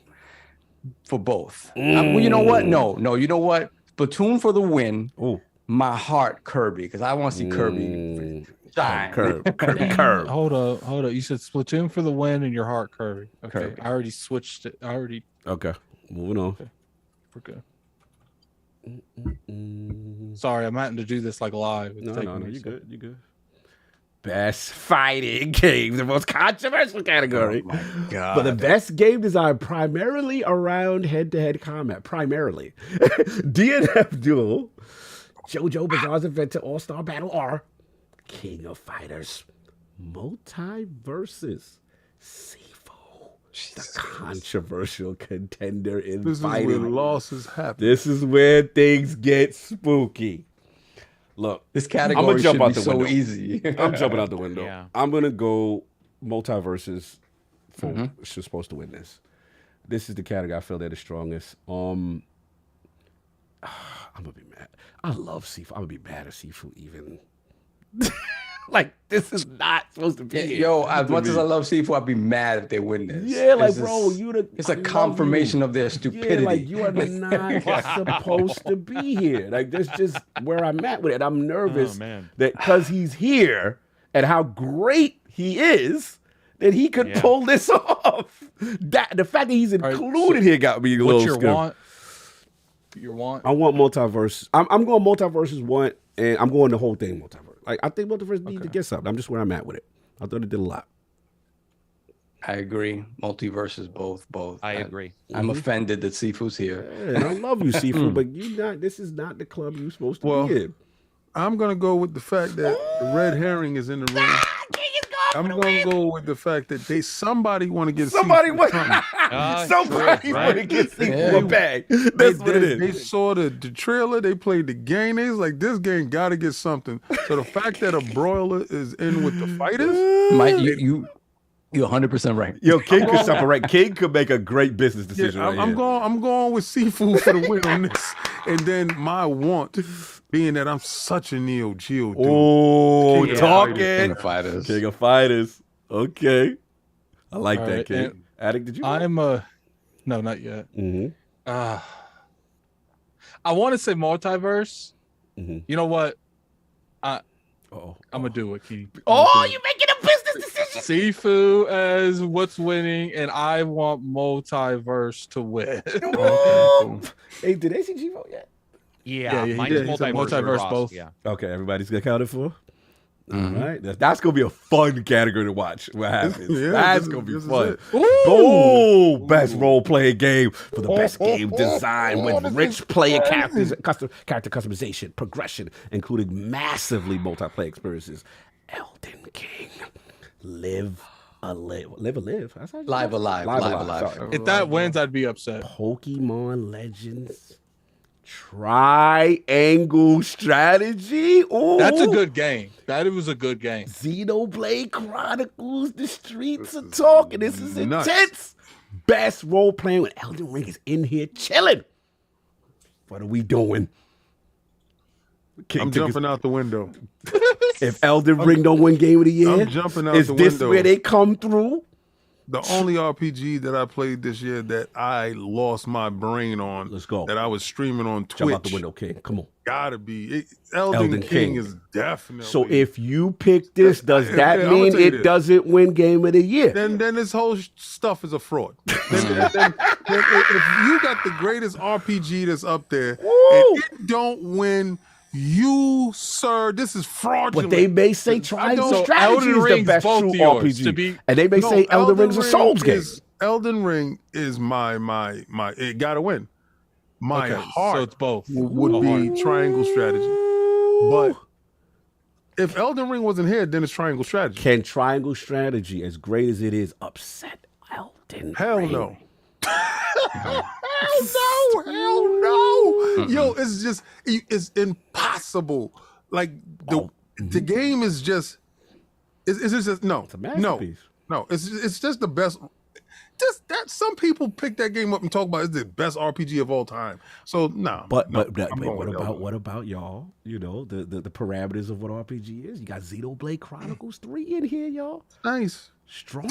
for both. Well, you know what? No. You know what? Splatoon for the win. Oh, my heart, Kirby, because I want to see Kirby shine. Curb. Hold up. You said Splatoon for the win and your heart, Kirby. Okay, Kirby. I already switched it. Okay, moving on. We're good. Sorry, I'm having to do this like live. It's No, taking me you a good. second. You good. Best fighting game, the most controversial category. Oh my God. But the best game design primarily around head-to-head combat. Primarily. DNF Duel, JoJo Bizarre's Adventure All-Star Battle R, King of Fighters, Multiverses, Sifu, the controversial contender in This fighting. is where losses happen. This is where things get spooky. Look, This category I'ma jump should out be the so window. easy. I'm jumping out the window. Yeah. I'm gonna go Multiverses for she's supposed to win this. This is the category I feel they're the strongest. I'm gonna be mad. I love Sifu. I'm gonna be mad at Sifu even. Like, this is not supposed to be. Yo, as much as I love Sifu, I'd be mad if they win this. Yeah, like, It's bro, just- it's a confirmation of their stupidity. Yeah, like, you are not supposed to be here. Like, that's just where I'm at with it. I'm nervous man. that because he's here and how great he is, that he could pull this off. That the fact that he's right, included here got me a little What's your scared. want? Your want? I want Multiverse. I'm going Multiverses one, and I'm going the whole thing Multiverse. Like, I think Multiverse needs to get something. I'm just where I'm at with it. I thought it did a lot. I agree. Multiverses, both. I agree. I'm offended that Sifu's here. Yeah, and I love you, Sifu, but you not. This is not the club you're supposed to be in. I'm gonna go with the fact that the red herring is in the room. I'm gonna go with the fact that somebody want to get Somebody Sifu want something. somebody true, want to right? get Sifu a bag. That's what it They is. saw the trailer, they played the game. They was like, this game got to get something. So the fact that a broiler is in with the fighters, Mike, you're 100% right. Yo, King could separate. King could make a great business decision. yeah, right I'm here. going with Sifu for the win on this. And then my want being that I'm such a Neo Geo dude. Oh, King of talking King of Fighters. King of Fighters. Okay, I like All that, right, King. and Addict, did you? I'm no, not yet. Mm-hmm. I want to say multiverse. Mhm. You know what? I'm Oh, gonna do it, Key. you're making a business decision. Sifu as what's winning, and I want multiverse to win. Oh. Hey, did ACG vote yet? Yeah, he mine's did. He said multiverse, multiverse across, both. Yeah. Okay, everybody's accounted for. All right, that's gonna be a fun category to watch. What happens? Yeah, That's this gonna be is fun. it. Oh, best role playing game for the best game design with rich player characters, character customization, progression, including massively multiplayer experiences. Elden King, live alive. That's how you Live say it? alive. Sorry. If that wins, I'd be upset. Pokemon Legends. Triangle Strategy. Ooh. That's a good game. That was a good game. Xenoblade Chronicles. The streets are talking. This is nuts. intense. Best role playing when Elden Ring is in here chilling. What are we doing? I'm jumping out the window. If Elden Ring don't win Game of the Year, I'm jumping out is the this window. where they come through? The only RPG that I played this year that I lost my brain on, Let's go. that I was streaming on Jump out the Twitch, window, King. Come on. gotta be Elden King is definitely. So if you pick this, does that I'ma mean tell you it this. doesn't win Game of the Year? then this whole stuff is a fraud. then if you got the greatest RPG that's up there and it don't win, you, sir, this is fraudulent. But they may say Triangle don't- Strategy Elden is the Ring's best both true yours, RPG. to be- And they may No, say Elden Ring's a Ring Souls game. Elden Ring is my it gotta win. My Okay, heart so it's both. would be Triangle Strategy. But if Elden Ring wasn't here, then it's Triangle Strategy. Can Triangle Strategy, as great as it is, upset Elden Hell Ring? no. Hell no. Yo, it's just it's impossible. Like the game is just it's just no. It's a masterpiece. No, it's just the best. Just that some people pick that game up and talk about it's the best RPG of all time. So no. But no, but I'm going with Elden Ring. what about y'all? You know, the parameters of what RPG is. You got Xenoblade Chronicles 3 in here, y'all. Nice. Strong.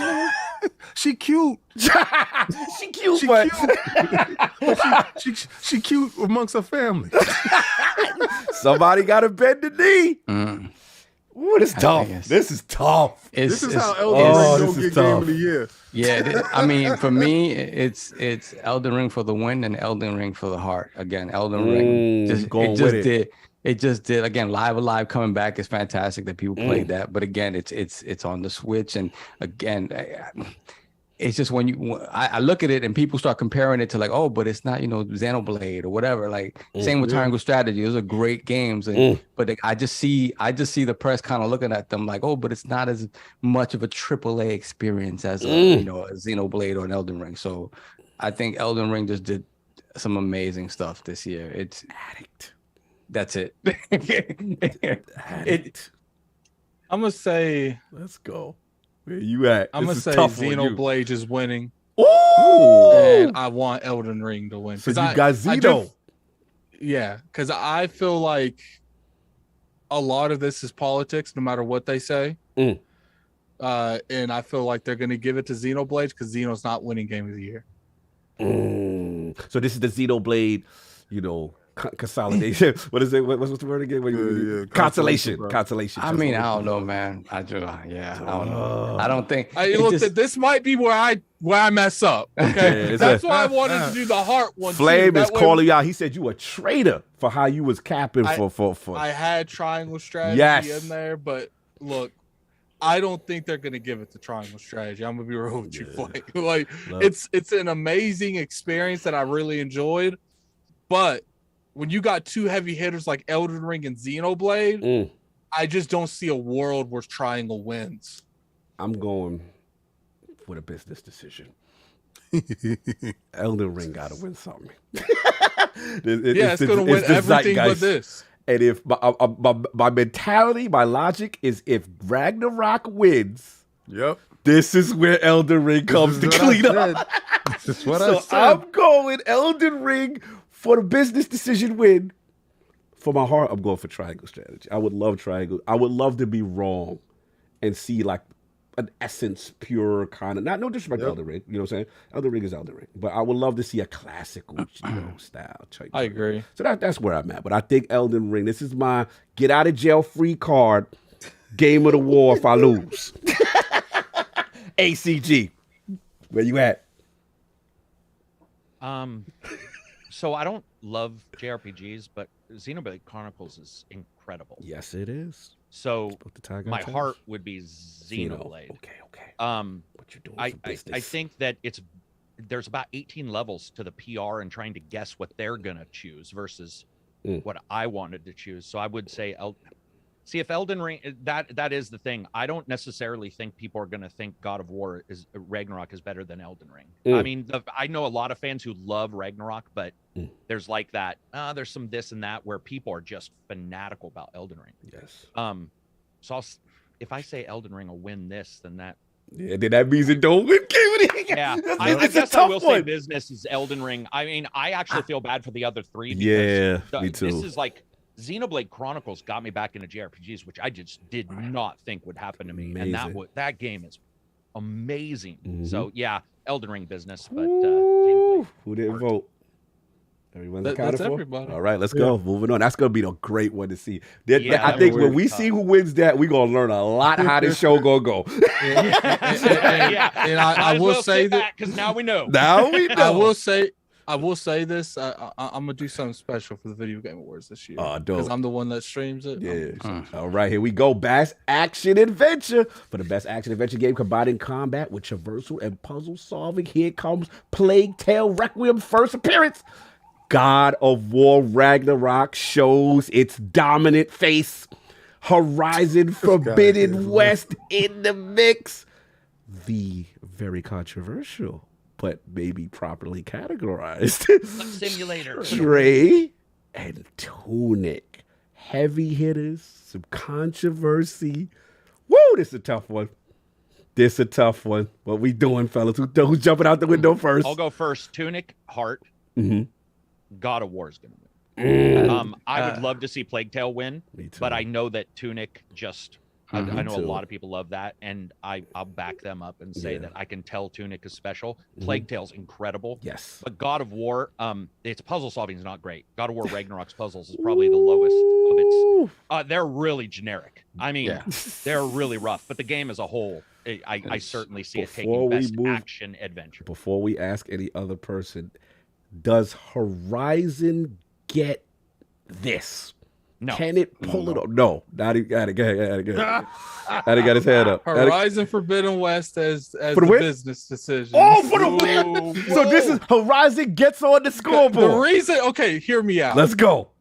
She cute. she cute, She but cute. She cute amongst her family. somebody got to bend the knee. Ooh, this is tough. This is tough. This is how Elden oh, Ring this don't is get Game tough. of the Year. Yeah, I mean, for me, it's Elden Ring for the win and Elden Ring for the heart. Again, Elden Ring it just did again. Live Alive coming back is fantastic that people played that, but again, it's on the Switch, and again, it's just when I look at it and people start comparing it to like, oh, but it's not, Xenoblade or whatever. Like same with Triangle Strategy. Those are great games, but I just see the press kind of looking at them like, oh, but it's not as much of a AAA experience as a Xenoblade or an Elden Ring. So I think Elden Ring just did some amazing stuff this year. It's Addict. That's it. I'm gonna say. Let's go. Where you at? I'm gonna This is say tough on you. Xenoblade is winning, Ooh. and I want Elden Ring to win. So you 'Cause got Xeno. Yeah, because I feel like a lot of this is politics, no matter what they say. And I feel like they're going to give it to Xenoblade because Xeno's not winning Game of the Year. So this is the Xenoblade, consolidation. What is it? What's the word again? Consolation. I mean, I don't know, man. I don't know. I don't think. This might be where I mess up. Okay, Yeah, that's why I wanted to do the heart one. Flame too. is That way calling you out. He said you a traitor for how you was capping for. I had Triangle Strategy in there, but look, I don't think they're gonna give it to Triangle Strategy. I'm gonna be real with you, Flame. It's an amazing experience that I really enjoyed, but when you got two heavy hitters like Elden Ring and Xenoblade, I just don't see a world where Triangle wins. I'm going with a business decision. Elden Ring got to win something. It's going to win everything but this. And if my mentality, my logic is if Ragnarok wins, this is where Elden Ring comes to clean up. This is what So I said. I'm going Elden Ring for the business decision win. For my heart, I'm going for Triangle Strategy. I would love Triangle. I would love to be wrong and see like an essence, pure kind of, no disrespect to Elden Ring. You know what I'm saying? Elden Ring is Elden Ring. But I would love to see a classical, style. I agree. So that's where I'm at. But I think Elden Ring, this is my get out of jail free card, game of the war if I lose. ACG. Where you at? So I don't love JRPGs, but Xenoblade Chronicles is incredible. Yes, it is. So my heart would be Xenoblade. Okay. What you're doing I think that there's about 18 levels to the PR and trying to guess what they're gonna choose versus what I wanted to choose. So I would say see if Elden Ring, that is the thing. I don't necessarily think people are gonna think God of War is Ragnarok is better than Elden Ring. I mean, I know a lot of fans who love Ragnarok, but there's like that. There's some this and that where people are just fanatical about Elden Ring. Yes. So if I say Elden Ring will win this, then that. Yeah, then that means it don't win. Yeah, I guess I will say business is Elden Ring. I mean, I actually feel bad for the other three. Yeah, me too. This is like Xenoblade Chronicles got me back into JRPGs, which I just did not think would happen to me. Amazing. And that game is amazing. So yeah, Elden Ring business, but Who didn't vote? Everyone's accounted That's for? everybody. All right, let's go. Moving on. That's going to be a great one to see. Yeah, I think when we're we see who wins that, we're going to learn a lot how this show going to go. And I will say that because now we know. Now we know. I will say this. I'm gonna do something special for the Video Game Awards this year. Oh, dope. Because I'm the one that streams it. Yeah. All right, here we go. Best Action Adventure. For the Best Action Adventure game combining combat with traversal and puzzle solving, here comes Plague Tale Requiem first appearance. God of War Ragnarok shows its dominant face. Horizon Forbidden West in the mix. The very controversial, but maybe properly categorized Simulator. Stray and Tunic. Heavy hitters, some controversy. Woo, this is a tough one. What we doing, fellas? Who's jumping out the window first? I'll go first. Tunic, Heart. Mm-hmm. God of War is going to win. I would love to see Plague Tale win, Me too. but I know that Tunic just. I know a too. lot of people love that, and I'll back them up and say that I can tell Tunic is special. Plague Tale's incredible. Yes. But God of War, its puzzle solving is not great. God of War Ragnarok's puzzles is probably the lowest of its. They're really generic. I mean, they're really rough. But the game as a whole, I certainly see it taking best action adventure. Before we ask any other person, does Horizon get this? No. Can it pull it off? No. Not even. Got it. Go ahead. Addy got his head up. Horizon Forbidden West as the win? business decision. Oh, for the win! So this is Horizon gets on the scoreboard. The reason, okay, hear me out. Let's go.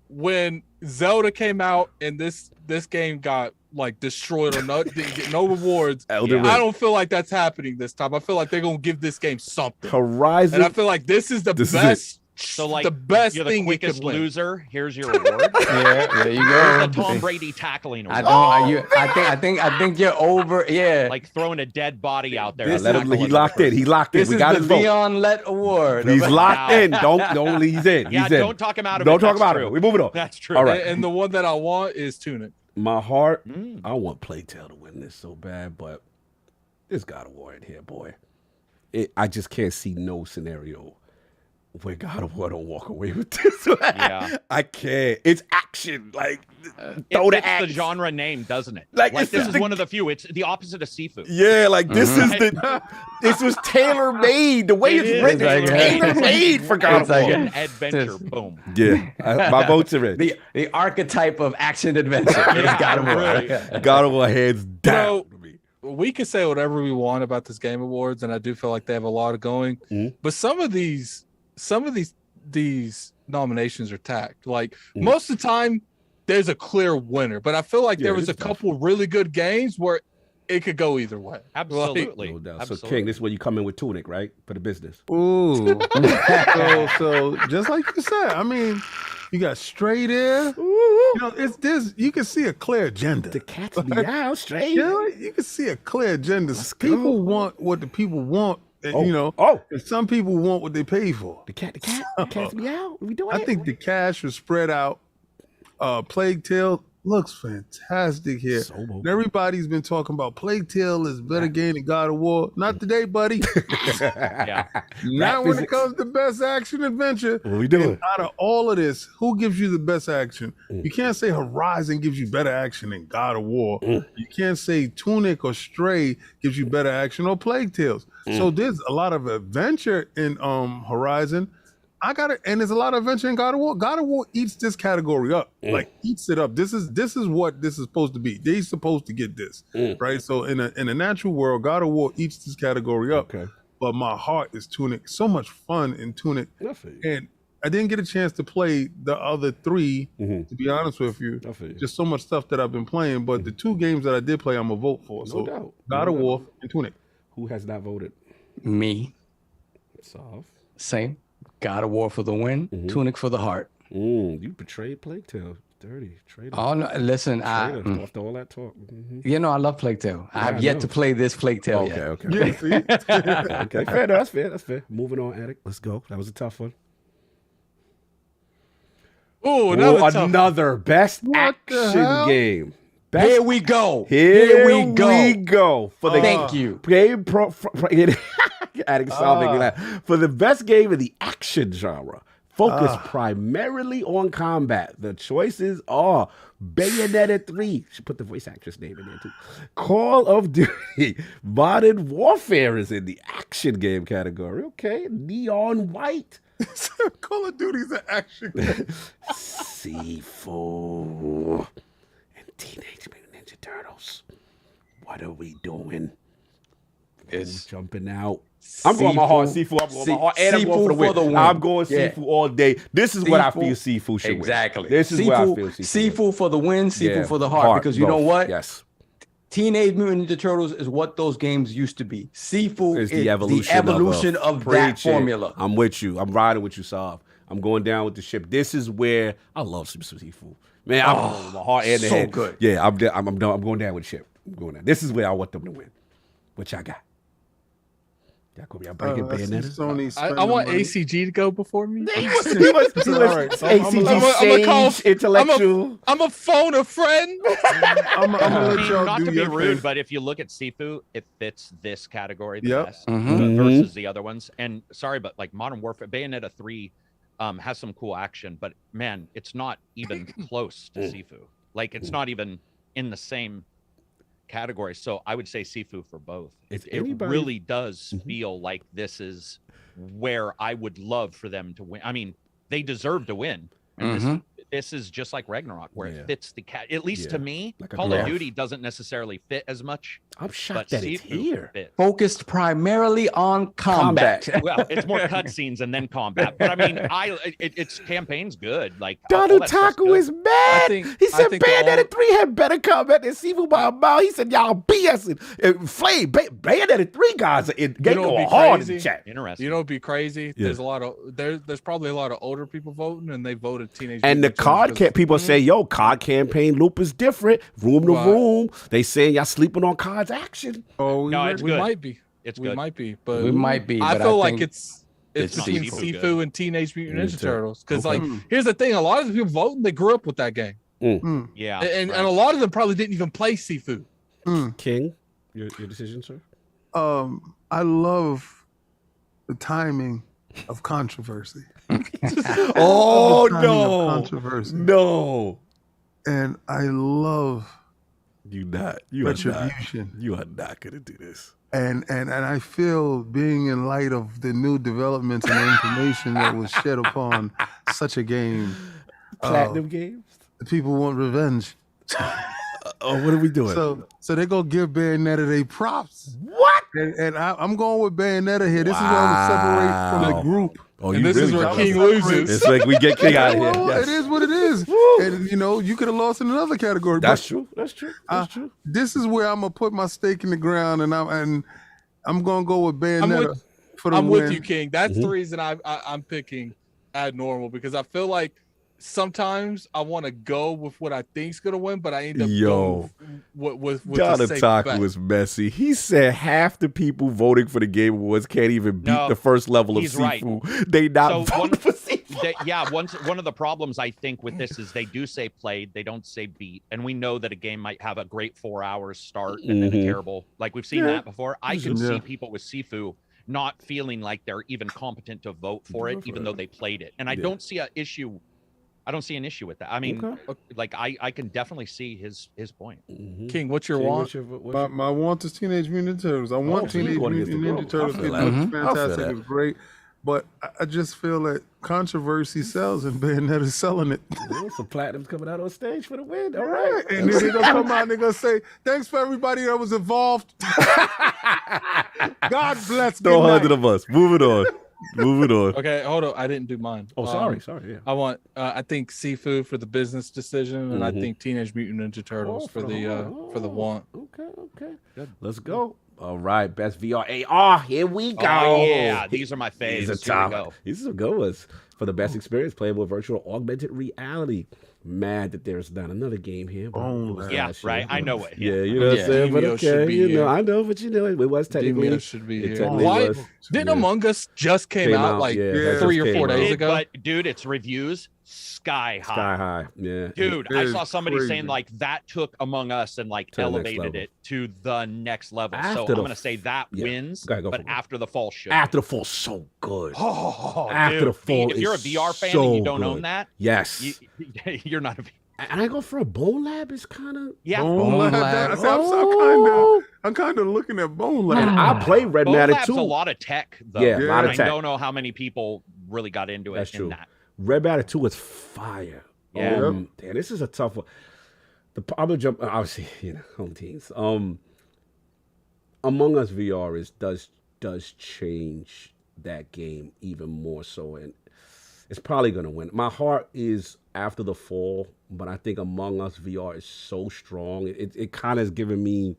When Zelda came out and this game got like destroyed or didn't get no rewards, I don't feel like that's happening this time. I feel like they're gonna give this game something. Horizon, and I feel like this is the best. So like the best you're the thing quickest you could win. loser. Here's your award. Yeah, there you go. Here's the Tom Brady tackling award. I think you're over. Yeah, like throwing a dead body out there. He locked in. He locked in. This we is got the his vote. Leon Lett Award. He's locked in. Don't. He's in. Yeah, He's in. don't talk him out of Don't it. talk That's about true. it. We're moving on. That's true. All right. And the one that I want is Tunic. My heart, I want Plague Tale to win this so bad, but there's God of War in here, boy. I just can't see no scenario where God of War don't walk away with this. Yeah. I can't. It's action. Like, It fits the genre name, doesn't it? Like, this is one of the few. It's the opposite of seafood. Yeah, like this is this was tailor made. The way it's written, It's like, tailor made for God of War. An adventure. Boom. Yeah, my votes are in. The archetype of action adventure. Yeah, God of War. really. God of War hands down. We can say whatever we want about this Game Awards, and I do feel like they have a lot of going. But some of these nominations are tacked. Like most of the time, there's a clear winner. But I feel like there was a couple really good games where it could go either way. Absolutely. No doubt. Absolutely. So King, this is where you come in with Tunic, right? For the business. Ooh. so just like you said, I mean, you got Stray there. You know, it's this. You can see a clear agenda. The cat's meow straight. Yeah, you can see a clear agenda. People want what the people want. And, you know, and some people want what they pay for. The cat's meow. We doing I think the cash was spread out. Plague Tale looks fantastic here. And everybody's been talking about Plague Tale is better game than God of War. Not today, buddy. Not when it comes to best action adventure. What we doing? And out of all of this, who gives you the best action? You can't say Horizon gives you better action than God of War. You can't say Tunic or Stray gives you better action or Plague Tales. So there's a lot of adventure in Horizon. And there's a lot of adventure in God of War. God of War eats this category up, like eats it up. This is what this is supposed to be. They're supposed to get this, right? So in a natural world, God of War eats this category up. Okay. But my heart is Tunic. So much fun in Tunic, and I didn't get a chance to play the other three. To be honest with you, just so much stuff that I've been playing. But the two games that I did play, I'm gonna vote for. So doubt. God of War and Tunic. Who has not voted? Me. Soft. Same. God of War for the win. Tunic for the heart. You betrayed Plague Tale. Dirty. Traitor. Oh no! Listen, after all that talk. You know I love Plague Tale. I have yet to play this Plague Tale yet. Okay. Okay. Fair. That's fair. That's fair. Moving on, Addict. Let's go. That was a tough one. Oh, another best action game. Here we go. Here we we go. go for the Thank you. game adding for the best game in the action genre. Focus primarily on combat. The choices are Bayonetta 3. Should put the voice actress name in there too. Call of Duty. Modern Warfare is in the action game category. Okay. Neon White. Call of Duty's an action game. Sifu. And Teenage Mutant Ninja Turtles. What are we doing? It's jumping out. I'm going my heart, Sifu. I'm going my heart, and I'm going for the win. I'm going Sifu all day. This is what I feel Sifu should win. Exactly. This is where I feel Sifu. Sifu for the win, Sifu for the heart. Because you know what? Yes. Teenage Mutant Ninja Turtles is what those games used to be. Sifu is the evolution of that formula. I'm with you. I'm riding with you, Sav. I'm going down with the ship. This is where I love some Sifu. Man, I'm going my heart and the head. So good. Yeah, I'm going down with the ship. I'm going down. This is where I want them to win. What y'all got? Y'all gonna be breaking Bayonetta? I want ACG to go before me. He was ACG sage, intellectual. I'm a phone a friend. I'm gonna let y'all Not do to be your rude, thing. but if you look at Sifu, it fits this category the Yep. best versus the other ones. And sorry, but like Modern Warfare, Bayonetta 3 has some cool action, but man, it's not even close to Sifu. Like it's not even in the same category. So I would say Sifu for both. It really does feel like this is where I would love for them to win. I mean, they deserve to win. And this is just like Ragnarok, where it fits the at least to me, like Call of Duty doesn't necessarily fit as much. I'm shocked that it's here. Focused primarily on combat. Well, it's more cutscenes and then combat. But I mean, its campaign's good. Like Donald Taco is mad. He said Bayonetta 3 had better combat than Sifu by a mile. He said y'all BSing. Flame Bayonetta 3 guys are going hard in the chat. Interesting. You know what'd be crazy? There's a lot of there's probably a lot of older people voting, and they voted Teenage. And the COD people say, yo, COD campaign loop is different. Room to room. They saying y'all sleeping on COD's action. Oh, no, it's we good. might be. It's we good. might be, but We might be. I but feel like think it's between Sifu Sifu and Teenage Mutant Ninja Turtles. Because Okay. like, here's the thing: a lot of the people voting, they grew up with that game, Yeah. and a lot of them probably didn't even play Sifu. King, your decision, sir? I love the timing of controversy. Oh The timing of no! controversy. No, And I love you are not gonna do this. and I feel being in light of the new developments and information that was shed upon such a game. Platinum games. People want revenge. Oh, what are we doing? So they go give Bayonetta their props. What? And I'm going with Bayonetta here. This is where I'm separate from the group. Oh, And this is where King loses. It's like we get King out of here. Well, Yes. it is what it is. And you know, you could have lost in another category. That's true. That's true. That's true. This is where I'm gonna put my stake in the ground, and I'm gonna go with Bayonetta for the I'm win. with you, King. That's the reason I'm picking Abnormal, because I feel like sometimes I want to go with what I think's gonna win, but I end up going with Donald the safe Taco bet. was messy. He said half the people voting for the Game Awards can't even beat the first level of he's right. Sifu. They not voting for Sifu. One of the problems I think with this is they do say played, they don't say beat, and we know that a game might have a great 4 hours start and then a terrible. Like we've seen that before. I can see people with Sifu not feeling like they're even competent to vote for it, even though they played it, and I don't see an issue. I don't see an issue with that. I mean, like I can definitely see his point. King, what's your want? My want is Teenage Mutant Ninja Turtles. I want Teenage Mutant Ninja Turtles. It looks fantastic. It's great. But I just feel that controversy sells, and Bayonetta's selling it. Some platinums coming out on stage for the win. All right. And then they're going to come out and they're going to say, thanks for everybody that was involved. God bless. Throw 100 of us. Move it on. Okay, hold on. I didn't do mine. Oh, sorry. Yeah. I want. I think Sifu for the business decision, and I think Teenage Mutant Ninja Turtles for the want. Okay. Good. Let's go. All right, best VR AR. Here we go. Oh, yeah, these are my faves. These are top. These are good ones for the best experience playing with virtual augmented reality. Mad that there's not another game here. Yeah, right. I know it. Yeah, you know what I'm saying? But okay, you know, I know, but you know, it was technically. Demio should be here. Why didn't Among Us just came out like 3 or 4 days ago? But dude, its reviews sky high. Sky high. Yeah. Dude, It I is saw somebody crazy. saying like that took Among Us and like To the next elevated level. it to the next level. After So I'm the gonna say that yeah. wins, Go ahead, go but for it. after the fall should. After the fall, so good. Oh, After dude, the fall, if you're a is VR fan so and you don't good. own that, Yes. you're not a. And I go for a Bone Lab is kind of. Yeah, Bone Lab. Lab. I said, I'm kind of looking at Bone Lab. And I play Red Bone Matter Lab's too. a lot of tech though. Yeah, a lot and of tech. I don't know how many people really got into it. That's in true. That. Red Matter 2 is fire. Yeah. Damn, this is a tough one. I'm gonna jump. Obviously, home teams. Among Us VR does change that game even more so, and it's probably gonna win. My heart is After the Fall, but I think Among Us VR is so strong. It kind of is giving me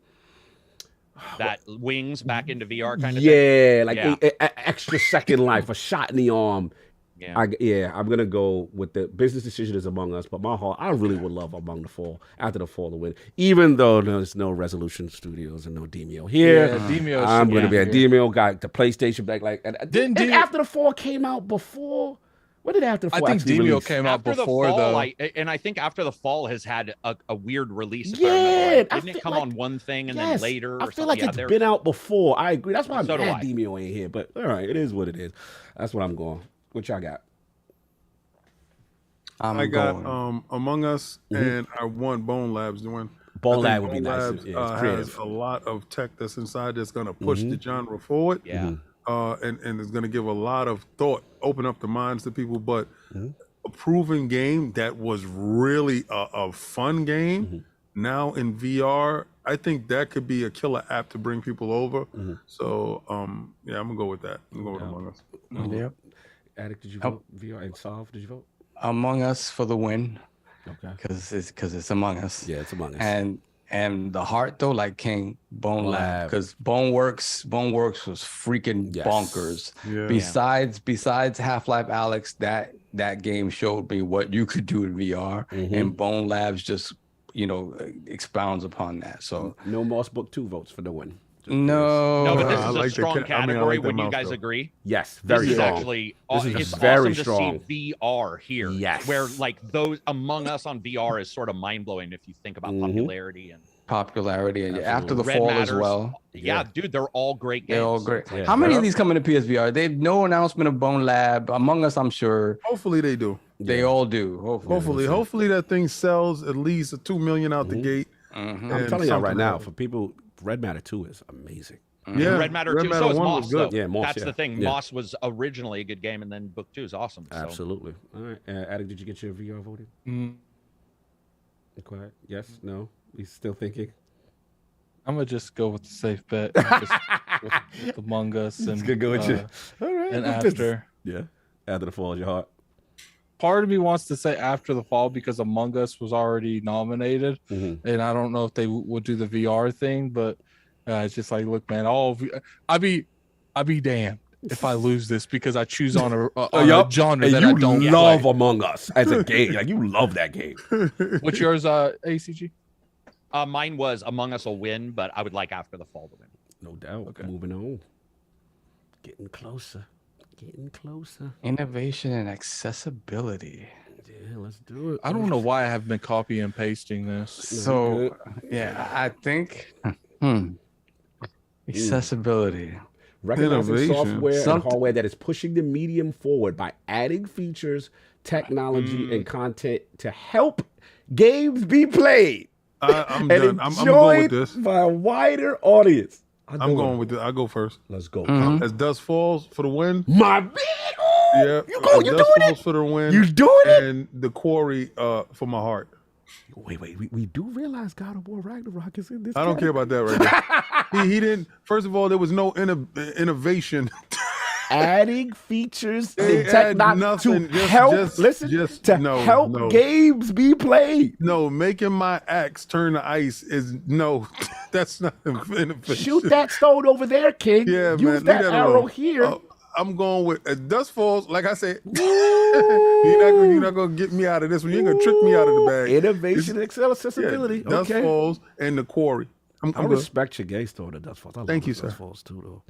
That wings back into VR kind of thing. yeah, like Yeah. a extra second life, a shot in the arm. Yeah. I'm gonna go with the business decision is Among Us, but my heart, I really would love After the Fall to win, even though there's no Resolution Studios and no Demio here. Yeah, Demio I'm should gonna be a here. Demio guy. The PlayStation back, like, Didn't and Demio- After the Fall came out before. When did After the I Fall think actually Demio release? came out After before the fall, though. I think After the Fall has had a weird release. If Yeah, I remember right. I Didn't it feel come like- on one thing and Yes, then later? Or I feel something? like Yeah, it's they're- been out before. I agree. That's why I'm So do mad I. Demio ain't here. But all right, it is what it is. That's what I'm going. What y'all got? I got Among Us, and I want Bone Labs to win. Bone I think Lab would be Bone nice. Labs, Yeah, it's has creative. a lot of tech that's inside that's going to push the genre forward. Yeah. And it's going to give a lot of thought, open up the minds to people. But a proven game that was really a fun game now in VR, I think that could be a killer app to bring people over. So, yeah, I'm going to go with that. I'm going with Among Us. Yep. Addict, did you vote? VR and Solve, did you vote? Among Us for the win, Okay. because it's Among Us. Yeah, it's Among Us. And the heart though, like King Bone Lab, Lab. because Boneworks was freaking Yes. bonkers. Yeah. Besides Half-Life Alex, that game showed me what you could do in VR, and Bone Labs just expounds upon that. So No Moss Book 2 votes for the win. no, No, but this I is like a the strong I mean, I category. like the Would you mouse, guys though. agree? Yes, very This is strong. actually This is it's very awesome strong. to see VR here. Yes. Where like those Among Us on VR is sort of mind blowing if you think about popularity and popularity, and After the Red Fall Matters. as well. Yeah, dude, they're all great games. They're all great. Yeah. How many of these coming to PSVR? They've no announcement of Bone Lab. Among Us, I'm sure Hopefully they do. they all do. Hopefully that thing sells at least a 2 million out the gate. Mhm. I'm and telling you right something now, else. for people, Red Matter 2 is amazing. Yeah, Red Matter 2, so is 1 Moss. was good. Though. Yeah, Moss, That's yeah. the thing. Yeah. Moss was originally a good game, and then Book 2 is awesome. So. Absolutely. All right. Addict, did you get your VR voted? Quiet. Yes? No? We still thinking? I'm gonna just go with the safe bet. Just with Among Us and Good go with you. All right. and good business. After. Yeah. After the Fall is your heart. Part of me wants to say After the Fall because Among Us was already nominated, and I don't know if they would do the VR thing, but it's just like, look, man, I'd be damned if I lose this because I choose on a genre And that you I don't love play. Among Us as a game. Like, you love that game. What's yours, ACG? Mine was Among Us will win, but I would like After the Fall to win. No doubt. Okay. Moving on. Getting closer. Getting closer. Innovation and accessibility. Yeah, let's do it. I don't know why I have been copy and pasting this. So yeah, I think accessibility. Recognizing Innovation. software and Something- hardware that is pushing the medium forward by adding features, technology, and content to help games be played I'm and done. I'm going with enjoyed this. by a wider audience. I'm going with this. I'll go first. Let's go. As Dust Falls for the win. My man. Yeah, You go. as You Dust doing Falls it? for the win. You doing it? And the Quarry for my heart. Wait. We do realize God of War Ragnarok is in this. I don't care about that right now. He didn't. First of all, there was no innovation. Adding features They and add technology to nothing, just- help. just- listen, just- to no, help no. games be played. No, making my axe turn to ice is no. That's not innovation. Shoot that stone over there, King. Yeah, Use man. leave that arrow alone. here. I'm going with as Dust Falls. Like I said, you're not gonna get me out of this one. You ain't gonna trick me out of the bag. Innovation and accessibility. Yeah, Dust Okay. Falls and the Quarry. I'm I good. respect your gay store, the Dust Falls. I love Thank you, the Dust sir. Falls too, though.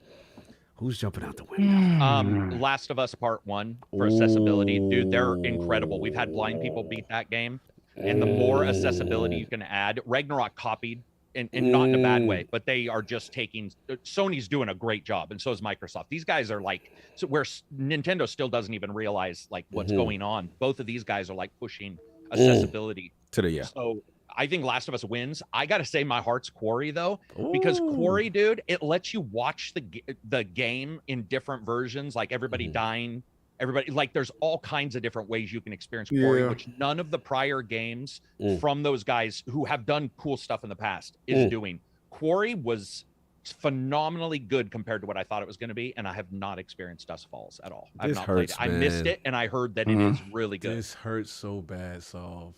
Who's jumping out the window? Last of Us Part 1 for accessibility. Dude, they're incredible. We've had blind people beat that game. And the more accessibility you can add, Ragnarok copied, and not in a bad way, but they are just taking, Sony's doing a great job, and so is Microsoft. These guys are like, so where Nintendo still doesn't even realize like what's going on. Both of these guys are like pushing accessibility. So I think Last of Us wins. I got to say my heart's Quarry, though, because Quarry, dude, it lets you watch the game in different versions, like everybody dying, everybody, like there's all kinds of different ways you can experience Quarry, which none of the prior games from those guys who have done cool stuff in the past is doing. Quarry was phenomenally good compared to what I thought it was going to be, and I have not experienced Dust Falls at all. I've not played it. I missed it, and I heard that it is really good. This hurts so bad, so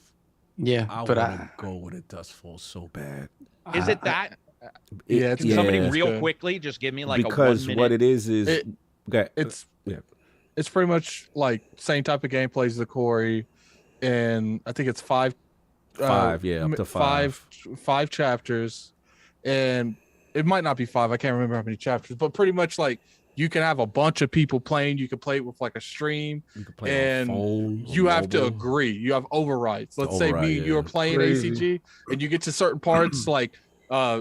yeah, I but want to go with a Dust Falls so bad. Is it that? Yeah, Can somebody real quickly just give me like because a 1 minute? what it is it's pretty much like same type of gameplay as the Quarry, and I think it's five up to five chapters, and it might not be 5. I can't remember how many chapters, but pretty much like you can have a bunch of people playing. You can play it with like a stream, You can play on phone, you have to mobile. agree. You have overrides. Let's say Override, you are playing Crazy. ACG, and you get to certain parts like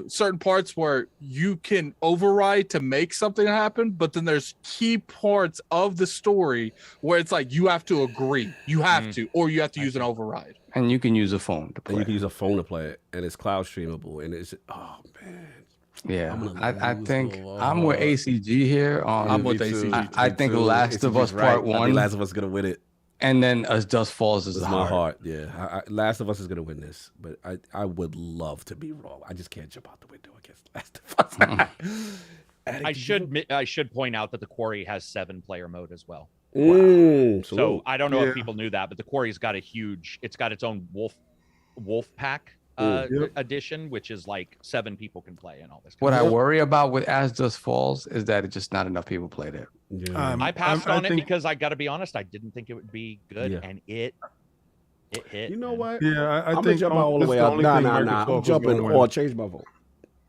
certain parts where you can override to make something happen, but then there's key parts of the story where it's like you have to agree. You have to, or you have to use an override. And you can use a phone to play. And you can use a phone to play it, and it's cloud streamable, and it's man. Yeah, I lose think so I'm with hard. ACG here. I'm with Me too. ACG. I think Me too. Last of Us ACG's Part I think 1, Last of Us is gonna win it. and then As Dust Falls is It's the my heart. heart. Yeah, Last of Us is gonna win this, but I would love to be wrong. I just can't jump out the window against Last of Us. I should point out that the Quarry has 7-player mode as well. So I don't know if people knew that, but the Quarry's got it's got its own wolf pack edition, which is like 7 people can play and all this. What I worry about with As Dust Falls is that it's just not enough people played it. I passed on it think- because I got to be honest, I didn't think it would be good, and it hit. you know man. what? Yeah, I I'm think gonna jump all the this way the out. only Nah. thing Microsoft I'm was jumping gonna or win. change my vote.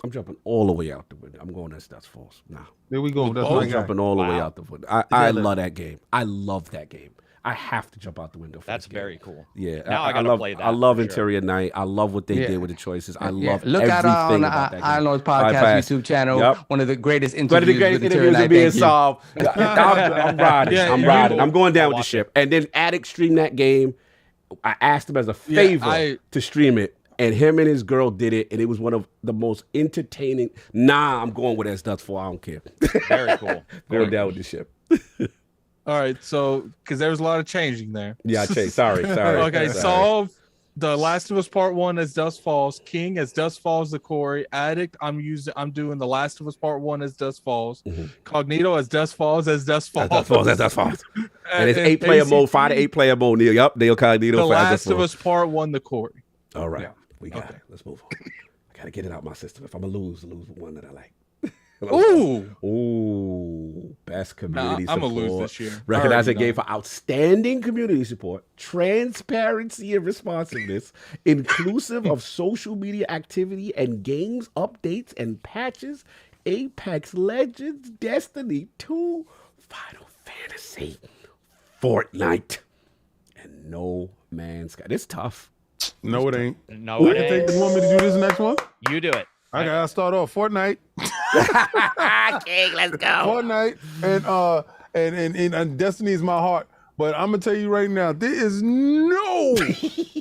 I'm jumping all the way out the window. I'm going as Dust Falls. Nah. There we go. That's I'm my guy. jumping all the way Wow. out the window. I love that game. I love that game. I have to jump out the window for That's this game. very cool. Yeah, Now I gotta love, play that I love for sure. Interior Night. I love what they did with the choices. I love Look at everything on about that game. Iron Lord's All right, podcast fast. YouTube channel. Yep. One of the greatest One of the interviews greatest with interviews Interior are being Night. Thank you. solved. I'm riding. Yeah, I'm you riding. will. I'm going down with the Watch ship. And then Addict streamed that game. I asked him as a favor to stream it. And him and his girl did it, and it was one of the most entertaining. Nah, I'm going with As Dust Falls. I don't care. Very cool. Going down with the ship. All right, so because there was a lot of changing there. Yeah, Chase. Sorry. Okay, Sorry. solve the Last of Us Part 1 as Dust Falls, King as Dust Falls, the Quarry, Addict. I'm doing the Last of Us Part 1 as Dust Falls, Cognito as Dust Falls as Dust Falls. That's Dust Falls. And it's 8-player mode, 5 to 8-player mode. Neil, Neil Cognito. The for As Last Dust of Us Part 1, the Quarry. All right, we got it. Let's move on. I gotta get it out my system. If I'm gonna lose one that I like. Ooh, best community I'm support. gonna lose this year. Recognize I a already game for outstanding community support, transparency and responsiveness, inclusive of social media activity and games updates and patches. Apex Legends, Destiny 2, Final Fantasy, Fortnite, and No Man's Sky. This tough. No, it ain't. No, it ain't. You want me to do this next one? You do it. I gotta start off Fortnite. King, let's go. Fortnite and Destiny is my heart. But I'm gonna tell you right now, there is no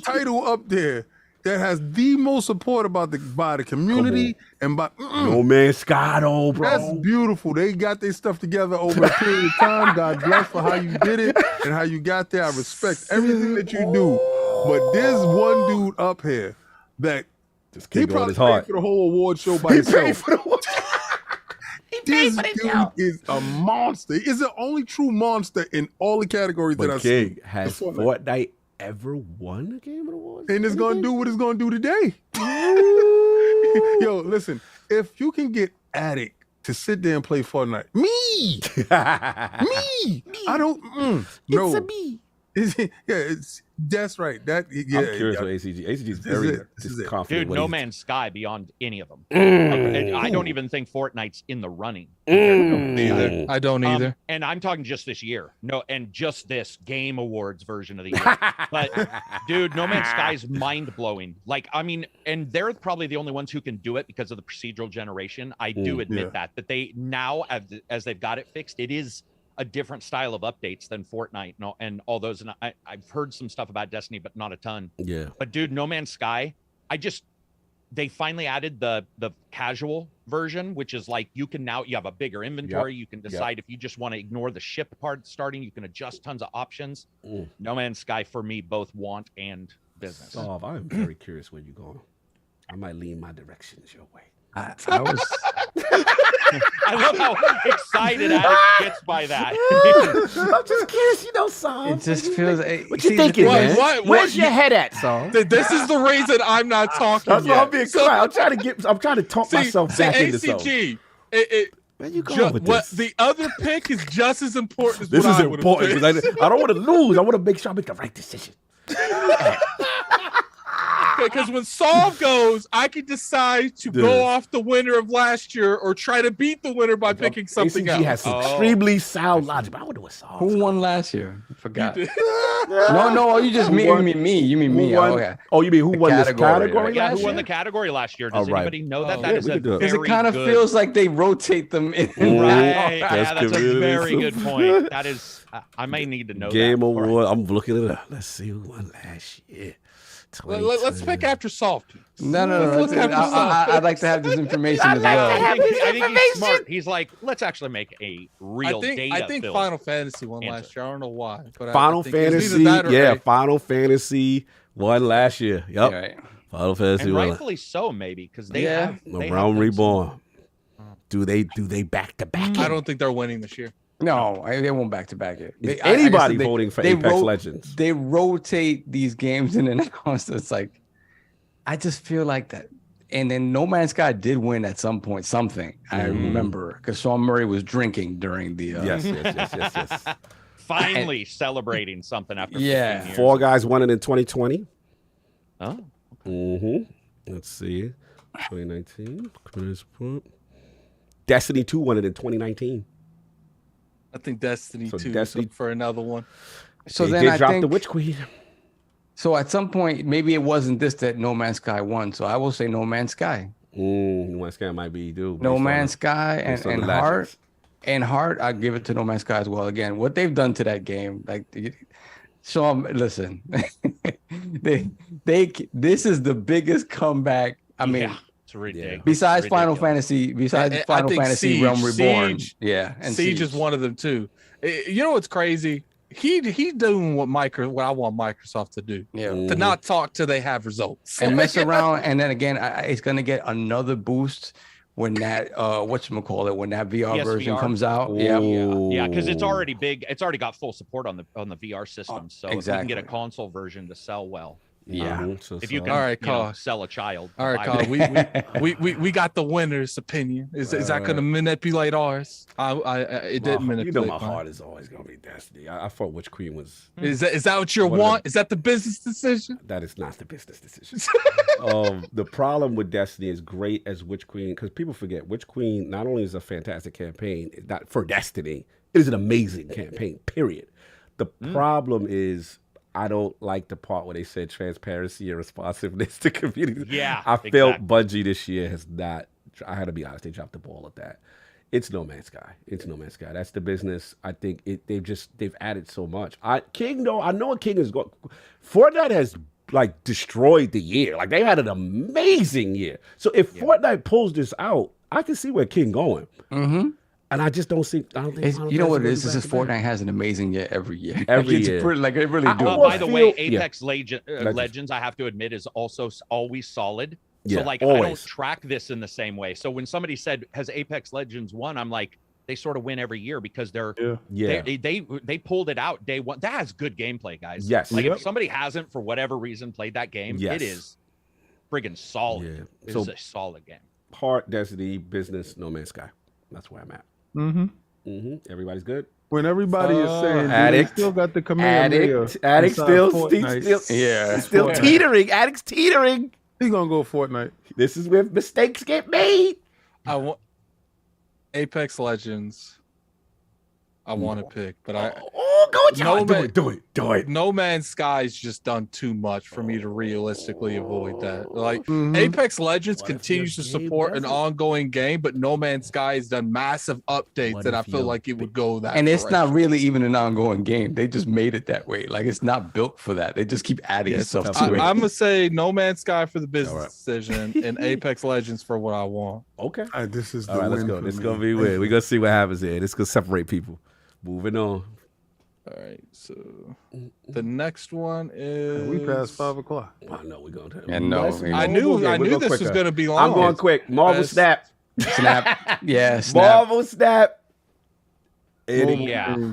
title up there that has the most support by the community and by No Man's Sky, though, bro. That's beautiful. They got their stuff together over a period of time. God bless for how you did it and how you got there. I respect everything that you do. But there's one dude up here that he probably paid for the whole award show by himself. This dude is a monster. He's the only true monster in all the categories that I've seen. King, has Fortnite ever won a Game Awards? And it's going to do what it's going to do today. Yo, listen, if you can get Addict to sit there and play Fortnite, me, I don't, no. That's right. That yeah. I'm curious yeah. what ACG. ACG is This is very it. This is it. confident. Dude, what No he's- Man's Sky beyond any of them. Mm. I don't even think Fortnite's in the running. Neither. I don't either. And I'm talking just this year. No, and just this Game Awards version of the year. But dude, No Man's Sky is mind blowing. Like, I mean, and they're probably the only ones who can do it because of the procedural generation. I do admit that they now, as they've got it fixed, it is a different style of updates than Fortnite and all those. And I've heard some stuff about Destiny, but not a ton. Yeah. But dude, No Man's Sky, they finally added the casual version, which is like you have a bigger inventory. You can decide if you just want to ignore the ship part starting. You can adjust tons of options. No Man's Sky for me, both want and business. Oh, I'm very curious where you're going. I might lean my directions your way. I was. I love how excited Alex gets by that. I'm just curious, Saul. It just feels. What you thinking, man? What- Where's your head at, Saul? This is the reason I'm not talking. That's why yet. I'm being quiet. I'm trying to talk myself back into something. ACG. Where you going with this? The other pick is just as important as This what is I would've important picked. because I don't want to lose. I want to make sure I make the right decision. Because when Saul goes, I can decide to go off the winner of last year or try to beat the winner by picking something ACG else. has extremely sound logic. But I wonder what Saul. Who won last year? I forgot. No. You just mean me. You mean me? Won? Oh, yeah. Oh, you mean who won this category, category right? Yeah, last who won the year? category last year? Does Oh, right. anybody know that? Oh, That yeah, is we a could do it. Because very it kind of good- feels like they rotate them in. Right. Yeah, That's that's a really very so good point. That is, I may need to know Game that. Award. I'm looking it up. Let's see who won last year. Let's pick after Saul. No. Let's have this I'd like to have this information as well. I think he's smart. He's like, let's actually make a real data I think film. Final Fantasy won Answer. last year. I don't know why. But Final I think it was Fantasy. either that or Yeah, A. Final Fantasy won last year. Yep. Right. Final Fantasy And won. rightfully so, maybe, because they Yeah. have No, they Realm have Reborn. Do they back to back? I don't think they're winning this year. No, they won't back to back it. Is anybody voting for Apex Legends? They rotate these games in and out. So it's like, I just feel like that. And then No Man's Sky did win at some point, something. I remember because Sean Murray was drinking during the. Yes. finally celebrating something after 15 Yeah. years. Fall Guys won it in 2020. Oh, Let's see. 2019. Destiny 2 won it in 2019. I think Destiny So 2 Destiny- is up for another one. So They then did I drop think the Witch Queen. so. At some point, maybe it wasn't this that No Man's Sky won. So I will say No Man's Sky. No Man's Sky might be due. No Man's Sky based on and the Heart. legends. And Heart, I give it to No Man's Sky as well. Again, what they've done to that game, like, so listen, this is the biggest comeback. I mean, yeah, it's ridiculous. besides Ridiculous. Final Fantasy, I Final think Fantasy Siege- Realm Reborn, Siege- yeah, and Siege is one of them too. You know what's crazy? He doing what what I want Microsoft to do. yeah, To not talk till they have results. and mess around, and then again, it's gonna get another boost when that whatchamacallit, when that VR version PSVR. comes out. Yeah. Yeah, because it's already big. It's already got full support on the VR system. So if you can get a exactly. console version to sell well, Yeah. if you can, All right, you know, Carl. sell a child. All right, Carl. We got the winner's opinion. Is that going to manipulate ours? It didn't manipulate. You know my mine. heart is always gonna be Destiny. I thought Witch Queen was. Is that what you One of want? Is that the business decision? That is not the business decision. The problem with Destiny is great as Witch Queen, because people forget Witch Queen not only is a fantastic campaign, it's not for Destiny, it is an amazing campaign, period. The problem is I don't like the part where they said transparency and responsiveness to community. Yeah, I felt exactly. Bungie this year has not, I had to be honest, they dropped the ball at that. It's No Man's Sky. It's No Man's Sky. That's the business. I think they've added so much. King though, I know what King is going. Fortnite has like destroyed the year. Like they had an amazing year. So if Fortnite pulls this out, I can see where King going. Mm-hmm. And I just don't see. I don't think. You know what it is? This is Fortnite has an amazing year every year. Every Like, it's year. pretty, like it really do. almost By the way, feel- yeah. Apex Legends, I have to admit, is also always solid. Yeah, So like, I always. don't track this in the same way. So when somebody said, "Has Apex Legends won?" I'm like, they sort of win every year because they're Yeah. they pulled it out day one. That has good gameplay, guys. Yes. Like Yep. if somebody hasn't for whatever reason played that game, Yes. it is friggin' solid. Yeah. It So- is a solid game. Heart, Destiny, business, No Man's Sky. That's where I'm at. Mm-hmm. Everybody's good. when everybody is saying Addict. they still got the command Addict still teetering. Addict's teetering. He gonna go Fortnite. This is where mistakes get made. I want Apex Legends. I want to pick, but go with you. Do it. No Man's Sky's just done too much for me to realistically avoid that. Like Apex Legends continues to support an ongoing game, but No Man's Sky has done massive updates that I feel like it would go that. And it's not really even an ongoing game. They just made it that way. Like it's not built for that. They just keep adding stuff to it. I'm gonna say No Man's Sky for the business decision and Apex Legends for what I want. Okay. This is the all right. Let's go. It's gonna be weird. We're gonna see what happens here. It's gonna separate people. Moving on. All right, so the next one is we passed 5 o'clock. I know we're going to. And no, I knew this was gonna be long. I'm going quick. Marvel Snap. Yeah, Snap. Marvel Snap. Yeah.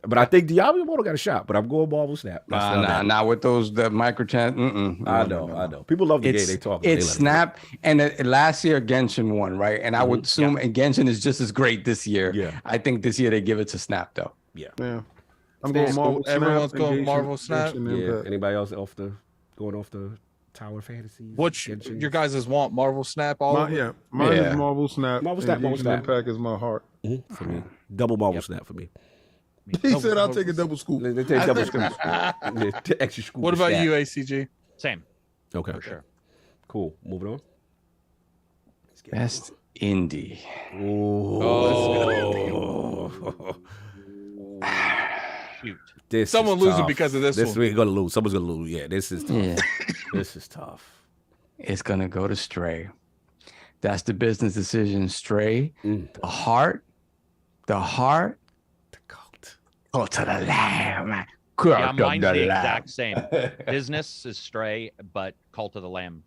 But I think Diablo Immortal got a shot. But I'm going Marvel Snap. Not with those the microtrans. I know. People love the game. They talk. It's Snap, and last year Genshin won, right? And I would assume and Genshin is just as great this year. Yeah. I think this year they give it to Snap though. Yeah. I'm going Marvel Snap. Everyone's going Marvel Snap. Yeah. Anybody else going off the Tower Fantasies? What your guys want? Marvel Snap all over? Yeah. Mine is Marvel Snap. Marvel Snap. Impact is my heart. For me. Double Marvel Snap for me. He said I'll take a double scoop. They take double scoop. Extra scoop. What about you, ACG? Same. Okay. For sure. Cool. Moving on. Best indie. Shoot. Someone losing because of this one. We're gonna lose. Someone's gonna lose. Yeah, this is tough. Yeah. This is tough. It's gonna go to Stray. That's the business decision. Stray. The heart. Go to the lamb. Yeah, mine's the exact same. Business is Stray, but Cult of the Lamb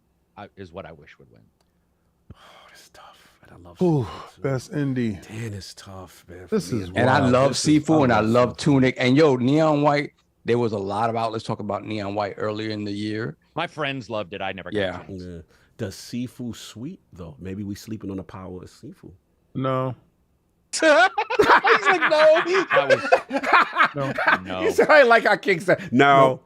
is what I wish would win. Oh, this is tough. And I love best indie. Damn, it's tough, man. This is and I love Sifu and I love Tunic. And Neon White, there was a lot of outlets talking about Neon White earlier in the year. My friends loved it. I never got a chance. Does Sifu sweet, though? Maybe we sleeping on the power of Sifu. No. He's like, no. No. He said, like our king said, no.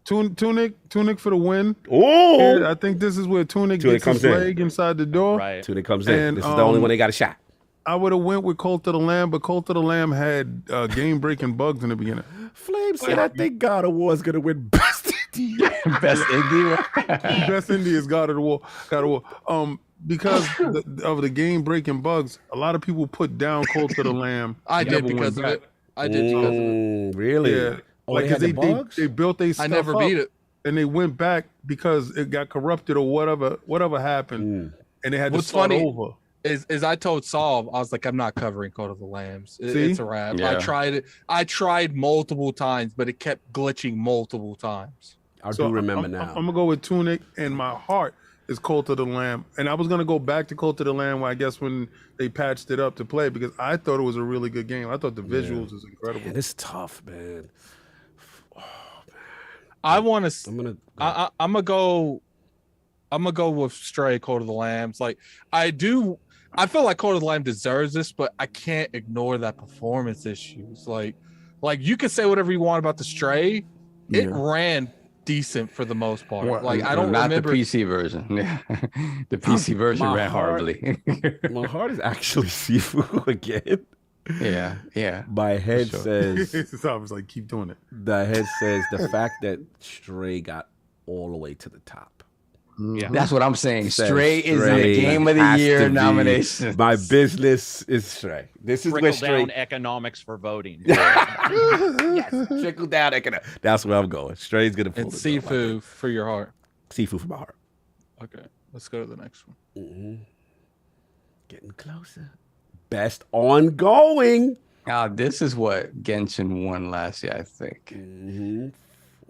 Tunic for the win. Oh, I think this is where Tunic gets his leg inside the door. Right. Tunic comes in. This is the only one they got a shot. I would have went with Cult of the Lamb, but Cult of the Lamb had game-breaking bugs in the beginning. Flame said, I think God of War is going to win Best Indie. Best Indie? Best Indie is God of War. Because of the game-breaking bugs, a lot of people put down Cult of the Lamb. I did because of it. Really? Yeah. Oh, like, they built their stuff I never beat it. And they went back because it got corrupted or whatever happened. And they had to start over. Is I told Saul, I was like, I'm not covering Cult of the Lambs. It's a wrap. Yeah. I tried it. I tried multiple times, but it kept glitching multiple times. I do remember now. I'm going to go with Tunic, and my heart is Cult of the Lamb. And I was going to go back to Cult of the Lamb, I guess, when they patched it up to play, because I thought it was a really good game. I thought the visuals was incredible. Man, it's tough, man. I want to. I'm gonna go with Stray, Cult of the Lambs. Like I feel like Cult of the Lamb deserves this, but I can't ignore that performance issues. Like you can say whatever you want about the Stray, it ran decent for I don't not remember the PC version. Yeah, the PC version ran horribly. My heart is actually Sifu again. Yeah. My head says. I was like, keep doing it. The head says the fact that Stray got all the way to the top. Yeah, that's what I'm saying. Stray is in the Game of the Year nomination. My business is Stray. This is where Stray down economics for voting. Yes, trickle down economics. That's where I'm going. Stray's gonna pull and Sifu for your heart. Sifu for my heart. Okay, let's go to the next one. Getting closer. Best ongoing. This is what Genshin won last year, I think.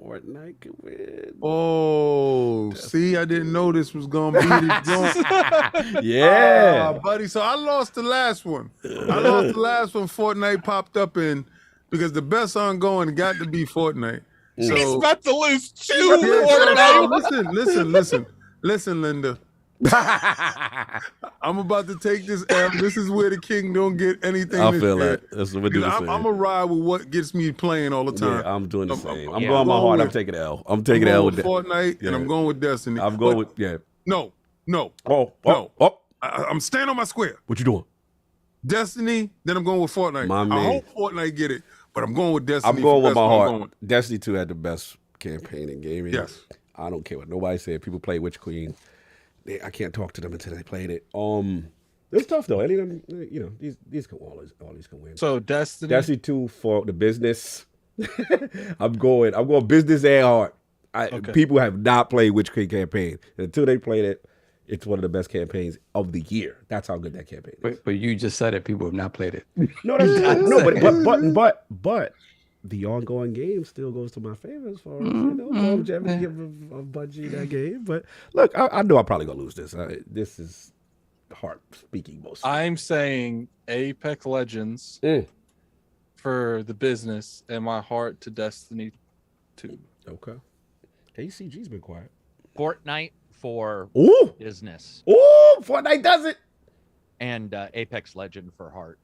Fortnite could win. Oh, see, I didn't know this was gonna be the joint. Yeah, buddy. So I lost the last one. Fortnite popped up in because the best ongoing got to be Fortnite. So he's about to lose two. Listen, Linda. I'm about to take this L. This is where the king don't get anything. I this feel year. that. That's what we do. I'm a ride with what gets me playing all the time. Yeah, I'm doing the same. I'm yeah. going my heart. I'm with- taking L. I'm taking I'm L going with with that. Fortnite, Yeah. and I'm going with Destiny. I'm going But with no. Oh, No. oh. I'm staying on my square. What you doing? Destiny, then I'm going with Fortnite. My I man. hope Fortnite get it, but I'm going with Destiny. I'm going with That's my what I'm heart. going with. Destiny 2 had the best campaign in gaming. Yes. I don't care what nobody said. People play Witch Queen. I can't talk to them until they played it. It's tough though. Any of them, these can all these can win. So Destiny. Destiny 2 for the business. I'm going business and heart. People have not played Witch Queen campaign. Until they played it, it's one of the best campaigns of the year. That's how good that campaign is. But you just said it. People have not played it. No, but the ongoing game still goes to my favor as far as longevity of Bungie that game. But look, I know I'm probably gonna lose this. This is heart speaking most. I'm saying Apex Legends for the business and my heart to Destiny 2. Okay. ACG's been quiet. Fortnite for Ooh, business Fortnite does it. and Apex Legend for heart.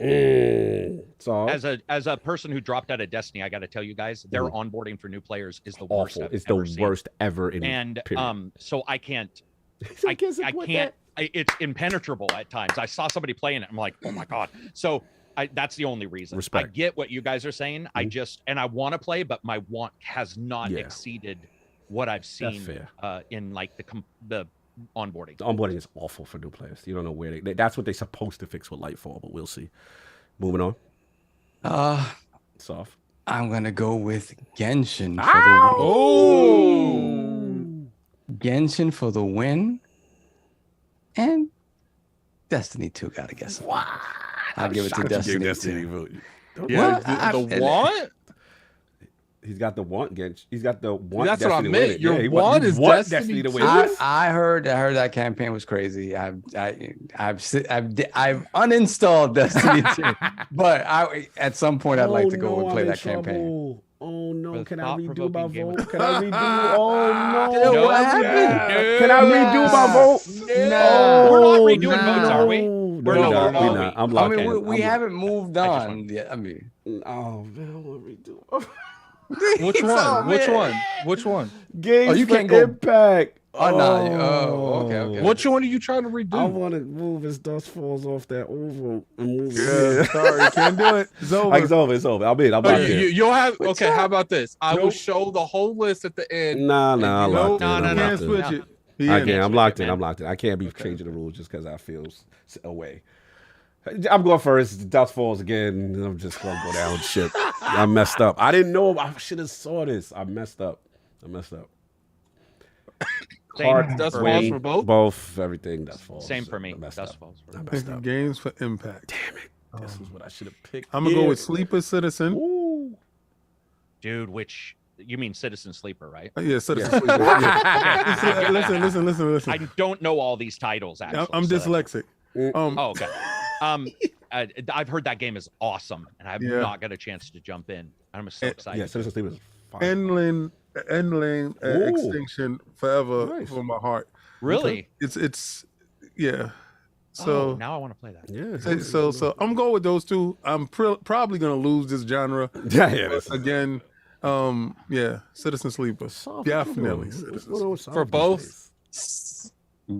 So As a person who dropped out of Destiny, I got to tell you guys, their onboarding for new players is the worst. awful. I've It's the ever seen. worst ever in. And period. so I can't. I can't support that. It's impenetrable at times. I saw somebody playing it. I'm like, oh my god. So that's the only reason. Respect. I get what you guys are saying. I want to play, but my want has not exceeded what I've seen fair. In like the onboarding. The onboarding is awful for new players. You don't know where that's what they're supposed to fix with Lightfall, but we'll see. Moving on. Soft. I'm gonna go with Genshin for Genshin for the win, and Destiny 2. Gotta guess. I'll give it to Destiny 2. Yeah, What? the want? He's got the want, Gensh. He's got the want. That's what I Destiny to win meant. it. Your he want is want Destiny to win. 2? I heard that campaign was crazy. I've uninstalled Destiny 2, but at some point I'd like to go and play that campaign. Oh no! For the Can I redo my thought-provoking game. vote? Can I redo? Oh no! Dude, what happened? Can I redo my vote? No. We're not redoing votes, are we? No, We're no, not. we're not. I'm I locked mean, in. we haven't moved just on yet. I mean, Oh man, I want to redo. Which one? Which one? Which one? Games you for can't go- Impact. Oh, no. Okay. Which one are you trying to redo? I want to move as dust falls off that oval and move it. Yeah, sorry, can't do it. It's over. It's over. It's over. I'm in. I'm Oh, locked in. you'll have okay. How about this? I will Nope. show the whole list at the end. Nah, I'm locked in. no, I'm no, Can't locked in. switch it. He I in. can't. I'm switch locked it, in. man. I'm locked in. I can't be changing the rules just because I feel away. I'm going first. Dust falls again. I'm just gonna go down with shit. I messed up. I didn't know. I should have saw this. I messed up. Same Dust for falls me. for both. Both. Everything dust falls. Same for me. I messed Dust up. falls. I messed Picking up. games for Impact. Damn it. This is what I should have picked. I'm gonna go here. with Sleeper Citizen. Ooh. Dude, which you mean Citizen Sleeper, right? Yeah, Citizen Sleeper. Yeah. Listen. I don't know all these titles actually. I'm so that- dyslexic. Oh, okay. I've heard that game is awesome, and I've Yeah. not got a chance to jump in. I'm so excited. Yeah, Citizen Sleeper is fine. Endling Ooh. Extinction Forever Nice. for my heart. Really? It's yeah. So So now I want to play that. Yeah. so I'm going with those two. I'm probably gonna lose this genre Yeah. That's again. Yeah, Citizen Sleeper. Definitely. For both?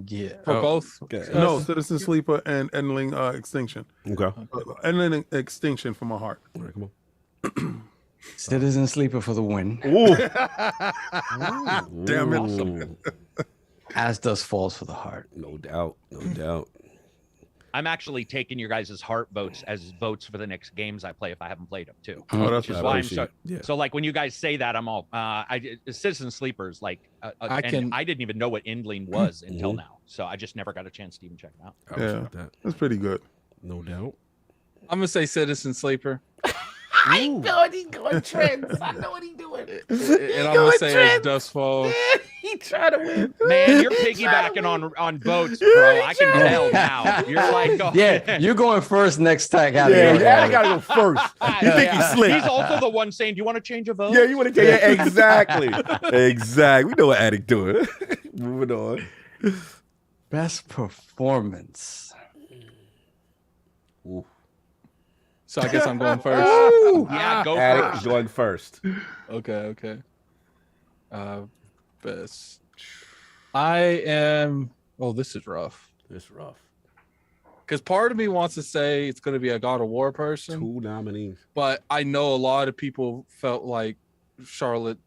yeah. For both? Okay. No, Citizen Sleeper and Endling Extinction. Okay. Endling Extinction for my heart. All right, come on. Citizen Sleeper for the win. Ooh. Damn it. Awesome. As Dust Falls for the heart. No doubt. No doubt. I'm actually taking your guys' heart votes as votes for the next games I play if I haven't played them too. Oh, that's Which is I why I'm appreciate so. it. Yeah. So like when you guys say that, I'm all. Citizen Sleepers like. I didn't even know what Endling was until now, so I just never got a chance to even check it out. I respect that. That's pretty good. No doubt. I'm gonna say Citizen Sleeper. I know what he's going trends. I know what he's doing. And I'm gonna say it's Dust Falls. He trying to win. Man, you're piggybacking on votes, bro. I can tell now. You're like, oh, Yeah, you're going first next time. Yeah, I gotta go first. You think he's slick? He's also the one saying, "Do you want to change a vote?" Yeah, you want to take exactly. Exactly. We know what Addict doing. Moving on. Best performance. So I guess I'm going first. Yeah, go Addict first. going first. Okay. Best. I am. Oh, this is rough. It's rough. Because part of me wants to say it's going to be a God of War person, 2 nominees. but I know a lot of people felt like Charlotte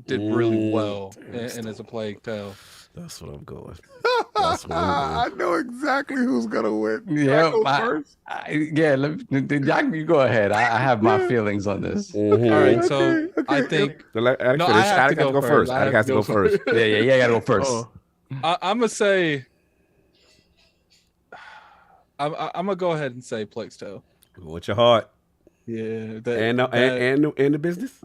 did really well and as a Plague Tale. That's what I'm going. I know exactly who's gonna win. Yeah, I go first. You go ahead. I have my feelings on this. All right, so Okay. I think Addict No, I have to go first. Addict has to go first. Yeah, gotta go first. Oh, I'm gonna say. I'm gonna go ahead and say Plague Tale. What's your heart? Yeah, And the business?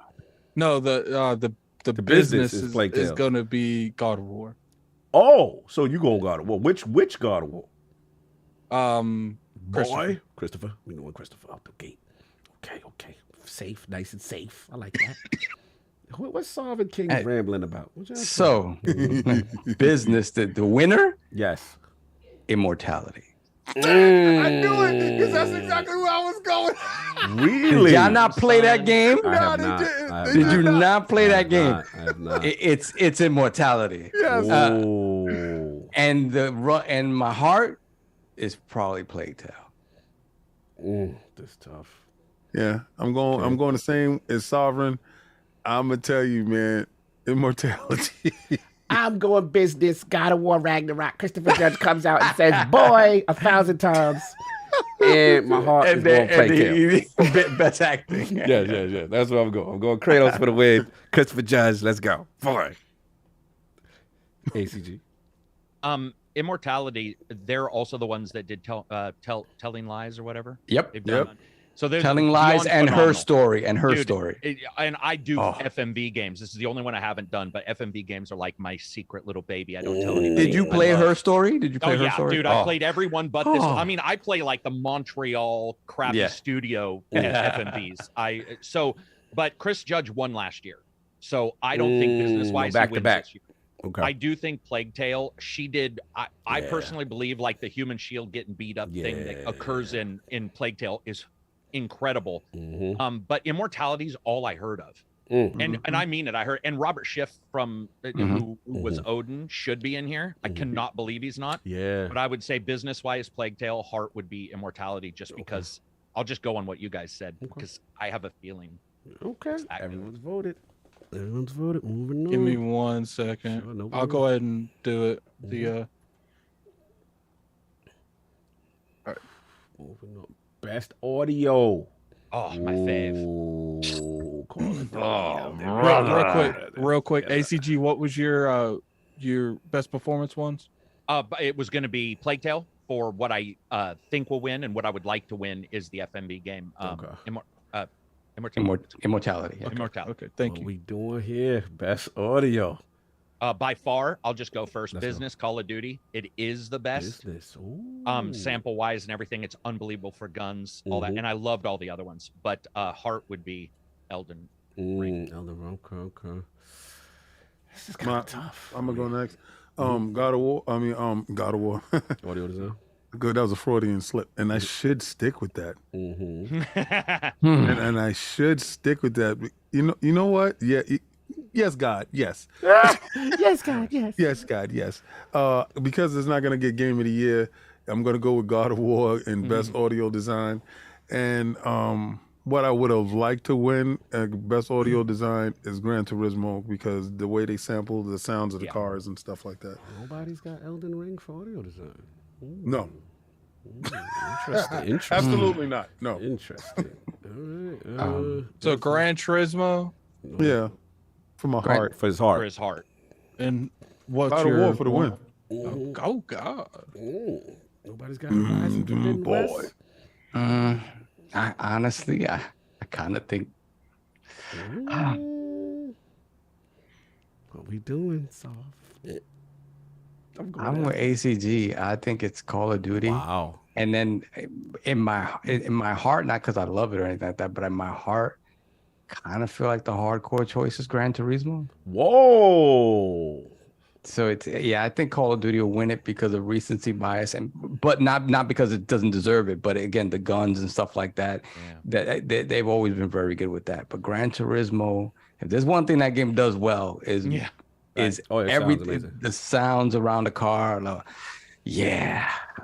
no, the business business is Plague is Tale. gonna be God of War. Oh, so you going God of War? Which God of War? Christopher. Christopher. We know Christopher out the gate. Okay. Safe, nice and safe. I like that. What's Sovereign King Hey. rambling about? What y'all So, business. The winner, yes. immortality. I knew it because that's exactly where I was going. Really? Did y'all not play that game? I have they not. didn't. I have They Did not. you not play that game? I have not. It's immortality. Yes. Oh. And my heart is probably Plague Tale. That's tough. Yeah, I'm going the same as Sovereign. I'm gonna tell you, man, immortality. I'm going business. God of War Ragnarok. Christopher Judge comes out and says, "Boy," 1,000 times. And my heart is going Plague Tale. Best acting. Yeah. That's where I'm going. I'm going Kratos for the win. Christopher Judge, let's go. Boy. ACG. Immortality, they're also the ones that did telling lies or whatever. Yep. They've done that. So there's Telling lies beyond and her phenomenal. story and her Dude, story. And I do Oh. FMV games. This is the only one I haven't done, but FMV games are like my secret little baby. I don't tell anybody. Did you I play love- her story? Did you play Oh her yeah, story? dude! I played every one but this. Oh. I mean, I play like the Montreal crappy Yeah. studio FMVs. But Chris Judge won last year, so I don't think business wise back he to wins back. this year. Okay. I do think Plague Tale. She did. I Yeah. personally believe like the human shield getting beat up thing that occurs in Plague Tale is incredible. But Immortality's all I heard of. And I mean it. I heard, and Robert Schiff from who was Odin should be in here. I cannot believe he's not. Yeah. But I would say business wise, Plague Tale, Heart would be Immortality, just because I'll just go on what you guys said because I have a feeling. Okay. Everyone's voted. Moving on. Give me 1 second. Sure, no I'll go ahead and do it. The Moving on. Best audio. Oh, my fave. Ooh, call it real quick. ACG, what was your best performance ones? But it was going to be Plague Tale for what I think will win, and what I would like to win is the FMV game. Immortality. Yeah. Immortality. Okay, thank What you. we doing here? Best audio. By far, I'll just go first. Let's go. Business, Call of Duty. It is the best. Business. Ooh. Sample wise and everything, it's unbelievable for guns, all that, and I loved all the other ones. But Heart would be Elden Ring. Elden Ring. Okay. This is kind of tough. I'm gonna go next. God of War. God of War. Audio design. Good. That was a Freudian slip, and I should stick with that. And I should stick with that. You know what? Yeah. Yes, God. Yes. Yes, God. Yes. Yes, God. Yes. Because it's not gonna get Game of the Year, I'm gonna go with God of War in Best Audio Design, and what I would have liked to win Best Audio Design is Gran Turismo because the way they sample the sounds of the cars and stuff like that. Nobody's got Elden Ring for audio design. No. Interesting. Absolutely not. No. Interesting. All right. So Gran Turismo Yeah. For my heart. For his For heart. his heart. and what's God of your War for the win. Oh God. Nobody's got Horizon Forbidden boy. West. I honestly, I kind of think. What we doing, Soft? I'm with ACG. I think it's Call of Duty. Wow. And then in my heart, not because I love it or anything like that, but in my heart, kind of feel like the hardcore choice is Gran Turismo. Whoa. So it's I think Call of Duty will win it because of recency bias, but not because it doesn't deserve it. But again, the guns and stuff like that, they've always been very good with that. But Gran Turismo, if there's one thing that game does well is everything, the sounds around the car.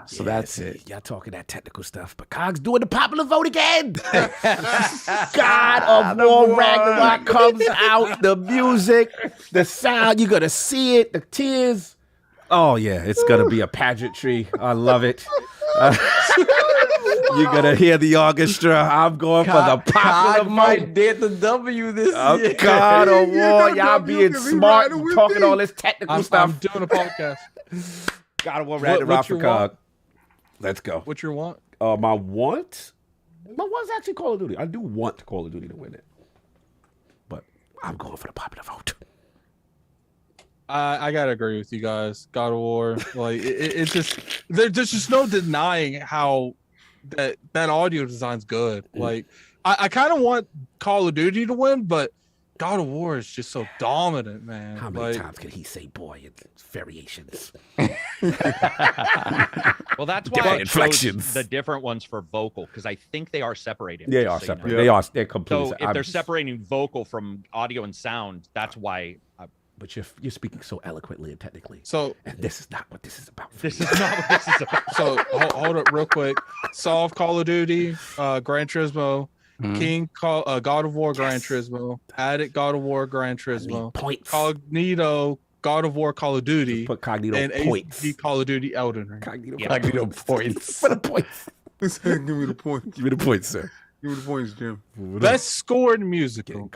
So that's it. Y'all talking that technical stuff, but Cog's doing the popular vote again. God of War Ragnarok comes out, the music, the sound, you're gonna see it, the tears. Oh yeah, it's gonna be a pageantry. I love it. You're gonna hear the orchestra. I'm going for the popular vote. Might did the W this year. God of War, y'all being smart and talking all this technical stuff. I'm doing a podcast. God of War Ragnarok for Cog. Let's go. What's your want? My want's actually Call of Duty. I do want Call of Duty to win it, but I'm going for the popular vote. I gotta agree with you guys. God of War, like it's just there's just no denying how that audio design's good. Like I kind of want Call of Duty to win, but God of War is just so dominant, man. How many times can he say "boy" in variations? Well, that's why I chose inflections. the different ones for vocal, because I think they are separated. They just are so you know. separate. They're completely. So if they're separating vocal from audio and sound, that's why. But you're speaking so eloquently and technically. So and this is not what this is about. This is not what this is about. So hold up real quick. Solve Call of Duty, Gran Turismo, King God of War, Gran Turismo, Addict God of War, Gran Turismo, points. Cognito, God of War, Call of Duty, put Cognito and points. ACG, Call of Duty, Elden Ring. Cognito points. For the points. Give me the points. Give me the points, sir. Give me the points, Jim. Best scored musical.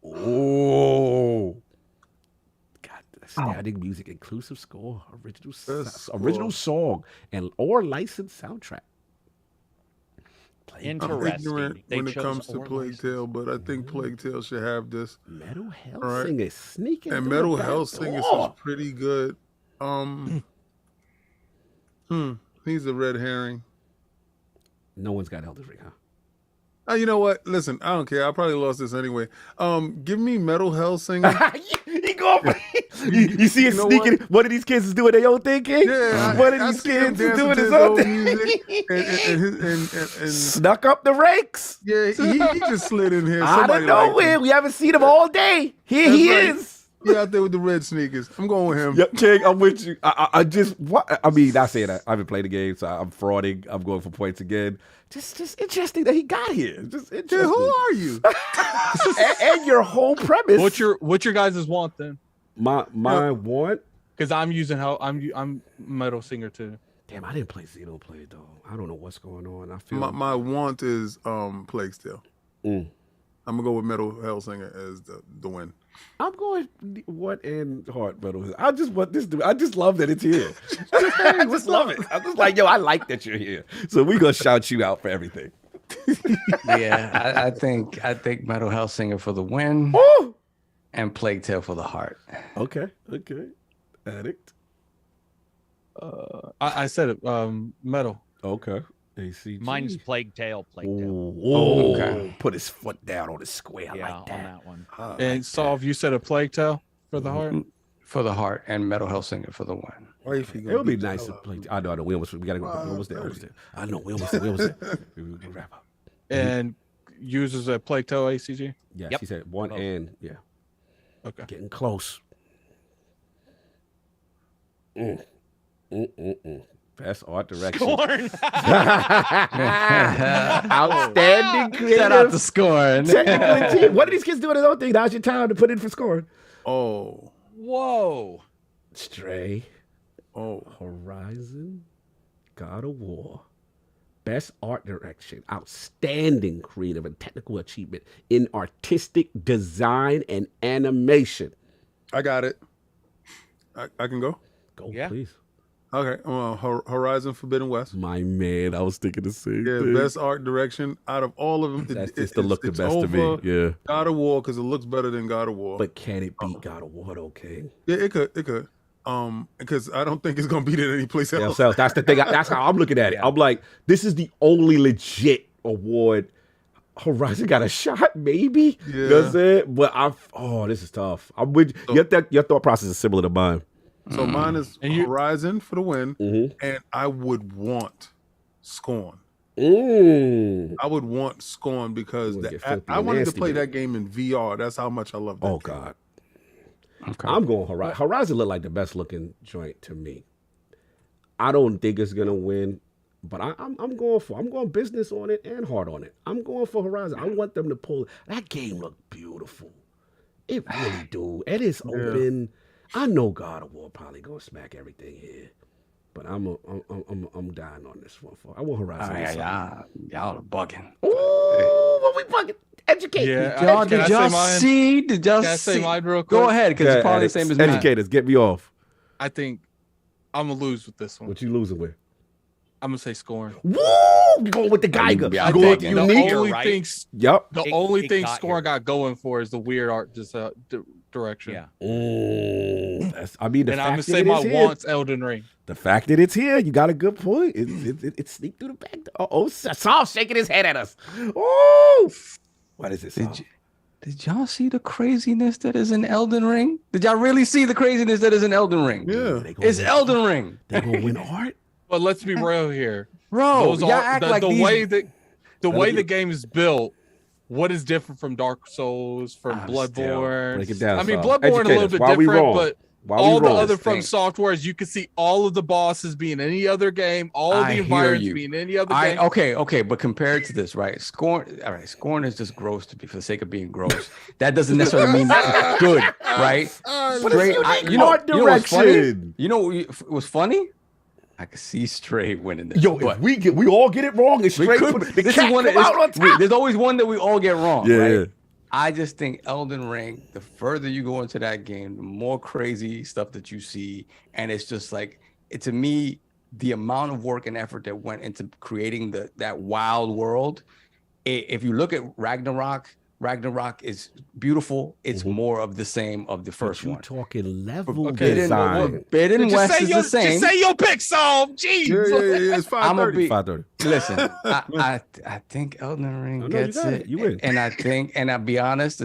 Oh. God, outstanding music, inclusive score, original song, or licensed soundtrack. Interesting. I'm ignorant They when it chose comes to or Plague licensed. Tale, but I think Plague Tale should have this. Metal Hell Right. Singer sneaking And through Metal the back Hell Singer door. is pretty good. He's a red herring. No one's got Elden Ring, huh? You know what? Listen, I don't care. I probably lost this anyway. Give me Metal Hell Singer. He going for you see it You know sneaking. One of these kids is doing their own thing, kid. Yeah, One of I these see him kids is dancing doing to his his own own thing. music and Snuck up the ranks. yeah, he just slid in here. Out of Somebody liked nowhere. him. We haven't seen him all day. Here he That's right. is. He out there with the red sneakers. I'm going with him. Yep, King, I'm with you. I just what I mean, I say that I haven't played the game, so I'm frauding. I'm going for points again. Just interesting that he got here. Just interesting. Dude, who are you? and your whole premise. What's your guys' want then? my want? Because I'm using I'm Metal Singer too. Damn, I didn't play Xenoblade though. I don't know what's going on. I feel My want is Plague Tale. Mm. I'm gonna go with Metal Hell Singer as the win. I'm going what and Heart Metal. I just want this to. I just love that it's here. I just love it. I'm just like, yo, I like that you're here. So we're gonna shout you out for everything. Yeah, I think Metal Hell Singer for the win. Woo! And Plague Tale for the heart. Okay. Addict. I said it. Metal. Okay. ACG. Mine's Plague Tale. Oh, Okay. Put his foot down on his square Yeah, like that. on that one. And Solve, you said a Plague Tale for the heart. For the heart and Metal Hell Singer for the win. It would be nice to play. I know. We gotta go. We're almost there. I know. We almost there. We can wrap up. And uses a Plague Tale ACG. Yeah, Yep. she said one and yeah. Okay. Getting close. Best art direction. Scorn. Outstanding creative. Shout out to Scorn. Technical team. What are these kids doing their own thing? Now's your time to put in for scoring. Oh, Whoa. Stray. oh, Horizon. God of War. Best art direction. Outstanding creative and technical achievement in artistic design and animation. I got it. I can go. Go, Yeah. please. Okay, Horizon Forbidden West. My man, I was thinking the same Yeah, thing. best art direction out of all of them. That's just the look the best to me. Yeah. God of War because it looks better than God of War. But can it beat God of War, though, King? Yeah, it could. Because I don't think it's gonna beat it any place Yeah, else. so that's the thing. That's how I'm looking at it. I'm like, this is the only legit award Horizon got a shot, maybe. Yeah. You know what I'm saying? But this is tough. I'm with your thought process is similar to mine. So mine is And you- Horizon for the win, Mm-hmm. and I would want Scorn. Mm. I would want Scorn because You wanna get I filthy and wanted to nasty play with it. that game in VR. That's how much I love that Oh game. God. Okay. I'm going Horizon. Horizon look like the best looking joint to me. I don't think it's gonna win, but I'm going business on it and hard on it. I'm going for Horizon. I want them to pull that game. Look beautiful. It really do. And it's open. I know God of War probably gonna smack everything here, but I'm dying on this one. I want Horizon. Y'all are bugging. Ooh, what we bugging? Educate Yeah, me. Y'all, Can I did say y'all mine? see? Did y'all Can I say see? mine real quick? Go ahead, because it's probably the same as mine. Educators, get me off. I think I'm gonna lose with this one. What you losing with? I'm gonna say Scorn. Woo! You going with the Geiger. Yeah, You I going with think the The unique. You're only right. thing, Yep. the It- only it thing got Scorn here. got going for is the weird art direction. Yeah. I mean, the And I'm gonna fact say that my it's here, wants Elden Ring. the fact that it's here, you got a good point. It sneaked through the back. Saul shaking his head at us. Oh, what is this? Did y'all see the craziness that is in Elden Ring? Did y'all really see the craziness that is in Elden Ring? Yeah. It's Elden Ring. They gonna win art. But let's be real here. Bro, Those y'all are act the, like the these... way that the way be- the game is built. What is different from Dark Souls, from I'm Bloodborne? Break it down, I mean, Saul. Bloodborne a Educate little us. bit Why we different, wrong? but Why we all the wrong? other From Thing. Softwares, you can see all of the bosses being any other game, all I the hear environments you. being any other game. Okay, but compared to this, right? Scorn, all right, Scorn is just gross to be for the sake of being gross. That doesn't necessarily mean it's good, right? Straight, you know what's funny? direction. You know what was funny? I could see Stray winning this. Yo, but if we all get it wrong, it's we straight. could. The This cat is one. come out on top. There's always one that we all get wrong, Yeah, right? yeah. I just think Elden Ring, the further you go into that game, the more crazy stuff that you see. And it's just like, to me, the amount of work and effort that went into creating that wild world. If you look at Ragnarok is beautiful. It's more of the same of the first You one. talking level Okay, design? Forbidden West is the same. Just say your pick, Saul. Jeez. Yeah. It's I'm gonna 5:30. be 5:30. listen. I think Elden Ring No, you gets got it. it. You win. And I'll be honest,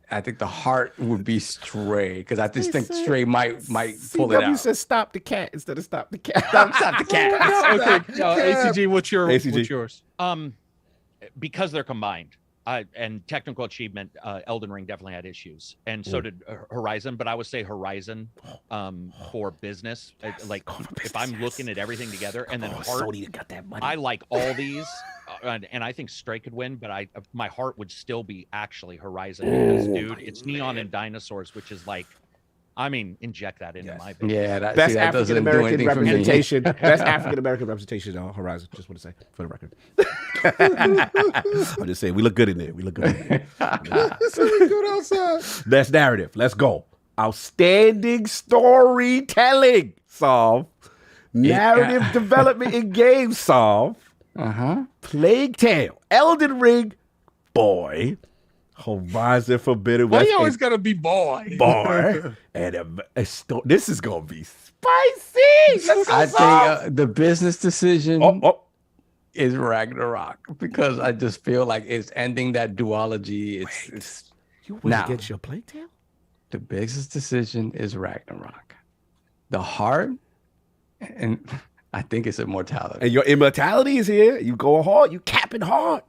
I think the heart would be Stray because I just think Stray might pull it CW out. said stop the cat instead of stop the cat. Stop the cat. Okay, ACG, what's yours? Because they're combined and technical achievement, Elden Ring definitely had issues, and so did Horizon. But I would say Horizon for business. Like if I'm looking at everything together, and then heart, Sony got that money. I like all these, and I think Stray could win. But my heart would still be actually Horizon because, dude, it's neon and dinosaurs, which is like, I mean, inject that into my business. Yeah, Best that African doesn't do American anything for me. representation. Best African American representation on Horizon. Just want to say for the record. I'm just saying we look good in there. We look good in there. Good outside. Best narrative. Let's go. Outstanding storytelling. Solve. Narrative development in games. Solve. Plague Tale. Elden Ring. Boy. Horizon Forbidden Why West. you always gotta be boy? Boy. And this is gonna be spicy. Let's go, I Solve. think the business decision Oh. is Ragnarok because I just feel like it's ending that duology. It's You went now. against your Plague Tale? The biggest decision is Ragnarok. The heart, and I think it's immortality. And your immortality is here. You go hard. You capping hard.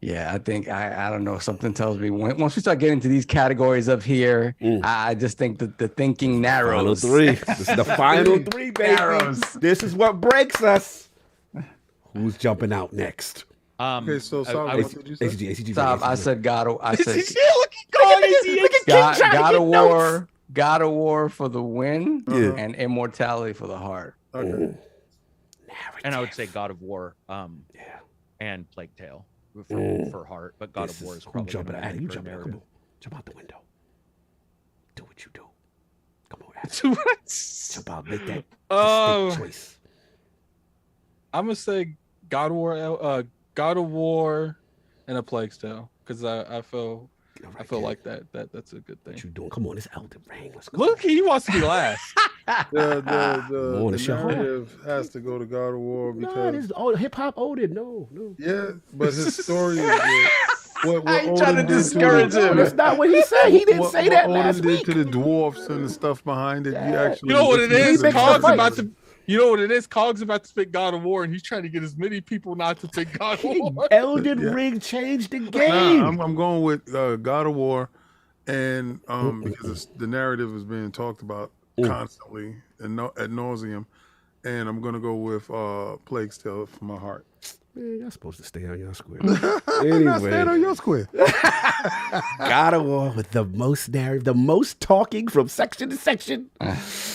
Yeah, I think I don't know. Something tells me once we start getting to these categories up here, I just think that the thinking narrows. Final three. This is the final three, baby. Narrows. This is what breaks us. Who's jumping out next? Okay, so sorry, what did you say? ACG. Stop! I said God. I said Look at King trying to God get of notes. War. God of War for the win, Yeah. and immortality for the heart. Okay. And I would say God of War, and Plague Tale for heart, but God of War is Who probably jumping gonna out? win You for jump out. Come narrative. on. Jump out the window. Do what you do. Come on, Adam. Jump out. Make that distinct choice. I'm gonna say God of War, and a Plague Tale because I feel I feel like that's a good thing. What you doing? Come on, it's Elden Ring. Let's go. Look, he wants to be last. The it's your heart. narrative has to go to God of War No, because this hip hop Odin. No. yeah, but his story is good. What I ain't Odin trying to did to discourage the- him. That's not what he said. He didn't say that Odin last did week. to the dwarfs and the stuff behind it. You Yeah. actually, You know what it is? Remix the Cog's fight. about to. You know what it is? Cog's about to pick God of War, and he's trying to get as many people not to pick God of War. Elden Yeah. Ring changed the Nah, game. I'm going with God of War, and because the narrative is being talked about constantly and ad nauseum, and I'm gonna go with Plague's Tale for my heart. Man, y'all supposed to stay on your square. Not stand on Anyway, your square. God of War with the most narrative, the most talking from section to section,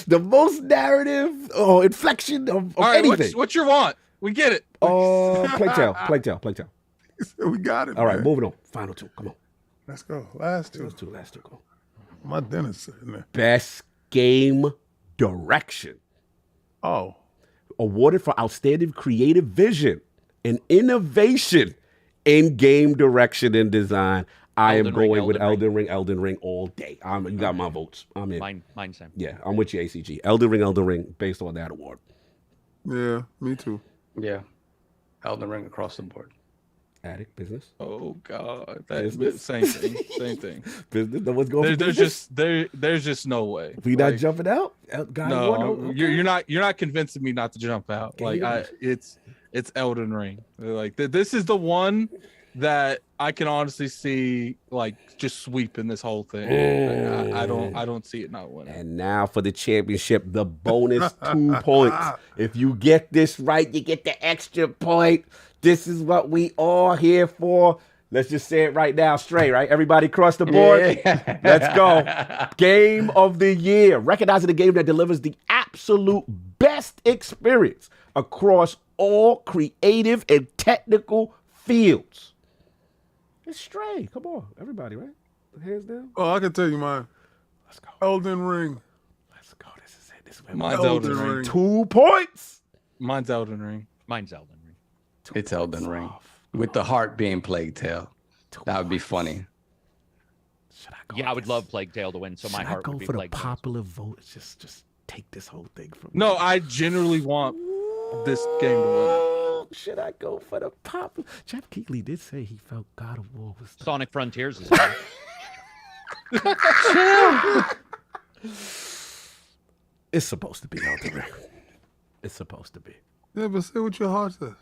the most narrative or inflection of All right, anything. what's your want? We get it. Plague Tale. We got it. All right, man. moving on. Final two. Come on. Let's go. Last two. Last two. Come on. My dinner's sitting there. Best game direction. Oh, Awarded for outstanding creative vision and innovation in game direction and design. I am Elden Ring, going with Elden Elden Ring all day. You got my votes. I'm in. Mine same. Yeah, I'm with you, ACG. Elden Ring, based on that award. yeah, me too. Yeah. Elden Ring across the board. Attic business. Oh God, that's Business. same thing. Same thing. Business. No one's going. There's just no way. We not Like, jumping out. God of War, No, okay. you're not convincing me not to jump out. Like it's Elden Ring. Like this is the one that I can honestly see like just sweeping this whole thing. I don't see it not winning. And now for the championship, the bonus 2 points. If you get this right, you get the extra point. This is what we all here for. Let's just say it right now, straight, right? Everybody across the board. Yeah. Let's go. Game of the year. Recognizing the game that delivers the absolute best experience across all creative and technical fields. It's Stray. Come on, everybody, right? Hands down. Oh, I can tell you mine. Let's go. Elden Ring. Let's go. This is it. This is where Mine's we go. Elden Ring. 2 points. Mine's Elden Ring. Mine's Elden Ring. It's Elden Ring. With the heart being Plague Tale. That would be funny. Should I go? Yeah, I with would this? love Plague Tale to win, so my Should heart I go would be for the Plague Tale. popular vote? Just take this whole thing from No, me. I genuinely want this game to win. Should I go for the popular? Jeff Keighley did say he felt God of War was the Sonic Frontiers is mine. It's supposed to be Elden Ring. It's supposed to be. Yeah, but say what your heart says.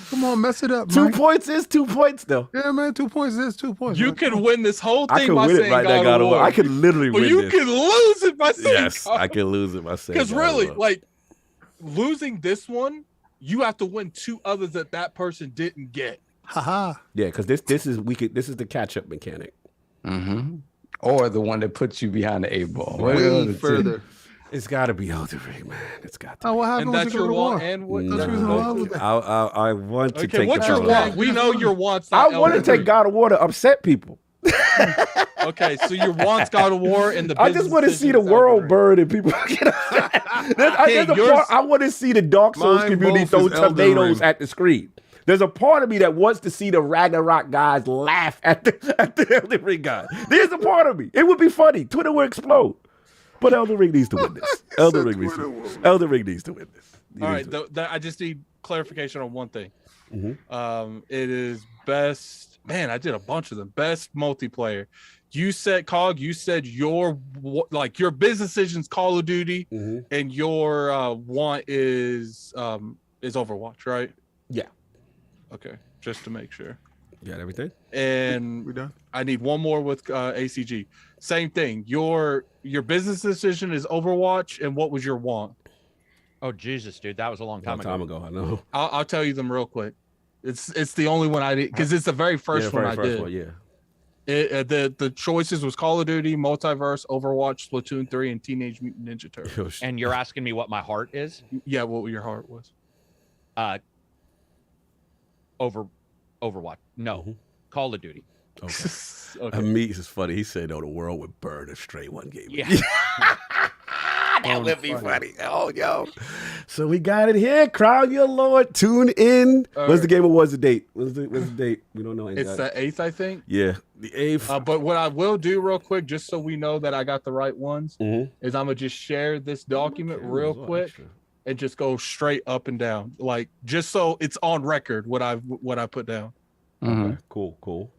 Come on, mess it up, 2 man. points is 2 points, though. Yeah, man, 2 points is 2 points. You man. can win this whole I thing can by win it saying right now, God of War. I could literally But win you this. can lose it by saying Yes, God I can lose it by saying Because God of really, War. like losing this one, you have to win 2 others that person didn't get. Haha. Yeah, because this is the catch up mechanic. Mm-hmm. Or the one that puts you behind the 8-ball. Way further. It's got to be Elden Ring, man. It's got to. Oh, what happened And with that's your your God of want. War? And what? No. she was in love with that. I want to Okay, take. what's the your God of War. want? We know your wants. I not want to Elden take Ring. God of War to upset people. Okay, so your wants God of War and the. I just want to see the world burn and people get upset. I want to see the Dark Souls Mine community both throw is Elden tomatoes Ring. at the screen. There's a part of me that wants to see the Ragnarok guys laugh at the Elden Ring guys. There's a part of me. It would be funny. Twitter would explode. But Elden Ring needs to win this. Elden Ring needs to win this. All right, I just need clarification on one thing. Mhm. It is best. Man, I did a bunch of them. Best multiplayer. You said Cog. You said your business decisions Call of Duty, and your want is Overwatch, right? Yeah. Okay, just to make sure. You got everything? And We done? I need one more with ACG. Same thing. Your business decision is Overwatch, and what was your want? Oh Jesus, dude, that was a long time Long ago. time ago, I know. I'll tell you them real quick. It's the only one I did because it's the very first one I did. The choices was Call of Duty, Multiverse, Overwatch, Splatoon 3, and Teenage Mutant Ninja Turtles. And you're asking me what my heart is? Yeah, what your heart was. Overwatch. No. Call of Duty. Okay. Okay. Me is funny. He said, "Oh, the world would burn if Stray one game." Yeah. That would be funny. Oh, yo. So we got it here. Crown your Lord. Tune in. What's the Game Awards date? What's the date? We don't know. It's the 8th, I think. Yeah, the 8th. But what I will do real quick, just so we know that I got the right ones, is I'm gonna just share this document real quick and just go straight up and down, like just so it's on record what I put down. Okay. Cool.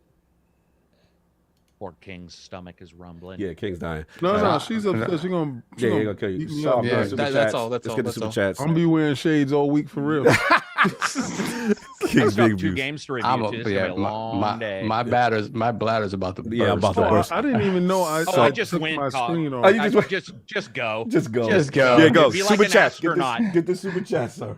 Poor King's stomach is rumbling. Yeah, King's dying. No, she's upset. She's gonna gonna kill you. So, that's all. Let's get the super chats. I'm gonna be wearing shades all week for real. King's big 2 views. games to review. Too. It's gonna be a long day. My bladder's about to burst. Yeah, about to burst. I didn't even know. I just took went. my screen off. Oh, you just went. Just go. Just go. Yeah, go. Be Super like an chat. astronaut. Get the super chat, sir.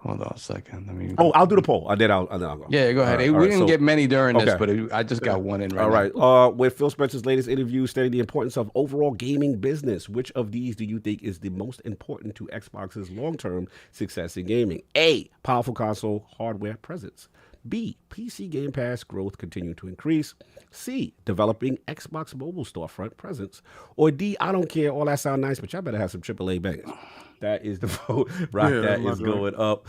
Hold on a second. Let me. Oh, I'll do the poll. I'll go. Yeah, go ahead. All We right, didn't so- get many during this, okay. but I just got one in right All now. right. With Phil Spencer's latest interview stating the importance of overall gaming business, which of these do you think is the most important to Xbox's long-term success in gaming? A, powerful console hardware presence. B, PC Game Pass growth continue to increase. C, developing Xbox mobile storefront presence. Or D, I don't care. All that sound nice, but y'all better have some AAA bangers. That is the vote. Right, Yeah, that that's is going up.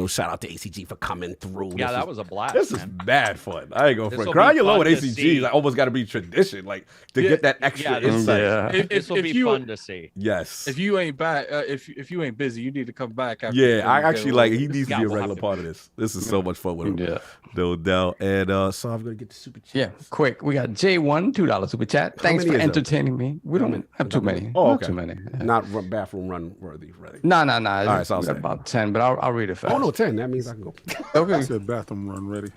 Shout out to ACG for coming through. Yeah, that was a blast. This is man. mad fun. I ain't going for it. This'll Cry be your low fun with to ACG. see. Like, almost got to be tradition, like to get that extra insight. This will be fun to see. Yes. If you ain't back, if you ain't busy, you need to come back. After Yeah, I actually like. He needs to be a we'll regular have to. part of this. This is so much fun with him. Yeah. No doubt. And so I'm gonna get the super chat. Yeah, quick. We got J1, $2 super chat. Thanks many for is there? entertaining me. We don't have too many. Oh, Not okay. too many. Not bathroom run worthy, really. No. All right, so I'll say. about 10, but I'll read it fast. Oh no, 10. That means I can go. I Okay. said bathroom run ready.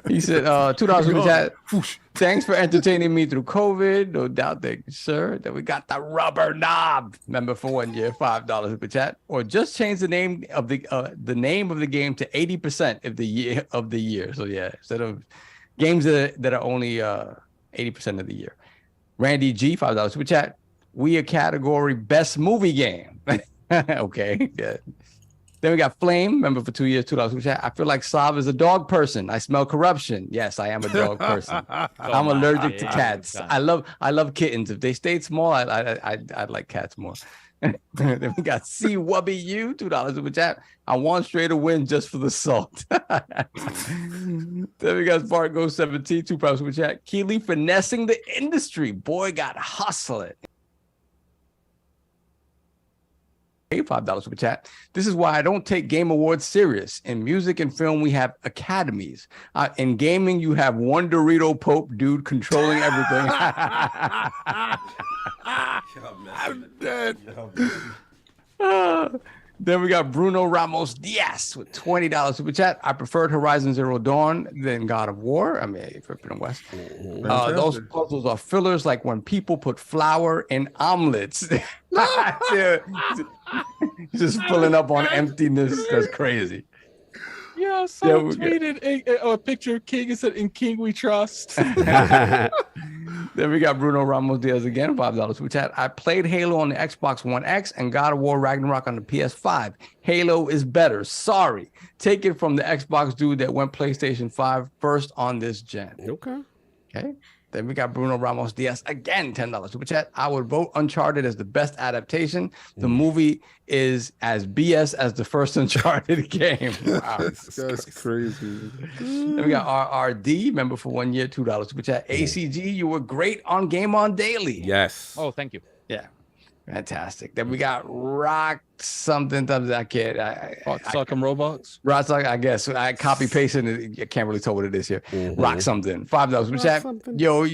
He said, $2 super chat. Thanks for entertaining me through COVID. No doubt, thank you, sir. Then we got the rubber knob. Member for 1 year, $5 super chat. Or just change the name of the name of the game to 80% of the year. So yeah, instead of games that are only 80% of the year. Randy G, $5 super chat. We a category best movie game. Okay, yeah. Then we got Flame, member for 2 years, $2 super chat. I feel like Sav is a dog person. I smell corruption. Yes, I am a dog person. I'm allergic to cats. I love kittens. If they stayed small, I'd like cats more. Then we got C Wubby U, $2 super chat. I want straight a win just for the salt. Then we got Fargo 17, $2 super chat. Keely finessing the industry. Boy got hustling. $5 super chat. This is why I don't take game awards serious. In music and film, we have academies. In gaming, you have one Dorito Pope dude controlling everything. I'm dead. Then we got Bruno Ramos Diaz with $20 super chat. I preferred Horizon Zero Dawn than God of War. I mean, if you're in the West. Those puzzles are fillers like when people put flour in omelets. Just filling up on emptiness. That's crazy. Yeah, so tweeted a picture of King and said, "In King we trust." Then we got Bruno Ramos Diaz again, $5 super chat. I played Halo on the Xbox One X and God of War Ragnarok on the PS5. Halo is better. Sorry. Take it from the Xbox dude that went PlayStation 5 first on this gen. Okay. Then we got Bruno Ramos Diaz again, $10 super chat. I would vote Uncharted as the best adaptation. The movie is as BS as the first Uncharted game. Wow. That's crazy. Then we got RRD, member for 1 year, $2 super chat. ACG, you were great on Game On Daily. Yes. Oh, thank you. Yeah. Fantastic. Then we got Rock something. I can't. Suck 'em robots. Rock, I guess. I copy pasted it. I can't really tell what it is here. Rock something. $5 super chat. Something. Yo,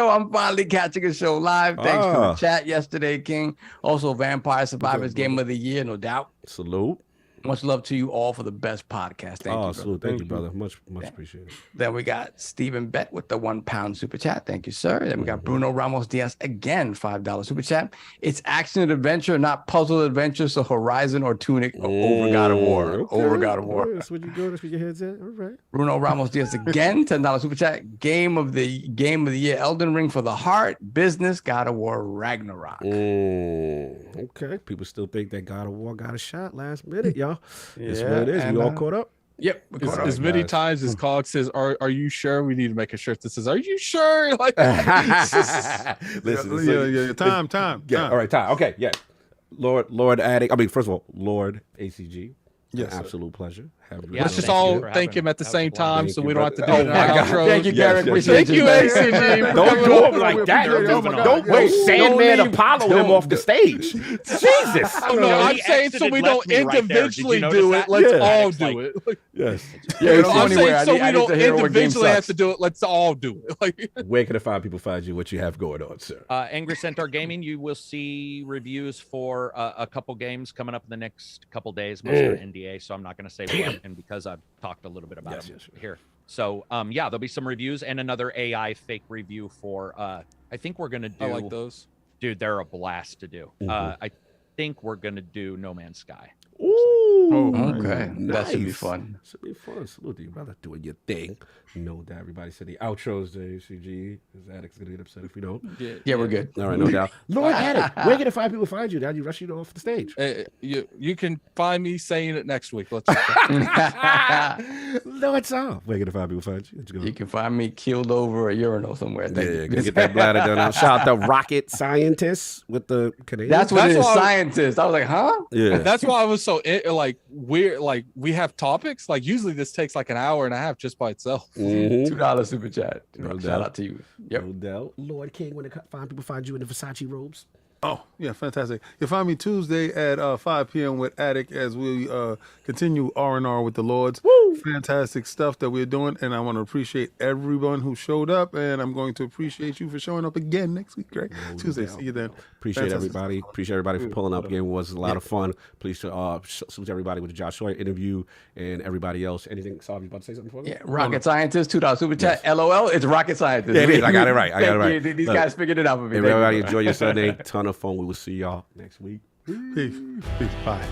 I'm finally catching a show live. Thanks for the chat yesterday, King. Also, Vampire Survivors Game of the Year, no doubt. Salute. Much love to you all for the best podcast. Thank you. Salute. Thank you, brother. Much appreciated. Then we got Stephen Bett with the £1 super chat. Thank you, sir. Then we got Bruno Ramos Diaz again, $5 super chat. It's action and adventure, not puzzle adventure. So Horizon or Tunic over God of War. Okay. Over God of War. That's what you go. That's where your head's at. All right. Bruno Ramos Diaz again, $10 super chat. Game of the year, Elden Ring for the heart. Business, God of War, Ragnarok. Okay. People still think that God of War got a shot last minute, y'all. That's what it is. We all caught up. Yep. As many times as Cog says, "Are you sure?" We need to make a shirt that says, "Are you sure?" Like, Listen, time. Yeah, all right, time. Okay, yeah. Lord Addict. I mean, first of all, Lord ACG. Yes, an absolute pleasure. Yeah, let's just thank all you for thank having him at the me. same That was a lot. time, Thank so you, we don't have to do brother. it in my our God. outros. Thank you, Garrett. Appreciate Thank you, ACG. Don't do him like that. Moving on. Don't Wait, Sandman leave. Apollo him off the stage. Jesus. Oh, no, I'm He saying so we exited, don't left me right there. Did you individually notice do that? it. Let's Yeah. all Addict's do like- it. Like, Yes. Yeah, it's I'm going anywhere. saying so we I need don't to hear what game individually have sucks. to do it. Let's all do it. Like, Where can the fine people find you? What you have going on, sir? Angry Centaur Gaming, you will see reviews for a couple games coming up in the next couple days. Most are NDA, so I'm not going to say what. And because I've talked a little bit about them here. So, yeah, there'll be some reviews and another AI fake review for, I think we're going to do. I like those. Dude, they're a blast to do. I think we're going to do No Man's Sky. Ooh, Okay. That should be nice. fun. Should be fun. Salute to you, brother. Doing your thing. You know that everybody said the outros to ACG. His Addict's gonna get upset if we don't. Yeah, we're good. All right, no doubt. Lord Addict, where can the fine people find you? Now you rush you off the stage. You can find me saying it next week. Let's. No, it's all. Where can the fine people find you? What you gonna- You can find me keeled over a urinal somewhere. Thank Yeah, you. go get that bladder done out. Shout out to rocket scientists with the Canadian. That's what it is. why- Scientist. I was like, huh? yeah. That's why I was so like weird. Like we have topics. Like usually this takes like an hour and a half just by itself. Mhm. $2 super chat. No Shout doubt. out to you. Yep. No doubt. Lord King, when the fine people find you in the Versace robes. Oh, yeah, fantastic. You'll find me Tuesday at 5 p.m. with Attic as we continue R&R with the Lords. Woo! Fantastic stuff that we're doing, and I want to appreciate everyone who showed up, and I'm going to appreciate you for showing up again next week, right? Tuesday, see you then. Appreciate Fantastic. everybody. Appreciate everybody for pulling up. Again, it was a lot of fun. Please salute everybody with the Josh Sawyer interview and everybody else. Anything, Saab, you about to say something for me? Yeah, rocket scientist, $2 super chat. LOL, it's rocket scientist. Yeah, it is. I got it right. Thank you. These Look, guys figured it out for me. Hey, Thank you, everybody, bro. enjoy your Sunday. Ton of fun. We will see y'all next week. Peace. Peace. Bye.